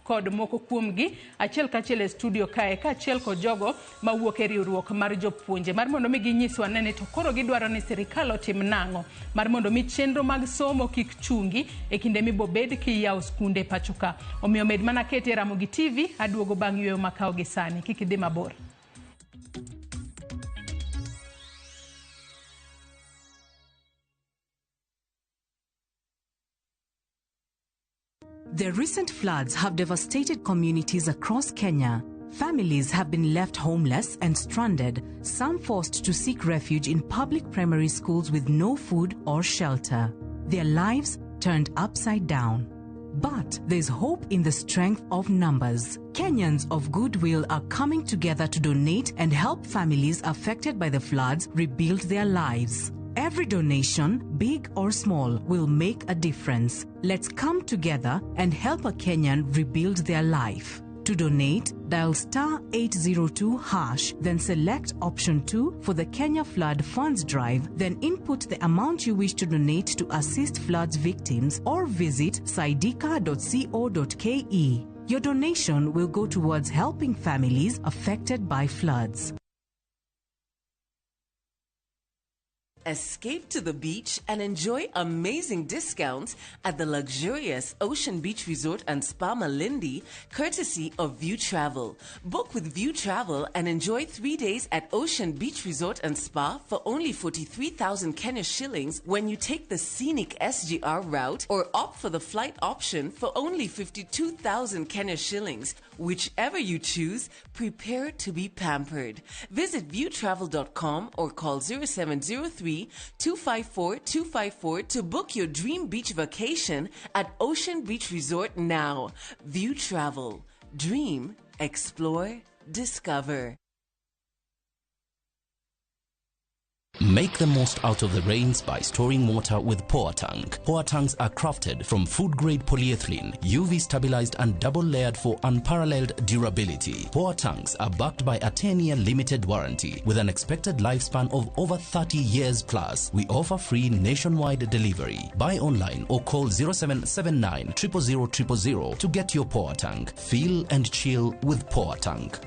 Speaker 3: kod moko kuomgi achiel kachiel e studio kae ka achiel kod jogo mawuok e riwruok mar jopuonje mar mondo mi ginyiswa nene to koro gidwaro ni sirikal otim nang'o mar mondo mi chenro mag somo kik chungi e kinde mibo bed kiyawo skunde pacho ka. Omiyo med mana kete Ramogi TV, aduogo bang' yueyo makao gi sani. Kik idhi mabor.
Speaker 8: The recent floods have devastated communities across Kenya. Families have been left homeless and stranded, some forced to seek refuge in public primary schools with no food or shelter. Their lives turned upside down. But there's hope in the strength of numbers. Kenyans of goodwill are coming together to donate and help families affected by the floods rebuild their lives. Every donation, big or small, will make a difference. Let's come together and help a Kenyan rebuild their life. To donate, dial *802#, then select option 2 for the Kenya Flood Funds Drive, then input the amount you wish to donate to assist floods victims or visit saidika.co.ke. Your donation will go towards helping families affected by floods.
Speaker 9: Escape to the beach and enjoy amazing discounts at the luxurious Ocean Beach Resort and Spa Malindi, courtesy of View Travel. Book with View Travel and enjoy 3 days at Ocean Beach Resort and Spa for only 43,000 Kenya shillings when you take the scenic SGR route, or opt for the flight option for only 52,000 Kenya shillings. Whichever you choose, prepare to be pampered. Visit viewtravel.com or call 0703-254-254 to book your dream beach vacation at Ocean Beach Resort now. View Travel. Dream, explore, discover.
Speaker 11: Make the most out of the rains by storing water with Power Tank. Power Tanks are crafted from food-grade polyethylene, UV stabilized and double-layered for unparalleled durability. Power Tanks are backed by a 10-year limited warranty with an expected lifespan of over 30 years plus. We offer free nationwide delivery. Buy online or call 0779 000 000 to get your Power Tank. Feel and chill with Power Tank.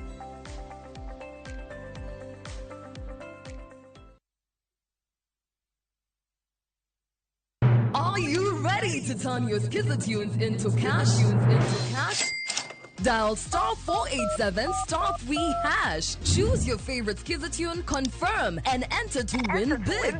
Speaker 22: Are you ready to turn your Skizzer tunes into cash?
Speaker 2: Dial star 487 star 3 hash. Choose your favorite Skiza tune, confirm, and enter to win big.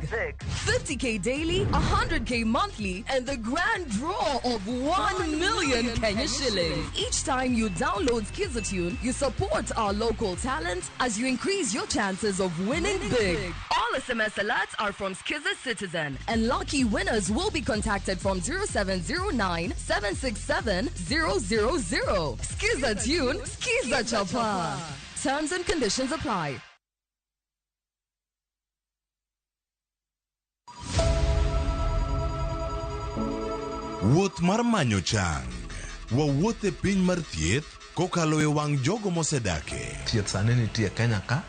Speaker 2: 50k daily, 100k monthly, and the grand draw of 1 million Kenya shillings. Each time you download Skiza tune, you support our local talent as you increase your chances of winning big. All SMS alerts are from Skiza Citizen, and lucky winners will be contacted from 0709 767 000. Skiza tune, Skiza chapa. Terms and conditions apply.
Speaker 16: Wuoth mar manyo chang. Wawuoth e piny mar thieth kokalo e wang' jogo mosedake.
Speaker 5: Thieth sani nitie Kenya ka,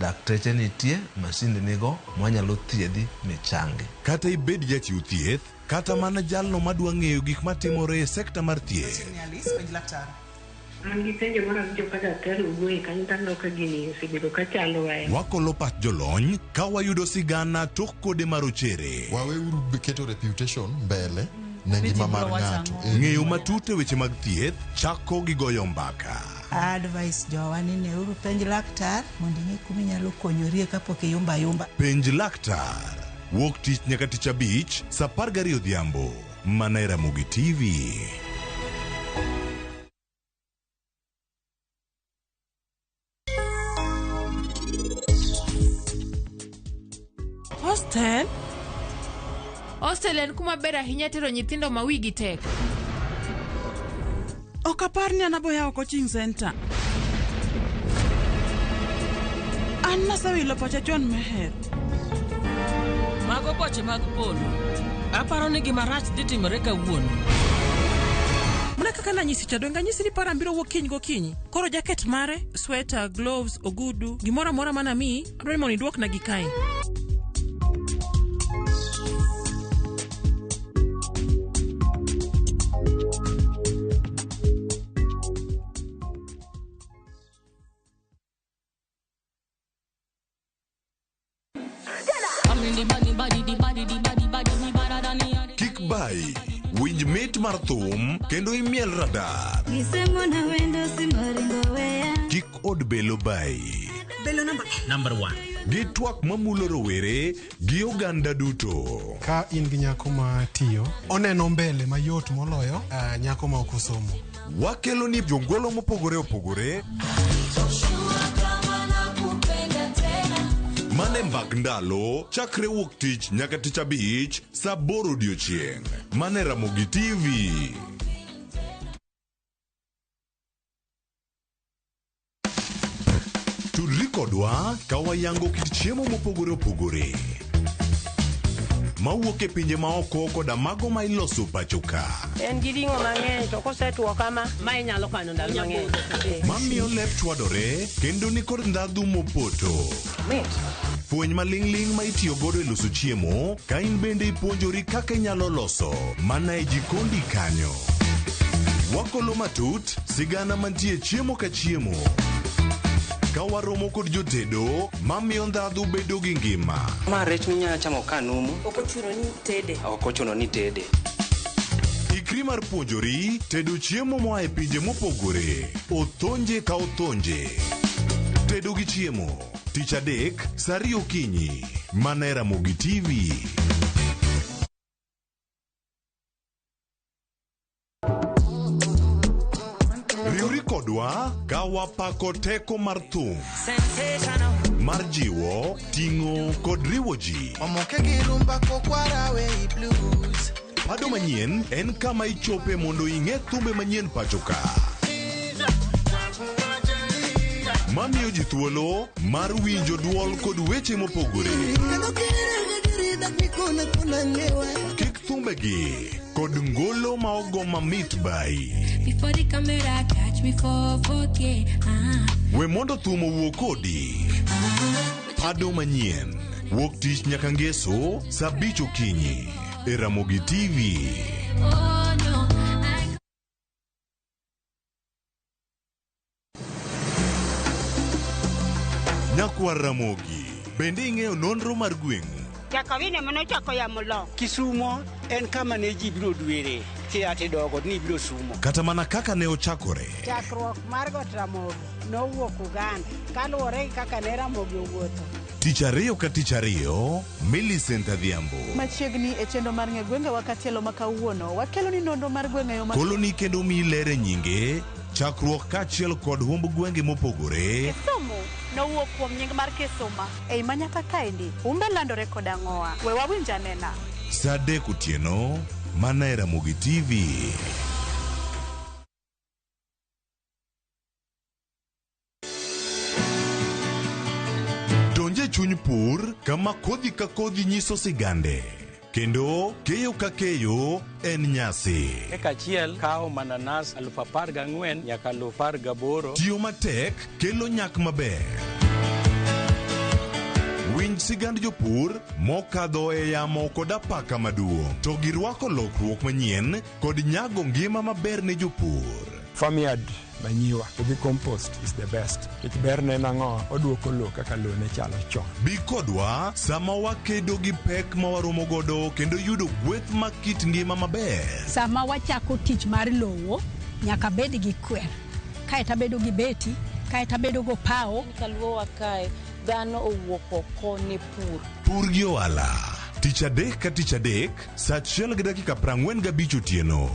Speaker 5: dakteche nitie, masinde nigo mwanyalo thiedhi michangi.
Speaker 16: Kata ibed jachiw thieth, kata mana jalno madwa ng'eyo gik matimore e sekta mar thieth. Wakolo pat jolony ka wayudo sigana tok kode marochere.
Speaker 22: Waweuru keto reputation mbele ne ngima mar ng'ato.
Speaker 16: Ng'eyo matut e weche mag thieth chako gi goyo mbaka.
Speaker 23: Advice jowani ne uru penj laktar mondo ing'e kuma inyalo konyorie kapok iyumba yumba.
Speaker 16: Penj laktar. Wuok tich nyaka tich abich, saa 12 odhiambo. Mana e Ramogi TV.
Speaker 6: Hostel en kuma ber ahinya tero nyithindo ma wigi tek.
Speaker 24: Ok apar ni anaboyawo coaching center. An nasewilo pacha John Meher.
Speaker 25: Mago boche mag polo. Aparo ni gima rach dhi timore kawuono.
Speaker 6: Muna kaka nanyisi cha donga nyisi ni para mbiro wuok kiny gokinyi. Koro jacket mare, sweater, gloves, ogudu, gimora mora mana mi, adwani mondo iduok na gikae.
Speaker 16: Kik bai, winj mit mar thum kendo imiel radar. Kik od belo bai.
Speaker 17: Belo
Speaker 16: number 1. Gi twak mamulo rowere gi oganda duto.
Speaker 26: Ka in gi nyako ma tiyo, oneno mbele mayot moloyo nyako ma ok osomo.
Speaker 16: Wakelo ni jongolo mopogore opogore. Mane mbak ndalo, chakre wuok tich nyaka tich abich, saa 8 odiochieng'. Mane Ramogi TV. Tudri kodwa ka wayango kit chiemo mopogore opogore. Mawuok e pinje maoko koda mago ma iloso pacho ka.
Speaker 12: En gi ring'o mang'eny to kosetuo kama ma inyalo kano ndalo mang'eny.
Speaker 16: Mamiyo lep chwadore kendo ni kod ndhadhu mopoto. Fueny maling'ling ma itiyo godo e loso chiemo, ka in bende ipuonjori kaka inyalo loso mana e jikondi kanyo. Wakolo matut sigana mantie chiemo ka chiemo. Ka waromo kod jotedo, mamiyo ndhadhu bedo gi ngima.
Speaker 27: Ma rech minyalo chamo kanumu.
Speaker 12: Ok ochuno ni tede.
Speaker 27: Ok ochuno ni tede.
Speaker 16: Ikri mar puonjori tedo chiemo moa e pinje mopogore. Othonje ka othonje. Tedo gi chiemo. Tich adek, saa 2 okinyi. Mana e Ramogi TV. Riuri kodwa ka wapako teko mar thum. Mar jiwo, ting'o kod riwo ji.
Speaker 28: Omoke gi rumba kokwara wey blues.
Speaker 16: Pado manyien en kama ichope mondo ing'e thumbe manyien pacho ka. Mamiyo ji thuolo mar winjo duol kod weche mopogore. Kik thumbegi kod ngolo ma ogo mamit bai.
Speaker 1: Before the camera catch me for 4K.
Speaker 16: We mondo thum owuok kodi. Pado manyien wuok tich nyaka ngeso saa 5 okinyi e Ramogi TV.
Speaker 1: Oh no.
Speaker 16: Nyakwa Ramogi, bende ing'eyo nonro mar gweng'u?
Speaker 12: Chakawine mano chako ya mulo.
Speaker 17: Kisumo en kama ne ji biro dwere. kia tidogo ni biro sumo.
Speaker 16: Kata mana kaka ne ochakore.
Speaker 12: Chakruok mar got Ramogi nowuok Uganda kaluwore kaka ne Ramogi owuotho.
Speaker 16: Tich ariyo ka tich ariyo, Millicent Adhiambo.
Speaker 24: Machiegni e chenro mar ng'e gwenge wakatielo makawuono, wakelo ni nondo mar gwenge yo
Speaker 16: Koloni kendo mi lere nyinge, chakruok kachiel kod humb gwenge mopogore.
Speaker 24: Somo nowuok kuom nying mar Kesoma. Ei manyaka kaendi, umbe landore kod ang'owa. We wawinj anena.
Speaker 16: Saa 3 otieno, mana e Ramogi TV. Donje chuny pur kama kodhi ka kodhi nyiso sigande. Kendo keyo ka keyo en nyasi.
Speaker 10: Eka achiel kao mananas 14,000 nyaka 18,000.
Speaker 16: Tiyo matek kelo nyak maber. Winj sigand jopur mokadho e yamo kod apaka maduong'. To girwako lokruok manyien kod nyago ngima maber ne jopur.
Speaker 13: Farmyard manyiwa gi compost is the best. It berne nango oduoko lo kaka lo ne chalo chon.
Speaker 16: Bi kodwa sama wakedo gi pek ma waromo godo kendo yudo gweth ma kit ngima maber.
Speaker 14: Sama wachako tich mar lowo nyaka bed gi kwer. Kae tabedo gi beti, kae tabedo go pao.
Speaker 15: Kaluowa kae dhano owuok oko ne pur.
Speaker 16: Pur gi ohala. Tich adek ka tich adek, saa 1:45 otieno.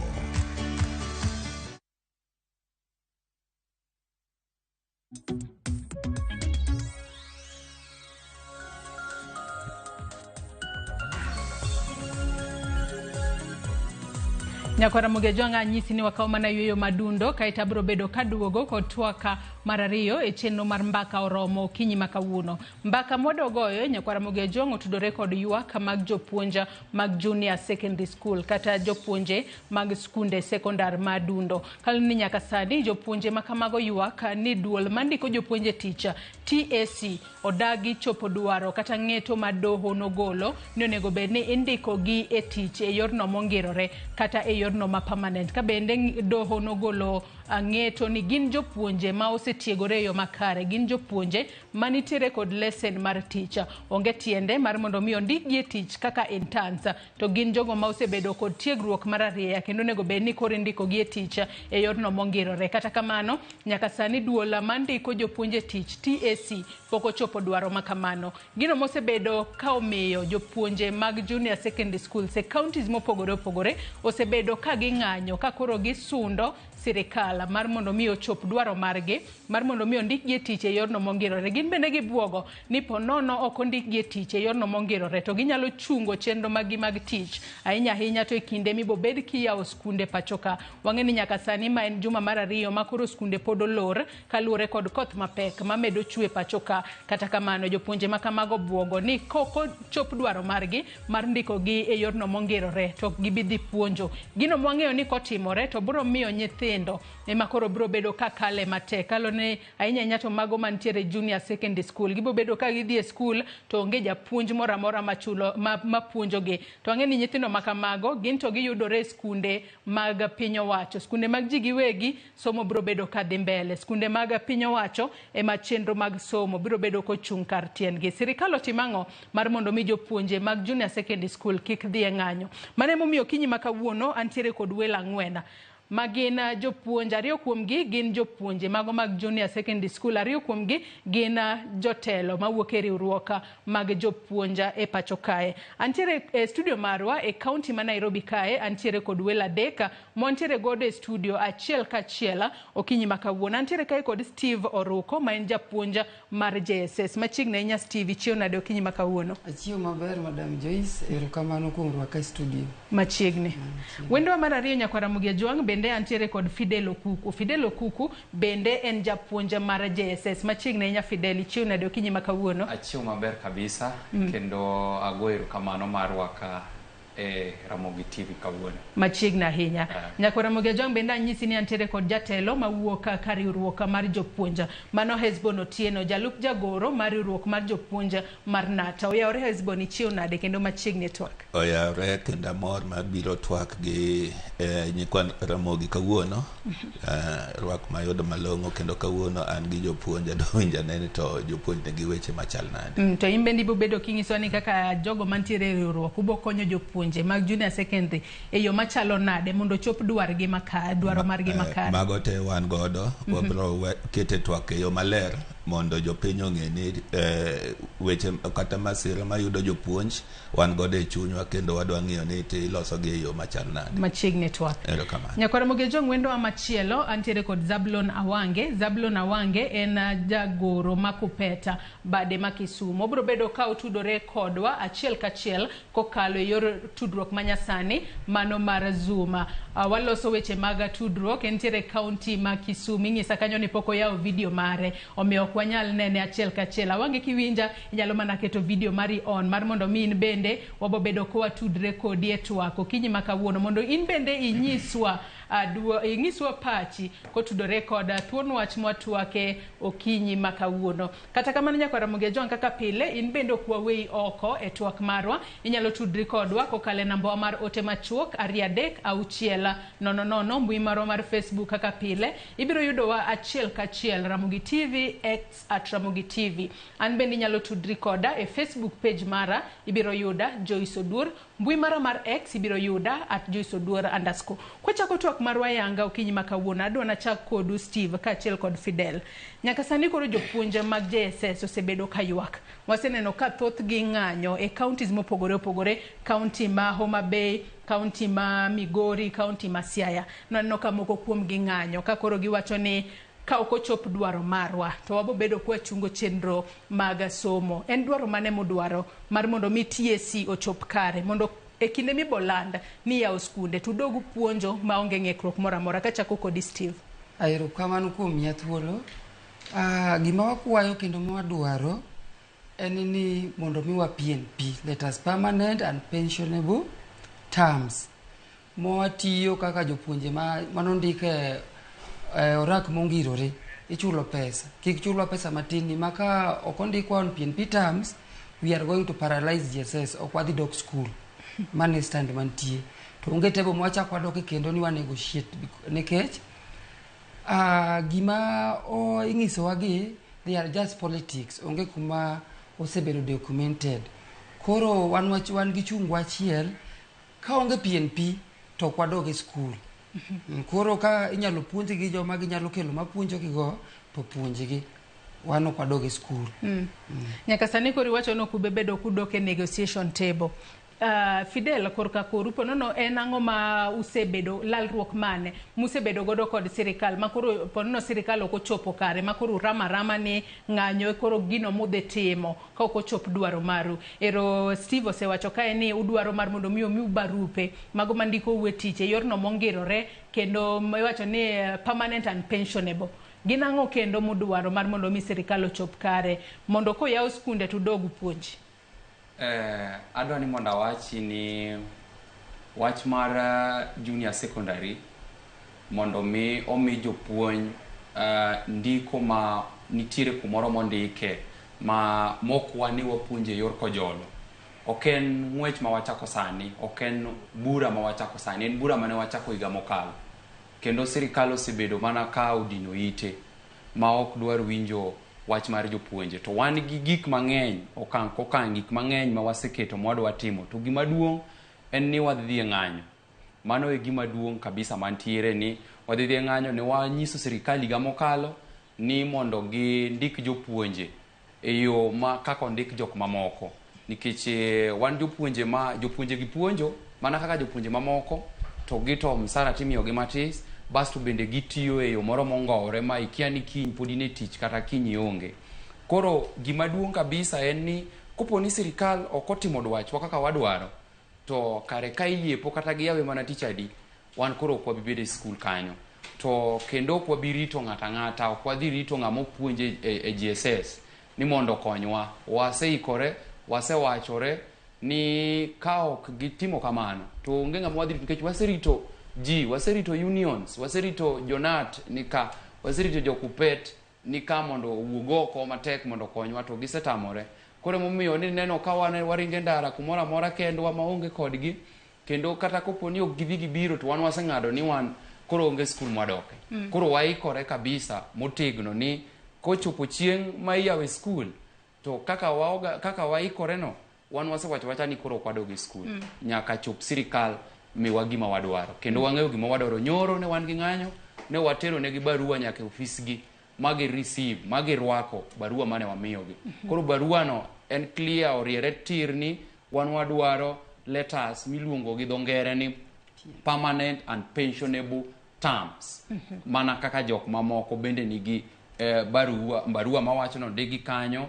Speaker 3: Nyakwara Mugejwanga nyisi ni wakao mana yueyo madundo kaita bro bedo kaduogo kod twaka marariyo e chenro mar mbaka oromo kinyi makawuno. Mbaka modogoyo Nyakwara Mugejwanga otudore kod ywak mag jopuonja mag junior secondary school kata jopuonje mag skunde sekondar madundo. Kaluni nyaka sadi jopuonje makamago ywak ni duol mandiko jopuonje teacher TAC odagi chopo duaro kata ng'eto madoho nogolo ni onego bedni indiko gi e tich e yorno mongirore kata e yorno ma permanent. Ka bende doho nogolo ng'eto ni gin jopuonje ma osetiegore yo makare, gin jopuonje manitiere kod lesson mar teacher. Onge tiende mar mondo mi ondik gi e tich kaka interns, to gin jogo ma osebedo kod tiegruok mar ariya kendo nego bedni koro indiko gi e tich e yorno mongirore. Kata kamano nyaka sani duola mandiko jopuonje tich TAC poko chopo duaro makamano. Gino mosebedo ka omiyo jopuonje mag junior secondary schools e counties mopogore opogore osebedo ka ging'anyo ka koro gisundo sirikala mar mondo mi ochop duaro margi mar mondo mi ondik gi e tich e yorno mongirore. Gin bende gibuogo ni ponono ok ondik gi e tich e yorno mongirore to ginyalo chungo chenro magi mag tich ahinya to e kinde mibo bed kiyawo skunde pachoka. Wang'e ni nyaka sani ma en juma mar ariyo ma koro skunde pod olor kaluwore kod koth mapek mamedo chwe pachoka. Kata kamano jopuonje makamago buogo ni koko chop duaro margi mar ndiko gi e yorno mongirore to gibidhi puonjo. Gino mwang'eyo ni kotimore to biro miyo nyithindo ema koro biro bedo kakale matek. Kalone ahinya to mago mantiere junior secondary school gibo bedo ka gidhi e school to onge japuonj moro amora machulo mapuonjogi. To ang'e ni nyithindo makamago gin to giyudore skunde mag piny owacho. Skunde mag ji giwegi somo biro bedo kadhi mbele. Skunde mag piny owacho ema chenro mag somo biro bedo kochung' kar tiendgi. Sirikal otimang'o mar mondo mi jopuonje mag junior secondary school kik dhi e ng'anyo. Mane momiyo kinyi makawuono antiere kod welo ang'wen. Magina jopuonje ariyo kuomgi gin jopuonje mago mag junior secondary school, ariyo kuomgi gin jotelo mawuok e riwruok mag jopuonja e pacho kae. Antiere e studio marwa e county ma Nairobi kae antiere kod welo adek montiere godo e studio achiel kachiel okinyi makawuono. Antiere kae kod Steve Oruko ma en japuonja mar JSS. Machiegni ahinya Steve, ichiew nade okinyi makawuono?
Speaker 18: Achiew maber Madam Joyce, erokamano kuom rwaka e studio.
Speaker 3: Machiegni. Wendo mar ariyo Nyakwara Mugejwang bende antiere kod Fidel Okuku. Fidel Okuku bende en japuonja mar JSS. Machiegni ahinya Fidel, ichiew nade okinyi makawuono?
Speaker 19: Achiew maber kabisa kendo ago erokamano mar rwaka e Ramogi TV kawuono.
Speaker 3: Machiegni ahinya. Nyakwara Mugejwang bende anyisi ni antiere kod jatelo mawuok ka riwruok mar jopuonja. Mano Hesbon Otieno, jalup jagoro mar riwruok mar jopuonja mar Nata. Oyawre Hesbon, ichiew nade kendo machiegni twak?
Speaker 20: Oyawre kendo mor mabiro twak gi Nyakwara Ramogi kawuono. Rwak mayudo malong'o kendo kawuono an gi jopuonja donja nene to jopuonj gi weche machal nade.
Speaker 3: To imbe ndibo bedo kinyiso ni kaka jogo mantiere riwruok ubo konyo jopuonje jopuonje mag junior secondary e yo machalo nade mondo chop dwaro margi makare.
Speaker 20: Mago te wan godo wabro kete twak e yo maler mondo jopiny ong'e ni weche kata masira mayudo jopuonj wan godo e chunywa kendo wadwa ng'iyo ni iloso gi e yo machal nade
Speaker 3: machiegni twak.
Speaker 20: Erokamano.
Speaker 3: Nyakora moge jong'wendo machielo antiere kod Zablon Awange en jagoro makupeta bade ma Kisumu. Obro bedo ka otudore kodwa achiel kachiel kokalo yor tudruok manyasani mano mar Zoom. Waloso weche mag tudruok entiere kaunti ma Kisumu. Ing'isa kanyo ni poko yao video mare omiyo ok wanyal nene achiel kachiel. Awange kiwinja inyalo mana keto video mari on mar mondo min bende wabo bedo kwa tudre kodi e twak okinyi makawuono mondo in bende inyiswa pachi kotudore koda thuon wach mwatwake okinyi makawuono. Kata kamano Nyakwara Moge John kaka pile in bende kwa wei oko e twak marwa inyalo tudri kodwa kokale namba mar ote machuok 360 mbui marwa mar Facebook kaka pile ibiro yudo wa achiel kachiel Ramogi TV X @Ramogi TV. An bende inyalo tudri koda e Facebook page mara ibiro yuda Joyce Odur, mbui mara mar X ibiro yuda @JoyceOdur_. Kwachako twak marwa yanga okinyi makawuono adwa nachak kodu Steve kaachiel kod Fidel. Nyaka sani koro jopuonje mag JSS osebedo kayuak. Waseneno ka thoth gi ng'anyo e counties mopogore opogore, county ma Homa Bay, county ma Migori, county ma Siaya. Naneno ka moko kuom gi ng'anyo ka koro giwacho ni ka ok ochop dwaro marwa to wabo bedo kwa chungo chenro mag somo. En dwaro mane modwaro mar mondo mi TSC ochop kare mondo e kinde mi bolanda ni ya skunde tudogu puonjo maonge ng'ekruok moramora kachako kod Steve.
Speaker 18: Erokamano kuom miya thuolo. Gima wakwayo kendo mwadwaro en ni mondo miwa PNP, let us permanent and pensionable terms. Mwatiyo kaka jopuonje manondike orak mongirore ichulo pesa. Kik chulo pesa matini maka okondikwa on PNP terms we are going to paralyze JSS okwadhi dok school. Mane stand mantie. To onge tebo mwachak wadoke kendo ni wa negotiate nekech gima ing'iso wagi they are just politics onge kuma osebedo documented. Koro wan gi chungwa achiel ka onge PNP to kwadoge school. Koro ka inyalo puonji gi joma ginyalo kelo mapuonjo gigo to puonjigi wano kwadoge school.
Speaker 3: Nyaka sani kori wacho no kubebedo kudoke negotiation table. Fidel korka korupo nono en ang'o ma usebedo lalruok mane musebedo godo kod sirikal makoro ponono sirikal ok ochopo kare makoro rama ni ng'anyo koro gino mudhe timo ka ok ochop dwaro maru. Ero Steve osewacho kae ni udwaro mar mondo miyo barupe mago mandiko uwe tich e yorno mongirore kendo iwacho ni permanent and pensionable. Gin ang'o kendo mudwaro mar mondo mi sirikal ochop kare mondo koyaw skunde tudogu puonji.
Speaker 19: Adwa ni mondo awachi ni wach mar junior secondary mondo mi omi jopuonj ndiko ma nitiere kumoro mondike ma mokwa ni wapuonje yor kojolo. Oken ng'wech ma wachako sani, oken bura ma wachako sani, en bura mane wachako higa mokalo. Kendo sirikal osebedo mana ka odino ite ma ok dwar winjo wach mar jopuonje. To wan gi gik mang'eny okang' gik mang'eny ma waseketo mwadwa timo. To gima duong' en ni wadhi ng'anyo. Mano e gima duong' kabisa mantiere ni wadhi ng'anyo ne wanyiso sirikal higa mokalo ni mondo gi ndik jopuonje e yo ma kaka ndik jok mamoko. Nikech wan jopuonje gi puonjo mana kaka jopuonje mamoko to gito msara timiyo gi matis basto bende gitiyo e yo moro mongowore ma ikia ni kiny podine tich kata kiny onge. Koro gima duong' kabisa en ni kopo ni sirikal ok otimo dwachwa kaka wadwaro to kare ka iyiepo kata giyawe mana tich adi wan koro ok wabibedo e skul kanyo. To kendo ok wabirito ng'ata ok wadhi rito ng'ama puonje e GSS ni mondo konywa. Waseikore wasewachore ni ka ok gitimo kamano to onge ng'ama wadhi nikech waserito unions, waserito jonat nika, waserito jokupet nika mondo owuogoko matek mondo konywa to gisetamore. Koro momiyo ni neno ka waringe ndara kumora mora kendwa maonge kodgi kendo kata kopo ni ok gidhi gibiro to wan waseng'ado ni wan koro onge skul mwadoke. Koro waikore kabisa motegno ni kochopo chieng' ma iyawe skul to kaka waikore no wan wasewacho wacha ni koro kwado gi skul nyaka chop sirikal miwa gima wadwaro kendo wang'eyo gima wadwaro. Nyoro ne wan gi ng'anyo, ne watero ne gi barua nyaka ofisgi magi receive magi rwako barua mane wamiyogi. Koro barua no en clear oriere tir ni wan wadwaro letters miluongo gi dho ngere ni permanent and pensionable terms. Mana kaka jok mamoko bende nigi barua mawacho no ndigi kanyo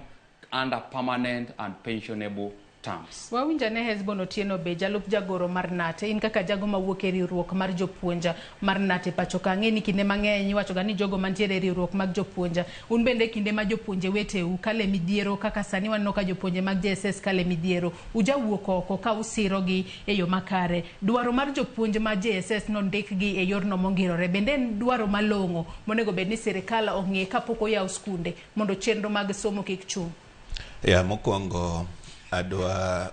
Speaker 19: under permanent and pensionable terms.
Speaker 3: Wawinjane Hesbon Otieno be jalup jagoro mar Nate, in kaka jago mawuok e riwruok mar jopuonja mar Nate pacho ka ng'eni kinde mang'eny iwacho ga ni jogo mantiere e riwruok mag jopuonja un bende kinde ma jopuonje weteu kale midhiero kaka sani waneno ka jopuonje mag JSS kale midhiero ujawuok oko ka usiro gi e yo makare. Dwaro mar jopuonje ma JSS no ndik gi e yorno mongirore bende en dwaro malong'o monego bed ni sirikal ong'e kapok oyaw skunde mondo chenro mag somo kik chung.
Speaker 20: Mokwongo adwa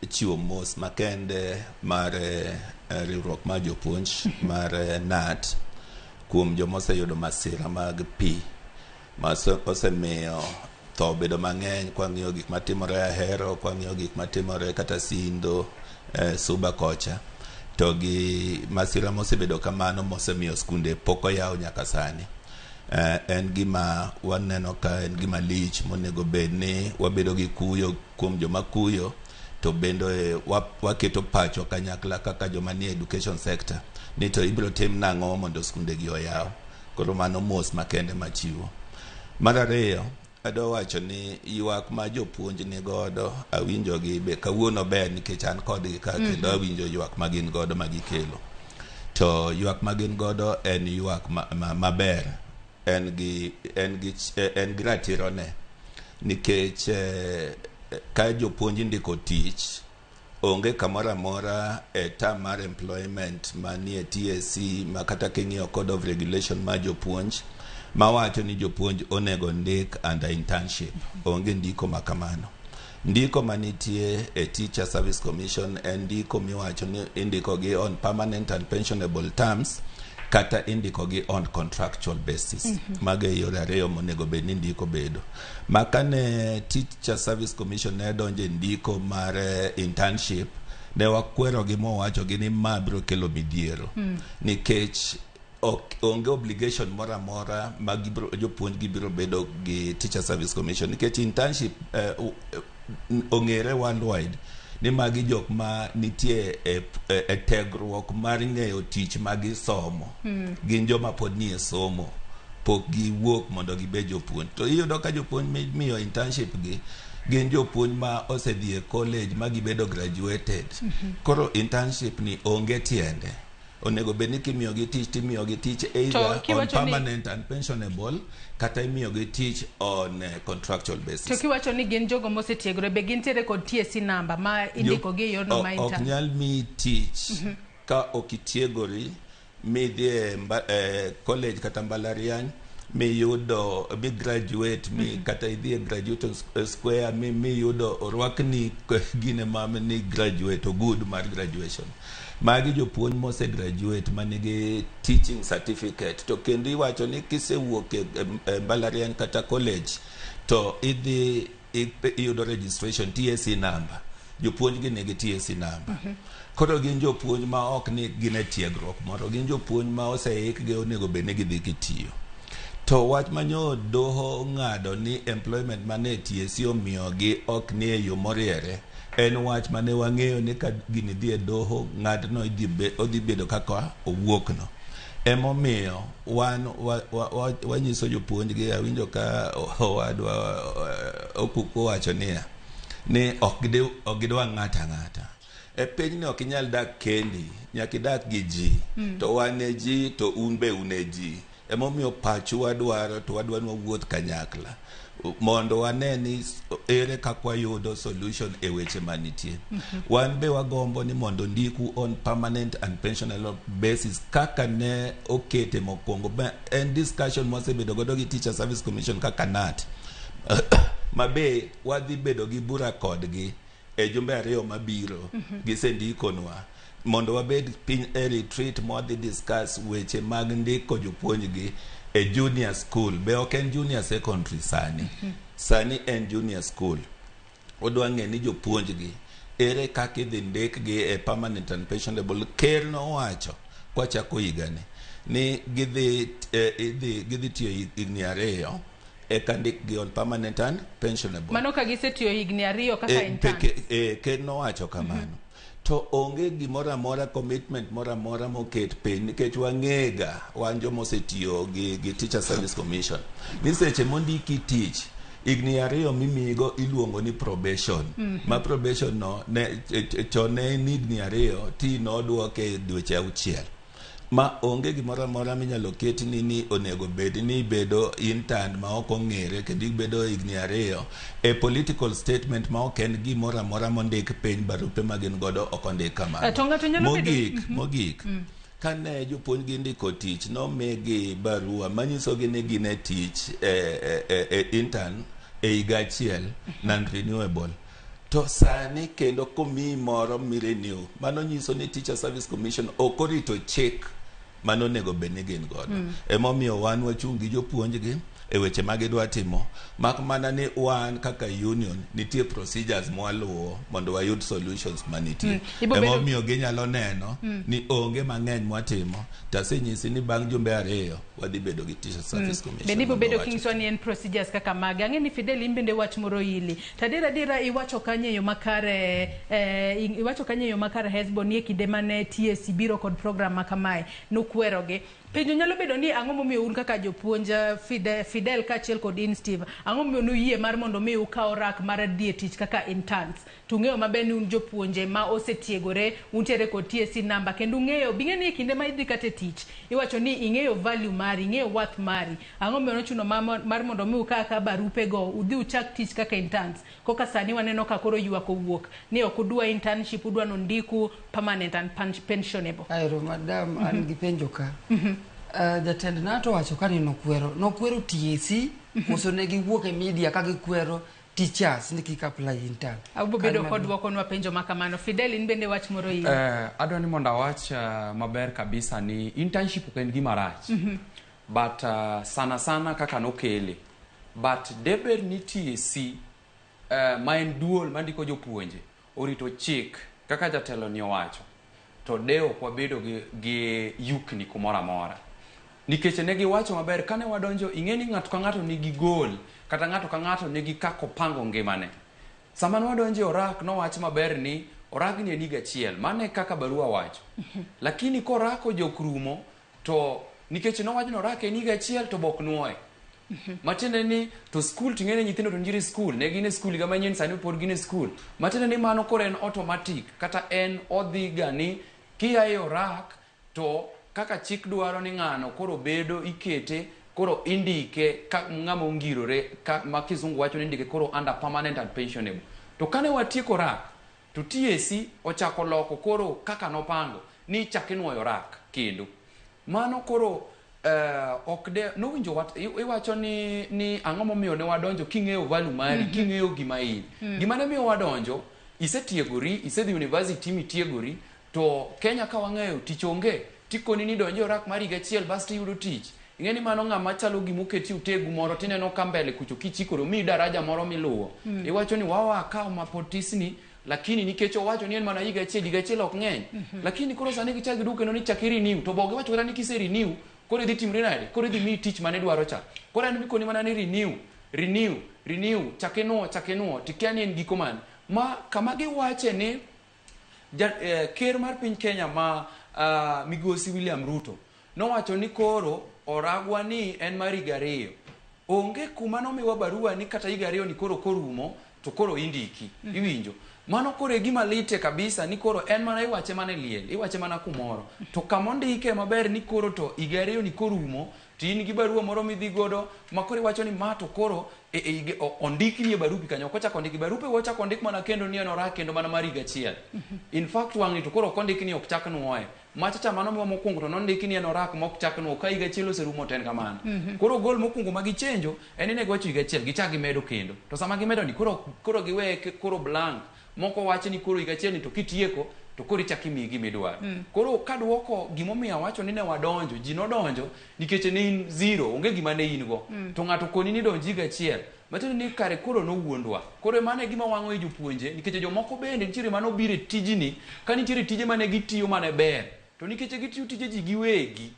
Speaker 20: chiwo mos makende mar riwruok mar jopuonj mar NAT kuom joma oseyudo masira mag pi ma osemiyo tho bedo mang'eny. Kwang'iyo gik matimore Ahero, kwang'iyo gik matimore kata Sindo, Suba kocha, to gi masira mosebedo kamano mosemiyo skunde pok oyaw nyaka sani. En gima waneno ka en gima lich monego bed ni wabedo gi kuyo kuom joma kuyo, to bendo waketo pacho kanyakla kaka joma ni education sector ni to ibiro tim nang'o mondo skunde gi oyaw. Koro mano mos makende machiwo. Mar ariyo, adwa wacho ni ywak ma jopuonj ni godo awinjogi be kawuono ber nikech an kodgi ka kendo awinjo ywak ma gin godo ma gikelo. To ywak ma gin godo en ywak maber. En gi ratiro ne nikech ka jopuonj ndiko tich onge kamoro amora e term mar employment manie TSC ma kata king'iyo code of regulation ma jopuonj ma wacho ni jopuonj onego ndik under internship. Onge ndiko makamano. Ndiko manitie e Teacher Service Commission en ndiko miwacho ni indiko gi on permanent and pensionable terms kata indiko gi on contractual basis. Mage yore ariyo monego bed ni ndiko bedo. Makane Teacher Service Commission ne donje ndiko mar internship, ne wakwero gi mowacho gi ni ma biro kelo midhiero nikech onge obligation mora mora ma jopuonj gibiro bedo gi Teacher Service Commission nikech internship ong'ere worldwide ni magi jok ma nitie e tegruok mar ng'eyo tich ma gisomo. Gin joma pod nie somo, pok giwuok mondo gibed jopuonj. To iyudo ka jopuonj miyo internship gi gin jopuonj ma osedhi e college ma gibedo graduated. Koro internship ni onge tiende. Onego bed ni kimiyo gi tich either on permanent and pensionable kata imiyo gi tich on contractual basis.
Speaker 3: To kiwacho ni gin jogo mosetiegore be gin tiere kod TSC number ma indiko gi yorno ma intern.
Speaker 20: Ok nyal mi tich ka okitiegori midhi e college kata mbalariany miyudo mi graduate mi kata idhi e graduate square mi yudo orwakni gine ni graduate o good mar graduation. Magi jopuonj mose graduate manigi teaching certificate to kendo iwacho ni kisewuok e mbalariany kata college to idhi iyudo registration TSC number. Jopuonj gi nigi TSC number. Koro gin jopuonj ma ok ni gine tiegruok moro, gin jopuonj ma oseik gi onego bed ni gidhi gitiyo. To wach manyo doho ng'ado ni employment mane TSC omiyogi ok ni e yo moriere en wach mane wang'eyo ni ka gini dhi e doho ng'adno odhi bedo kaka owuok no. Emomiyo wanyiso jopuonj gi awinjo ka owadwa Okuko wacho ni ok gidwa ng'ata. E piny ni ok inyal dak kendi, nyaka idak gi ji. To wan e ji to un be un e ji. Emomiyo pacho wadwaro to wadwa ni wawuoth kanyakla mondo wane ni ere kaka wayudo solution e weche manitie. Wan be wagombo ni mondo ndiku on permanent and pensionable basis kaka ne okete mokwongo. En discussion mosebedo godo gi Teacher Service Commission kaka NAT. Mabe wadhi bedo gi bura kodgi e jumbe ariyo mabiro gisendikonwa mondo wabed piny e retreat modhi discuss weche mag ndiko jopuonj gi e junior school. Be ok en junior secondary sani en junior school. odwa ng'e ni jopuonjgi ere kaka idhi ndikgi e permanent and pensionable. Ker nowacho kwachako higani ni gidhi tiyo higni 2 eka ndikgi on permanent and pensionable.
Speaker 3: Mano ka gisetiyo higni 2 kaka interns.
Speaker 20: Ker nowacho kamano. To onge gimoro amora commitment moro amora moket piny nikech wang'ega wan joma osetiyo gi Teacher Service Commission ni seche mondiki tich higni 2 mimigo iluongo ni probation. Ma probation no chon ne ni higni 2 ti nodwoke dweche 6. Ma onge gimoro amora minyalo keti ni onego bed ni bedo intern ma ok ong'ere kendo bedo higni 2 e political statement ma ok en gimoro amora mondik piny barupe ma gin godo ok ondik kamano. Mogik kane jopuonjgi ndiko tich nomigi barua manyisogi ni gin e tich intern e higa 1 non-renewable. To sani kendo komi moro mirenew, mano nyiso ni Teacher Service Commission okorito chik mano nego bedni gin godo. Emomiyo wan wachung' gi jopuonjgi e weche ma gidwa timo, mak mana ni wan kaka union nitie procedures mwaluwo mondo wayud solutions manitie. Emomiyo ginyalo neno ni onge mang'eny mwatimo, tasenyisi ni bang' jumbe 2 wadhi bedo gi Teacher Service Commission.
Speaker 3: Bende bedo king'so ni en procedures kaka mag. Ang'e ni Fidel imbende wach moro ili. Tadira iwacho kanye yo makare Hezbo ni kinde mane TSC biro kod program makamae nokweroge. Penjo nyalo bedo ni ang'o momiyo un kaka jopuonja Fidel kachiel kod in Steve, ang'o momiyo nuyie mar mondo mi ukaw rak mar dhi e tich kaka interns. Tung'eyo maber ni un jopuonje ma osetiegore, untiere kod TSC namba kendo bing'e ni kinde ma idhi kate tich iwacho ni ing'eyo value mari, ing'eyo worth mari. Ang'o momiyo nochuno mar mondo mi ukaka barupe go udhi uchak tich kaka interns. Koka sani waneno ka koro ywak owuok ni ok udwa internship, udwa nondiku permanent and pensionable.
Speaker 18: Ayro madam an gi penjo ka. Jatend NATO wacho ka ni nokwero TSC uso ne giwuok e media ka gikwero teachers ni kik apply intern.
Speaker 3: Abubo bedo kod dwoko nwa penjo makamano. Fidel in bende wach moro hii.
Speaker 19: Adwa ni mondo awach maber kabisa ni internship ok en gima rach. But sana kaka nokele. But deber ni TSC ma en duol mandiko jopuonje orito chik kaka jatelo ni owacho. To deo kwa bedo gi yukni kumora mora. Nikech ne giwacho maber kane wadonjo ing'eni ng'ato ka ng'ato nigi goal kata ng'ato ka ng'ato nigi kako pango ngimane. Sama wadonjo orak no wach maber ni orak ni higa 1 mane kaka barua wacho. Lakini korako jokrumo to nikech no wach no orak ni higa 1 to bok nuoe. Matende ni to school ting'ene nyithindo to njiri school ne gine school ga manyien sani pod gine school. Matende ni mano koro en automatic kata en odhiga ni kia orak to kaka chik dwaro ni ng'ano koro bedo ikete koro indike ng'ama ongirore ma kizungu wacho ni indike koro under permanent and pensionable. To kane watieko rak to TSC ochako loko koro kaka nopango ni chakinwoyo rak kendo. Mano koro okde nowinjo iwacho ni ang'o momiyo ne wadonjo king'eyo value mari, king'eyo gima in. Gima ne miyo wadonjo isetiegori, isedhi university mitiegori to Kenya ka wang'eyo tich onge. Tikoni ni donjo rak mari higa 1 basta yudo tich. Ing'eni mano ng'ama chalo gimoketi utegu moro tineno ka mbele kucho kichikoro mi daraja moro miluwo. Iwacho ni wawa akaw mapotisni lakini nikech owacho ni en mana higa 1 ok ng'eny. Lakini koro sani gichagi duke no ni chakiri renew to boge wacho ni kise renew koro idhi timre nade, koro idhi mi tich mane dwaro cha. Koro en mikoni mana ni renew chakenuo tikiani en giko man. Ma kama giwache ni ker mar piny Kenya ma Migosi William Ruto nowacho ni koro oragwa ni en mar higa 2. Onge kuma nomiwa barua ni kata higa 2 ni koro korumo to koro indiki. Iwinjo. Mano koro gima lite kabisa ni koro en mana iwache mane liel, iwache mana kumoro. To kama ondike maber ni koro to higa 2 ni korumo to in gi barua moro midhi godo ma koro iwacho ni ma to koro ondiki ni barupi kanyo kocha kondiki barupe wocha kondik mana kendo ni orak kendo mana mar higa 1. In fact wang'ni to koro kondiki ni ok chak nuoe. Machacha mano mokwongo to nondiki ni orak mok chak nuo ka higa 1 oserumo ten kamano. Koro gol mokwongo magi chenjo en ni giwacho higa 1 gichak gimedo kendo. To sama gimedo ni koro giwe koro blank. Moko wacho ni koro higa 1 ni to kitieko to koro ichaki migi midwaro. Koro kadwoko gimomiyo wacho ni ne wadonjo, ji nodonjo nikech ne in 0, onge gima ne in go. To ng'ato koni ni donji higa 1. matiende ni kare koro nowuondwa. Koro mane gima wang'o e jopuonje nikech jomoko bende nitiere mano biro e tijni ka nitiere tije mane gitiyo mane ber to nikech gitiyo tije ji giwegi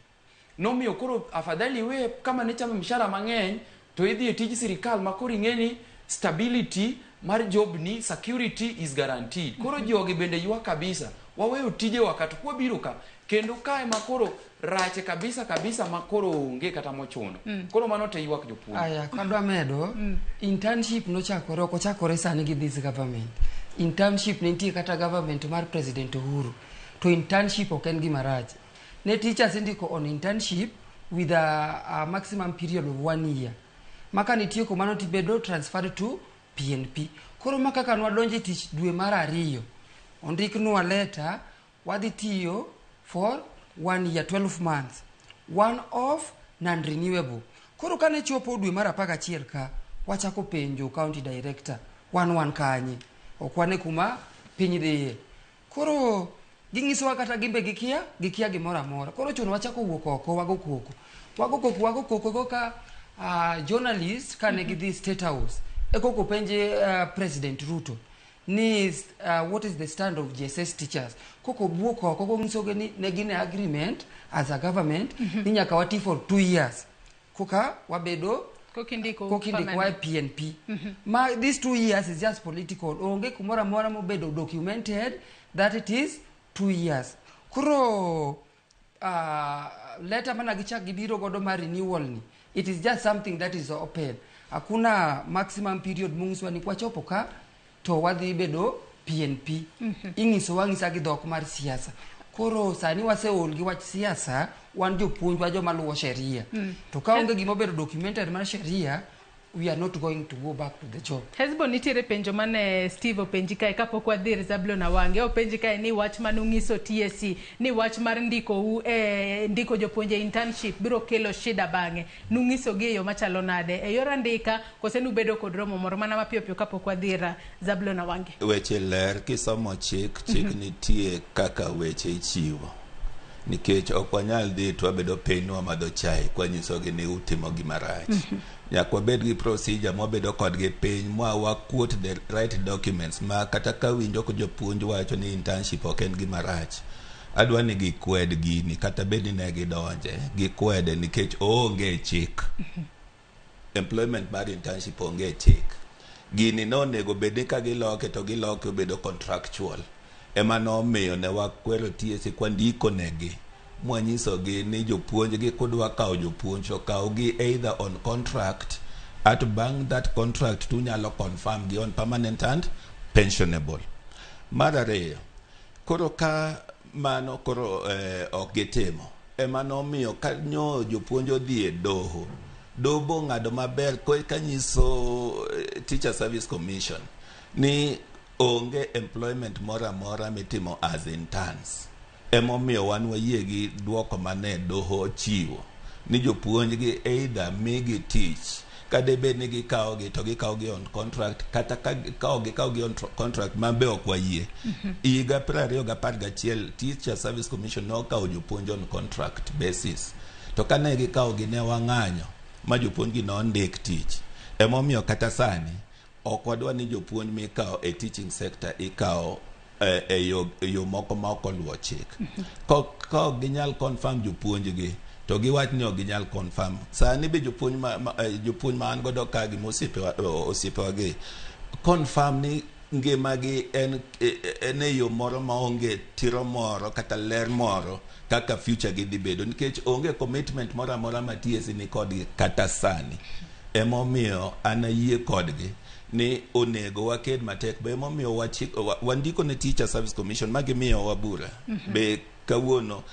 Speaker 19: nomiyo koro afadhali we kama ne chamo mshahara mang'eny to idhi e tij sirikal ma koro ing'eni stability mar job ni security is guaranteed. Koro jogi bende ywa kabisa waweyo tije wakati kwa biro ka kendo kae makoro rache kabisa makoro onge kata mochuno. Koro mano te ywak jopuonje.
Speaker 18: Aya kadwa medo internship no chakore oko chakore sani gi this government. Internship ne nitie kata government mar President Uhuru. To internship ok en gima rach. Ne teachers indiko on internship with a maximum period of 1 year. Maka nitie ko mano tibedo transferred to PNP. Koro maka kanwa donje tich dwe mar 2 ondiknwa letter wadhi tiyo for 1 year 12 months, one off non-renewable. Koro kane chopo dwe mar 11 ka wachako penjo county director one kanye okwane kuma piny dhiye. Koro gingisowa kata gimbe gikia gimora mora. Koro chuno wachako wuok oko wago koko ka journalist kane gidhi State House ekoko penje President Ruto ni what is the stand of GSS teachers. Koko buoko koko ngisoge ni negine agreement as a government ni nyaka wati for 2 years koka wabedo kokindiko wa PNP. Ma these 2 years is just political. Onge kumora mora mobedo documented that it is 2 years. Kuro letter mana gicha gibiro godo ma renewal ni it is just something that is open. Hakuna maximum period mungswa ni kwa chopo ka to wadhi bedo PNP. Ingiso wangisa gi dhok mar siasa. Koro sani wase olgi wach siasa wan jopuonj wa joma luwo sheria. To ka onge gima bedo documented mar sheria we are not going to go back to the job.
Speaker 3: Hezbo nitiere penjo mane Steve openjika kapok wadhi Zablon Awange openjika ni wach manungiso TSC ni wach mar ndiko jopuonje internship biro kelo shida bange nungiso gi yo machalo nade e yor andika kose nubedo kod romo moro mana mapiyo kapok wadhi Zablon Awange.
Speaker 20: Weche ler kisomo chik nitie kaka weche ichiwo nikech ok wanyal dhi to wabedo piny wamadho chai kwa nyisogi ni utimo gima rach. Nyaka wabed gi procedure mobedo kodgi piny wa quote the right documents ma kata ka winjo ko jopuonj wacho ni internship ok en gima rach. Adwa ni gikwed gini kata bedi ne gidonje gikwede nikech onge chik. Employment mar internship onge chik. Gini no nego bedi ka giloke to giloke bedo contractual. Ema no miyo ne wakwero TSC kwa ndiko negi mwanyiso gi ni jopuonj gi kudwa kawo jopuonj to kawo gi either on contract at bang that contract tu nyalo confirm gi on permanent and pensionable. Marare koro ka mano koro ok gitimo ema no miyo ka nyo jopuonj odhi e doho ng'ado maber ko kanyiso Teacher Service Commission ni onge employment mora mitimo as interns. Emomiyo wan wayie gi duoko mane doho chiwo ni jopuonj gi either migi tich kade bed ni gikawo gi to gikawo gi on contract kata ka kawo gi on contract mabe ok wayie. Higa 2011 Teacher Service Commission no kawo jopuonj on contract basis to kane gikawo gi ne wang'anyo ma jopuonj gi no ndik tich. Emomiyo kata sani ok wadwa ni jopuonj mikawo e teaching sector ikawo yo moko ma ok oluwo chik. Ka ginyal confirm jopuonj gi to giwach ni ok ginyal confirm. Sani be jopuonj ma an godo ka gi osiepewa gi confirm ni ngimagi en yo moro ma onge tiro moro kata ler moro kaka future gi dhi bedo nikech onge commitment moro amora ma TSC ni kodgi kata sani. Emomiyo an ayie kodgi ni onego waked matek be momiyo wandiko ne Teacher Service Commission magimiyo wabura be kawuono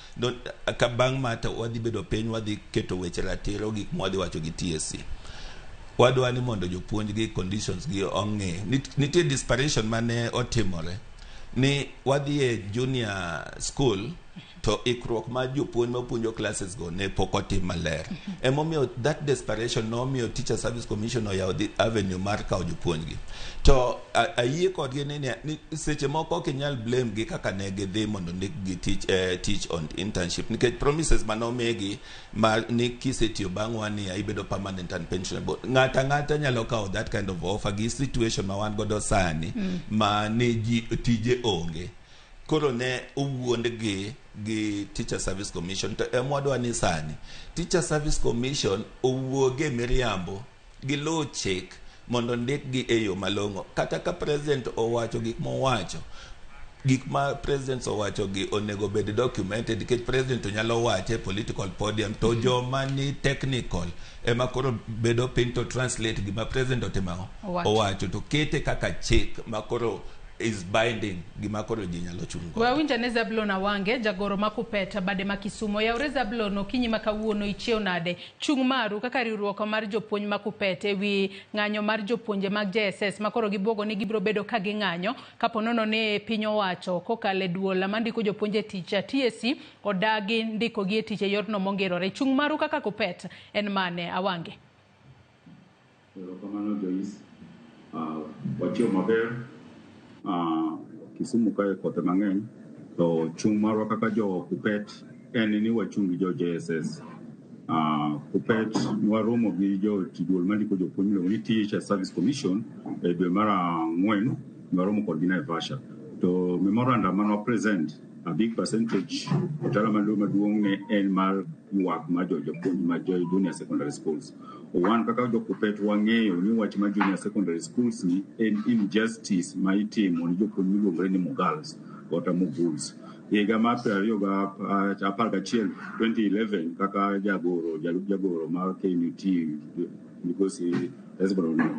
Speaker 20: ka bang' mata wadhi bedo piny wadhi keto weche ratiro gik mwadhi wacho gi TSC. Wadwa ni mondo jopuonj gi conditions gi ong'e nitie desperation mane otimore ni wadhi e junior school to ikruok ma jopuonj mapuonjo classes go ne pok otim maler. Emomiyo that desperation nomiyo Teacher Service Commission oyawo the avenue mar kawo jopuonjgi. To ayie kodgi ni seche moko ok inyal blame gi kaka ne gidhi mondo gi teach on internship, nikech promises manomigi ni kisetiyo bang' 1 year ibedo permanent and pensionable. Ng'ata nyalo kawo that kind of offer gi situation ma wan godo sani ma ni tije onge. Koro ne owuond gi Teacher Service Commission. To emwadwa ni sani Teacher Service Commission owuoge miriambo gi law check mondo ndikgi e yo malong'o. Kata ka president owacho gik mowacho, gik ma president owacho gi onego bed documented, nikech president nyalo wache political podium to joma ni technical ema koro bedo piny to translate gima president otimo owacho to kete kaka check ma koro is binding gima koro ji nyalo chungo.
Speaker 3: Wawinja ne Zablon Awange jagoro makupeta bade makisumo ya ure Zablon okinyi makawuono ichiew nade chung maru kaka riwruok mar jopuonj makupete wi ng'anyo mar jopuonje mag JSS makoro gibogo ni gibro bedo ka ging'anyo kaponono ne piny owacho kokale duola mandiko jopuonje ticha TSC odagi ndiko gi tiche yorno mongerore. Chung maru kaka kupet en mane Awange?
Speaker 2: Kamano Joyce wachio maber Kisumu kae kote mang'eny to chung marwa kaka jo kupet en ni wachung gi jo JSS. Kupet waromo gi jo tiduol mandiko jopuonj ni Teacher Service Commission e dwe mar 4 waromo kod gi Naivasha. To memorandum mano present a big percentage otala maduong' ne en mar ywak ma jopuonj ma junior secondary schools. Wan kaka jo kupet wang'eyo ni wach ma junior secondary schools ni en injustice ma itimo ni jopuonj miluongore ni Mogals kata Moguls. Higa mar 2011 kaka jagoro mar KNUT Migosi Hezbollah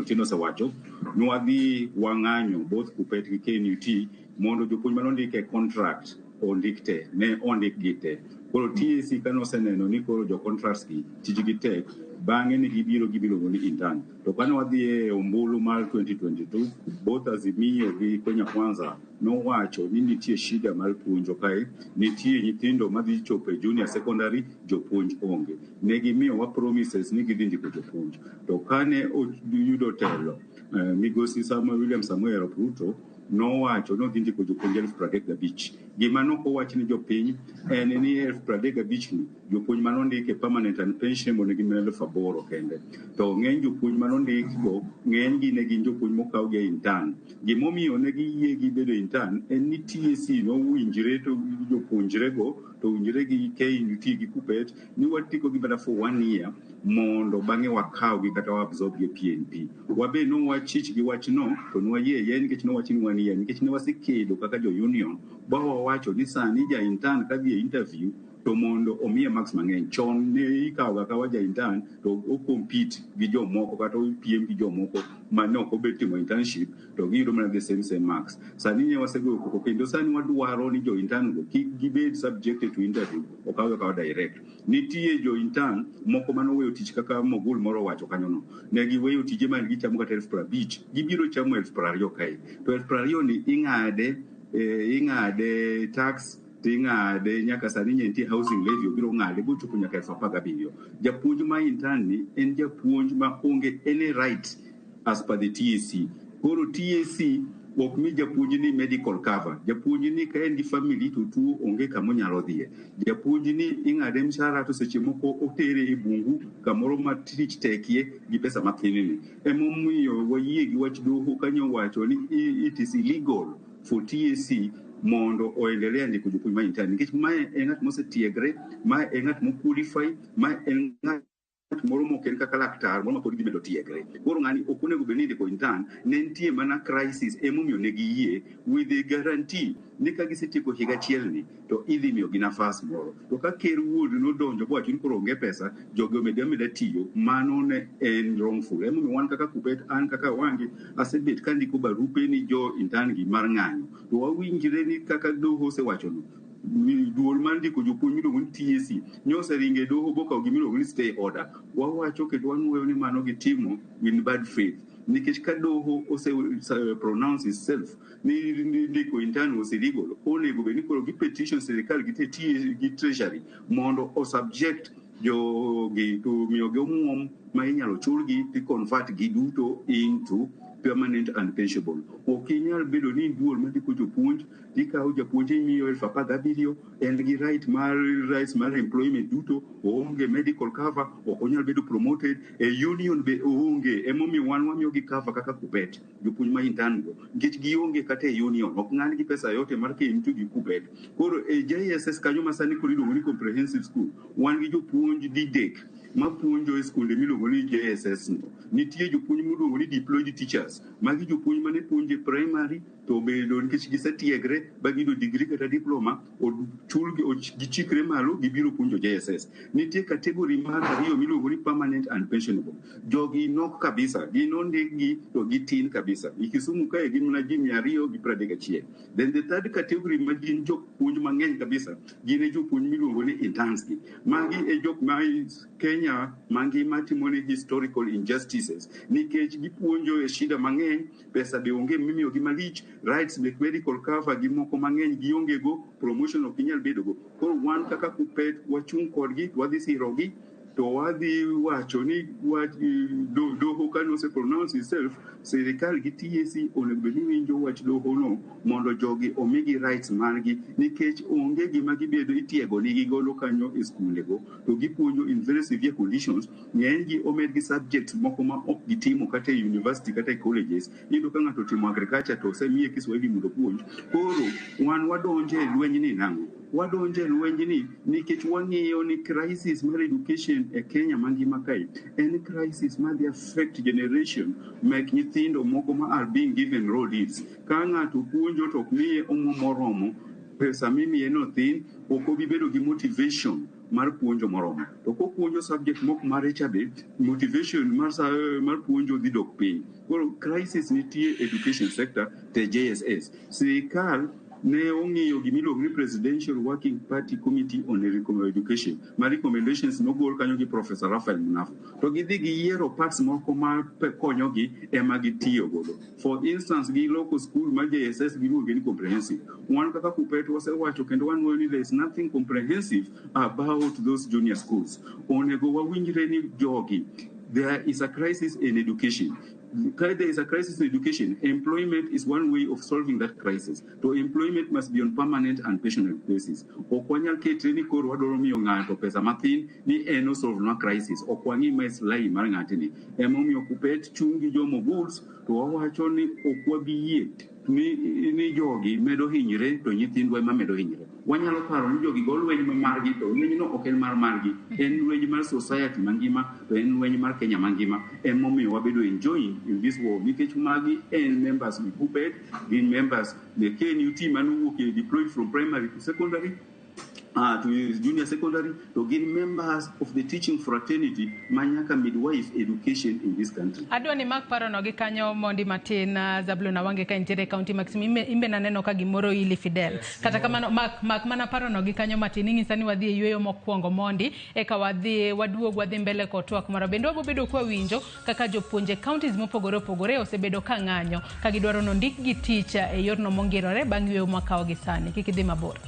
Speaker 2: Tino Sawacho nwadhi wang'anyo both kupet gi KNUT mondo jopuonj manondike contract ondikte ne ondik gite. Koro TSC kano seneno ni koro jo contracts gi tijigi tek bang'e ni gibiro ni intern. To kano wadhi e ombulu mar 2022 both Azimio gi Kenya Kwanza nowacho ni nitie shida mar puonjo kae, nitie nyithindo madhi chopo e junior secondary jopuonj onge. Ne gimiyo wa promises ni gidhi ndiko jopuonj. To kane yudo telo Migosi William Samuel Ruto nowacho no dhi ndiko jopuonj 35,000. Gima nokowach ni jopiny en ni 35,000 ni jopuonj manondike permanent and pension mondo gimedo 8,000 kende. To ng'eny jopuonj manondikgo ng'eny gi ne gin jopuonj mokaw gi intern. Gimomiyo ne giyie gi bedo intern en ni TSC nowinjre to jopuonjrego to winjre gi KNUT gi kupet ni watiko gi bada for 1 year mondo bang'e wakaw gi kata absorb gi PNP. Wabe no wachich gi wach no to nwayie yen nikech no wach ni 1 year nikech ne wasikedo kaka jo union bawa wacho ni sani ja intern ka dhi interview to mondo omiye max mang'eny. Chon ne ikaw ka waja intern to o compete gi jomoko kata o piem gi jomoko mane ok obet timo internship to giyudo mana the same marks. Sani ne wasego koko kendo sani wadwaro ni jo intern go kik gibed subjected to interview okaw direct. Nitie jo intern moko manoweyo tich kaka Mogul moro wacho kanyo no ne giweyo tije man gichamo kata 50,000 gibiro chamo 20,000 kae to 20,000 ni ing'ade tax ting'ade nyaka sani nitie housing levy obiro ng'ade bochopo nyaka 17,000. Japuonj ma intern ni en japuonj ma onge any right as per the TSC. Koro TSC ok mi japuonj ni medical cover. Japuonj ni ka en gi family to tuo onge kamo nyalo dhiye. Japuonj ni ing'ade mshahara to seche moko otere e bungu kamoro ma tich tekie gi pesa mathin ni. Emomiyo wayie gi wach doho kanyo wacho ni it is illegal for TSC mondo oendelea ndiko jopuonj ma intern nikech mae en ng'at mosetiegre, mae en ng'at moqualify, mae en ng'at moro moken kaka laktar moro makod gibedo tiegre. Koro ng'ani ok onego bed ni ndiko intern, ne nitie mana crisis emomiyo ne giyie with a guarantee ni ka gisetieko higa achiel ni to idhi miyo gi nafas moro. To ka ker wuod nodonjo bowacho ni koro onge pesa jogo omeda tiyo, mano ne en wrongful. Emomiyo wan kaka kupet an kaka Wange asebet ka ndiko barupe ni jo intern gi mar ng'anyo. To wawinjre ni kaka doho osewacho no duol mandiko jopuonj miluongo ni TSC nyose ringe doho bokaw gimiluongo ni stay order. Wawacho kendo wanuoyo ni mano gitimo in bad faith. nikech ka doho ose pronounce itself ni ndiko intern oseligolo onego bed ni koro gi petition sirikal gi treasury mondo o subject jogi to miyogi omuom ma inyalo chulgi to convert gi duto into permanent and pensionable. Okinyal bedo ni duol mandiko jopuonj ikawo japuonj imiyo 17,000 en gi rights mar employment duto, oonge medical cover, ok onyal bedo promoted, union be oonge, emomiyo wan wamiyogi cover kaka Kuppet, jopuonj ma intern go, nikech gionge kata e union, ok ng'an gi pesa yote mar KMT gi Kuppet. Koro e JSS kanyo masani koro iluongo ni comprehensive school, wan gi jopuonj didek mapuonjo e skunde miluongo ni JSS no. Nitie jopuonj miluongo ni deployed teachers, magi jopuonj mane puonjo e primary to bedo nikech gisetiegre ba gido degree kata diploma gichikre malo gibiro puonjo JSS. Nitie category mar ariyo miluongo ni permanent and pensionable. Jogi nok kabisa, ginondikgi to gitin kabisa. Ikisumu kae gin mana ji 231. Then the third category ma gin jopuonj mang'eny kabisa gin e jopuonj miluongo ni interns gi. Magi e jok ma Kenya mangima timo ni historical injustices nikech gipuonjo e shida mang'eny, pesa be onge mimiyo gi malich, rights mek medical cover gi moko mang'eny gionge go, promotion ok inyal bedo go. Koro wan kaka Kuppet wachung' kodgi, wadhi sirogi to wadhi wacho ni doho kano se pronounce itself, sirikal gi TSC onego bed ni winjo wach doho no mondo jogi omigi rights margi, nikech onge gima gibedo itiego nigi golo kanyo e skunde go to gipuonjo in very severe conditions. Ng'eny gi omed gi subjects moko ma ok gitimo kata e university kata e colleges. Iyudo ka ng'ato timo agriculture to osemiye Kiswahili mondo puonj. Koro wan wadonje e lweny ni nang'o? Wadonje e lweny ni nikech wang'iyo ni crisis mar education e Kenya mangima kae en crisis ma dey affect generation mek nyithindo moko ma are being given raw deals. Ka ng'ato puonjo to ok miye omuom moromo, pesa mimiye no thin, ok obi bedo gi motivation mar puonjo moromo. To kopuonjo subject moko maricha be motivation mar puonjo dhi dok piny. Koro crisis nitie education sector te JSS. Sirikal ne ong'iyo gimiluongo ni Presidential Working Party Committee on Education. Ma recommendations nogol kanyo gi Professor Raphael Munafo. To gidhi giyiero parts moko ma konyogi ema gitiyo godo. For instance, gi local school ma JSS giluongo ni comprehensive. Wan kaka Kuppet wasewacho kendo wan ni there is nothing comprehensive about those junior schools. Onego wawinjre ni jogi, there is a crisis in education. There is a crisis in education. Employment is one way of solving that crisis. So employment must be on permanent and pensionable basis. Okwanyal ketre ni koro wadoro miyo ng'ato pesa mathin ni eno solve na crisis. Okwangi maslahi mar ng'atini. Emomiyo Kuppet chungi jomo goods to wawacho ni okwabiyie ni jogi medo hinyre to nyithindwa ema medo hinyre. Wanyalo paro ni jogi go lweny margi to lweny no ok en margi, en lweny mar society mangima, to en lweny mar Kenya mangima. Emomiyo wabedo enjoying in this war nikech magi en members of Kuppet, gin members the KNUT manuwuok deployed from primary to secondary to junior secondary, to get members of the teaching fraternity manyaka midwife education in this country.
Speaker 3: Adwa ni Mark Parono gi kanyo mondi matin Zablona wange ka intere county maximum imbe na neno ka gimoro ili Fidel. Kata kama Mark mana Parono gi kanyo matin ng'isani wadhi e yweyo mokwongo mondi eka waduog wadhi mbele kotwak mara bende wabobedo kwa winjo kaka jopuonje counties mopogore opogore osebedo ka ng'anyo ka gidwaro no ndik gi teacher e yorno mongirore bang' yweyo makao gi sani kik idhi mabor.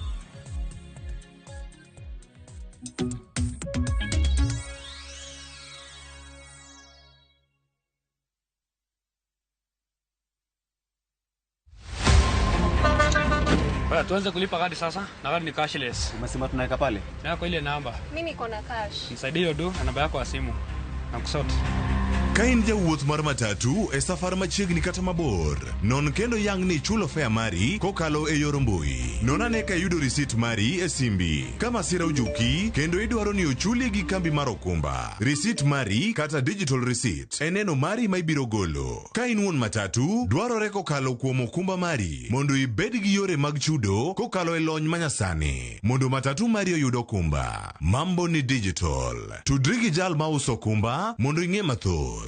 Speaker 4: Tuanze kulipa kadi sasa, na kadi ni cashless.
Speaker 5: Umesema tunaweka pale?
Speaker 4: Na kwa ile namba.
Speaker 24: Mimi niko na cash.
Speaker 4: Nisaidie hiyo na namba yako ya simu. Nakusote.
Speaker 16: Ka in jawuoth mar matatu e safar machiegni kata mabor, non kendo yang ni chulo fare mari kokalo e yor mbui. Non ane ka yudo risit mari e simbi. Kama sira ujuki, kendo idwaro ni ochuli gi kambi mar okumba. Risit mari kata digital receipt eneno mari ma ibiro golo. Ka in wuon matatu, dwarore kokalo kuom okumba mari mondo ibed gi yore mag chudo kokalo e lony manyasani. Mondo matatu mari oyud okumba. Mambo ni digital. Tudri gi jal ma uso okumba mondo ing'e mathoth.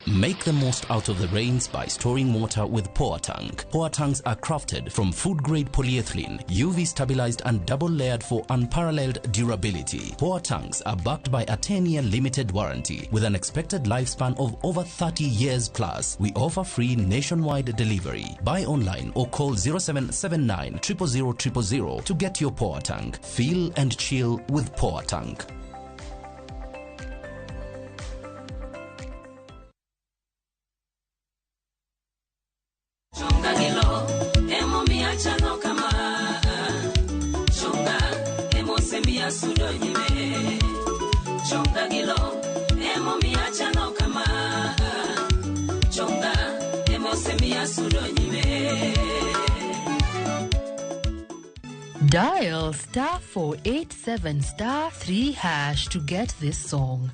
Speaker 5: Make the most out of the rains by storing water with Power Tank. Power Tanks are crafted from food-grade polyethylene, UV stabilized and double-layered for unparalleled durability. Power Tanks are backed by a 10-year limited warranty with an expected lifespan of over 30 years plus. We offer free nationwide delivery. Buy online or call 0779 000 000 to get your Power Tank. Feel and chill with Power Tank.
Speaker 7: Dial *487*3# to get this song.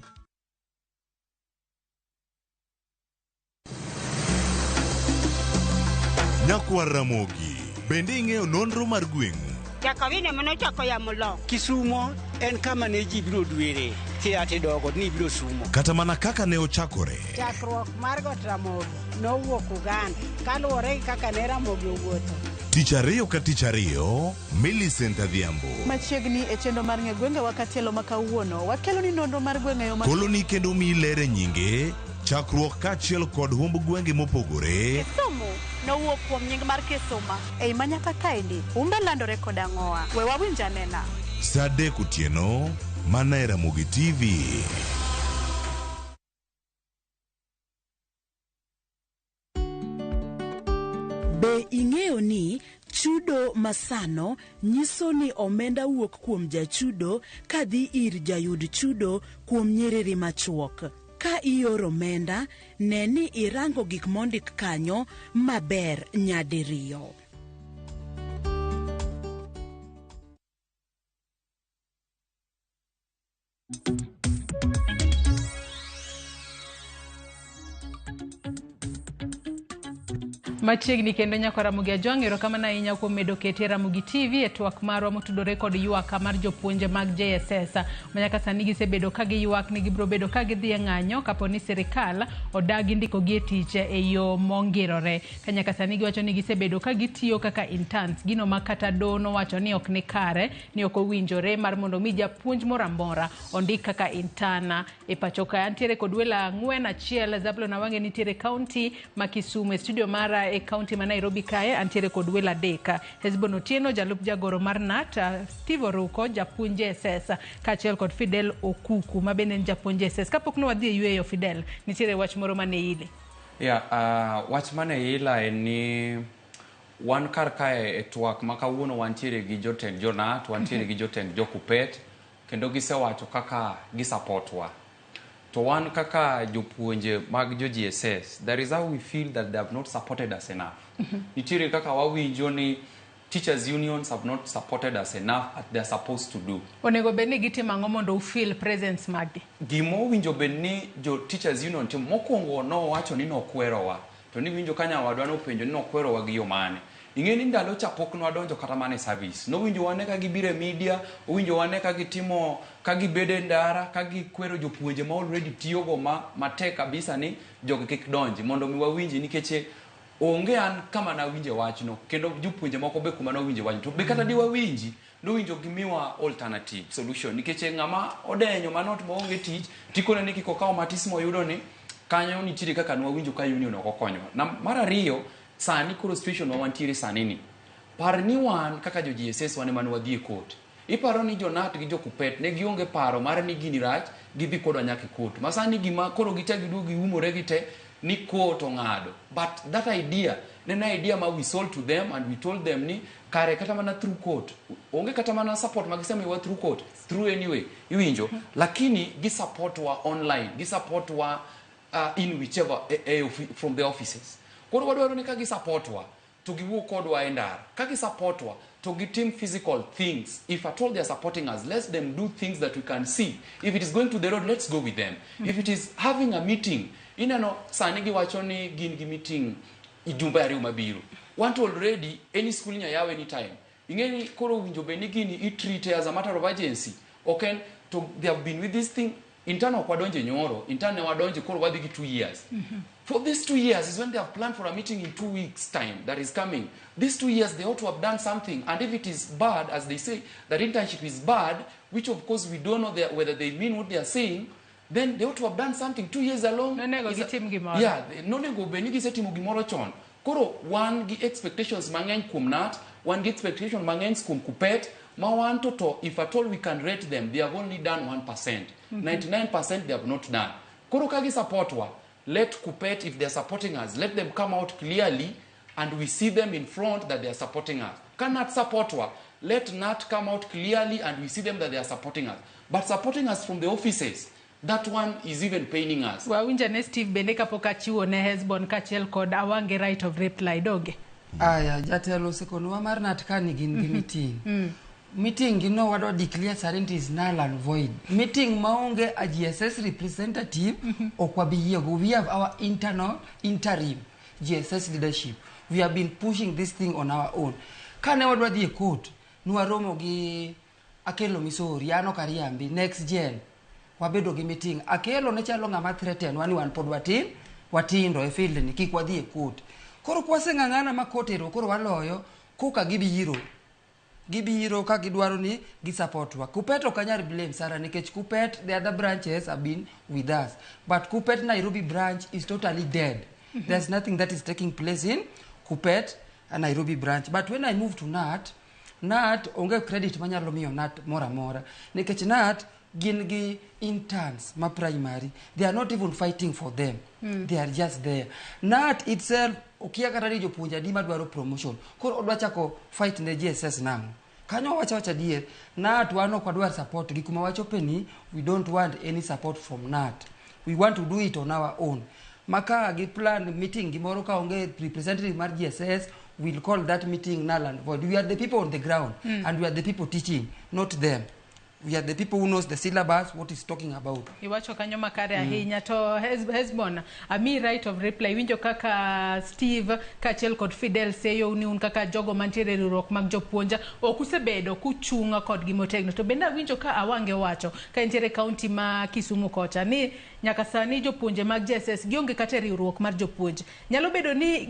Speaker 16: Nyakwa Ramogi, bende ing'eyo nonro mar gweng'u.
Speaker 12: Jakawine mano chako ya mulo.
Speaker 17: Kisumo en kama ne ji biro dwere. Kiati dogo ni biro sumo.
Speaker 16: Kata mana kaka ne ochakore.
Speaker 12: Chakruok mar got Ramogi nowuok Uganda. Kaluwore kaka ne Ramogi owuotho.
Speaker 16: Tich ariyo ka tich ariyo, Millicent Adhiambo.
Speaker 24: Machiegni e chendo mar ng'e gwenge wakatielo makawuono. Wakelo ni nonro mar gwenge yo
Speaker 16: Koloni kendo mi lere nyinge. Chakruok kachiel kod humb gwenge mopogore.
Speaker 24: Kisumu nowuok kuom nying mar Kisuma. Ei manyaka kaendi, umbe landore kod ang'owa. We wawinj anena.
Speaker 16: Saa 3 otieno, mana e Ramogi TV.
Speaker 8: Be ing'eyo ni chudo masano nyiso ni omenda wuok kuom jachudo kadhi ir jayud chudo kuom nyiriri machuok. Ka ioro omenda, ne ni irango gik mondik kanyo maber nyadiriyo.
Speaker 3: Machiegni kendo nyako Ramogi Ajwang' erokamano ahinya kuom medo ketie Ramogi TV e twak marwa motudore kod ywak mar jopuonje mag JSS manyaka sani gisebedo ka giywak ni gibiro bedo ka gidhi e ng'anyo kapo ni sirikal odagi ndiko gi e tich e yo mongirore. Kanyaka sani giwacho ni gisebedo ka gitiyo kaka interns, gino makata dono wacho ni ok ni kare, ni ok owinjore mar mondo mi japuonj morambora ondik kaka interna e pacho ka. Antiere kod wela 4 Zablon Awange nitiere kaunti ma Kisumu, studio mara e kaunti ma Nairobi kae antiere kod wela deka. Hezbon Otieno jalup jagoro mar NAT, Steve Oruko japuonj JSS kachiel kod Fidel Okuku ma bende en japuonj JSS. Kapok no wadhi e yweyo Fidel, nitiere wach moro mane ile.
Speaker 19: Wach mane ila en ni wan kar kae e twak ma kawuono wantiere gi jotend jonat, wantiere gi jotend jokupet kendo gisewacho kaka gisupportwa. To one kaka jopuonje mag jo GSS, there is how we feel that they have not supported us enough. Nitire kaka wawinjo ni teachers unions have not supported us enough as they are supposed to do.
Speaker 3: Onego bedni gitimo ang'o mondo feel presence magi?
Speaker 19: Gimo winjo bedni jo teachers union timo mokwongo no wacho ni nokwerowa. To ni winjo kanya wadwa no penjo ni nokwerowa gi yo mane. Ing'eni ndalo chapok no adonjo kata mane service. No winjo wane ka gibire media, winjo wane ka gitimo ka gibede ndara, ka gikwero jopuonje ma already tiyo go matek kabisa ni jogo kik donji mondo mi wawinji nikeche onge an kama na winje wachno kendo jopuonje moko be kuma na winje wachno to be kata di wawinji no winjo gimiwa alternative solution nikeche ng'ama odenyo manot mo onge tich tikone ni kiko kawo matismo yudo ni kanyo nitire kaka nwa winjo ka union okokonyo. Na mara riyo sani kuro situation wa wantiere sani ni par ni wan kaka jo GSS wane manu wadhi e court. Iparo ni jonat gi jokupet ne gionge paro mar ni gini rach gidhi kodwa nyaka court. Masani gima koro gite giduogi umore gite ni court ong'ado. But that idea nena idea ma we sold to them and we told them ni kare kata mana through court. Onge kata mana support magisema iwa through court. Through anyway. Iwinjo. Lakini gi support wa online. Gi support wa in whichever from the offices. Koro wadwaro ni kagi support wa to giwu kodwa endar. Kagi support wa to give team physical things. If at all they are supporting us, let them do things that we can see. If it is going to the road, let's go with them. If it is having a meeting, inano sanigi wachoni gin meeting ijumba yari umabiru. Want already any school nya yawe anytime. Ingeni koro winjo benigini it treat as a matter of urgency. Okay, to they have been with this thing intern ok wadonje nyoro, intern ne wadonje koro wadhi gi 2 years. For these 2 years is when they have planned for a meeting in 2 weeks time that is coming. These 2 years they ought to have done something, and if it is bad, as they say, that internship is bad, which of course we don't know whether they mean what they are saying, then they ought to have done something. 2 years alone.
Speaker 3: No nego gitim gimoro.
Speaker 19: Yeah, no nego beni gisetimo gimoro chon. Koro one gi expectations mang'eny kuom NAT, one gi expectation mang'eny kuom KUPPET, ma wan to if at all we can rate them, they have only done 1%. 99% they have not done. Koro kagi support wa. Let KUPPET, if they are supporting us, let them come out clearly and we see them in front that they are supporting us. Cannot support wa. Let NAT come out clearly and we see them that they are supporting us. But supporting us from the offices, that one is even paining us.
Speaker 3: Wawinja ne Steve bende kapok achiwo ne Hesbon kachiel kod Awange right of reply doge.
Speaker 18: Aya, jatelo sekonwa mar NAT ka ni gin gi meeting. Meeting gino wadwa declare certainty is null and void. Meeting maonge a GSS representative okwabiyiego. We have our interim GSS leadership. We have been pushing this thing on our own. Kane wadwa dhi e court, nuaromo gi Akelo Misori, ano Kariambi, next gen. Wabedo gi meeting. Akelo ne chalo ng'ama threaten wani wan pod watindo e field ni kik wadhi e court. Koro kwase ng'ang'ana ma kotero koro waloyo koka gibiro ka gidwaro ni gi support wa. KUPPET okanyar blame Sara nikech KUPPET, the other branches have been with us, but KUPPET Nairobi branch is totally dead. There's nothing that is taking place in KUPPET and Nairobi branch. But when I moved to NAT onge credit manyalo miyo NAT mora nikech NAT gin gi interns ma primary, they are not even fighting for them. They are just there. NAT itself okia kata ni jopuonja di madwaro promotion koro odwa chako fight ne GSS nango kanyo wacha dier NAT wano kwadwar support gi kuma wachopeni. We don't want any support from NAT. We want to do it on our own. Maka gi plan meeting gimoro ka onge representative mar GSS, we'll call that meeting null and void. We are the people on the ground and we are the people teaching, not them. We are the people who knows the syllabus, what is talking about.
Speaker 3: Iwacho kanyo makare ahinya to Hesbon, ami right of reply winjo kaka Steve kachiel kod Fidel seyo ni un kaka jogo mantiere riwruok mag jopuonja okusebedo kuchunga kod gimotegno to benda winjo ka Awange wacho ka entiere county ma Kisumu kocha ni nyaka sani jopuonje mag JSS gionge kata riwruok mar jopuonj. Nyalo bedo ni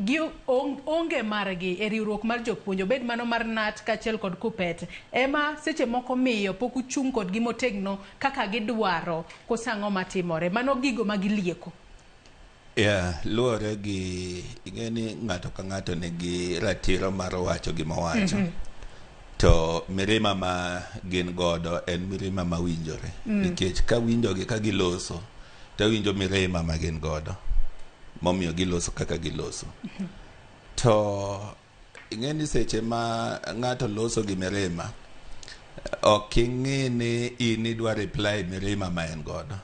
Speaker 3: onge margi e riwruok mar jopuonjo bed mano mar NAT kachiel kod KUPPET ema seche moko miyo pok uchung kod gimotegno kaka gidwaro kosango matimore mano gigo magilieko.
Speaker 20: Luore gi ingeni ng'ato ka ng'ato nigi ratiro mar wacho gima wacho. To mirima ma gin godo en mirima ma winjore. Nikech ka winjogi ka giloso to winjo mirima ma gin godo momiyo giloso kaka giloso. To ingeni seche ma ng'ato loso gi mirima oking'e ni in dwa reply mirima ma en godo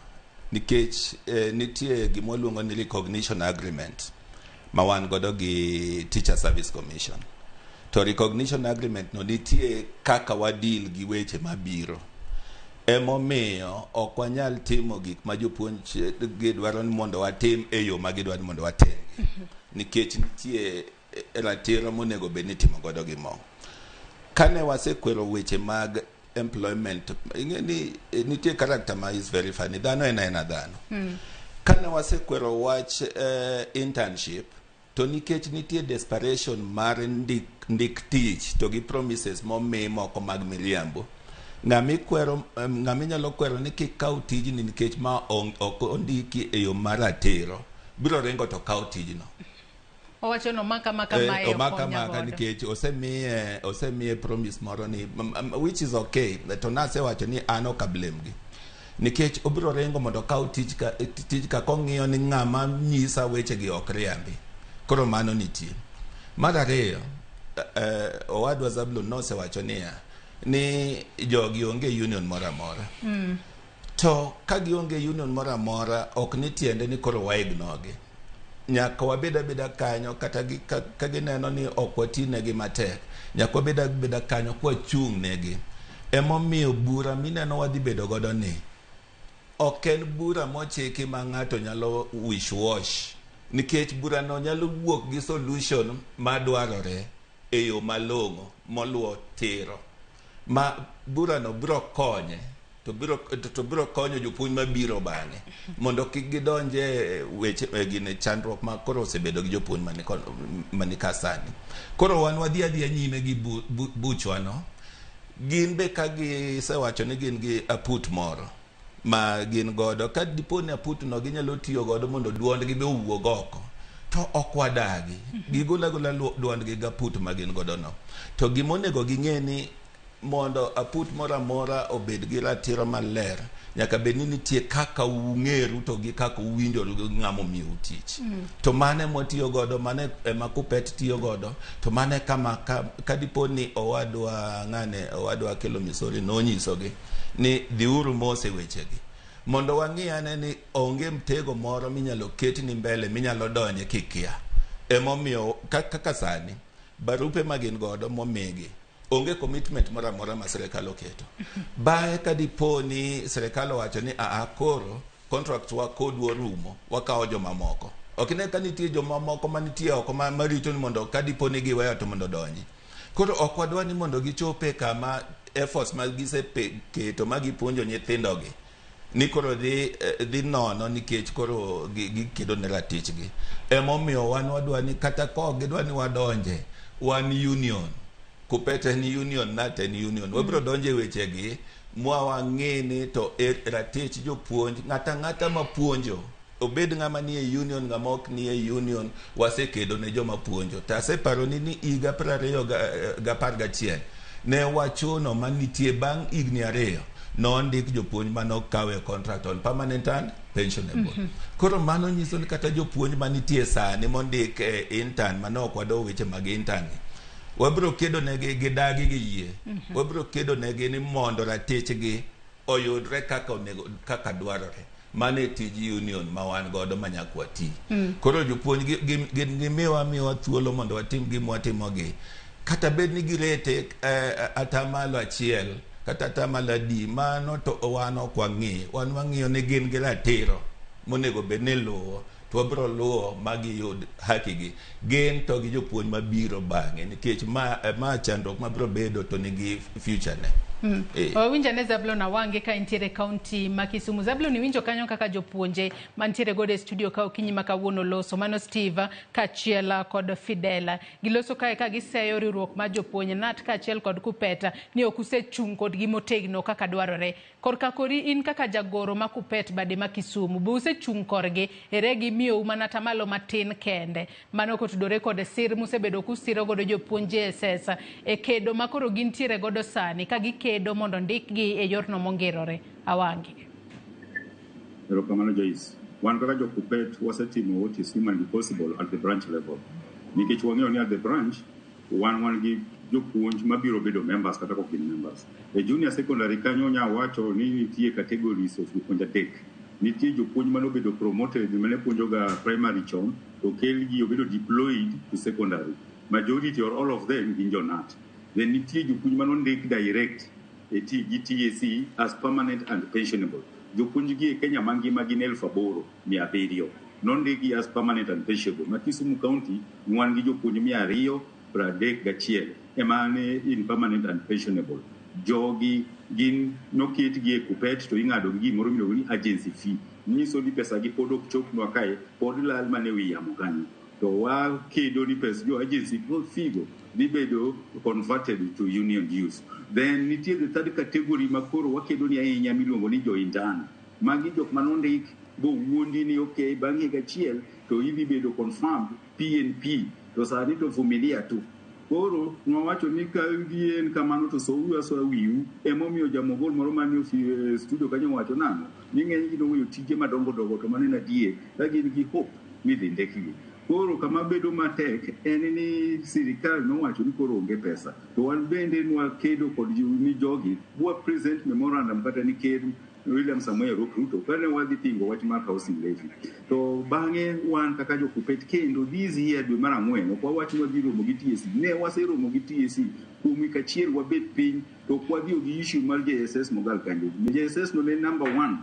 Speaker 20: nikech nitie gima luongo ni recognition agreement ma wan godo gi Teacher Service Commission. To recognition agreement no nitie kaka wadil gi weche mabiro. Emomiyo ok wanyal timo gik ma jopuonj gidwaro ni mondo watim e yo ma gidwaro ni mondo watim. Nikech nitie ratiro monego bed ni timo godo gimoro. Kane wasekwero weche mag employment, ingeni nitie character ma is very funny. Dhano ena dhano. Kane wasekwero wach internship, to nikech nitie desperation mar ndik tich to gi promises momi moko mag miriambo. Ng'ami nyalo kwero ni kikaw tijni nikech ma ok ondiki e yo mar ratiro, biro rengo to kaw tijno.
Speaker 3: Owacho no maka mayo
Speaker 20: maka nikech osemiye promise moro ni which is okay. To nase wacho ni ano ka blame gi nikech obiro rengo mondo kaw tij ka kong'iyo ni ng'ama nyisa weche gi ok riambi. Koro mano nitie. Mar ariyo, owadwa Zablon nose wacho ni jogi onge union mora mora. To ka gionge union mora mora ok nitiende ni koro waignoge. Nyaka wabeda kanyo kata ka gineno ni ok watinegi matek. Nyaka wabeda kanyo kwa chung negi. Emomiyo bura mineno wadhi bedo godo ni ok en bura mochiki ma ng'ato nyalo wish wash. Nikech bura no nyalo wuok gi solution madwarore e yo malong'o moluwo tero. Ma bura no biro konye to biro konyo jopuonj mabiro bang'e mondo kik gidonje weche gine chandruok ma koro osebedo gi jopuonj mani kasani. Koro wan wadhi adhiya nyime gi buchwano, gin be ka gisewacho ni gin gi aput moro ma gin godo, ka diponi aput no ginyalo tiyo godo mondo duondgi be owuog oko, to ok wadagi gigola duondgi gi aput ma gin godo no. To gimonego ging'e ni mondo aput moro amora obed gi ratiro maler, nyaka bed ni nitie kaka ung'eru to gi kaka uwinjoru gi ng'amo miyo tich. To mane mwatiyo godo, mane ema KUPPET tiyo godo, to mane kama ka diponi owadwa kelo Misori nonyisogi ni dhiuru mose wechegi mondo wang'i ane ni onge mtego moro minyalo ket ni mbele minyalo donje kikia. Emomiyo kaka sani barupe magin godo momigi onge commitment mora mora ma serikal oketo. Bae ka diponi serikal wacho ni koro contract wa kodwa rumo wakawo joma moko. Okine ka nitie joma moko manitie oko marito ni mondo ka diponi giweyo to mondo donji. Koro ok wadwa ni mondo gichope kama efforts ma giseketo ma gipuonjo nyithindogi ni koro dhi nono nikech koro gikedo ne ratichgi. Emomiyo wan wadwa ni kata ko gidwa ni wadonje wan union, KUPPET en union, NAT en union, wabiro donje wechegi mwawang'e ni to ratich jopuonj ng'ata ma puonjo obed ng'ama ni e union ng'ama ok ni e union, wasekedo ne joma puonjo. Taseparo ni higa 2011 ne wachuno manitie bang' higni 2 nondik jopuonj manokawe contract on permanent and pensionable. Koro mano nyiso ni kata jopuonj manitie sani mondik intern manok wado weche mag intern, wabiro kedo negi gidagi gi yie, wabiro kedo negi ni mondo ratichgi oyudre kaka dwarore. Mane tij union ma wan godo manyakwa ti. Koro jopuonj gimiwa thuolo mondo watim gimwatimogi. Kata bed ni girete atamalo 1 kata atamalo 10, mano to wan ok wang'i. Wan wang'iyo ni gin gi ratiro monego bed ni luwo, to wabiro luwo magiyud hakigi. Gin to gi jopuonj mabiro bang'e nikech ma chandruok mabiro bedo to nigi future ne.
Speaker 3: Winja ne Zablon Awange ka intiere county ma Kisumu. Zablon winjo kanyo kaka jopuonje mantiere gode studio ka okinyi ma kawuono loso, mano Steve kachiela kod Fidela giloso kae ka giseyo riwruok ma jopuonje NAT kachiel kod KUPPET ni okusechung kod gimotegno kaka dwarore. Korka kori in kaka jagoro ma KUPPET bade ma Kisumu, be usechung korgi eregi miyo manata malo matin kende mano kotudore kod sir musebedo kusiro godo jopuonje JSS e kedo makoro gintiere godo sani ka kedo mondo ndikgi e yorno mongirore. Awange.
Speaker 2: Erokamano Joyce. Wan kaka jo KUPPET wasetimo what is humanly possible at the branch level. Nikech wang'eyo ni at the branch wan gi jopuonj mabiro bedo members kata ok gin members. E junior secondary kanyo wacho ni nitie categories of jopuonj 3. Nitie jopuonj manobedo promoted mane puonjoga primary chon to kelgi obedo deployed to secondary. Majority or all of them gin jo NAT. Then nitie jopuonj manondik direct e TAC as permanent and pensionable. Jopuonj gi e Kenya mangima gin 8,700 nondiki as permanent and pensionable. Ma Kisumu County wan gi jopuonj 231 emane in permanent and pensionable. Jogi gin noketgi e KUPPET to ing'ado gi gimoro miluongo ni agency fee. Nyiso ni pesa gi pod ok chopnwa kae, pod lal mane wi yamo kanyo. To wa kedo ni pesa jo agency fee go libedo converted to union dues. Then nitie the third category makoro wakedo ni ahinya miluongo ni jo intern. Magi jok manondik bo wuondi ni okay bang' higa achiel to idhi bedo confirmed PNP to sani to vumilia tu. Koro nwawacho ni ka gien kamano to souru aso wiu emomiyo jamogol moro mani studio kanyo wacho nang'o ni ng'eny gi noweyo tije madongo to mane na die ka gin gi hope ni dhi ndekgi. Koro kama bedo matek en ni sirikal nowacho ni koro onge pesa. To wan bende nwa kedo kod ni jogi bwa present memorandum kata ni ker William Samoei Ruto kane wadhi pingo wach mar housing levy. To bang'e wan kaka jo KUPPET kendo this year dwe mar 4 ok wawach ni wadhi romo gi TAC. Ne waseromo gi TAC kuom wik achiel wabet piny to kwadhiyo gi issue mar JSS mogal kanyo. JSS no ne number 1.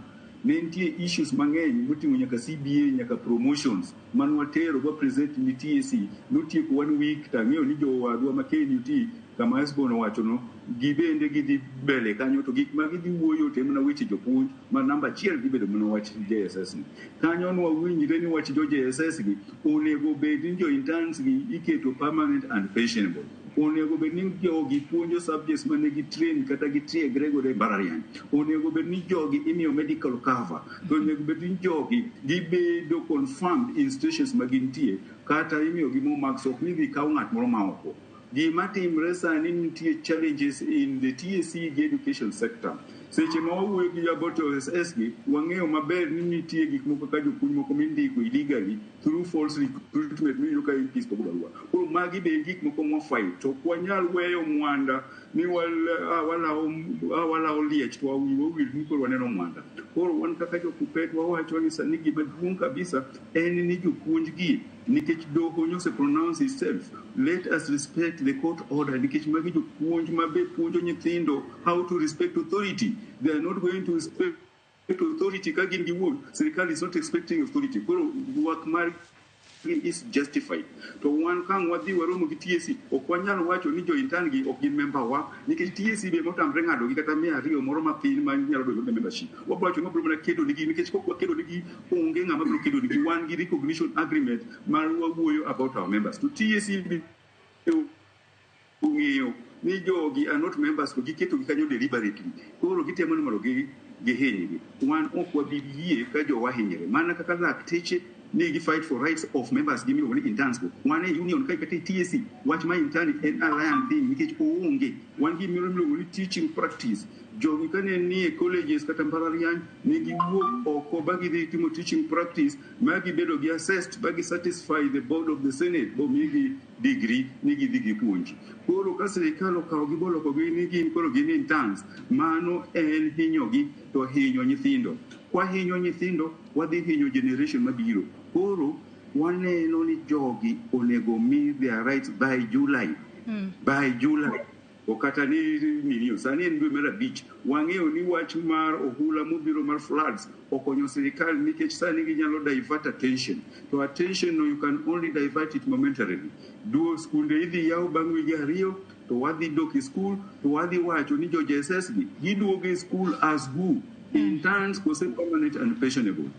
Speaker 2: Ne nitie issues mang'eny moting'o nyaka CBA nyaka promotions manwatero wa present ni TAC notieko 1 week tang'eyo ni jowadwa ma KNUT kama Esbon owacho no gibende gidhi mbele kanyo to gik ma gidhi wuoyo te mana weche jopuonj ma namba achiel gibedo mana wach JSS ni. Kanyo nwawinjre ni wach jo JSS gi onego bed ni jo interns gi iketo permanent and pensionable. Onego bed ni jogi puonjo subjects mane gi train kata gi tiegre godo e mbalariany. Onego bed ni jogi imiyo medical cover. Onego bed ni jogi gibedo confirmed in stations ma gintie kata imiyo gi mo mag sok ni dhi kaw ng'at moro ma oko. Gima timre sani nitie challenges in the TSC education sector. Seche ma wawuoyo gi about OSS gi, wang'eyo maber ni nitie gik moko kaka jopuonj moko mindiko illegally through false recruitment miyudo ka impis pogo barua. Koro magi be gik moko mwafight. To kwanyal weyo mwanda ni walawo liech to wawil ni koro waneno mwanda. Koro wan kaka jokupet wawacho ni sani gima duong' kabisa en ni jopuonj gi nikech doho nyose pronounce itself. Let us respect the court order nikech magi jopuonj mabe puonjo nyithindo how to respect authority. They are not going to respect authority kagin giwuon. Sirikal is not expecting authority. Koro work mar is justified. To wan kang wadhi waromo gi TSC ok wanyal wacho ni jo intern gi ok gin member wa nikech TSC be motamre ng'ado gi kata 200 moro mapiny ma nyalo bedo membership. Wabacho ni wabiro mana kedo nigi nikech kok wakedo nigi onge ng'ama biro kedo nigi wan gi recognition agreement mar wawuoyo about our members. To TSC be ung'eyo ni jogi are not members ko giketo gi kanyo deliberately. Koro gitemo ni mondo gihinygi. Wan ok wabi yie ka jo wahinyre. Mana kaka lakteche ni fight for rights of members give me when interns go one union kai kati TSC watch my intern and alliance thing nikech oonge one give me teaching practice jogi kane ni colleges kata mbalariany ni giwuok oko bagi dhi timo teaching practice magi bedo gi assessed bagi satisfy the board of the senate bo migi degree ni gidhi gipuonji. Koro ka sirikal okawo gi bolo ko gi ni gin koro gin interns mano en hinyogi to hinyo nyithindo. Kwa hinyo nyithindo wadhi hinyo generation mabiro. Koro waneno ni jogi onego mi their rights by July. By July. Okata ni sani en dwe mar abich. Wang'eyo ni wach mar ohula mobiro mar floods okonyo sirikal nikech sani ginyalo divert attention. To attention no you can only divert it momentarily. Duo skunde idhi yaw bang' wige ariyo to wadhi dok school to wadhi wacho ni jo JSS gi giduogo school as who interns kose permanent and pensionable.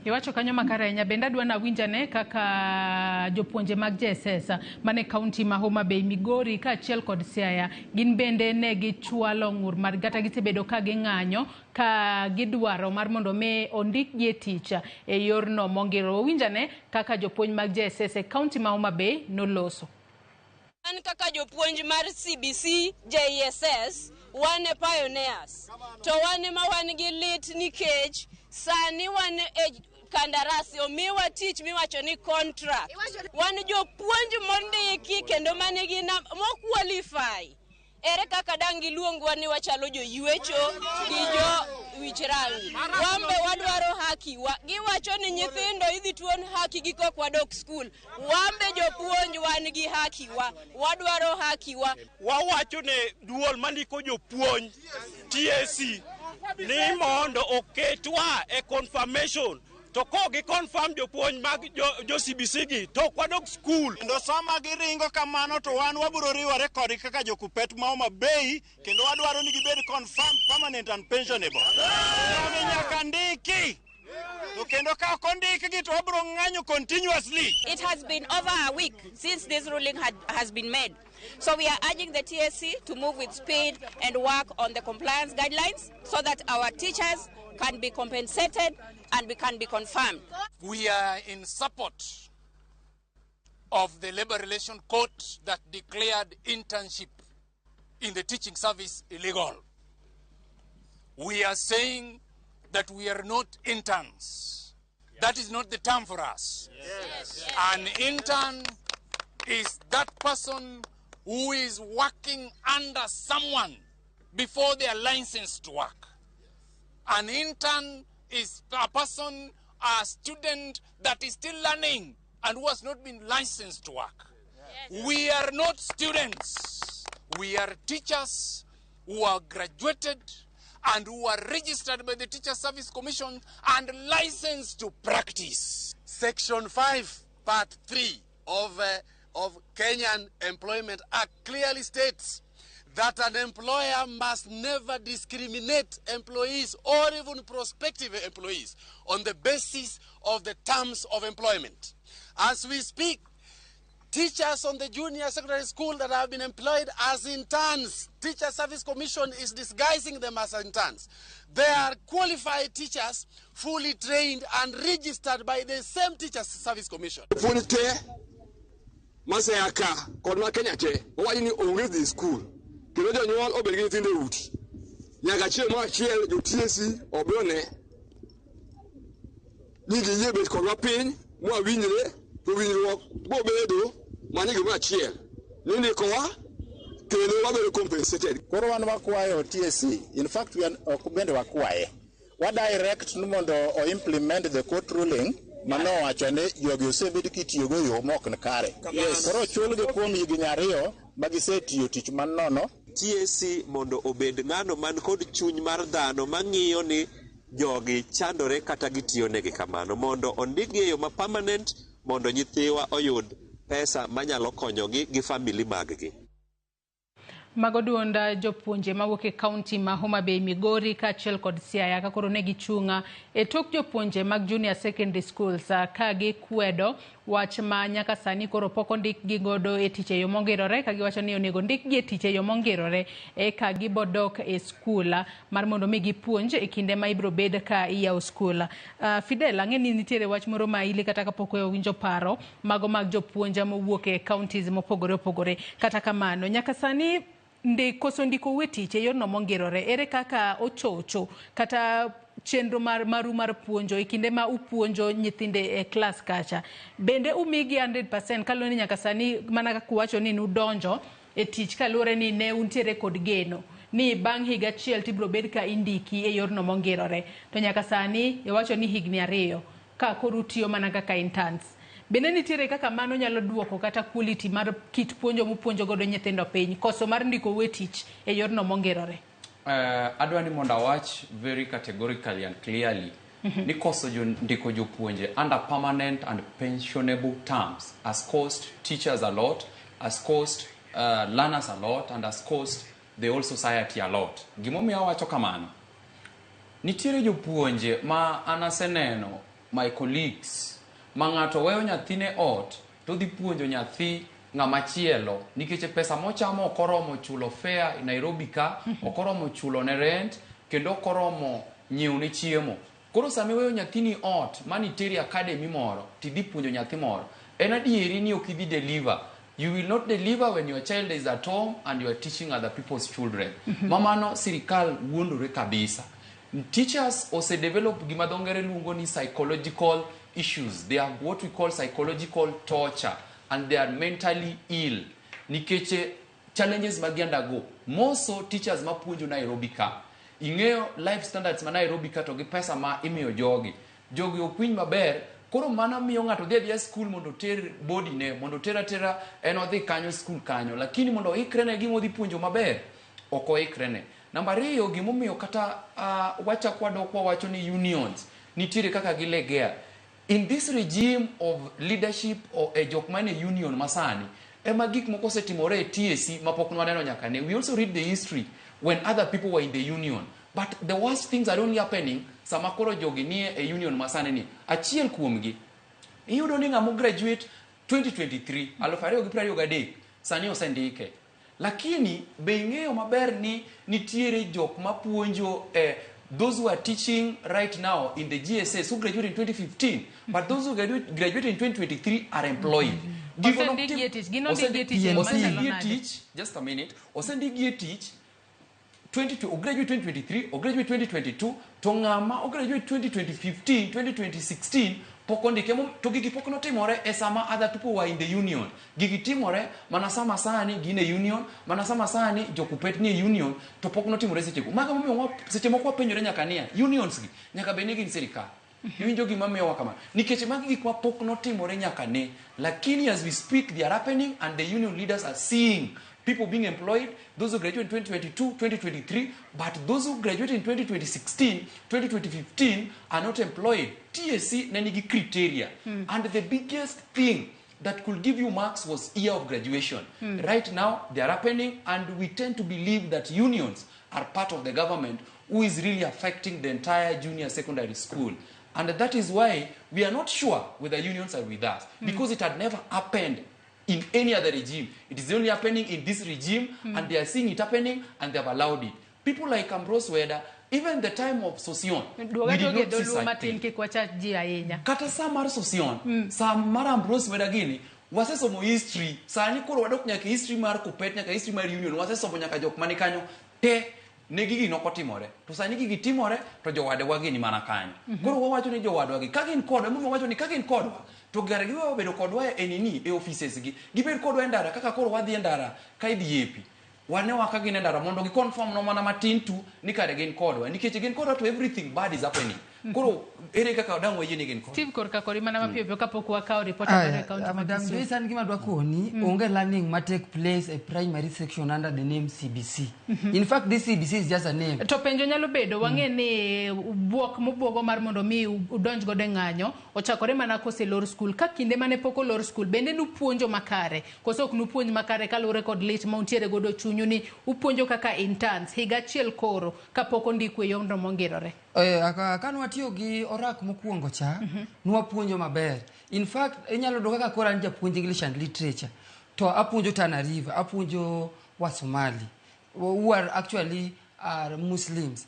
Speaker 3: Iwacho kanyo makarenya benda dwa na winjane kaka jopuonje mag JSS mane county ma Homa Bay, Migori ka achiel kod Siaya gin bende ne gichwalo ng'ur mar gata gisebedo ka ging'anyo ka gidwaro mar mondo me ondik gi tich e yorno mongiro. Winjane kaka jopuonj mag JSS e county ma Homa Bay noloso.
Speaker 6: An kaka jopuonj mar CBC JSS wane pioneers to wane ma wan gi lit nikech sani wane kandarasi omiwa tich miwacho ni contract wan jopuonj mondiki kendo mane gi mo qualify ere kaka dangi luongwa ni wachalo jo yuecho gi jo wichrangi wambe wadwaro haki giwacho ni nyithindo idhi tuon haki gi kok wadok school wambe jopuonj wan gi haki wadwaro haki
Speaker 9: wawacho ne duol mandiko jopuonj TSC ni mondo oketwa e confirmation to ko gi confirm jopuonj mag jo CBC gi to kwadok school
Speaker 11: kendo sama giringo kamano to wan wabiro riwore kodgi kaka jokupet ma Homa Bay kendo wadwaro ni gibed confirmed permanent and pensionable nyaka ndiki to kendo ka kondiki gi to wabiro ng'anyo continuously.
Speaker 6: It has been over a week since this ruling has been made, so we are urging the TSC to move with speed and work on the compliance guidelines so that our teachers can be compensated and we can be confirmed.
Speaker 11: We are in support of the Labor Relations Court that declared internship in the teaching service illegal. We are saying that we are not interns. That is not the term for us. Yes. An intern is that person who is working under someone before they are licensed to work. An intern is a person, a student that is still learning and who has not been licensed to work. Yes. We are not students. We are teachers who are graduated and who are registered by the Teacher Service Commission and licensed to practice.
Speaker 21: Section 5, Part 3 of Kenyan Employment Act clearly states that an employer must never discriminate employees or even prospective employees on the basis of the terms of employment. As we speak, teachers on the junior secondary school that have been employed as interns, Teacher Service Commission is disguising them as interns. They are qualified teachers, fully trained and registered by the same Teacher Service Commission.
Speaker 1: Masayaka, Kodma Kenyache, why in the school? Kiloja nyuan obelgini tinde uti. Nyagache ma chiel jo TSC oblone. Nigi yebe kodwa piny, mwa winyre, to winyruok bo bedo manigi ma chiel. Nini kowa kendo wabero compensated.
Speaker 10: Koro wan wakwayo TSC. In fact we are okubende wakwaye. Wa direct numondo o implement the court ruling. Mano wachone jogi osebed kitiyo go yo mok nkare. Koro chulgi kuom higni 2 magisetiyo tich man nono.
Speaker 22: TSC mondo obed ng'ano man kod chuny mar dhano mang'iyo ni jogi chandore kata gitiyo negi kamano mondo ondigi e yo ma permanent mondo nyithiwa oyud pesa manyalo konyogi gi family maggi.
Speaker 3: Mago duonda jopuonje mawuok e kaunti ma Homa Bay, Migori kaachiel kod Siaya ka koro ne gichunga e tok jopuonje mag junior secondary schools ka gikwedo wach ma nyaka sani koro pok ondik gi godo e tich e yo mongirore, ka giwacho ni onego ndik gi e tich e yo mongirore e ka gibodok e skul mar mondo mi gipuonj e kinde ma ibro bed ka iyawo skul. Fidel, ang'e ni nitiere wach moro ma ili kata kapok owinjo paro mago mag jopuonje mowuok e counties mopogore opogore. Kata kamano nyaka sani koso ndiko wetich e yorno mongirore, ere kaka ochocho kata chenro maru mar puonjo e kinde ma upuonjo nyithinde e klas kacha, bende umigi 100% kaloni nyaka sani mana kaka wacho ni nudonjo e tich kaluwore ni ne untiere kod geno ni bang' higa achiel tibro bed ka indiki e yorno mongirore, to nyaka sani iwacho ni higni 2 ka koro tiyo mana kaka interns. Bende nitiere kaka mano nyalo duoko kata quality mar kit puonjo mupuonjo godo nyithindo piny, koso mar ndiko wetich e yorno mongirore?
Speaker 19: Adwa ni mondo awach very categorically and clearly ni koso ndiko jopuonje under permanent and pensionable terms has cost teachers a lot, has cost learners a lot, and has cost the whole society a lot. Gimomiyo awacho kamano, nitiere jopuonje ma anaseneno my colleagues ma ng'ato weyo nyathine ot to dhi puonjo nyathi ng'ama chielo nikech pesa mochamo okoromo chulo fare e Nairobi ka, okoromo chulo ne rent, kendo okoromo nyiewo ne chiemo. Koro sami weyo nyathini ot manitiere academy moro tidhi puonjo nyathi moro, en adieri ni ok idhi deliver. You will not deliver when your child is at home and you are teaching other people's children. Mamano sirikal wuondore kabisa. Teachers ose develop gima dongere luongo ni psychological issues. They have what we call psychological torture and they are mentally ill. Nikeche challenges magianda go. Moso teachers mapuonjo Nairobi ka. Ingeo life standards ma Nairobi ka to gi pesa ma imiyo jogi. Jogi okwiny maber, koro mana miyo ng'ato dhi school mondo ter body ne, mondo tera en odhi kanyo school kanyo, lakini mondo ikrene gimo dhi puonjo maber, oko ikrene. Namba 2, gimomiyo kata wacha kwa wacho ni unions nitiere kaka gilegea. In this regime of leadership or a jokmane union masani, ema gik moko setimore TSC mapok nwaneno nyaka ne. We also read the history when other people were in the union. But the worst things are only happening sama koro jogi nie a union masani ni. Achiel kuomgi, iyudo ni ng'amo graduate 2023, 2023, sani osendike. Lakini be ing'eyo maber ni nitiere jok mapuonjo those who are teaching right now in the GSS who graduated in 2015, but those who graduated in 2023 are employed. Just a minute. Osendigie teach 22 graduate 2023 or graduate 2022 to ng'ama o graduate 2015, 2016 pokondike to gigi pok notimore e sama other people were in the union. Gigi timore mana sama sani gine union, mana sama sani jokupet ni union to pok notimore seche ko. Maga momiyo seche moko penjore nyaka nia unions gi nyaka beni gin sirikal. Iwinjo gima miyo kama. Nikech magi gik ma pok notimore nyaka ne. Lakini as we speak they are happening and the union leaders are seeing people being employed, those who graduated in 2022, 2023, but those who graduated in 2016, 2015 are not employed. TSC nenigi criteria. And the biggest thing
Speaker 13: that could give you marks was year of graduation. Right now, they are happening, and we tend to believe that unions are part of the government who is really affecting the entire junior secondary school. And that is why we are not sure whether unions are with us, because it had never happened in any other regime. It is only happening in this regime, and they are seeing it happening, and they have allowed it. People like Ambrose Weda, even the time of Sosion, we did not see such thing. Kata sa mar Sosion, sa mar Ambrose Weda gini, wase somo history, sa ni kuro wadok nyaka history mar Kupet, nyaka history mar union, wase somo nyaka jok manikanyo, te, negigi no kotimore. To sa nigi gitimore, to jowade wagi ni mana kanyo. Kuro wawacho ni jowade wagi, kagin kodwa, mumo wacho ni kagin kodwa, to garagiwa wabedo kodwa enini, offices gi, gibed kodwa endara, kaka kuro wadhi endara, kaidi yepi. Wane wakagin endara, mondo gi confirm no mana matin tu, ni kare gin kodwa, nikech gin kodwa to everything bad is happening. Kuro, ere kaka odang waye ni gin kodwa.
Speaker 3: Steve Korka kori mana mapio pio kapoko wakao report about county.
Speaker 18: Madam Joyce an gima dwa koni, onge learning ma take place a primary section under the name CBC. In fact, this CBC is just a name.
Speaker 3: To penjo nyalo bedo, wange ni buok mubuogo mar mondo mi udonj gode ng'anyo, ochakore mana kose lor school. Ka kinde mane poko lor school, bende nupuonjo makare. Koso ok nupuonjo makare kalure kod lit mauntiere godo chunyu ni upuonjo kaka interns. Higa chiel koro, kapoko ndikwe yomdo mongirore.
Speaker 18: Kanu watiyo gi orak mokuongo cha, nuwapuonjo maber. In fact, inyalo do kaka kora nja puonjo English and Literature. To apuonjo Tana River, apuonjo Wasomali, who are actually Muslims.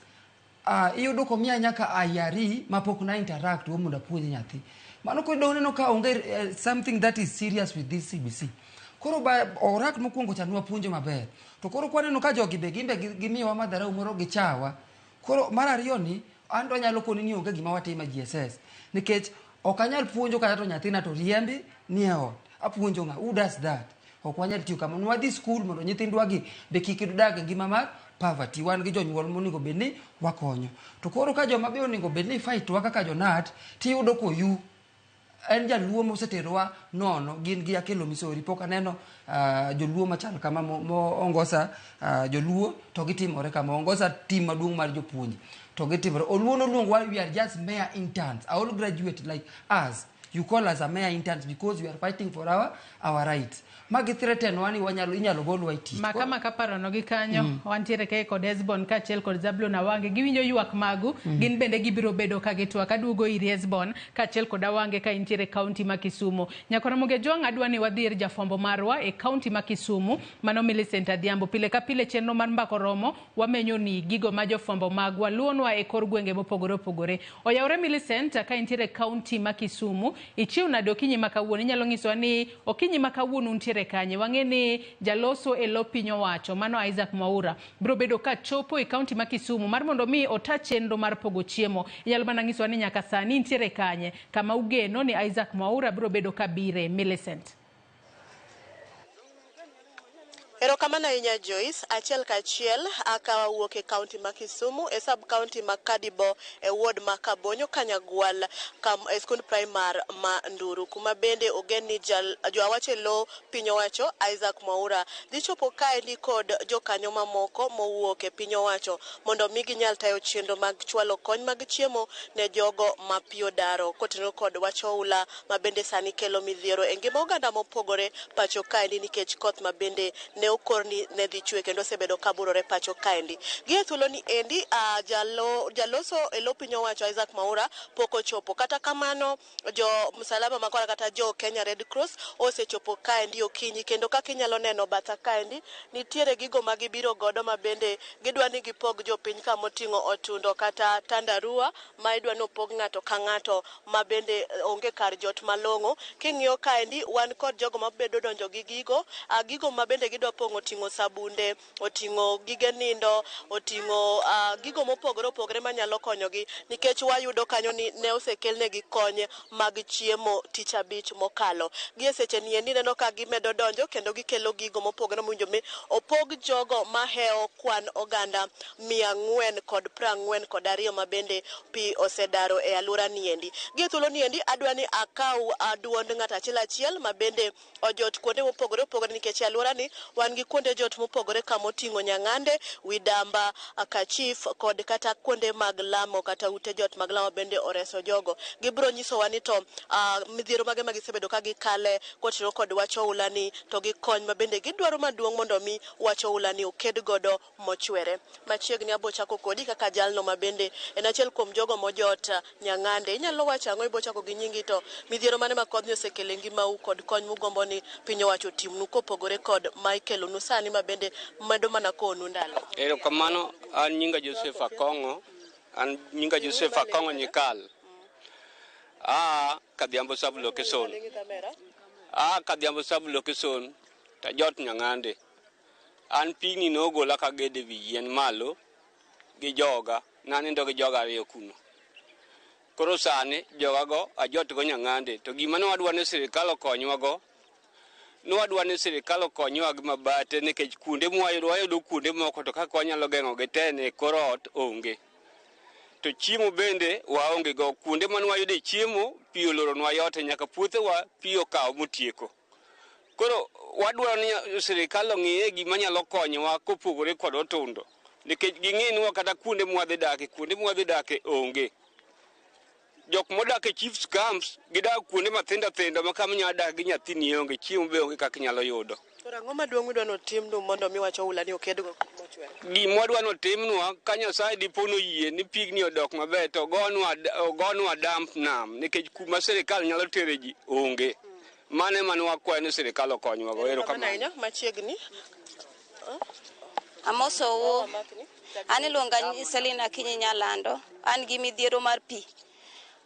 Speaker 18: Iyo do komia nyaka ayari mapok na interact wo muda puonjo nyathi. Mano ko do neno ka onge something that is serious with this CBC. Koro ba orak mokuongo cha nuwapuonjo maber. To koro kwaneno ka jogi be gimbe gimiwa madhara umoro gichawa. Koro mara riyo ni ando nyalo koni ni onge gima watimo GSS nikech okanyal puonjo kata to nyathina to riembi nie ot apuonjo nga who does that okwanyal tiyo kama nwadhi school mondo nyithindwa gi be kik gidag ngima mar poverty wan gi jonyuol monego bedni wakonyo to koro ka joma be onego bedni fight wa kaka jonat tiyudo koyu en jaluo moseterowa nono gin gi akelo misori pok aneno joluo machal kama mo ongosa joluo to gitimore kama ongosa team maduong' mar jopuonj to gitimore oluono luongwa we are just mere interns all graduate like us you call us a mere interns because we are fighting for our rights magi threaten wani wanyalo inyalo golwa iti
Speaker 3: makama kaparo no gi kanyo wantiere kae kod Hezbon kaachiel kod Zablon Awange giwinjo ywak magu gin bende gibiro bedo ka gitwak aduogo ir Hezbon kaachiel kod Awange ka intiere kaunti ma Kisumu nyakora moge jwang adwa ni wadhir jafombo marwa e kaunti ma Kisumu mano Millicent Adhiambo pile ka pile chenro mar mbako romo wamenyo ni gigo ma jofombo magwa luonwa e kor gwenge mopogore opogore oyawre Millicent ka intiere kaunti ma Kisumu ichiw na dokinyi makawuono inyalo nyiso ni okinyi makawuono untiere kanye wangeni jaloso e lo piny owacho mano Isaac Mwaura biro bedo ka chopo e kaunti ma Kisumu mar mondo mi ota chenro mar pogo chiemo inyalo mana nyiso ni nyaka sani ntiere kanye kama ugeno ni Isaac Mwaura biro bedo ka bire Millicent.
Speaker 14: Erokamano ahinya Joyce, achiel kachiel akawuok e kaunti ma Kisumu e sub county ma Kadibo e ward ma Kabonyo Kanyagwal kam e skund primar ma Nduru kuma bende ogen ni jo awache lo piny owacho Isaac Mwaura dhi chopo kae ni kod jokanyo mamoko mowuok e piny owacho mondo mi ginyal tayo chenro mag chwalo kony mag chiemo ne jogo ma piyo daro kotenore kod wach oula ma bende sani kelo midhiero e ngima oganda mopogore pacho kae nikech koth ma bende ne okorni ne dhi chwe kendo sebedo kaburore pacho kaendi gie thuolo ni endi jaloso e lo piny owacho Isaac Mwaura poko chopo kata kamano jo msalaba makora kata jo Kenya Red Cross osechopo kaendi okinyi kendo kaka inyalo neno batha kaendi nitiere gigo ma gibiro godo ma bende gidwa ni gipog jo piny ka moting'o otundo kata tandarua ma idwa no pog ng'ato ka ng'ato ma bende onge kar jot malong'o king'iyo kaendi wan kod jogo ma bedo donjo gi gigo ma bende gidwa oting'o sabunde oting'o gige nindo oting'o gigo mopogore opogore manyalo konyogi nikech wayudo kanyo ni ne osekelnegi kony mag chiemo tich abich mokalo gie seche ni endi neno ka gimedo donjo kendo gikelo gigo mopogore mowinjo mi opog jogo maheo kwan oganda 442 ma bende pi osedaro e alwora ni endi gie thuolo ni endi adwa ni akaw duond ng'at achiel ma bende ojot kuonde mopogore opogore nikech alwora ni wan wan gi kuonde jot mopogore kamoting'o Nyang'ande, Widamba, Kachif kod kata kuonde mag lamo kata ute jot mag lamo bende oreso jogo. Gibro nyisowa ni to midhiero mage magisebedo ka gikale kotiyo kod wacho ulani to gi kony ma bende gidwaro maduong' mondo mi wacho ulani oked godo mochwere. Machiegni abo chako kodi kaka jalno ma bende en achiel kuom jogo mojot Nyang'ande. Inyalo wacho ang'o ibo chako gi nyingi to midhiero mane ma kodhi osekele ngimau kod kony mugombo ni piny owacho timnu kopogore kod Michael Onusani ma bende medo mana konu ndalo.
Speaker 4: Erokamano, an nyinga Joseph Akongo, Nyikal. Kadhiambo sub location. Kadhiambo sub location ta jot Nyang'ande. An pigni nogola ka gede wi yien malo gi joga, nanindo gi joga ariyo kuno. Koro sani joga go ajot go Nyang'ande, to gima nwadwa ni sirikal okonywa go, nwadwa ni sirikal okonywa gi mabate nikech kuonde mwayudo kuonde moko to kaka wanyalo geng'o gi tene koro ot onge. To chiemo bende waonge go, kuonde manwayude chiemo pi oloronwa yote nyaka puothewa pi okawo motieko. Koro wadwaro ni sirikal ong'iye gima nyalo konyowa kopogore kod otundo nikech ging'inwa kata kuonde mwadhi dake onge. Jok modak e chiefs camps gidak kuonde mathindo ma kama nyalo dak gi nyathini onge, chiemo be onge kaka inyalo yudo.
Speaker 14: Koro ang'o maduong' midwa notimnu mondo mi wacho ulani okedgo mochwere?
Speaker 4: Gima wadwa notimnwa ka Nyasaye dipo noyie ni pigni odok maber to ogonwa damp nam nikech kuma sirikal nyalo tere ji onge. Mane wakwayo ni sirikal okonywa go.
Speaker 14: Erokamano. Machiegni.
Speaker 5: Amoso an iluonga ni Selina Kinyi Nyalando. An gi midhiero mar pi.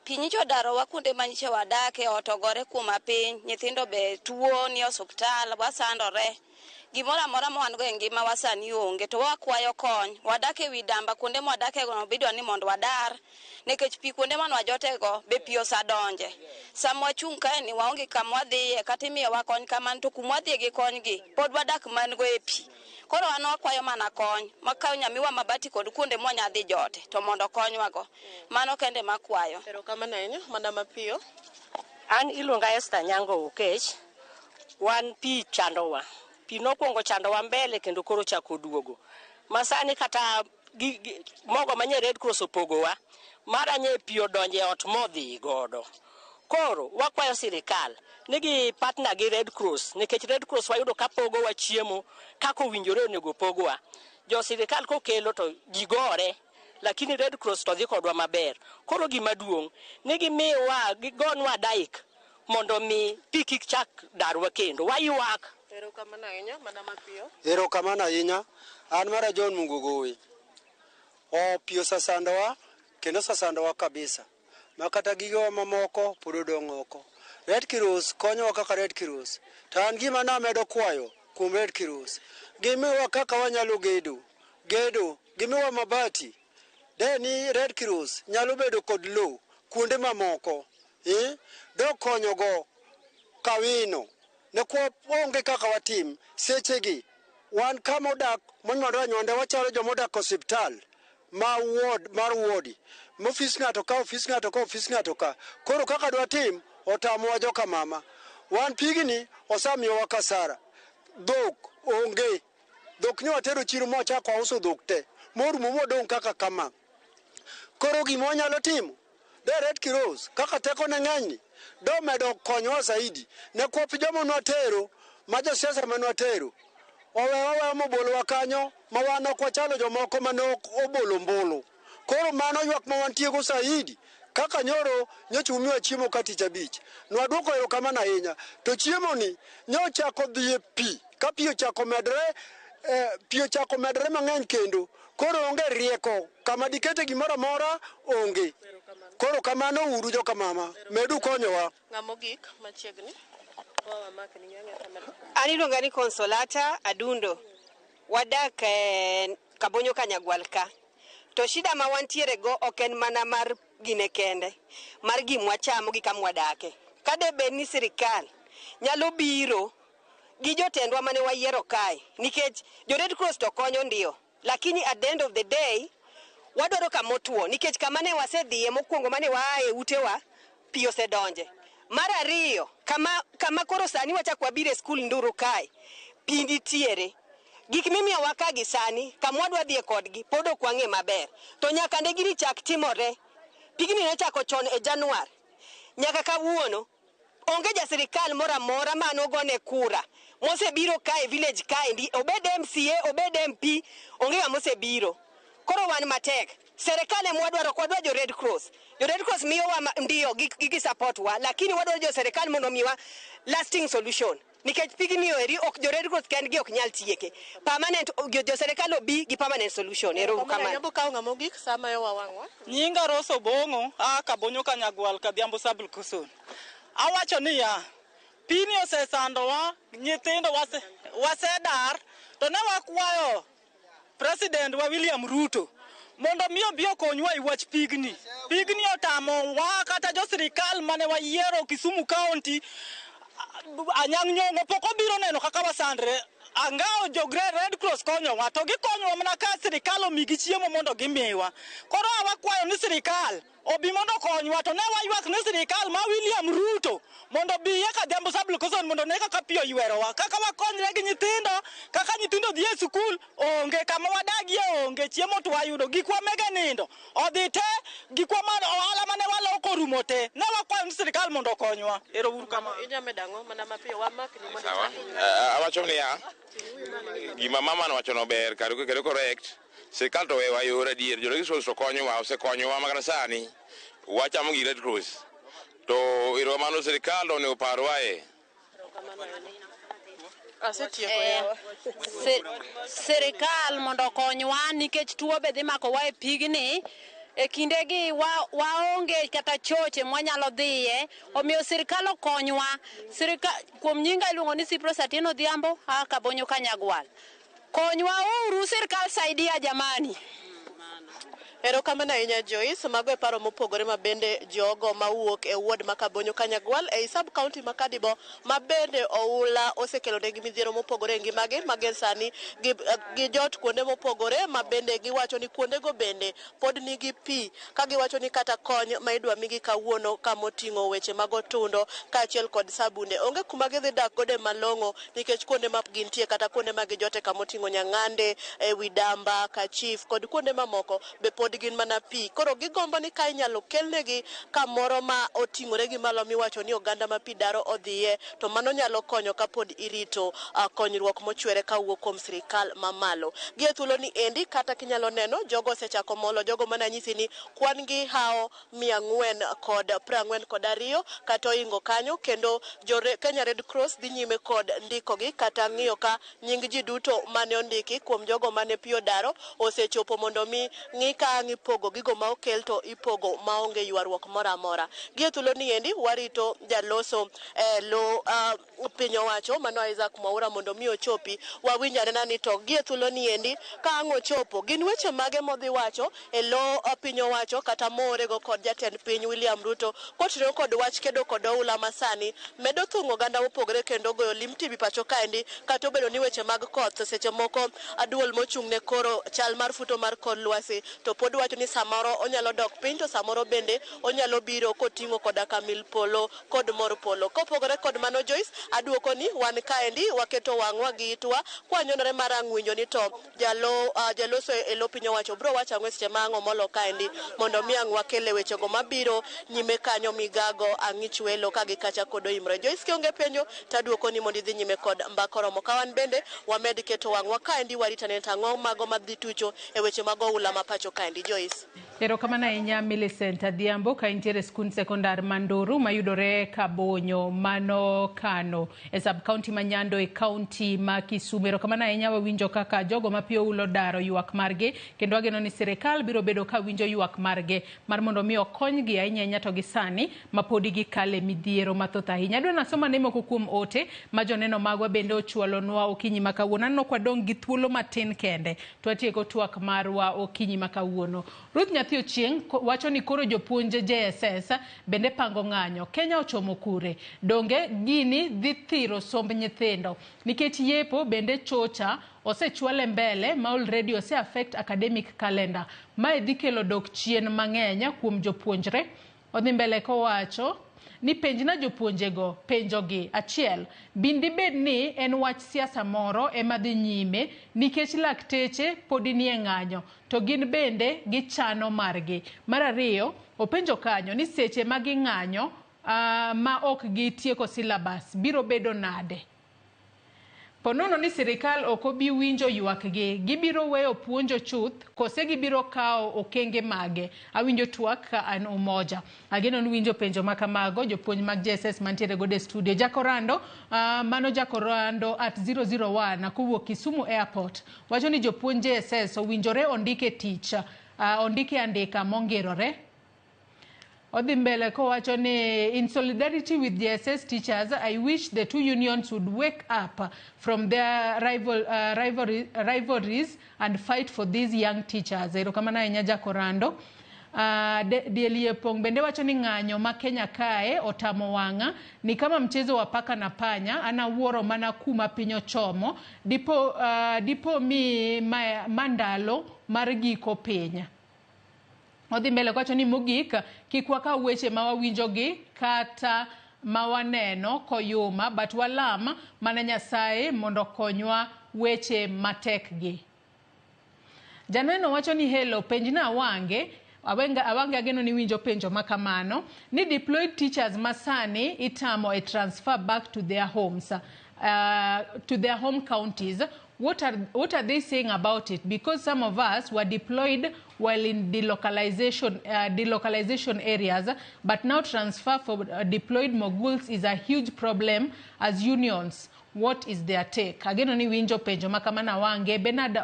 Speaker 5: Pi nyicho darowa kuonde manyicho wadake, otogore kuma piny, nyithindo be tuo ni osuptal, wasandore. Gimoro amora ma wan go e ngima wasani onge, to wakwayo kony. Wadake Widamba, kuonde ma wadake go bidwa ni mondo wadar, nikech pi kuonde man wajote go be pi osadonje. Sama wachung' kae ni waonge kama wadhiye, kata imiyowa kony kamano to kuma wadhiye gi kony gi, pod wadak man go e pi. Koro an wakwayo mana kony, makayo nyamiwa mabati kod kuonde mwanyadhi jote, to mondo konywa go. Mano kende makwayo.
Speaker 14: Erokamano ahinya, Madam Mapiyo.
Speaker 15: An iluonga Esther Nyango Okech. Wan pi chandowa. Pi nokwongo chandowa mbele kendo koro chako duogo. Masani kata mogo manye Red Cross opogowa, mara nye pi odonje ot modhi godo. Koro wakwayo sirikal nigi partner gi Red Cross, nikech Red Cross wayudo ka pogowa chiemo kako winjore onego pogowa. Jo sirikal kokelo to jigore, lakini Red Cross to dhi kodwa maber. Koro gima duong' nigi miwa gigonwa daik mondo mi pi kik chak darwa kendo. Wayuak.
Speaker 14: Erokamano ahinya, Madam Mapiyo.
Speaker 23: Erokamano ahinya. An mara John Mungugowi. Pi osasandowa kendo sasandowa kabisa. Makata gigo mamoko pod odong' oko. Red Cross konyowa kaka Red Cross. To an gima namedo kwayo kuom Red Cross. Gimiwa kaka wanyalo gedo. Gimiwa mabati. Ni Red Cross nyalo bedo kod low kuonde mamoko. Do konyogo kawino. Ne kwa onge kaka watim sechegi. Wan kama odak monywandwa nyonde wachalo jomodak osiptal. Mar wodi. Ofis ng'ato ka. Koro kaka dwa tim otamwa joka mama. Wan pigni osamiyowa kasara. Dhok onge. Dhok ni watero chiro mochako uso dhok te. Morumo modong' kaka kama. Koro gima wanyalo timo Red Cross kaka teko ne ng'enyni do medo konyowa zaidi. Ne kuop jomo nwatero ma josiasa manwatero owewa mobolowa kanyo ma wan ok wachalo jomoko manok obolo mbulu. Koro mano ywak ma wantiego zaidi kaka nyoro nyocha umiwa chiemo ka tich abich. Nwadwoko erokamano ahinya. To chiemo ni nyochako dhi e pi. Ka pi ochako medre mang'eny kendo. Koro onge rieko. Kama dikete gimoro amora onge. Koro kamano uru joka mama. Medu konyowa.
Speaker 14: Ng'amogik machiegni.
Speaker 15: An iluonga ni Consolata Adundo. Wadak Kabonyo Kanyagwal ka. To shida ma wantiere go ok en mana mar gine kende. Mar gimwa chamo gi kama wadake. Kade bed ni sirikal nyalo biro gi jotendwa mane wayiero kae. Nikech jo Red Cross to konyo ndio. Lakini at the end of the day wadwaro kama otuo. Nikech kama ne wasedhiye mokwongo mane waaye utewa pi osedonje. Mar ariyo, kama koro sani wachak wabire skul Nduru kae.
Speaker 7: pindi tiere gik mimiyo waka gi sani kamwadwa dhie kodgi pod ok wang'e maber to nyaka ne gini chak timore pigni ne chako chon e Januar nyaka kawuono onge ja sirikal moro amora manogone kura mosebiro kae village kae ndi obed MCA obed MP onge ga mosebiro koro wan matek serikali mwadwaro kwadwa jo Red Cross miyo wa ndiyo gigi support wa lakini wadwaro jo serikali mondo miwa lasting solution nikech pigni eri ok jo Red Cross kendgi ok nyal tieke permanent jo serikali obi gi permanent solution ero kama
Speaker 14: Nyabo kawo ng'amo gik sama yo wawang'wa
Speaker 12: Nyinga Roso Bongo Kabonyo Kanyagwal Kadhiambo Sabul Kusun awacho niya pini osesandowa nyithindo wasedar to ne wakwayo President wa William Ruto mondo miyo bio konywa iwach pigni otamo wa kata jo sirikal mane wayiero Kisumu County Anyang' Nyong'o pok obiro neno kaka wasandre angao jo Red Cross konyowa to gikonyowa mana ka sirikal omigi chiemo mondo gimiwa koro wakwayo ni sirikal obi mondo konywa to ne waywak ni sirikal ma William Ruto mondo biye Kadhiambo Sabul Kusun mondo ne kaka piyo ywerowa kaka wakonyre gi nyithindo kaka nyithindo dhi e skul onge kama wadagie onge chiemo to wayudo gikwa mege nindo odhi te gikwa mar ohala mane waloko rumo te ne wakwayo ni sirikal mondo konywa ero uru kama
Speaker 14: inyamedango mana mapiyo wamakni mondo
Speaker 17: awacho niya gima mama no wacho no ber kendo correct sirikal to wewa yore adier jo Red Cross konyowa osekonyowa makana sani wachamo gi Red Cross to iromano sirikal ne oparwae
Speaker 7: sirikal mondo konywa nikech tuo be dhi mako wa e pigni e kindegi waonge kata choche mwanyalo dhiye omiyo sirikal okonywa kuom nyinga iluongo ni Cyprius Atieno Odhiambo Kabonyo Kanyagwal konywa uru sirikal saidia jamani
Speaker 14: Erokamano ahinya Joyce mago e paro mopogore mabende jogo mawuok e ward ma Kabonyo Kanyagwal e sub county ma Kadibo mabende oula osekelo negi midhiero mopogore ngimagi magen sani gi jot kuonde mopogore mabende giwacho ni kuonde go bende pod nigi pi ka giwacho ni kata kony ma idwa migi kawuono kamoting'o weche mago tundo kaachiel kod sabunde onge kuma gidhi dak gode malong'o nikech kuonde ma gintie kata kuonde ma gijote kamoting'o Nyang'ande Widamba Kachif kod kuonde mamoko be pod gin mana pi koro gigombo ni ka inyalo kelnegi kamoro ma oting'ore gi malo miwacho ni oganda ma pi daro odhiye to mano nyalo konyo kapod irito konyruok mochwere kawuok kuom sirikal mamalo gi thuolo ni endi kata kinyalo neno jogo osechako molo jogo mana nyisi ni kwan gi hao 442 kata oingo kanyo kendo Kenya Red Cross dhi nyime kod ndiko gi kata ng'iyo ka nying ji duto mane ondiki kuom jogo mane pi odaro osechopo mondo mi ng'i ka ipogo gigo ma okel to ipogo maonge ywaruok moro amora gi thuolo ni endi warito jaloso lo piny owacho mano Isaac Mwaura mondo mi ochopi wawinjane nani to gi thuolo ni endi ka ang'o chopo gin weche mage modhi wacho e lo piny owacho kata morego kod jatend piny William Ruto kotenore kod wach kedo kod oula masani medo thung'o oganda mopogore kendo goyo lim tibi pacho kaendi kata obedo ni weche mag koth seche moko aduol mochung' ne koro chal mar futo mar kor lwasi to pod wacho ni samoro onyalo dok piny to samoro bende onyalo biro koting'o koda kamil polo kod mor polo kopogore kod mano Joyce aduoko ni wan kaendi waketo wang'wa gi itwa kwanyonore mar ang'winjo ni to jaloso e lo piny owacho bro wacho ang'we seche ma ang'o molo kaendi mondo mi ang'wa kele weche go mabiro nyime kanyo migago ang'ich welo ka gi kacha kodo imre Joyce kionge penjo taduoko ni mondo idhi nyime kod mbakoromo kawan bende wamed keto wang'wa kaendi waritane tang'o mago madhi tucho e weche mago ula mapacho kaendi Joyce
Speaker 3: Erokamano ahinya Millicent Adhiambo ka intiere skund sekondar Manduru mayudore Kabonyo mano Kano e sub county ma Nyando e county ma Kisumu. Erokamano ahinya wawinjo kaka jogo mapiyo ulo daro ywak margi kendo ageno ni sirikal biro bedo ka winjo ywak margi mar mondo mi okonygi ahinya to gisani mapodi gikale midhiero mathoth ahinya. Adwa nasoma ne moko kuom ote ma joneno magwa bende ochwalonwa okinyi ma kawuono. Aneno kwadong' gi thuolo matin kende to atieko twak marwa okinyi ma kawuono. Ruth Nyathi Ochieng wacho ni koro jopuonje JSS bende pango ng'anyo. Kenya ochomo kure? Donge gini dhi thiro somb nyithindo nikech yepo bende chocha osechwale mbele ma already ose affect academic calendar. Mae dhi kelo dok chien mang'eny kuom jopuonjre. Odhi mbele kowacho ni penjna jopuonjego penjogi. Achiel, bindi bed ni en wach siasa moro ema dhi nyime nikech lakteche podi nie ng'anyo to gin bende gichano margi. Mar ariyo, openjo kanyo ni seche ma ging'anyo ma ok gitieko syllabus biro bedo nade. Ponono ni sirikal ok obi winjo ywakgi, gibiro weyo puonjo chuth kose gibiro kawo okenge mage. Awinjo twak ka an Umoja. Ageno ni winjo penjo makamago jopuonj mag JSS mantiere gode studio. Jakorando, mano Jakorando at 001 kowuok Kisumu Airport. Wacho ni jopuonj JSS owinjore ondike tich, ondike andika mongirore. Odhi mbele kowacho ni in solidarity with JSS teachers, I wish the two unions would wake up from their rivalries and fight for these young teachers. Erokamano ahinya Jakorando. Dielie Pong bende wacho ni ng'anyo ma Kenya kae otamo wang'a ni kama mchezo wa paka na panya, anawuoro mana kuma piny ochomo, dipo mi mandalo mar giko piny. Odhi mbele kwacho ni mogik kik wakaw weche ma wawinjogi kata ma waneno koyuma, but walam mana Nyasaye mondo konywa weche matekgi. Janeno wacho ni hello, penjna awange ageno ni winjo penjo makamano ni deployed teachers masani itamo a transfer back to their homes, to their home counties. What are they saying about it? Because some of us were deployed while in delocalization areas, but now transfer for deployed moguls is a huge problem as unions. What is their take? Again, oni winjo penjo makamana wange Bernard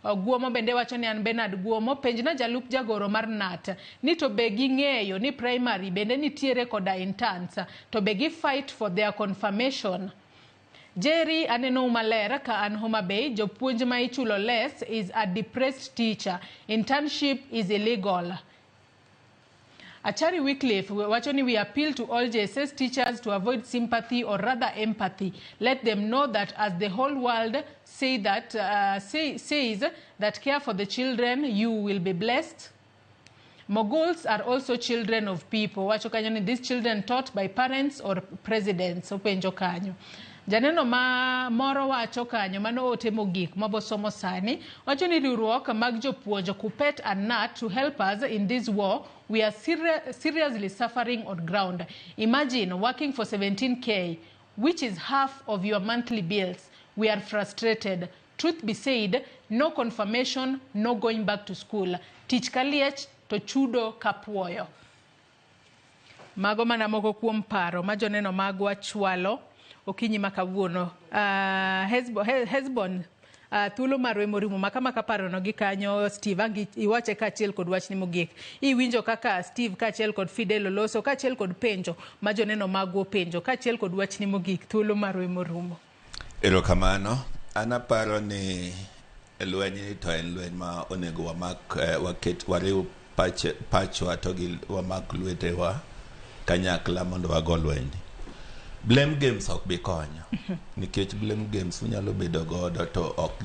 Speaker 3: Guomo bende wacho ni an Bernard Guomo penjna jalup jagoro mar NAT ni to be ging'eyo ni primary bende nitiere koda interns to be gi fight for their confirmation. Jerry aneno Umalera ka an Homa Bay, jopuonj ma ichulo less is a depressed teacher. Internship is illegal. Achari Wycliffe wacho ni we appeal to all JSS teachers to avoid sympathy or rather empathy. Let them know that as the whole world says that care for the children, you will be blessed. Moguls are also children of people. Wacho kanyo ni these children taught by parents or presidents. Openjo kanyo. Janeno ma moro wacho kanyo mano ote mogik mabosomo sani wacho ni riwruok mag jopuonjo KUPPET and NAT to help us in this war. We are seriously suffering on ground. Imagine working for 17K, which is half of your monthly bills. We are frustrated. Truth be said, no confirmation, no going back to school. Tich kaliech to chudo kapuoyo. Mago mana moko kuom paro ma joneno magwa chwalo okinyi makawuono. Hesbon thuolo marwe morimu makama kaparo no gi kanyo Steve angi iwache ka achiel kod wachni mogik. Iwinjo kaka Steve ka achiel kod Fidel Oloso ka achiel kod penjo ma joneno magwa penjo ka achiel kod wachni mogik thuolo marwe morumo.
Speaker 8: Erokamano, anaparo ni lweny to en lweny ma onego waket wariw pachwa to gi wamak lwetewa kanyakla mondo wago lweny. Blame games ok bi konyo. Nikech blame games unyalo bedo godo to ok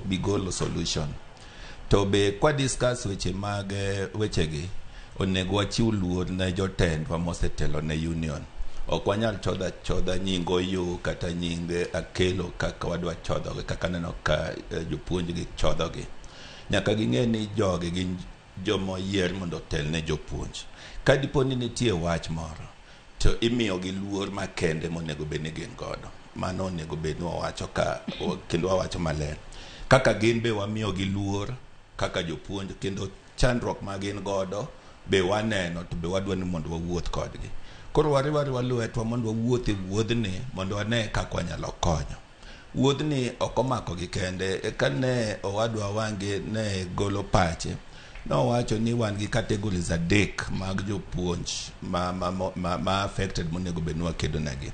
Speaker 8: bigolo solution. To be kwa discuss wechegi onego wachiw luor ne jotendwa mosetelo ne union. Ok wanyal chodha nyingo yu kata nyinge akelo kaka wadwa chodhogi kaka neno ka jopuonj gi chodhogi. Nyaka ging'e ni jogi gin jomo yier mondo tel ne jopuonj. Ka dipo ni nitie wach moro to imiyo gi luor makende monego bedni gin godo. Mano onego bedni wawacho ka kendo wawacho maler. Kaka gin be wamiyo gi luor kaka jopuonj kendo chandruok ma gin godo be waneno to be wadwa ni mondo wawuoth kodgi. Koro wariwa lwetwa mondo wawuoth e wuodhni mondo wane kaka wanyalo konyo. Wuodhni ok omako gi kende kane owadwa wange ne golo pache. No wacho ni wan gi categories adek mag jopuonj ma affected monego bedni wakedo negi.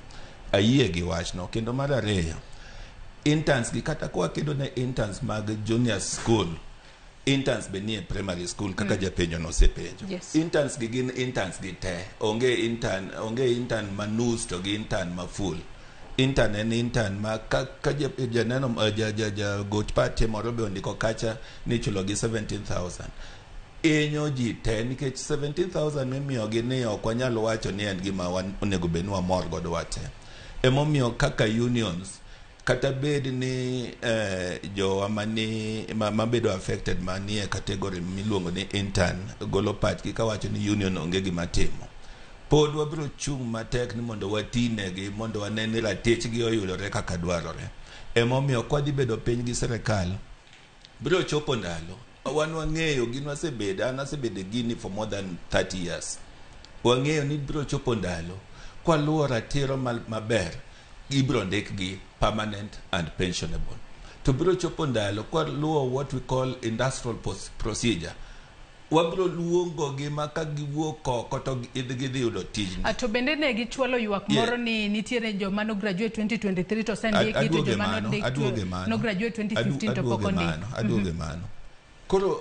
Speaker 8: Ayie gi wachno kendo mar ariyo interns gi kata kwa kedo ne interns mag junior school. Interns be nie primary school kaka japenjo no sepenjo. Yes. Interns gi gin interns gi te. Onge intern manus to gi intern ma full. Intern en intern ma ka janeno goch pate moro be ondiko kacha ni chulo gi 17,000. inyo ji te nikech 17,000 mimiyogi ni ok wanyalo wacho ni en gima onego bed ni wamor godo wate. Emomiyo kaka unions kata bed ni jowa mabedo affected manie kategori miluongo ni intern golo pachgi kawacho ni union onge gima timo. Pod wabiro chung' matek ni mondo watinegi mondo wane ni ratechgi oyudore kaka dwarore. Emomiyo kwadhi bedo piny gi sirikal biro chopo ndalo wan wang'eyo gin an asebedo gini for more than 30 years. Wang'eyo ni biro chopo ndalo kwa luwo ratiro maber ibiro ndikgi permanent and pensionable. To biro chopo ndalo kwa luwo what we call industrial procedure. Wabiro luongo gi maka giwuok oko to gidhi yudo tijni.
Speaker 3: To bende ne gichwalo ywak moro ni nitiere joma no graduate 2023 to sendiki to joma no graduate 2015 to pok ondik.
Speaker 8: Aduoge mano. Koro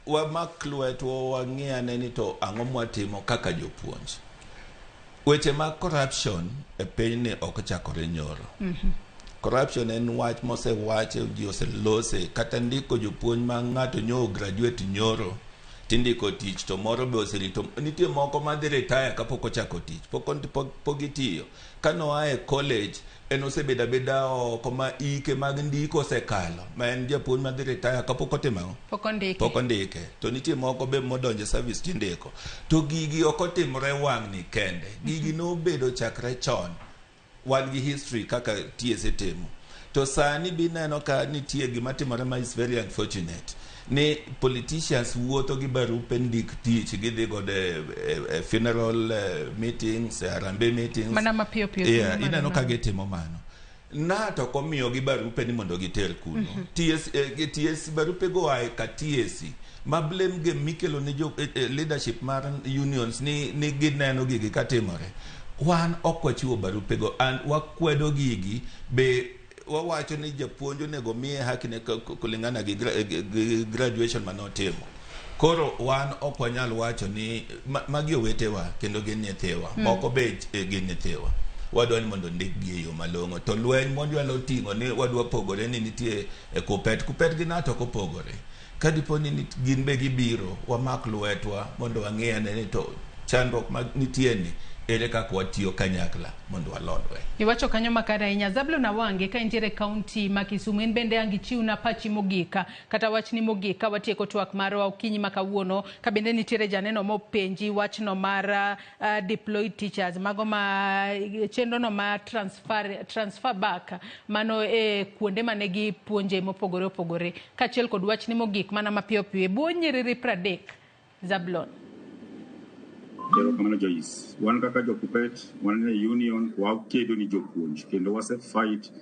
Speaker 8: wamak lwetwa wang'iyane ni to ang'o mwatimo kaka jopuonj. Weche mag corruption e piny ni ok chakore nyoro. Corruption en wach mosewache ji oselose kata ndiko jopuonj ma ng'ato nyo graduate nyoro tindiko tich to moro be oserito nitie moko madhi retire kapok ochako tich pok gitiyo kano ae college en osebeda beda oko ma ike mag ndiko osekalo ma en japuonj madhi retire kapok otimo pok ondike to nitie moko be modonje service tindiko to gigi ok otimre wang' ni kende gigi nobedo chakre chon wan gi history kaka TSC timo to sani bineno ka nitie gima timore ma is very unfortunate ni politicians wuotho gi barupe ndik tich gidhi godo funeral meetings, arambe meetings.
Speaker 3: Mana mapiyo piyo.
Speaker 8: Ineno ka gitimo mano. Nato komiyo gi barupe ni mondo giter kuno. TSC barupe go ay ka TSC. Ma blame ge mikelo ni jo leadership mar unions ni gineno gigi katimore. Wan ok wachiwo barupe go and wakwedo gigi be wawacho ni japuonj onego miye haki ne kulingana gi graduation manotimo. Koro wan ok wanyal wacho ni magi owetewa kendo gin nyithiwa moko be gin nyithiwa wadwa ni mondo ndik gi yo malong'o to lweny mondwalo ting'o ni wadwa pogore ni nitie kupet gi nato kopogore kadipo ni gin be gibiro wamak lwetwa mondo wang'eyane ni to chandruok ma nitie ni ere kaka watiyo kanyakla mondo walodwe.
Speaker 3: Iwacho kanyo makare ahinya. Zablon Awange ka intiere kaunti ma Kisumu en bende angi chiwna pachi mogika kata wachni mogika watieko twak marwa okinyi makawuono ka bende nitiere janeno mopenji wachno mar deployed teachers mago ma chenro no ma transfer back mano kuonde manegi puonje mopogore opogore kachiel kod wachni mogik mana mapiyo piyo buo nyiriri 30 Zablon.
Speaker 2: Kamano Joyce, wan kaka jokupet, wan e union, wakedo ni jopuonj, kendo wase fight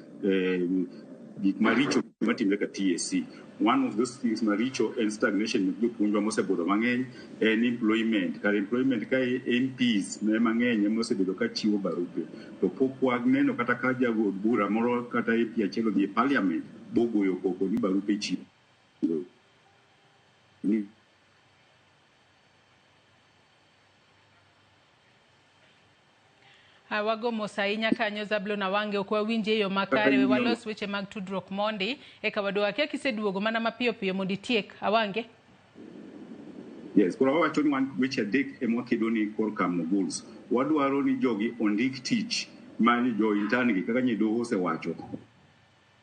Speaker 2: gik maricho matimre ka TSC. One of those things maricho en stagnation mit jopuonj mosebodo mang'eny en employment. Kar employment ka MPs mang'eny mosebedo ka chiwo barupe. To pok wagneno kata ka jagod bura moro kata MP achiel odhi e parliament bogoyo koko ni barupe chiwo.
Speaker 3: Wago mosainya kanyo Zablon Awange okwa winje yo makare walos weche mag tudruok mondi eka wadwa kia kiseduogo mana mapiyo piyo mondi tiek Awange.
Speaker 2: Yes, kura wacho ni wan weche adek emwa kedo ni korka moguls. Wadwaro ni jogi ondik tich mani jo intern gi kaka nyidoho osewacho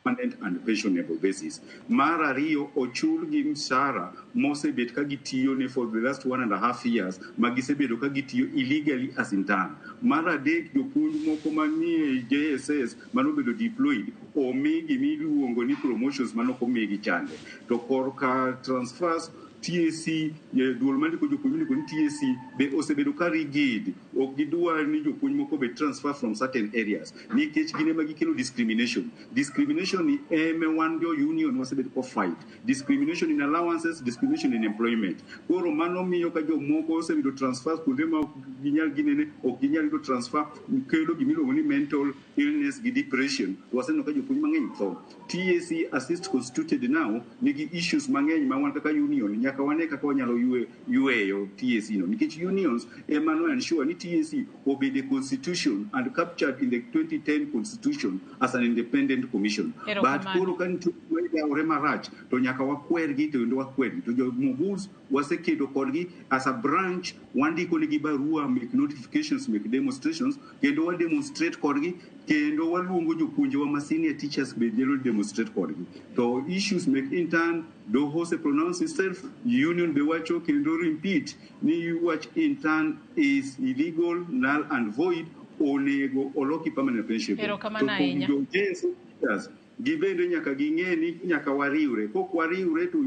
Speaker 2: permanent and pensionable basis. Mar ariyo ochul gi msara mosebet ka gitiyo ne for the last 1.5 years magisebedo ka gitiyo illegally as intern. Mar adek jopuonj moko manie JSS manobedo deployed omigi miluongo ni promotions manoko migi chande. To korka transfers TSC duol mandiko jopuonj ni TSC be osebedo ka rigid ok gidwa ni jopuonj moko be transfer from certain areas nikech gine ma gikelo discrimination ni wan jo union wasebedo ko fight discrimination in allowances, discrimination in employment. Koro mano miyo ka jomoko osebedo transfer kuonde ma ginyal ginene ok ginyal do transfer kelo gimiluongo ni mental illness gi depression waseno ka jopuonj mang'eny tho. TSC assist constituted now nigi issues mang'eny ma wan kaka union nyaka wane kaka wanyalo yueyo TSC no nikech unions emano ensure ni TSC obed a constitution and captured in the 2010 constitution as an independent commission. But koro kan ore marach to nyaka wakwergi to ndo wakwergi to jo Muguls wasekedo kodgi as a branch wandiko nigi barua make notifications make demonstrations kendo wa demonstrate kodgi kendo waluongo jopuonje wa ma senior teachers be nyalo demonstrate kodgi to issues make intern do hose pronounce itself union be wacho kendo repeat ni watch intern is illegal null and void onego oloki permanent pension to gibende nyaka ging'e ni nyaka wariure kok wariure to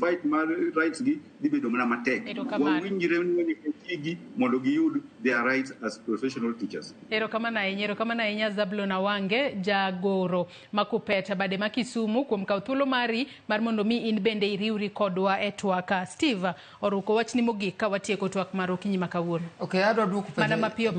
Speaker 2: fight mar rights gi dibedo mana matek wawinjire ni gi mondo giyud their rights as professional teachers.
Speaker 3: Erokamano ahinya Zablon Awange jagoro makupeta bade makisumu kuom kaw thuolo mari mar mondo mi in bende iriwri kodwa e twaka. Steve Oruko wachni mogik ka watieko twak mar okinyi makawuono.
Speaker 18: Okay, adwa duoko
Speaker 3: mana mapiyo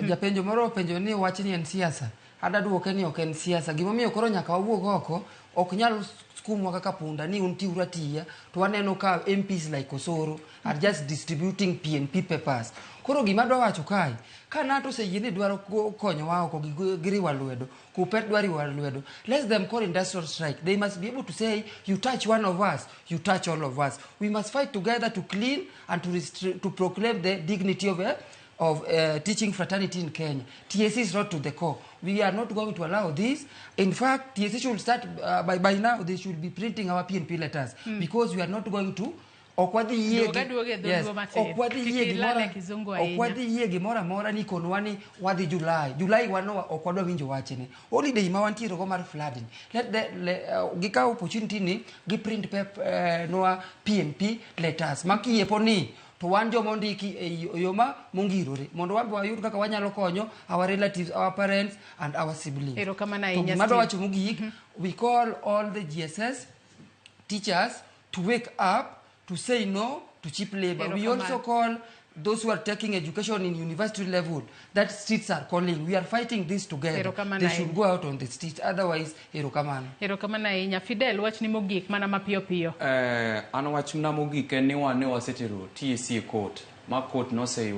Speaker 18: japenjo moro penjo ni wachni en siasa. Ada duoke ni ok en siasa. Gimomiyo koro nyaka wawuog oko ok nyal skumwa kaka punda ni untiuru atiya to waneno ka MPs like Osoro are just distributing PNP papers. Koro gima dwa wacho kae ka nato seyieni dwaro konyowa oko giriwa lwedo kupet dwariwa lwedo, let them call industrial strike. They must be able to say you touch one of us, you touch all of us. We must fight together to clean and to proclaim the dignity of teaching fraternity in Kenya. TSC is not to the core. We are not going to allow this. In fact, TSC should start, by now, they should be printing our PNP letters because we are not going to okwadi yegi mora ni konwani wadi July wano okwadwa winjo wachene holiday ma wantiero go mar flooding let gika opportunity ni gi print noa PNP letters makiepo ni to wan jomo ndiki e yoma mongirore mondo wabe wayud kaka wanyalo konyo our relatives, our parents and our siblings. We call all the GSS teachers to wake up, to say no to cheap labor. We also call those who are taking education in university level, that streets are calling. We are fighting this together. They should go out on the streets. Otherwise,
Speaker 3: Erokamana inya Fidel watch ni mogik mana mapiyo.
Speaker 19: An wach na mogik en ni wan ne wasetero TSC court. Ma court no say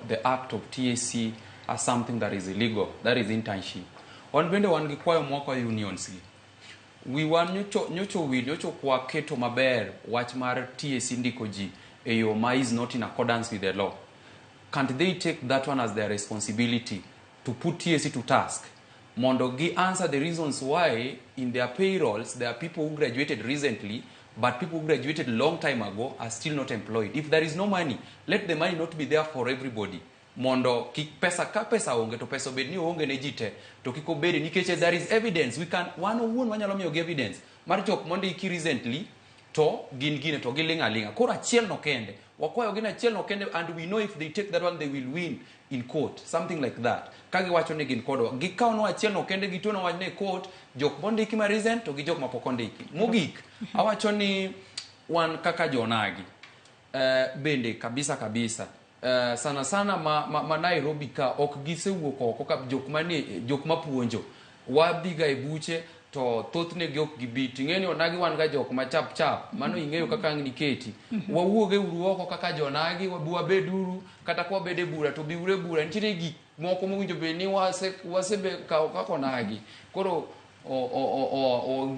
Speaker 19: the act of TSC as something that is illegal. That is internship. Wan bende wan gi kwayo mwako unions gi. We wan nyocho kwa keto maber wach mar TSC ndiko ji eyo ma is not in accordance with the law. Can't they take that one as their responsibility to put TSC to task? Mondo gi answer the reasons why in their payrolls there are people who graduated recently but people who graduated long time ago are still not employed. If there is no money, let the money not be there for everybody. Mondo pesa ka pesa onge to pesa bed ni onge ne jite to kiko bed nikeche there is evidence we can one wanyalo miyo evidence mar jok mondo iki recently to gine to gilinga koro achiel no kende wakwayo gina achiel no kende and we know if they take that one they will win in court, something like that. Kagi wacho ne gin kodwa gikaw no achiel no kende gitono wachne court jok mondo iki ma recent to gi jok mapokonde iki mogik awacho ni wan kaka jonagi bende kabisa sana ma Nairobi ka ok gisewuok oko ka jok mapuonjo wabiga e buche to thothne gi ok gibiti ng'eni onagi wan ga jok ma chap mano ing'eyo kaka ng'ni keti wawuoge uru oko kaka jonagi wabeduru kata kwa bede bura to biure bura nitiere gik moko mowinjo be ni wasebe kawo kako nagi koro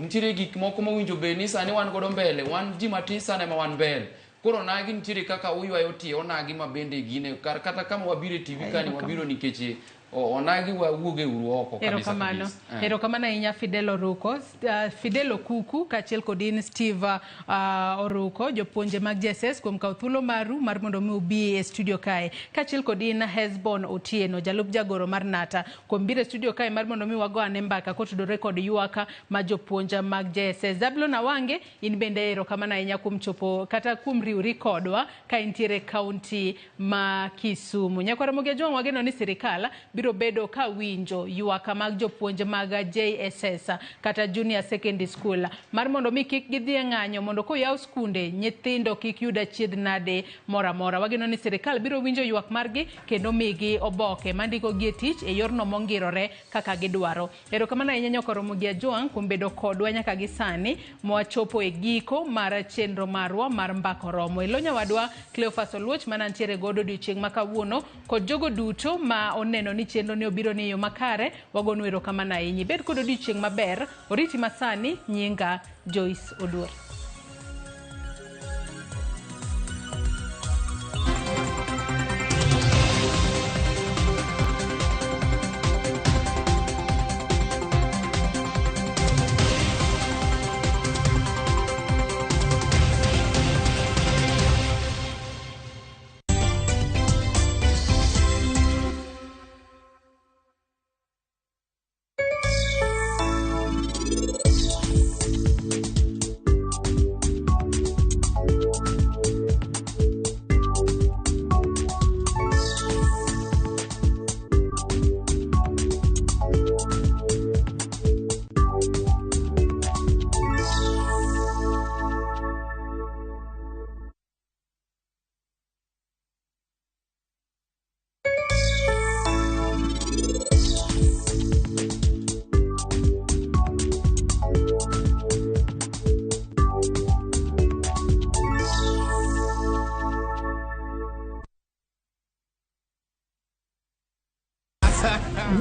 Speaker 19: nitiere gik moko mowinjo be ni sani wan godo mbele wan ji matisa ne ma wan mbele koro nagi nitiere kaka uywayo tiyo nagi mabende gine kata kama wabire TV kani wabiro nikeche onagi wawuoge uru oko kabisa.
Speaker 3: Erokamano inya Fidel Oruko, Fidel Okuku kachiel kodin Steve Oruko jopuonje mag JSS kuom kaw thuolo maru mar mondo mi ubi e studio kae kachiel kodin Hesbon Otieno jalup jagoro mar Nata kuom bire studio kae mar mondo mi wago ane mbaka kotudore kod yuaka ma jopuonja mag JSS. Zablon Awange in bende erokamano inya kuom chopo kata kuom riwri kodwa ka intiere kaunti ma Kisumu. Nyakwara moge jong wageno ni sirikala biro bedo ka winjo ywak mag jopuonje mag JSS kata Junior Secondary School mar mondo mi kik gidhi ng'anyo mondo koyaw skunde nyithindo kik yuda chiedh nade mora mora. Wageno ni sirikal biro winjo ywak margi kendo migi oboke mandiko gie tich e yorno mongirore kaka gidwaro. Erokamano ahinya nyokoromo gi Ajwang kuom bedo kodwa nyaka gi sani mwachopo e giko mar chenro marwa mar mbako romo. Ilonya wadwa Cleophas Oluoch manantiere godo odiochieng' ma kawuono kod jogo duto ma oneno ni chenro ni obiro ni yo makare. Wagonu erokamano ahinya. Bed kod odiochieng' maber. Oriti masani nyinga Joyce Oduor.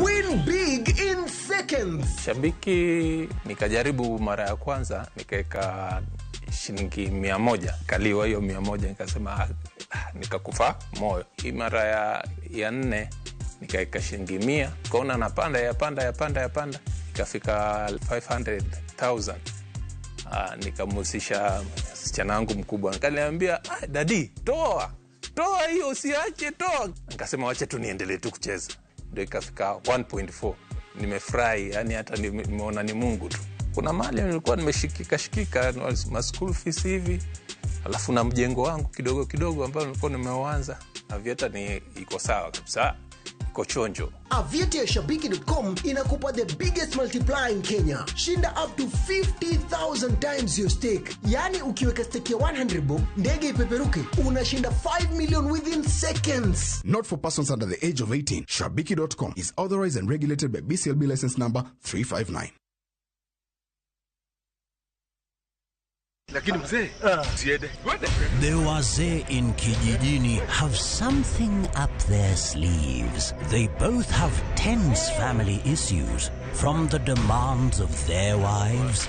Speaker 9: Win big in seconds.
Speaker 16: Shabiki nikajaribu mara ya kwanza nikaweka shilingi 100. Kaliwa hiyo 100 nikasema nikakufa moyo. Hii mara ya 4 nikaweka shilingi 100. Kaona napanda yapanda ikafika 500,000. Nikamusisha msichana wangu mkubwa. Nikaniambia daddy toa hiyo usiache toa. Nikasema wacha tu niendelee tu kucheza. Ndio ikafika 1.4. Nimefurahi, yani hata nimeona ni Mungu tu. Kuna mali nilikuwa nimeshikika ma school fees hivi. Alafu na mjengo wangu kidogo ambao nilikuwa nimeuanza. Avieta ni iko sawa kabisa. Iko chonjo.
Speaker 9: Avieta ya Shabiki.com inakupa the biggest multiplier in Kenya. Shinda up to 50,000 times your stake. Yani ukiweka stake ya 100 bob, ndege ipeperuke, unashinda 5 million within seconds.
Speaker 20: Not for persons under the age of 18. Shabiki.com is authorized and regulated by BCLB license number 359.
Speaker 24: The wazee in kijijini have something up their sleeves. They both have tense family issues, from the demands of their wives